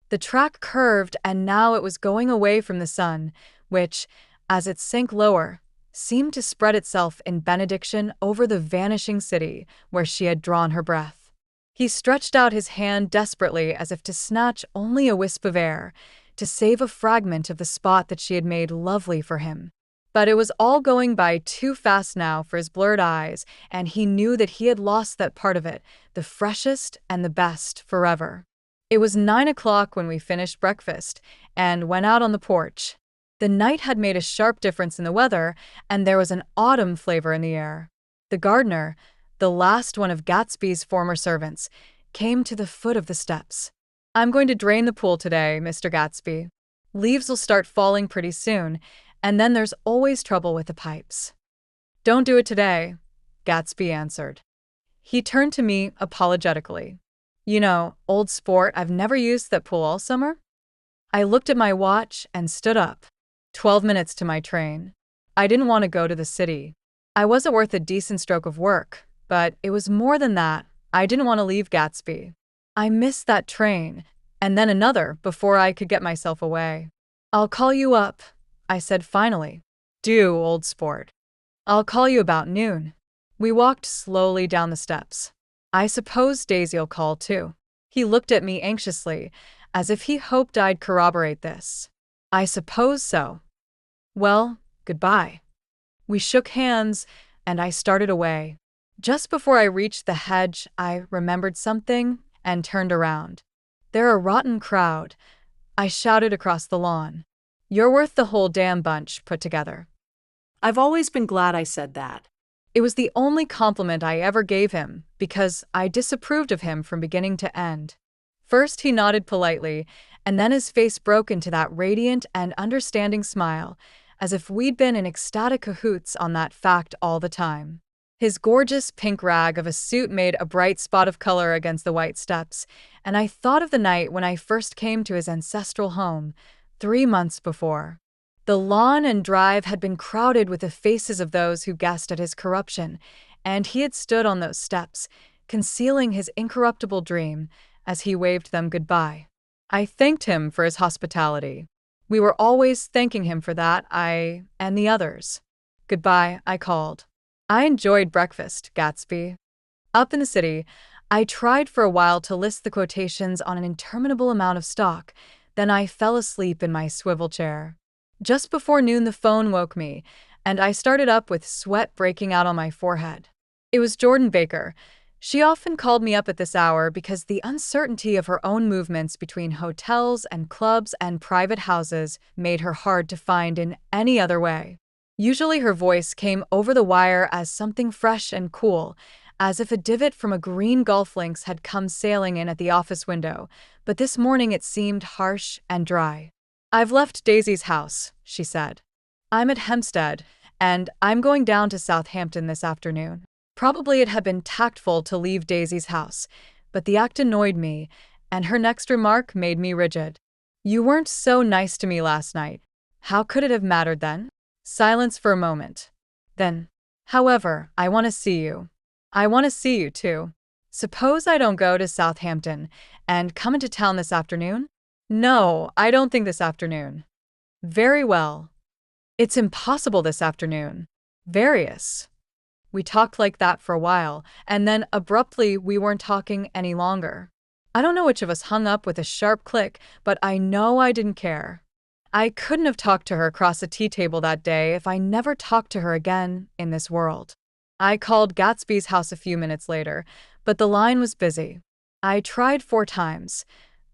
The track curved, and now it was going away from the sun, which, as it sank lower, seemed to spread itself in benediction over the vanishing city where she had drawn her breath. He stretched out his hand desperately as if to snatch only a wisp of air, to save a fragment of the spot that she had made lovely for him. But it was all going by too fast now for his blurred eyes, and he knew that he had lost that part of it, the freshest and the best, forever. It was 9 o'clock when we finished breakfast and went out on the porch. The night had made a sharp difference in the weather, and there was an autumn flavor in the air. The gardener, the last one of Gatsby's former servants, came to the foot of the steps. I'm going to drain the pool today, Mr. Gatsby. Leaves will start falling pretty soon, and then there's always trouble with the pipes. Don't do it today, Gatsby answered. He turned to me apologetically. You know, old sport I've never used that pool all summer? I looked at my watch and stood up. 12 minutes to my train. I didn't want to go to the city. I wasn't worth a decent stroke of work, but it was more than that. I didn't want to leave Gatsby. I missed that train, and then another before I could get myself away. I'll call you up, I said finally. Do, old sport. I'll call you about noon. We walked slowly down the steps. I suppose Daisy'll call too. He looked at me anxiously, as if he hoped I'd corroborate this. I suppose so. Well, goodbye. We shook hands, and I started away. Just before I reached the hedge, I remembered something and turned around. They're a rotten crowd, I shouted across the lawn. You're worth the whole damn bunch put together. I've always been glad I said that. It was the only compliment I ever gave him because I disapproved of him from beginning to end. First he nodded politely, and then his face broke into that radiant and understanding smile, as if we'd been in ecstatic cahoots on that fact all the time. His gorgeous pink rag of a suit made a bright spot of color against the white steps, and I thought of the night when I first came to his ancestral home, 3 months before. The lawn and drive had been crowded with the faces of those who guessed at his corruption, and he had stood on those steps, concealing his incorruptible dream as he waved them goodbye. I thanked him for his hospitality. We were always thanking him for that, I and the others. Goodbye, I called. I enjoyed breakfast, Gatsby. Up in the city, I tried for a while to list the quotations on an interminable amount of stock, then I fell asleep in my swivel chair. Just before noon the phone woke me, and I started up with sweat breaking out on my forehead. It was Jordan Baker. She often called me up at this hour because the uncertainty of her own movements between hotels and clubs and private houses made her hard to find in any other way. Usually her voice came over the wire as something fresh and cool, as if a divot from a green golf links had come sailing in at the office window, but this morning it seemed harsh and dry. I've left Daisy's house, she said. I'm at Hempstead, and I'm going down to Southampton this afternoon. Probably it had been tactful to leave Daisy's house, but the act annoyed me, and her next remark made me rigid. You weren't so nice to me last night. How could it have mattered then? Silence for a moment. Then, however, I want to see you. I want to see you too. Suppose I don't go to Southampton and come into town this afternoon? No, I don't think this afternoon. Very well. It's impossible this afternoon. Various. We talked like that for a while, and then abruptly we weren't talking any longer. I don't know which of us hung up with a sharp click, but I know I didn't care. I couldn't have talked to her across a tea table that day if I never talked to her again in this world. I called Gatsby's house a few minutes later, but the line was busy. I tried 4 times.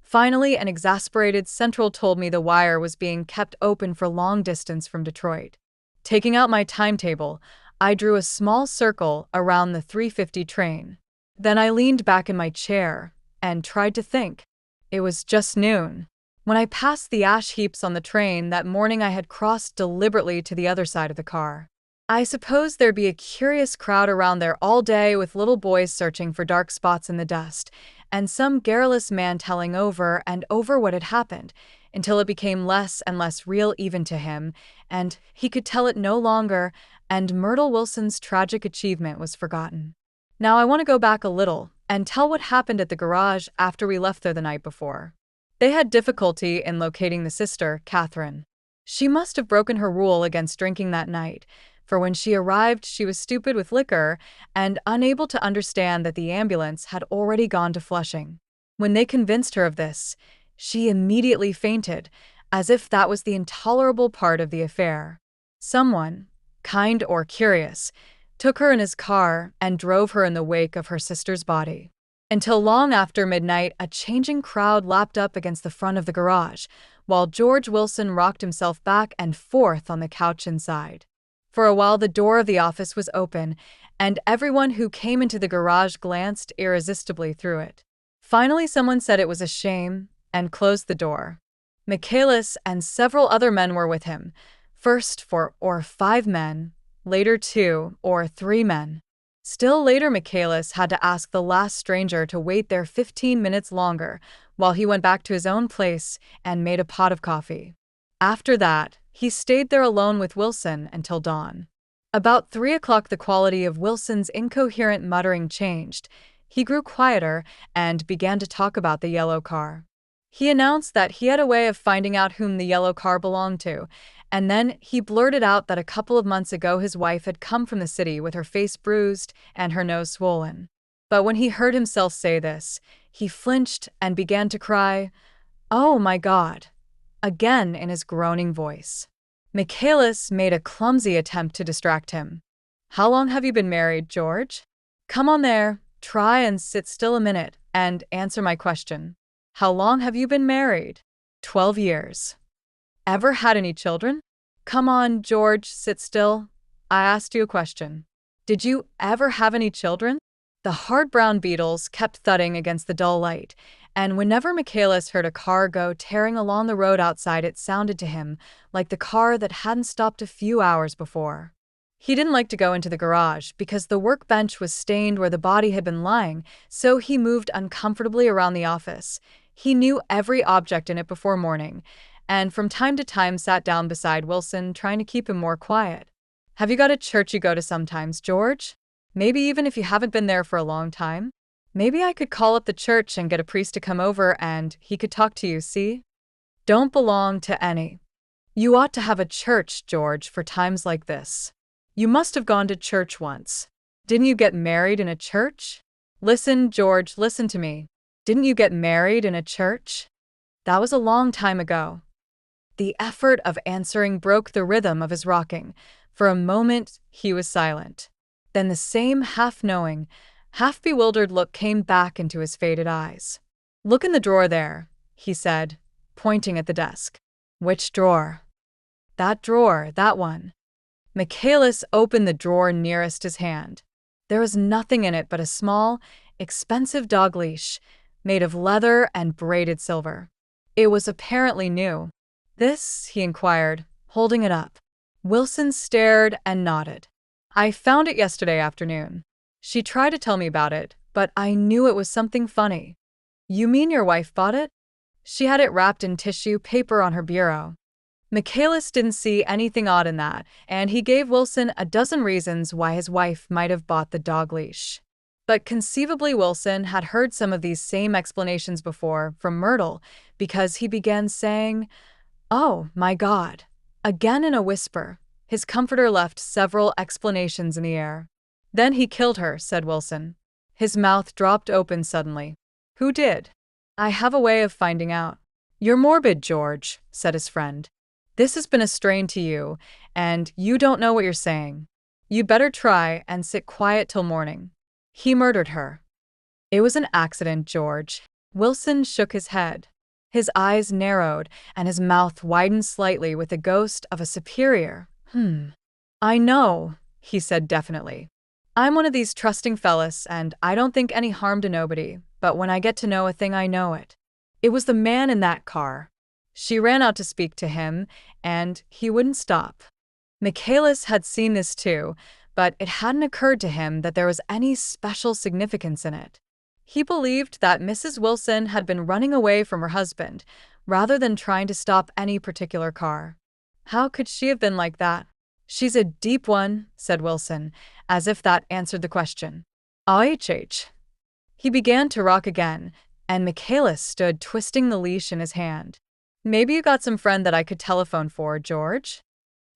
Finally, an exasperated central told me the wire was being kept open for long distance from Detroit. Taking out my timetable, I drew a small circle around the 3:50 train. Then I leaned back in my chair and tried to think. It was just noon. When I passed the ash heaps on the train that morning, I had crossed deliberately to the other side of the car. I suppose there'd be a curious crowd around there all day with little boys searching for dark spots in the dust, and some garrulous man telling over and over what had happened, until it became less and less real even to him, and he could tell it no longer, and Myrtle Wilson's tragic achievement was forgotten. Now I want to go back a little and tell what happened at the garage after we left there the night before. They had difficulty in locating the sister, Catherine. She must have broken her rule against drinking that night, for when she arrived she was stupid with liquor and unable to understand that the ambulance had already gone to Flushing. When they convinced her of this, she immediately fainted, as if that was the intolerable part of the affair. Someone, kind or curious, took her in his car and drove her in the wake of her sister's body. Until long after midnight, a changing crowd lapped up against the front of the garage, while George Wilson rocked himself back and forth on the couch inside. For a while the door of the office was open, and everyone who came into the garage glanced irresistibly through it. Finally someone said it was a shame, and closed the door. Michaelis and several other men were with him, first 4 or 5 men, Later 2 or 3 men. Still later, Michaelis had to ask the last stranger to wait there 15 minutes longer while he went back to his own place and made a pot of coffee. After that, he stayed there alone with Wilson until dawn. About 3 o'clock, the quality of Wilson's incoherent muttering changed. He grew quieter and began to talk about the yellow car. He announced that he had a way of finding out whom the yellow car belonged to, and then he blurted out that a couple of months ago his wife had come from the city with her face bruised and her nose swollen. But when he heard himself say this, he flinched and began to cry, "Oh my God," again in his groaning voice. Michaelis made a clumsy attempt to distract him. "How long have you been married, George? Come on there, try and sit still a minute and answer my question. How long have you been married?" 12 years. Ever had any children? Come on, George, sit still. I asked you a question. Did you ever have any children? The hard brown beetles kept thudding against the dull light, and whenever Michaelis heard a car go tearing along the road outside, it sounded to him like the car that hadn't stopped a few hours before. He didn't like to go into the garage because the workbench was stained where the body had been lying, so he moved uncomfortably around the office. He knew every object in it before morning, and from time to time sat down beside Wilson, trying to keep him more quiet. Have you got a church you go to sometimes, George? Maybe even if you haven't been there for a long time? Maybe I could call up the church and get a priest to come over and he could talk to you, see? Don't belong to any. You ought to have a church, George, for times like this. You must have gone to church once. Didn't you get married in a church? Listen, George, listen to me. Didn't you get married in a church? That was a long time ago. The effort of answering broke the rhythm of his rocking. For a moment, he was silent. Then the same half-knowing, half-bewildered look came back into his faded eyes. Look in the drawer there, he said, pointing at the desk. Which drawer? That drawer, that one. Michaelis opened the drawer nearest his hand. There was nothing in it but a small, expensive dog leash, made of leather and braided silver. It was apparently new. This, he inquired, holding it up. Wilson stared and nodded. I found it yesterday afternoon. She tried to tell me about it, but I knew it was something funny. You mean your wife bought it? She had it wrapped in tissue paper on her bureau. Michaelis didn't see anything odd in that, and he gave Wilson a dozen reasons why his wife might have bought the dog leash. But conceivably Wilson had heard some of these same explanations before from Myrtle, because he began saying, "Oh, my God," again in a whisper. His comforter left several explanations in the air. Then he killed her, said Wilson. His mouth dropped open suddenly. Who did? I have a way of finding out. You're morbid, George, said his friend. This has been a strain to you, and you don't know what you're saying. You'd better try and sit quiet till morning. He murdered her. It was an accident, George. Wilson shook his head. His eyes narrowed, and his mouth widened slightly with the ghost of a superior. I know, he said definitely. I'm one of these trusting fellas, and I don't think any harm to nobody, but when I get to know a thing, I know it. It was the man in that car. She ran out to speak to him, and he wouldn't stop. Michaelis had seen this too, but it hadn't occurred to him that there was any special significance in it. He believed that Mrs. Wilson had been running away from her husband, rather than trying to stop any particular car. How could she have been like that? She's a deep one, said Wilson, as if that answered the question. IHH. He began to rock again, and Michaelis stood twisting the leash in his hand. Maybe you got some friend that I could telephone for, George?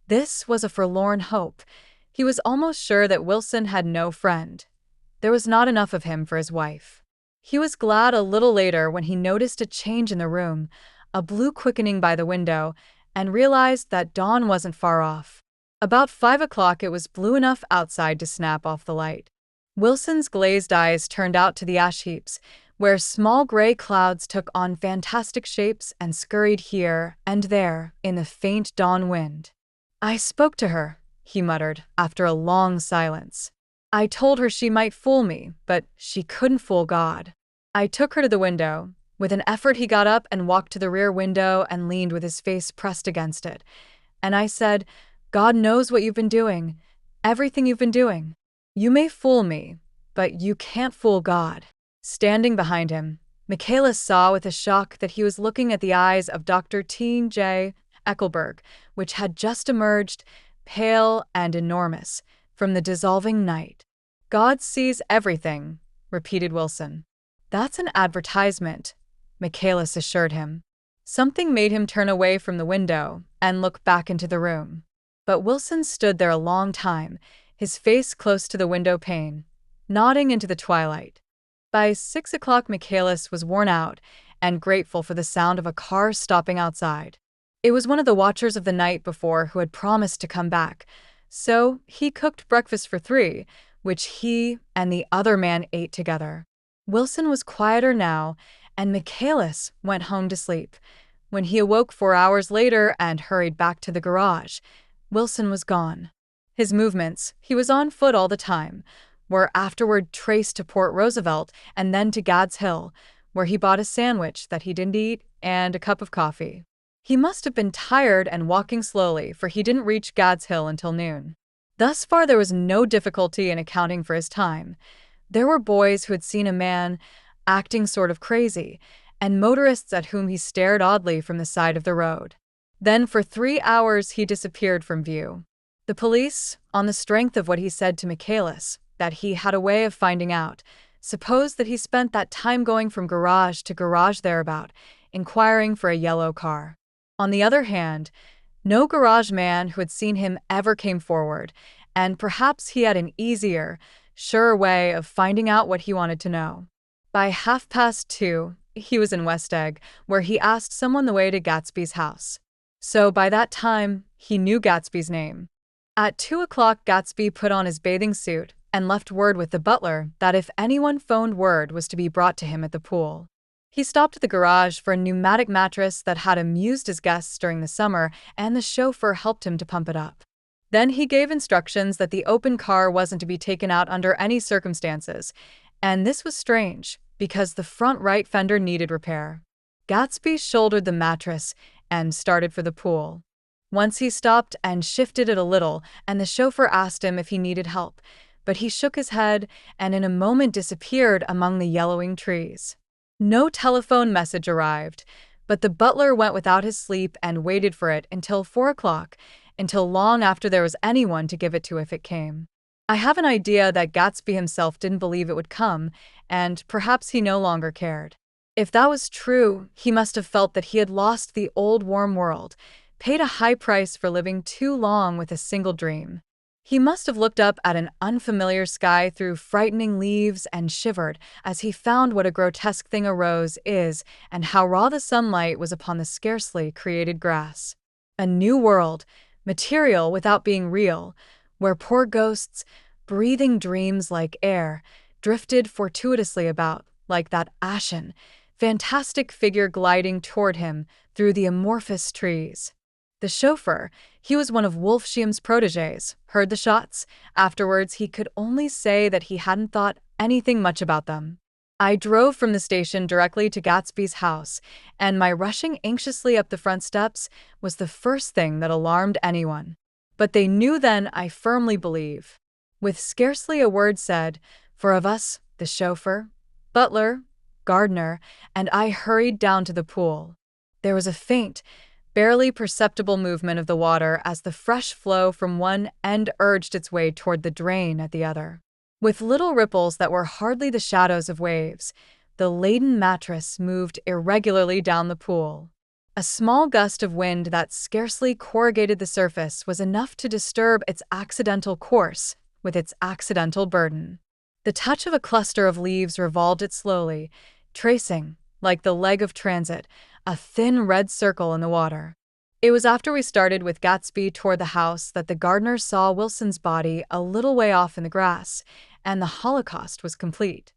This was a forlorn hope. He was almost sure that Wilson had no friend. There was not enough of him for his wife. He was glad a little later when he noticed a change in the room, a blue quickening by the window, and realized that dawn wasn't far off. About 5 o'clock, it was blue enough outside to snap off the light. Wilson's glazed eyes turned out to the ash heaps, where small gray clouds took on fantastic shapes and scurried here and there in the faint dawn wind. I spoke to her, he muttered, after a long silence. I told her she might fool me, but she couldn't fool God. I took her to the window. With an effort, he got up and walked to the rear window and leaned with his face pressed against it. And I said, God knows what you've been doing. Everything you've been doing. You may fool me, but you can't fool God. Standing behind him, Michaelis saw with a shock that he was looking at the eyes of Dr. J. Eckelberg, which had just emerged, pale and enormous, from the dissolving night. God sees everything, repeated Wilson. That's an advertisement, Michaelis assured him. Something made him turn away from the window and look back into the room. But Wilson stood there a long time, his face close to the window pane, nodding into the twilight. By 6 o'clock, Michaelis was worn out and grateful for the sound of a car stopping outside. It was one of the watchers of the night before who had promised to come back, so he cooked breakfast for 3, which he and the other man ate together. Wilson was quieter now, and Michaelis went home to sleep. When he awoke 4 hours later and hurried back to the garage, Wilson was gone. His movements, he was on foot all the time, were afterward traced to Port Roosevelt and then to Gad's Hill, where he bought a sandwich that he didn't eat and a cup of coffee. He must have been tired and walking slowly, for he didn't reach Gad's Hill until noon. Thus far there was no difficulty in accounting for his time. There were boys who had seen a man acting sort of crazy, and motorists at whom he stared oddly from the side of the road. Then for 3 hours he disappeared from view. The police, on the strength of what he said to Michaelis, that he had a way of finding out, supposed that he spent that time going from garage to garage thereabout, inquiring for a yellow car. On the other hand, no garage man who had seen him ever came forward, and perhaps he had an easier, surer way of finding out what he wanted to know. By 2:30, he was in West Egg, where he asked someone the way to Gatsby's house. So by that time, he knew Gatsby's name. At 2 o'clock, Gatsby put on his bathing suit and left word with the butler that if anyone phoned, word was to be brought to him at the pool. He stopped at the garage for a pneumatic mattress that had amused his guests during the summer, and the chauffeur helped him to pump it up. Then he gave instructions that the open car wasn't to be taken out under any circumstances, and this was strange, because the front right fender needed repair. Gatsby shouldered the mattress and started for the pool. Once he stopped and shifted it a little, and the chauffeur asked him if he needed help, but he shook his head and in a moment disappeared among the yellowing trees. No telephone message arrived, but the butler went without his sleep and waited for it until 4 o'clock, until long after there was anyone to give it to if it came. I have an idea that Gatsby himself didn't believe it would come, and perhaps he no longer cared. If that was true, he must have felt that he had lost the old warm world, paid a high price for living too long with a single dream. He must have looked up at an unfamiliar sky through frightening leaves and shivered as he found what a grotesque thing a rose is and how raw the sunlight was upon the scarcely created grass. A new world, material without being real, where poor ghosts, breathing dreams like air, drifted fortuitously about, like that ashen, fantastic figure gliding toward him through the amorphous trees. The chauffeur, he was one of Wolfsheim's protégés, heard the shots. Afterwards, he could only say that he hadn't thought anything much about them. I drove from the station directly to Gatsby's house, and my rushing anxiously up the front steps was the first thing that alarmed anyone. But they knew then, I firmly believe. With scarcely a word said, for of us, the chauffeur, butler, gardener, and I hurried down to the pool. There was a faint, barely perceptible movement of the water as the fresh flow from one end urged its way toward the drain at the other. With little ripples that were hardly the shadows of waves, the laden mattress moved irregularly down the pool. A small gust of wind that scarcely corrugated the surface was enough to disturb its accidental course with its accidental burden. The touch of a cluster of leaves revolved it slowly, tracing, like the leg of transit, a thin red circle in the water. It was after we started with Gatsby toward the house that the gardener saw Wilson's body a little way off in the grass, and the holocaust was complete.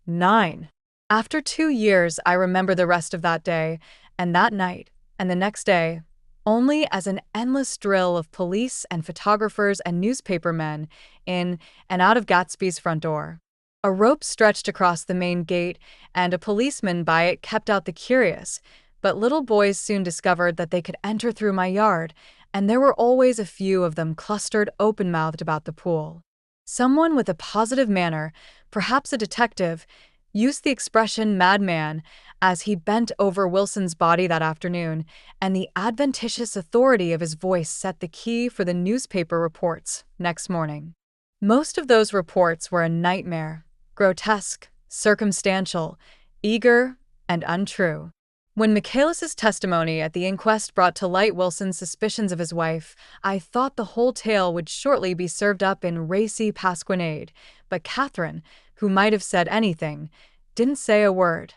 9. After 2 years, I remember the rest of that day, and that night, and the next day, only as an endless drill of police and photographers and newspaper men in and out of Gatsby's front door. A rope stretched across the main gate, and a policeman by it kept out the curious, but little boys soon discovered that they could enter through my yard, and there were always a few of them clustered open-mouthed about the pool. Someone with a positive manner, perhaps a detective, used the expression madman as he bent over Wilson's body that afternoon, and the adventitious authority of his voice set the key for the newspaper reports next morning. Most of those reports were a nightmare, grotesque, circumstantial, eager, and untrue. When Michaelis's testimony at the inquest brought to light Wilson's suspicions of his wife, I thought the whole tale would shortly be served up in racy pasquinade, but Catherine, who might have said anything, didn't say a word.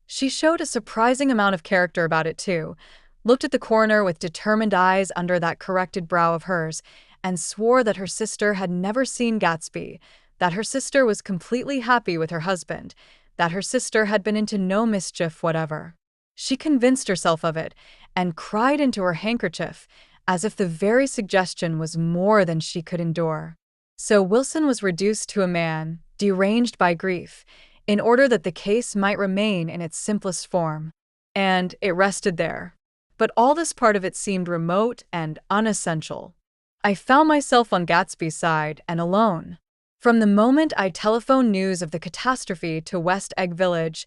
She showed a surprising amount of character about it too, looked at the coroner with determined eyes under that corrected brow of hers, and swore that her sister had never seen Gatsby, that her sister was completely happy with her husband, that her sister had been into no mischief whatever. She convinced herself of it, and cried into her handkerchief, as if the very suggestion was more than she could endure. So Wilson was reduced to a man, deranged by grief, in order that the case might remain in its simplest form. And it rested there. But all this part of it seemed remote and unessential. I found myself on Gatsby's side and alone. From the moment I telephoned news of the catastrophe to West Egg Village,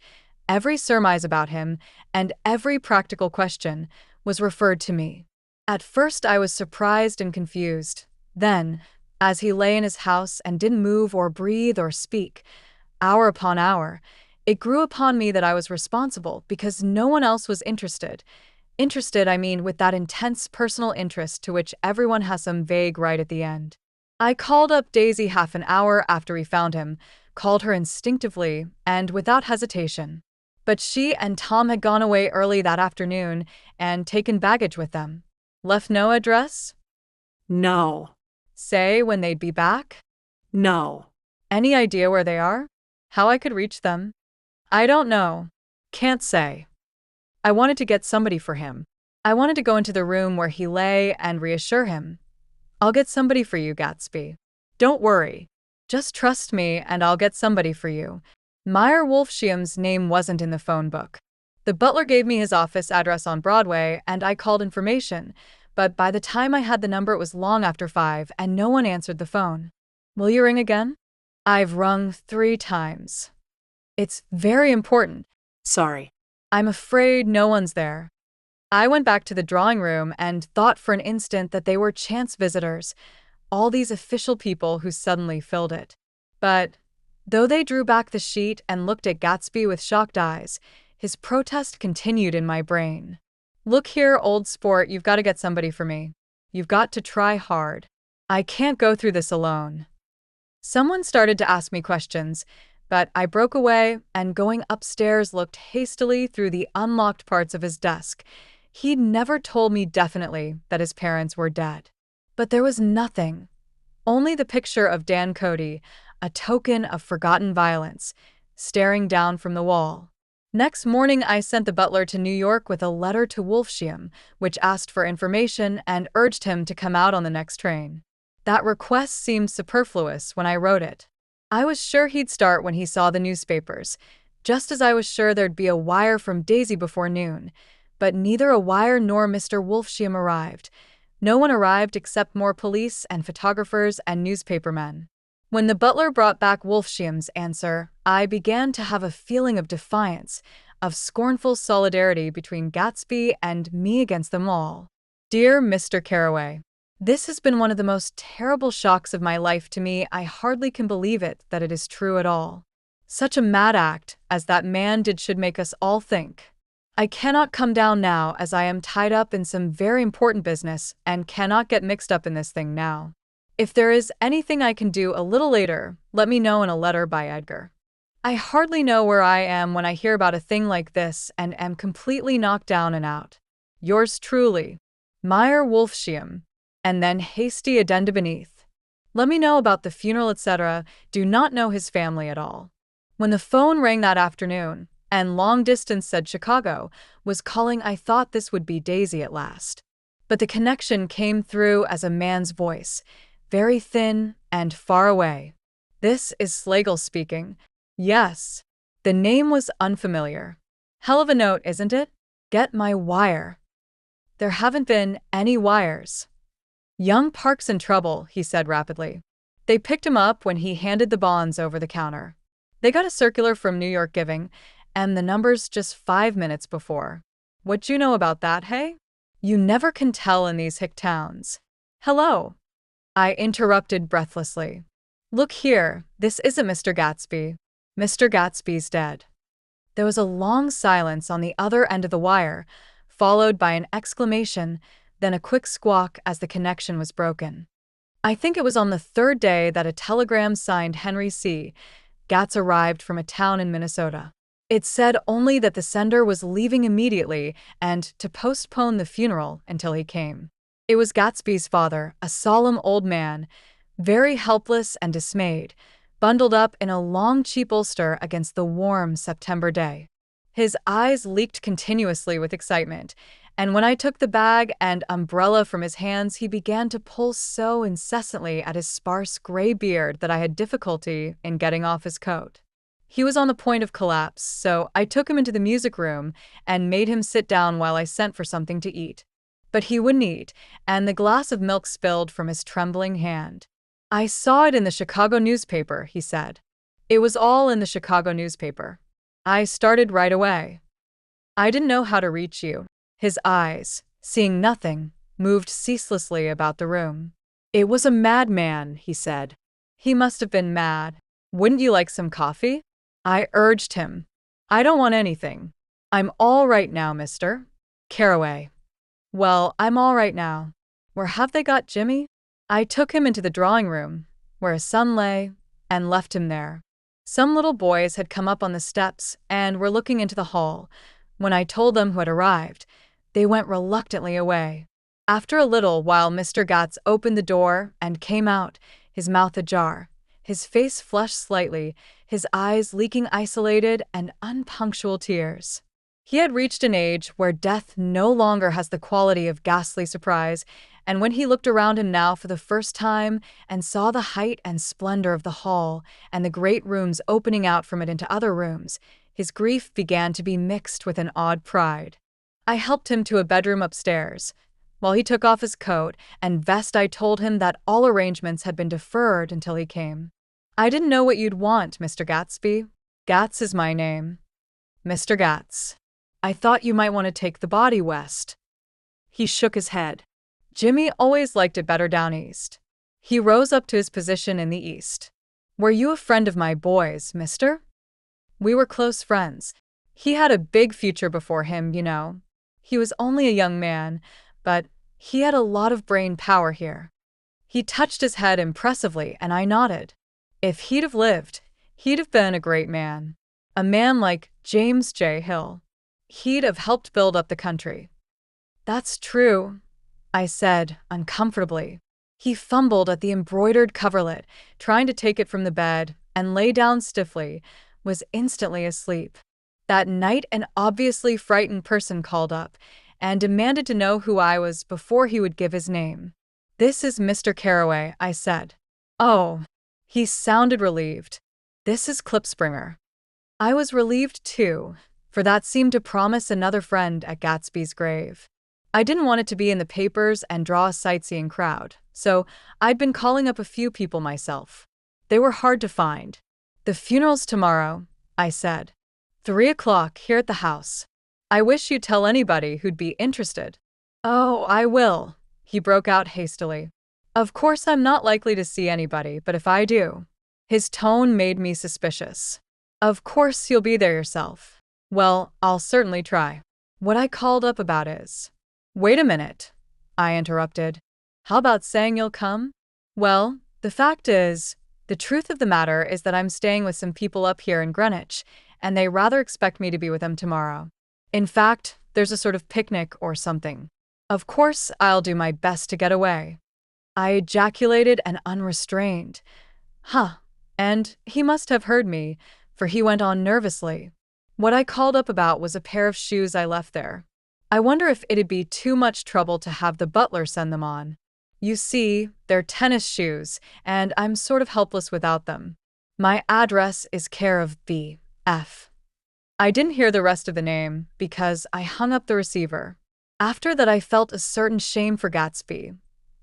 every surmise about him and every practical question was referred to me. At first I was surprised and confused. Then, as he lay in his house and didn't move or breathe or speak, hour upon hour, it grew upon me that I was responsible because no one else was interested. Interested, I mean, with that intense personal interest to which everyone has some vague right at the end. I called up Daisy half an hour after we found him, called her instinctively and without hesitation. But she and Tom had gone away early that afternoon and taken baggage with them. Left no address? No. Say when they'd be back? No. Any idea where they are? How I could reach them? I don't know. Can't say. I wanted to get somebody for him. I wanted to go into the room where he lay and reassure him. I'll get somebody for you, Gatsby. Don't worry. Just trust me and I'll get somebody for you. Meyer Wolfschium's name wasn't in the phone book. The butler gave me his office address on Broadway and I called information, but by the time I had the number it was long after 5 and no one answered the phone. Will you ring again? I've rung 3 times. It's very important. Sorry. I'm afraid no one's there. I went back to the drawing room and thought for an instant that they were chance visitors, all these official people who suddenly filled it. But though they drew back the sheet and looked at Gatsby with shocked eyes, his protest continued in my brain. Look here, old sport, you've got to get somebody for me. You've got to try hard. I can't go through this alone. Someone started to ask me questions, but I broke away and going upstairs looked hastily through the unlocked parts of his desk. He'd never told me definitely that his parents were dead. But there was nothing. Only the picture of Dan Cody, a token of forgotten violence, staring down from the wall. Next morning I sent the butler to New York with a letter to Wolfschium, which asked for information and urged him to come out on the next train. That request seemed superfluous when I wrote it. I was sure he'd start when he saw the newspapers, just as I was sure there'd be a wire from Daisy before noon. But neither a wire nor Mr. Wolfschium arrived. No one arrived except more police and photographers and newspapermen. When the butler brought back Wolfschium's answer, I began to have a feeling of defiance, of scornful solidarity between Gatsby and me against them all. Dear Mr. Carraway, this has been one of the most terrible shocks of my life to me. I hardly can believe it that it is true at all. Such a mad act as that man did should make us all think. I cannot come down now as I am tied up in some very important business and cannot get mixed up in this thing now. If there is anything I can do a little later, let me know in a letter by Edgar. I hardly know where I am when I hear about a thing like this and am completely knocked down and out. Yours truly, Meyer Wolfschium. And then hasty addenda beneath. Let me know about the funeral, etc. Do not know his family at all. When the phone rang that afternoon, and long distance said Chicago, was calling, I thought this would be Daisy at last. But the connection came through as a man's voice, very thin and far away. This is Slagle speaking. Yes. The name was unfamiliar. Hell of a note, isn't it? Get my wire. There haven't been any wires. Young Park's in trouble, he said rapidly. They picked him up when he handed the bonds over the counter. They got a circular from New York Giving, and the numbers just 5 minutes before. What you know about that, hey? You never can tell in these hick towns. Hello? I interrupted breathlessly. Look here, this isn't Mr. Gatsby. Mr. Gatsby's dead. There was a long silence on the other end of the wire, followed by an exclamation, then a quick squawk as the connection was broken. I think it was on the third day that a telegram signed Henry C. Gats arrived from a town in Minnesota. It said only that the sender was leaving immediately and to postpone the funeral until he came. It was Gatsby's father, a solemn old man, very helpless and dismayed, bundled up in a long cheap ulster against the warm September day. His eyes leaked continuously with excitement, and when I took the bag and umbrella from his hands, he began to pull so incessantly at his sparse gray beard that I had difficulty in getting off his coat. He was on the point of collapse, so I took him into the music room and made him sit down while I sent for something to eat. But he wouldn't eat, and the glass of milk spilled from his trembling hand. I saw it in the Chicago newspaper, he said. It was all in the Chicago newspaper. I started right away. I didn't know how to reach you. His eyes, seeing nothing, moved ceaselessly about the room. It was a madman, he said. He must have been mad. Wouldn't you like some coffee? I urged him. I don't want anything. I'm all right now, Mr. Carraway. Well, I'm all right now. Where have they got Jimmy? I took him into the drawing room, where his son lay, and left him there. Some little boys had come up on the steps and were looking into the hall. When I told them who had arrived, they went reluctantly away. After a little while, Mr. Gats opened the door and came out, his mouth ajar, his face flushed slightly, his eyes leaking isolated and unpunctual tears. He had reached an age where death no longer has the quality of ghastly surprise, and when he looked around him now for the first time and saw the height and splendor of the hall and the great rooms opening out from it into other rooms, his grief began to be mixed with an odd pride. I helped him to a bedroom upstairs. While he took off his coat and vest, I told him that all arrangements had been deferred until he came. I didn't know what you'd want, Mr. Gatsby. Gats is my name. Mr. Gats. I thought you might want to take the body west. He shook his head. Jimmy always liked it better down east. He rose up to his position in the east. Were you a friend of my boy's, mister? We were close friends. He had a big future before him, you know. He was only a young man, but he had a lot of brain power here. He touched his head impressively, and I nodded. If he'd have lived, he'd have been a great man. A man like James J. Hill. He'd have helped build up the country. That's true, I said, uncomfortably. He fumbled at the embroidered coverlet, trying to take it from the bed, and lay down stiffly, was instantly asleep. That night an obviously frightened person called up and demanded to know who I was before he would give his name. This is Mr. Carraway, I said. Oh, he sounded relieved. This is Klipspringer. I was relieved too, for that seemed to promise another friend at Gatsby's grave. I didn't want it to be in the papers and draw a sightseeing crowd, so I'd been calling up a few people myself. They were hard to find. The funeral's tomorrow, I said. 3 o'clock here at the house. I wish you'd tell anybody who'd be interested. Oh, I will, he broke out hastily. Of course I'm not likely to see anybody, but if I do. His tone made me suspicious. Of course you'll be there yourself. Well, I'll certainly try. What I called up about is… Wait a minute, I interrupted. How about saying you'll come? Well, the fact is, the truth of the matter is that I'm staying with some people up here in Greenwich, and they rather expect me to be with them tomorrow. In fact, there's a sort of picnic or something. Of course, I'll do my best to get away. I ejaculated and unrestrained. Huh, and he must have heard me, for he went on nervously. What I called up about was a pair of shoes I left there. I wonder if it'd be too much trouble to have the butler send them on. You see, they're tennis shoes, and I'm sort of helpless without them. My address is care of B.F. I didn't hear the rest of the name because I hung up the receiver. After that I felt a certain shame for Gatsby.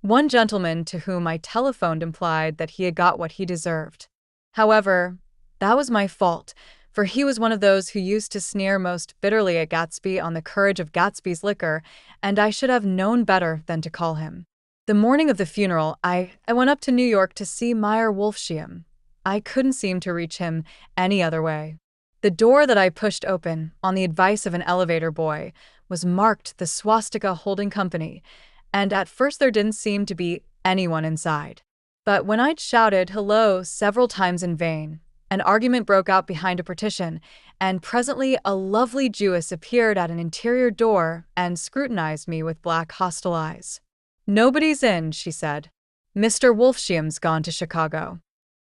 One gentleman to whom I telephoned implied that he had got what he deserved. However, that was my fault, for he was one of those who used to sneer most bitterly at Gatsby on the courage of Gatsby's liquor, and I should have known better than to call him. The morning of the funeral, I went up to New York to see Meyer Wolfsheim. I couldn't seem to reach him any other way. The door that I pushed open, on the advice of an elevator boy, was marked the Swastika Holding Company, and at first there didn't seem to be anyone inside. But when I'd shouted hello several times in vain, an argument broke out behind a partition, and presently a lovely Jewess appeared at an interior door and scrutinized me with black hostile eyes. "Nobody's in," she said. "Mr. Wolfsheim's gone to Chicago."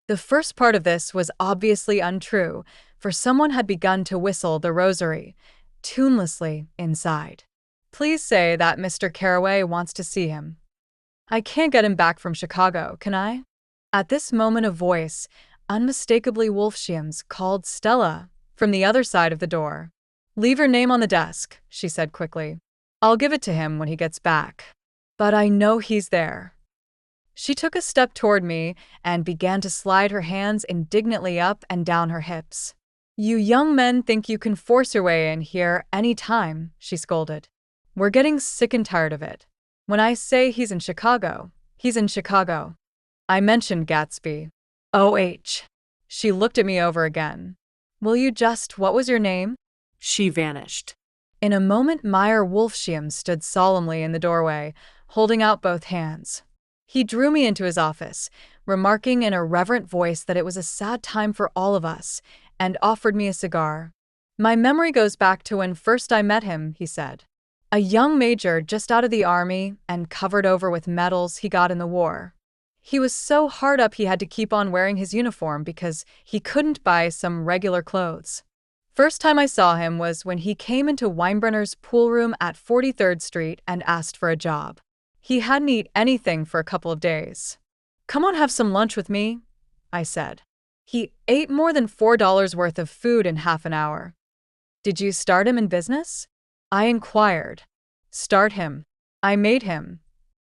The first part of this was obviously untrue, for someone had begun to whistle the rosary, tunelessly, inside. "Please say that Mr. Carraway wants to see him. I can't get him back from Chicago, can I?" At this moment a voice, unmistakably Wolfsheim's, called Stella from the other side of the door. "Leave your name on the desk," she said quickly. "I'll give it to him when he gets back. But I know he's there." She took a step toward me and began to slide her hands indignantly up and down her hips. "You young men think you can force your way in here any time," she scolded. "We're getting sick and tired of it. When I say he's in Chicago, he's in Chicago." I mentioned Gatsby. "Oh." She looked at me over again. "Will you what was your name?" She vanished. In a moment Meyer Wolfsheim stood solemnly in the doorway, holding out both hands. He drew me into his office, remarking in a reverent voice that it was a sad time for all of us, and offered me a cigar. "My memory goes back to when first I met him," he said. "A young major just out of the army and covered over with medals he got in the war. He was so hard up he had to keep on wearing his uniform because he couldn't buy some regular clothes. First time I saw him was when he came into Weinbrenner's pool room at 43rd Street and asked for a job. He hadn't eaten anything for a couple of days. 'Come on, have some lunch with me,' I said. He ate more than $4 worth of food in half an hour." "Did you start him in business?" I inquired. "Start him. I made him."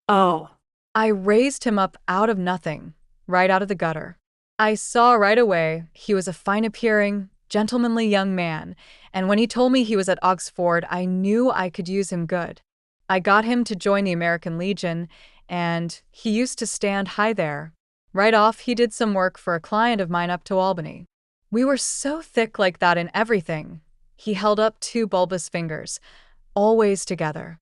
Oh. I raised him up out of nothing, right out of the gutter. I saw right away he was a fine-appearing, gentlemanly young man, and when he told me he was at Oxford, I knew I could use him good. I got him to join the American Legion, and he used to stand high there. Right off, he did some work for a client of mine up to Albany. We were so thick like that in everything. He held up 2 bulbous fingers, always together.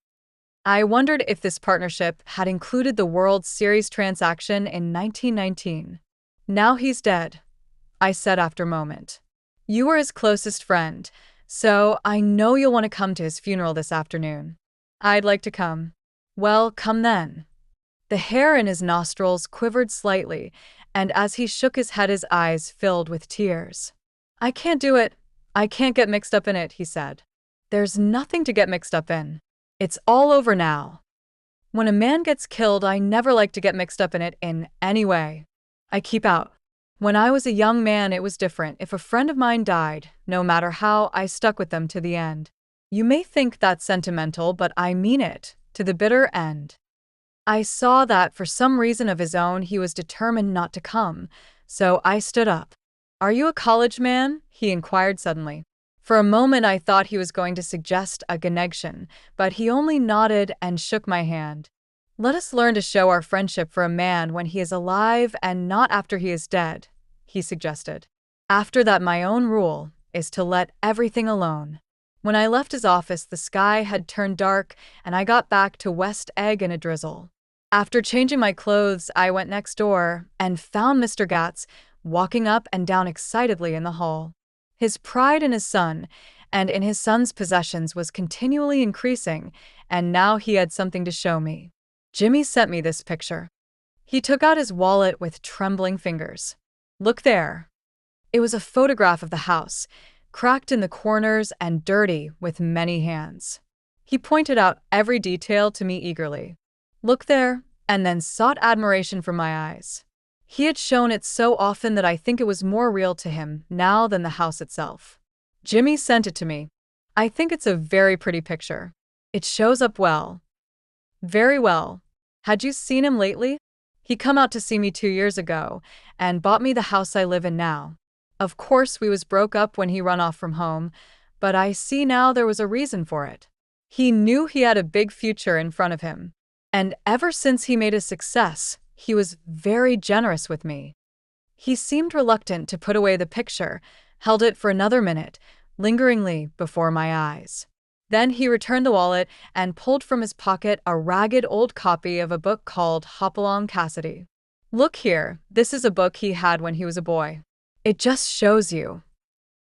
I wondered if this partnership had included the World Series transaction in 1919. "Now he's dead," I said after a moment. "You were his closest friend, so I know you'll want to come to his funeral this afternoon." "I'd like to come." "Well, come then." The hair in his nostrils quivered slightly, and as he shook his head his eyes filled with tears. "I can't do it. I can't get mixed up in it," he said. "There's nothing to get mixed up in. It's all over now. When a man gets killed, I never like to get mixed up in it in any way. I keep out. When I was a young man, it was different. If a friend of mine died, no matter how, I stuck with them to the end. You may think that's sentimental, but I mean it, to the bitter end." I saw that for some reason of his own he was determined not to come, so I stood up. "Are you a college man?" he inquired suddenly. For a moment I thought he was going to suggest a connection, but he only nodded and shook my hand. "Let us learn to show our friendship for a man when he is alive and not after he is dead," he suggested. "After that, my own rule is to let everything alone." When I left his office, the sky had turned dark, and I got back to West Egg in a drizzle. After changing my clothes, I went next door and found Mr. Gatz walking up and down excitedly in the hall. His pride in his son and in his son's possessions was continually increasing, and now he had something to show me. "Jimmy sent me this picture." He took out his wallet with trembling fingers. "Look there." It was a photograph of the house, cracked in the corners and dirty with many hands. He pointed out every detail to me eagerly. "Look there," and then sought admiration from my eyes. He had shown it so often that I think it was more real to him now than the house itself. "Jimmy sent it to me. I think it's a very pretty picture. It shows up well." "Very well. Had you seen him lately? He come out to see me 2 years ago and bought me the house I live in now. Of course we was broke up when he run off from home, but I see now there was a reason for it. He knew he had a big future in front of him. And ever since he made a success, he was very generous with me. He seemed reluctant to put away the picture, held it for another minute, lingeringly before my eyes. Then he returned the wallet and pulled from his pocket a ragged old copy of a book called Hopalong Cassidy. Look here, this is a book he had when he was a boy. It just shows you.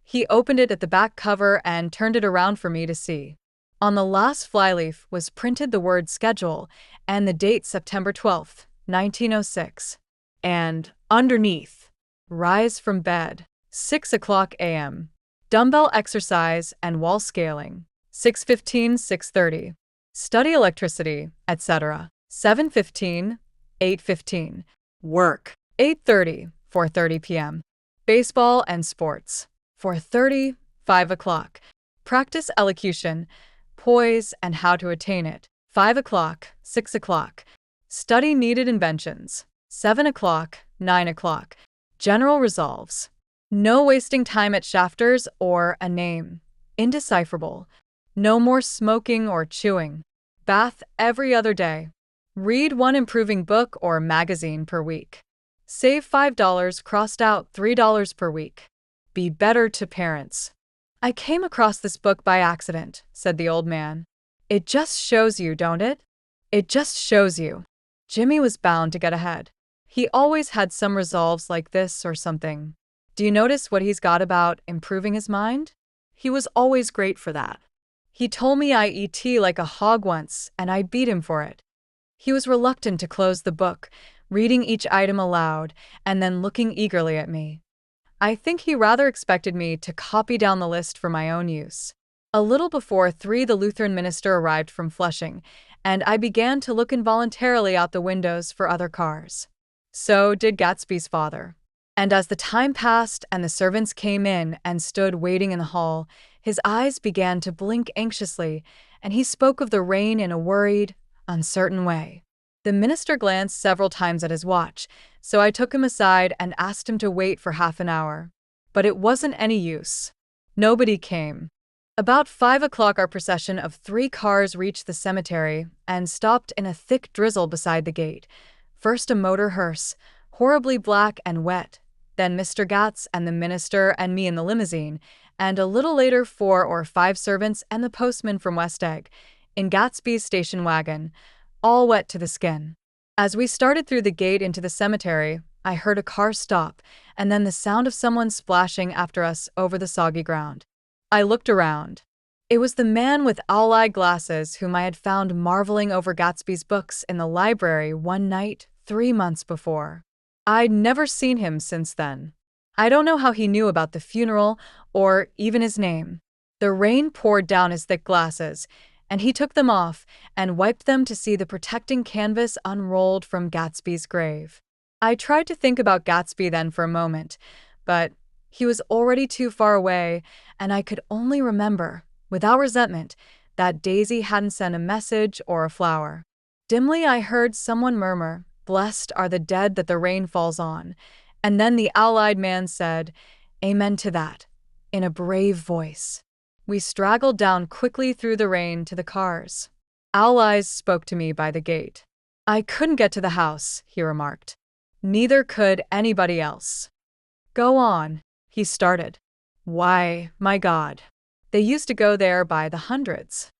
He opened it at the back cover and turned it around for me to see. On the last flyleaf was printed the word schedule and the date September 12th, 1906. And underneath, rise from bed, 6 o'clock a.m. Dumbbell exercise and wall scaling, 6:15, 6:30. Study electricity, etc. 7:15, 8:15. Work, 8:30, 4:30 p.m. Baseball and sports, 4:30, 5 o'clock. Practice elocution, poise and how to attain it, 5 o'clock, 6 o'clock. Study needed inventions, 7 o'clock, 9 o'clock. General resolves. No wasting time at shafters or a name. Indecipherable. No more smoking or chewing. Bath every other day. Read one improving book or magazine per week. Save $5, crossed out $3 per week. Be better to parents. I came across this book by accident, said the old man. It just shows you, don't it? It just shows you. Jimmy was bound to get ahead. He always had some resolves like this or something. Do you notice what he's got about improving his mind? He was always great for that. He told me I eat tea like a hog once, and I beat him for it. He was reluctant to close the book, reading each item aloud, and then looking eagerly at me. I think he rather expected me to copy down the list for my own use. A little before 3, the Lutheran minister arrived from Flushing, and I began to look involuntarily out the windows for other cars. So did Gatsby's father. And as the time passed and the servants came in and stood waiting in the hall, his eyes began to blink anxiously, and he spoke of the rain in a worried, uncertain way. The minister glanced several times at his watch, so I took him aside and asked him to wait for half an hour. But it wasn't any use. Nobody came. About 5 o'clock, our procession of 3 cars reached the cemetery and stopped in a thick drizzle beside the gate. First a motor hearse, horribly black and wet, then Mr. Gats and the minister and me in the limousine, and a little later 4 or 5 servants and the postman from West Egg, in Gatsby's station wagon, all wet to the skin. As we started through the gate into the cemetery, I heard a car stop, and then the sound of someone splashing after us over the soggy ground. I looked around. It was the man with owl-eye glasses whom I had found marveling over Gatsby's books in the library one night 3 months before. I'd never seen him since then. I don't know how he knew about the funeral or even his name. The rain poured down his thick glasses, and he took them off and wiped them to see the protecting canvas unrolled from Gatsby's grave. I tried to think about Gatsby then for a moment, but he was already too far away, and I could only remember, without resentment, that Daisy hadn't sent a message or a flower. Dimly I heard someone murmur, "Blessed are the dead that the rain falls on," and then the owl-eyed man said, "Amen to that," in a brave voice. We straggled down quickly through the rain to the cars. Owl Eyes spoke to me by the gate. "I couldn't get to the house," he remarked. "Neither could anybody else." "Go on," he started. "Why, my God, they used to go there by the hundreds."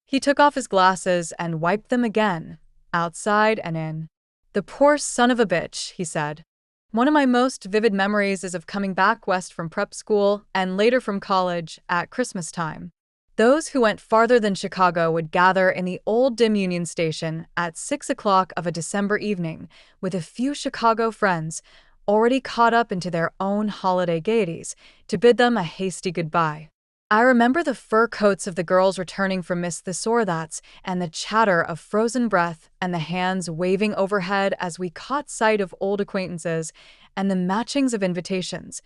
He took off his glasses and wiped them again, outside and in. "The poor son of a bitch," he said. "One of my most vivid memories is of coming back west from prep school and later from college at Christmas time. Those who went farther than Chicago would gather in the old dim Union Station at 6 o'clock of a December evening with a few Chicago friends already caught up into their own holiday gaieties to bid them a hasty goodbye. I remember the fur coats of the girls returning from Miss Thesaurats and the chatter of frozen breath and the hands waving overhead as we caught sight of old acquaintances and the matchings of invitations.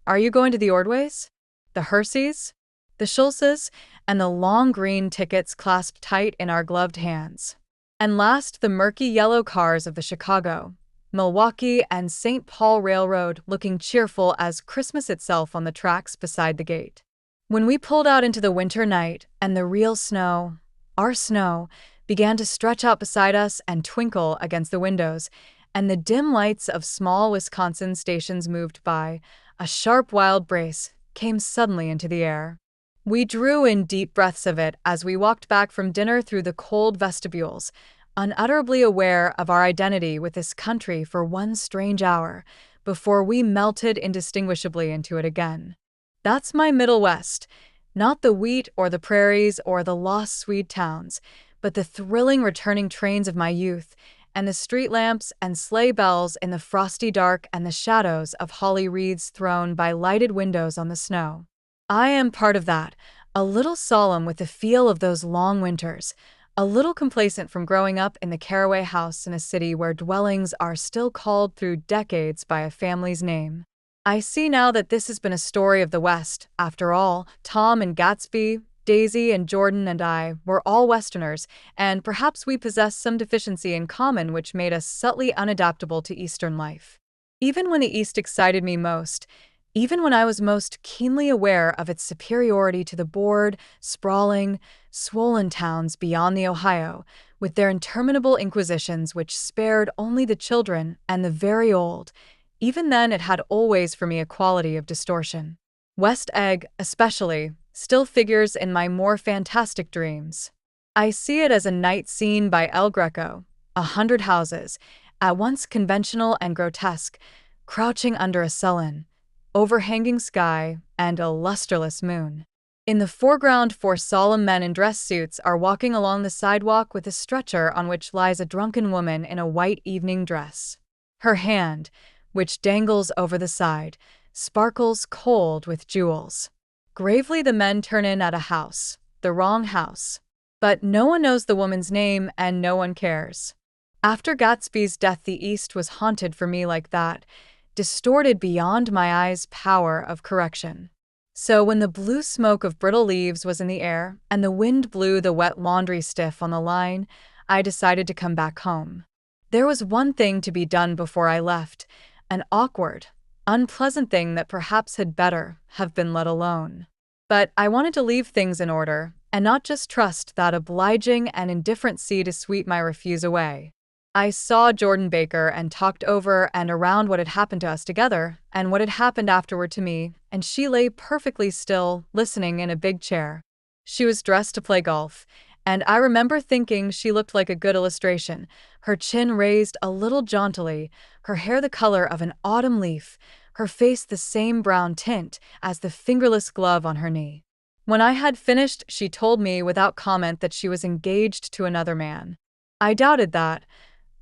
"Are you going to the Ordways? The Herseys? The Schultzes?" and the long green tickets clasped tight in our gloved hands. And last, the murky yellow cars of the Chicago, Milwaukee, and St. Paul Railroad looking cheerful as Christmas itself on the tracks beside the gate. When we pulled out into the winter night and the real snow, our snow, began to stretch out beside us and twinkle against the windows, and the dim lights of small Wisconsin stations moved by, a sharp wild breeze came suddenly into the air. We drew in deep breaths of it as we walked back from dinner through the cold vestibules, unutterably aware of our identity with this country for one strange hour, before we melted indistinguishably into it again. That's my Middle West, not the wheat or the prairies or the lost Swede towns, but the thrilling returning trains of my youth, and the street lamps and sleigh bells in the frosty dark and the shadows of holly wreaths thrown by lighted windows on the snow. I am part of that, a little solemn with the feel of those long winters, a little complacent from growing up in the Carraway house in a city where dwellings are still called through decades by a family's name. I see now that this has been a story of the West. After all, Tom and Gatsby, Daisy and Jordan and I were all Westerners, and perhaps we possessed some deficiency in common which made us subtly unadaptable to Eastern life. Even when the East excited me most, even when I was most keenly aware of its superiority to the bored, sprawling, swollen towns beyond the Ohio, with their interminable inquisitions which spared only the children and the very old, even then it had always for me a quality of distortion. West Egg, especially, still figures in my more fantastic dreams. I see it as a night scene by El Greco, 100 houses, at once conventional and grotesque, crouching under a sullen, overhanging sky and a lusterless moon. In the foreground, 4 solemn men in dress suits are walking along the sidewalk with a stretcher on which lies a drunken woman in a white evening dress. Her hand, which dangles over the side, sparkles cold with jewels. Gravely the men turn in at a house, the wrong house. But no one knows the woman's name and no one cares. After Gatsby's death, the East was haunted for me like that, distorted beyond my eyes' power of correction. So when the blue smoke of brittle leaves was in the air and the wind blew the wet laundry stiff on the line, I decided to come back home. There was one thing to be done before I left, an awkward, unpleasant thing that perhaps had better have been let alone. But I wanted to leave things in order and not just trust that obliging and indifferent sea to sweep my refuse away. I saw Jordan Baker and talked over and around what had happened to us together and what had happened afterward to me, and she lay perfectly still, listening in a big chair. She was dressed to play golf, and I remember thinking she looked like a good illustration, her chin raised a little jauntily, her hair the color of an autumn leaf, her face the same brown tint as the fingerless glove on her knee. When I had finished, she told me without comment that she was engaged to another man. I doubted that,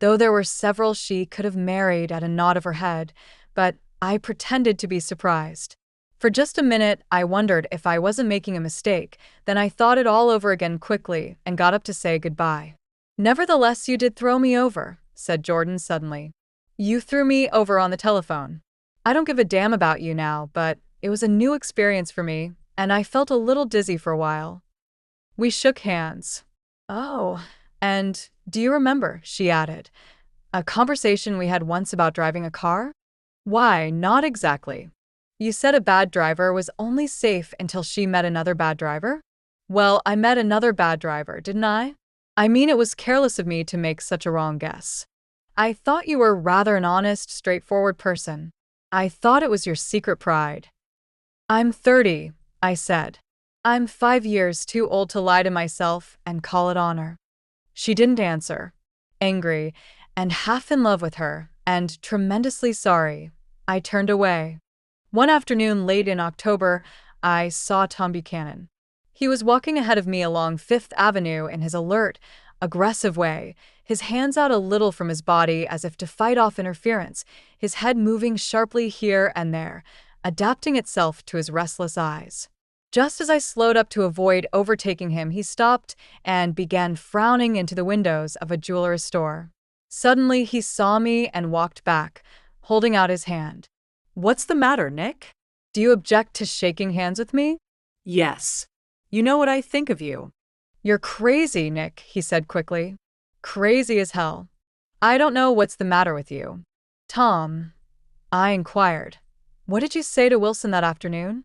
though there were several she could have married at a nod of her head, but I pretended to be surprised. For just a minute, I wondered if I wasn't making a mistake, then I thought it all over again quickly and got up to say goodbye. "Nevertheless, you did throw me over," said Jordan suddenly. "You threw me over on the telephone. I don't give a damn about you now, but it was a new experience for me, and I felt a little dizzy for a while." We shook hands. "Oh, and do you remember," she added, "a conversation we had once about driving a car?" "Why, not exactly. You said a bad driver was only safe until she met another bad driver?" "Well, I met another bad driver, didn't I? I mean, it was careless of me to make such a wrong guess. I thought you were rather an honest, straightforward person. I thought it was your secret pride." "I'm 30, I said. "I'm 5 years too old to lie to myself and call it honor." She didn't answer. Angry, and half in love with her, and tremendously sorry, I turned away. One afternoon late in October, I saw Tom Buchanan. He was walking ahead of me along Fifth Avenue in his alert, aggressive way, his hands out a little from his body as if to fight off interference, his head moving sharply here and there, adapting itself to his restless eyes. Just as I slowed up to avoid overtaking him, he stopped and began frowning into the windows of a jeweler's store. Suddenly, he saw me and walked back, holding out his hand. What's the matter, Nick? "Do you object to shaking hands with me?" Yes. You know what I think of you. "You're crazy, Nick," he said quickly. Crazy as hell. I don't know what's the matter with you. Tom, I inquired. What did you say to Wilson that afternoon?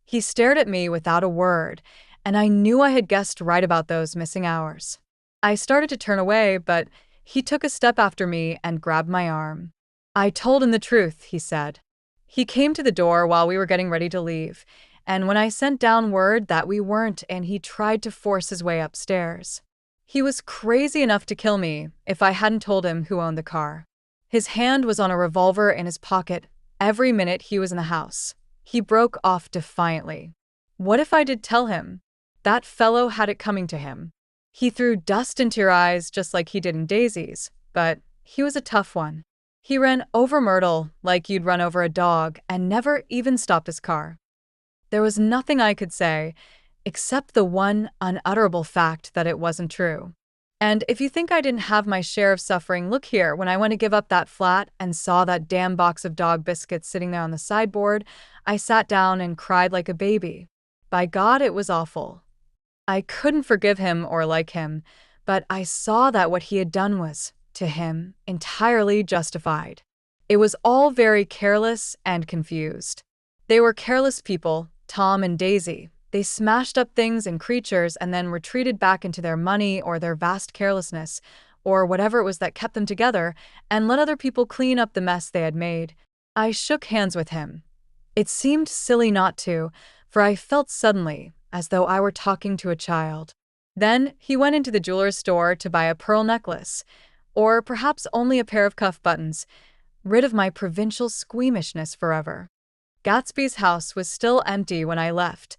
He stared at me without a word, and I knew I had guessed right about those missing hours. I started to turn away, but he took a step after me and grabbed my arm. I told him the truth, he said. He came to the door while we were getting ready to leave, and when I sent down word that we weren't, and he tried to force his way upstairs. He was crazy enough to kill me if I hadn't told him who owned the car. His hand was on a revolver in his pocket every minute he was in the house. He broke off defiantly. What if I did tell him? That fellow had it coming to him. He threw dust into your eyes just like he did in Daisy's, but he was a tough one. He ran over Myrtle like you'd run over a dog and never even stopped his car. There was nothing I could say, except the one unutterable fact that it wasn't true. And if you think I didn't have my share of suffering, look here, when I went to give up that flat and saw that damn box of dog biscuits sitting there on the sideboard, I sat down and cried like a baby. By God, it was awful. I couldn't forgive him or like him, but I saw that what he had done was, to him, entirely justified. It was all very careless and confused. They were careless people, Tom and Daisy. They smashed up things and creatures and then retreated back into their money or their vast carelessness, or whatever it was that kept them together, and let other people clean up the mess they had made. I shook hands with him. It seemed silly not to, for I felt suddenly as though I were talking to a child. Then he went into the jeweler's store to buy a pearl necklace, or perhaps only a pair of cuff buttons, rid of my provincial squeamishness forever. Gatsby's house was still empty when I left.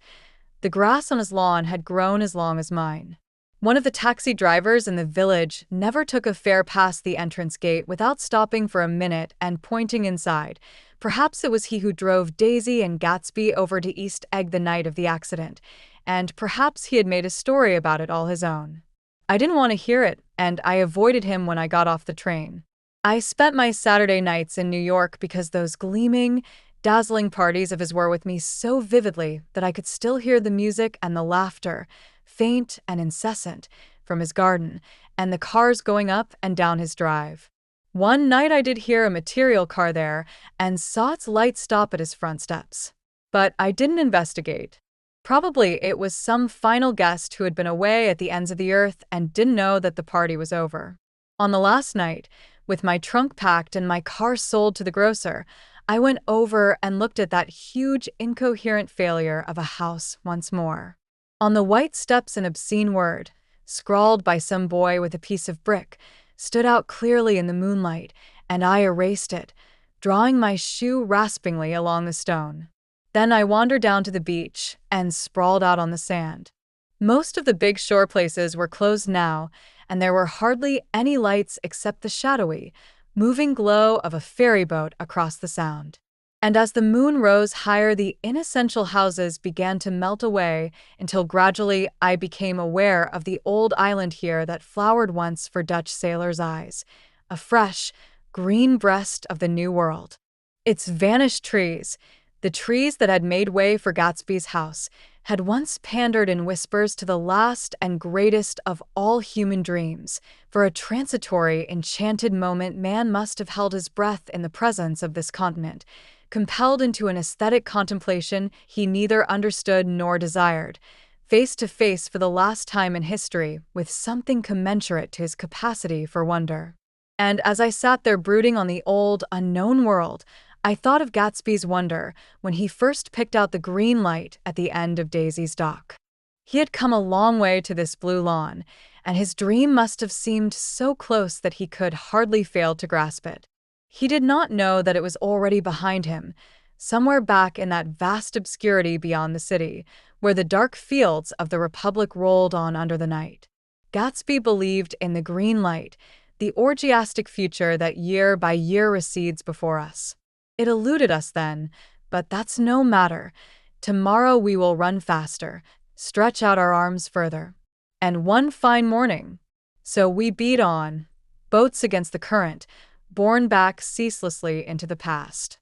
The grass on his lawn had grown as long as mine. One of the taxi drivers in the village never took a fare past the entrance gate without stopping for a minute and pointing inside. Perhaps it was he who drove Daisy and Gatsby over to East Egg the night of the accident, and perhaps he had made a story about it all his own. I didn't want to hear it, and I avoided him when I got off the train. I spent my Saturday nights in New York because those gleaming, dazzling parties of his were with me so vividly that I could still hear the music and the laughter, faint and incessant, from his garden, and the cars going up and down his drive. One night I did hear a material car there and saw its light stop at his front steps. But I didn't investigate. Probably it was some final guest who had been away at the ends of the earth and didn't know that the party was over. On the last night, with my trunk packed and my car sold to the grocer, I went over and looked at that huge, incoherent failure of a house once more. On the white steps, an obscene word, scrawled by some boy with a piece of brick, stood out clearly in the moonlight, and I erased it, drawing my shoe raspingly along the stone. Then I wandered down to the beach and sprawled out on the sand. Most of the big shore places were closed now, and there were hardly any lights except the shadowy, moving glow of a ferry boat across the sound. And as the moon rose higher, the inessential houses began to melt away until gradually I became aware of the old island here that flowered once for Dutch sailors' eyes, a fresh, green breast of the New World. Its vanished trees, the trees that had made way for Gatsby's house, had once pandered in whispers to the last and greatest of all human dreams. For a transitory, enchanted moment, man must have held his breath in the presence of this continent, compelled into an aesthetic contemplation he neither understood nor desired, face to face for the last time in history with something commensurate to his capacity for wonder. And as I sat there brooding on the old, unknown world, I thought of Gatsby's wonder when he first picked out the green light at the end of Daisy's dock. He had come a long way to this blue lawn, and his dream must have seemed so close that he could hardly fail to grasp it. He did not know that it was already behind him, somewhere back in that vast obscurity beyond the city, where the dark fields of the Republic rolled on under the night. Gatsby believed in the green light, the orgiastic future that year by year recedes before us. It eluded us then, but that's no matter. Tomorrow we will run faster, stretch out our arms further. And one fine morning. So we beat on, boats against the current, borne back ceaselessly into the past.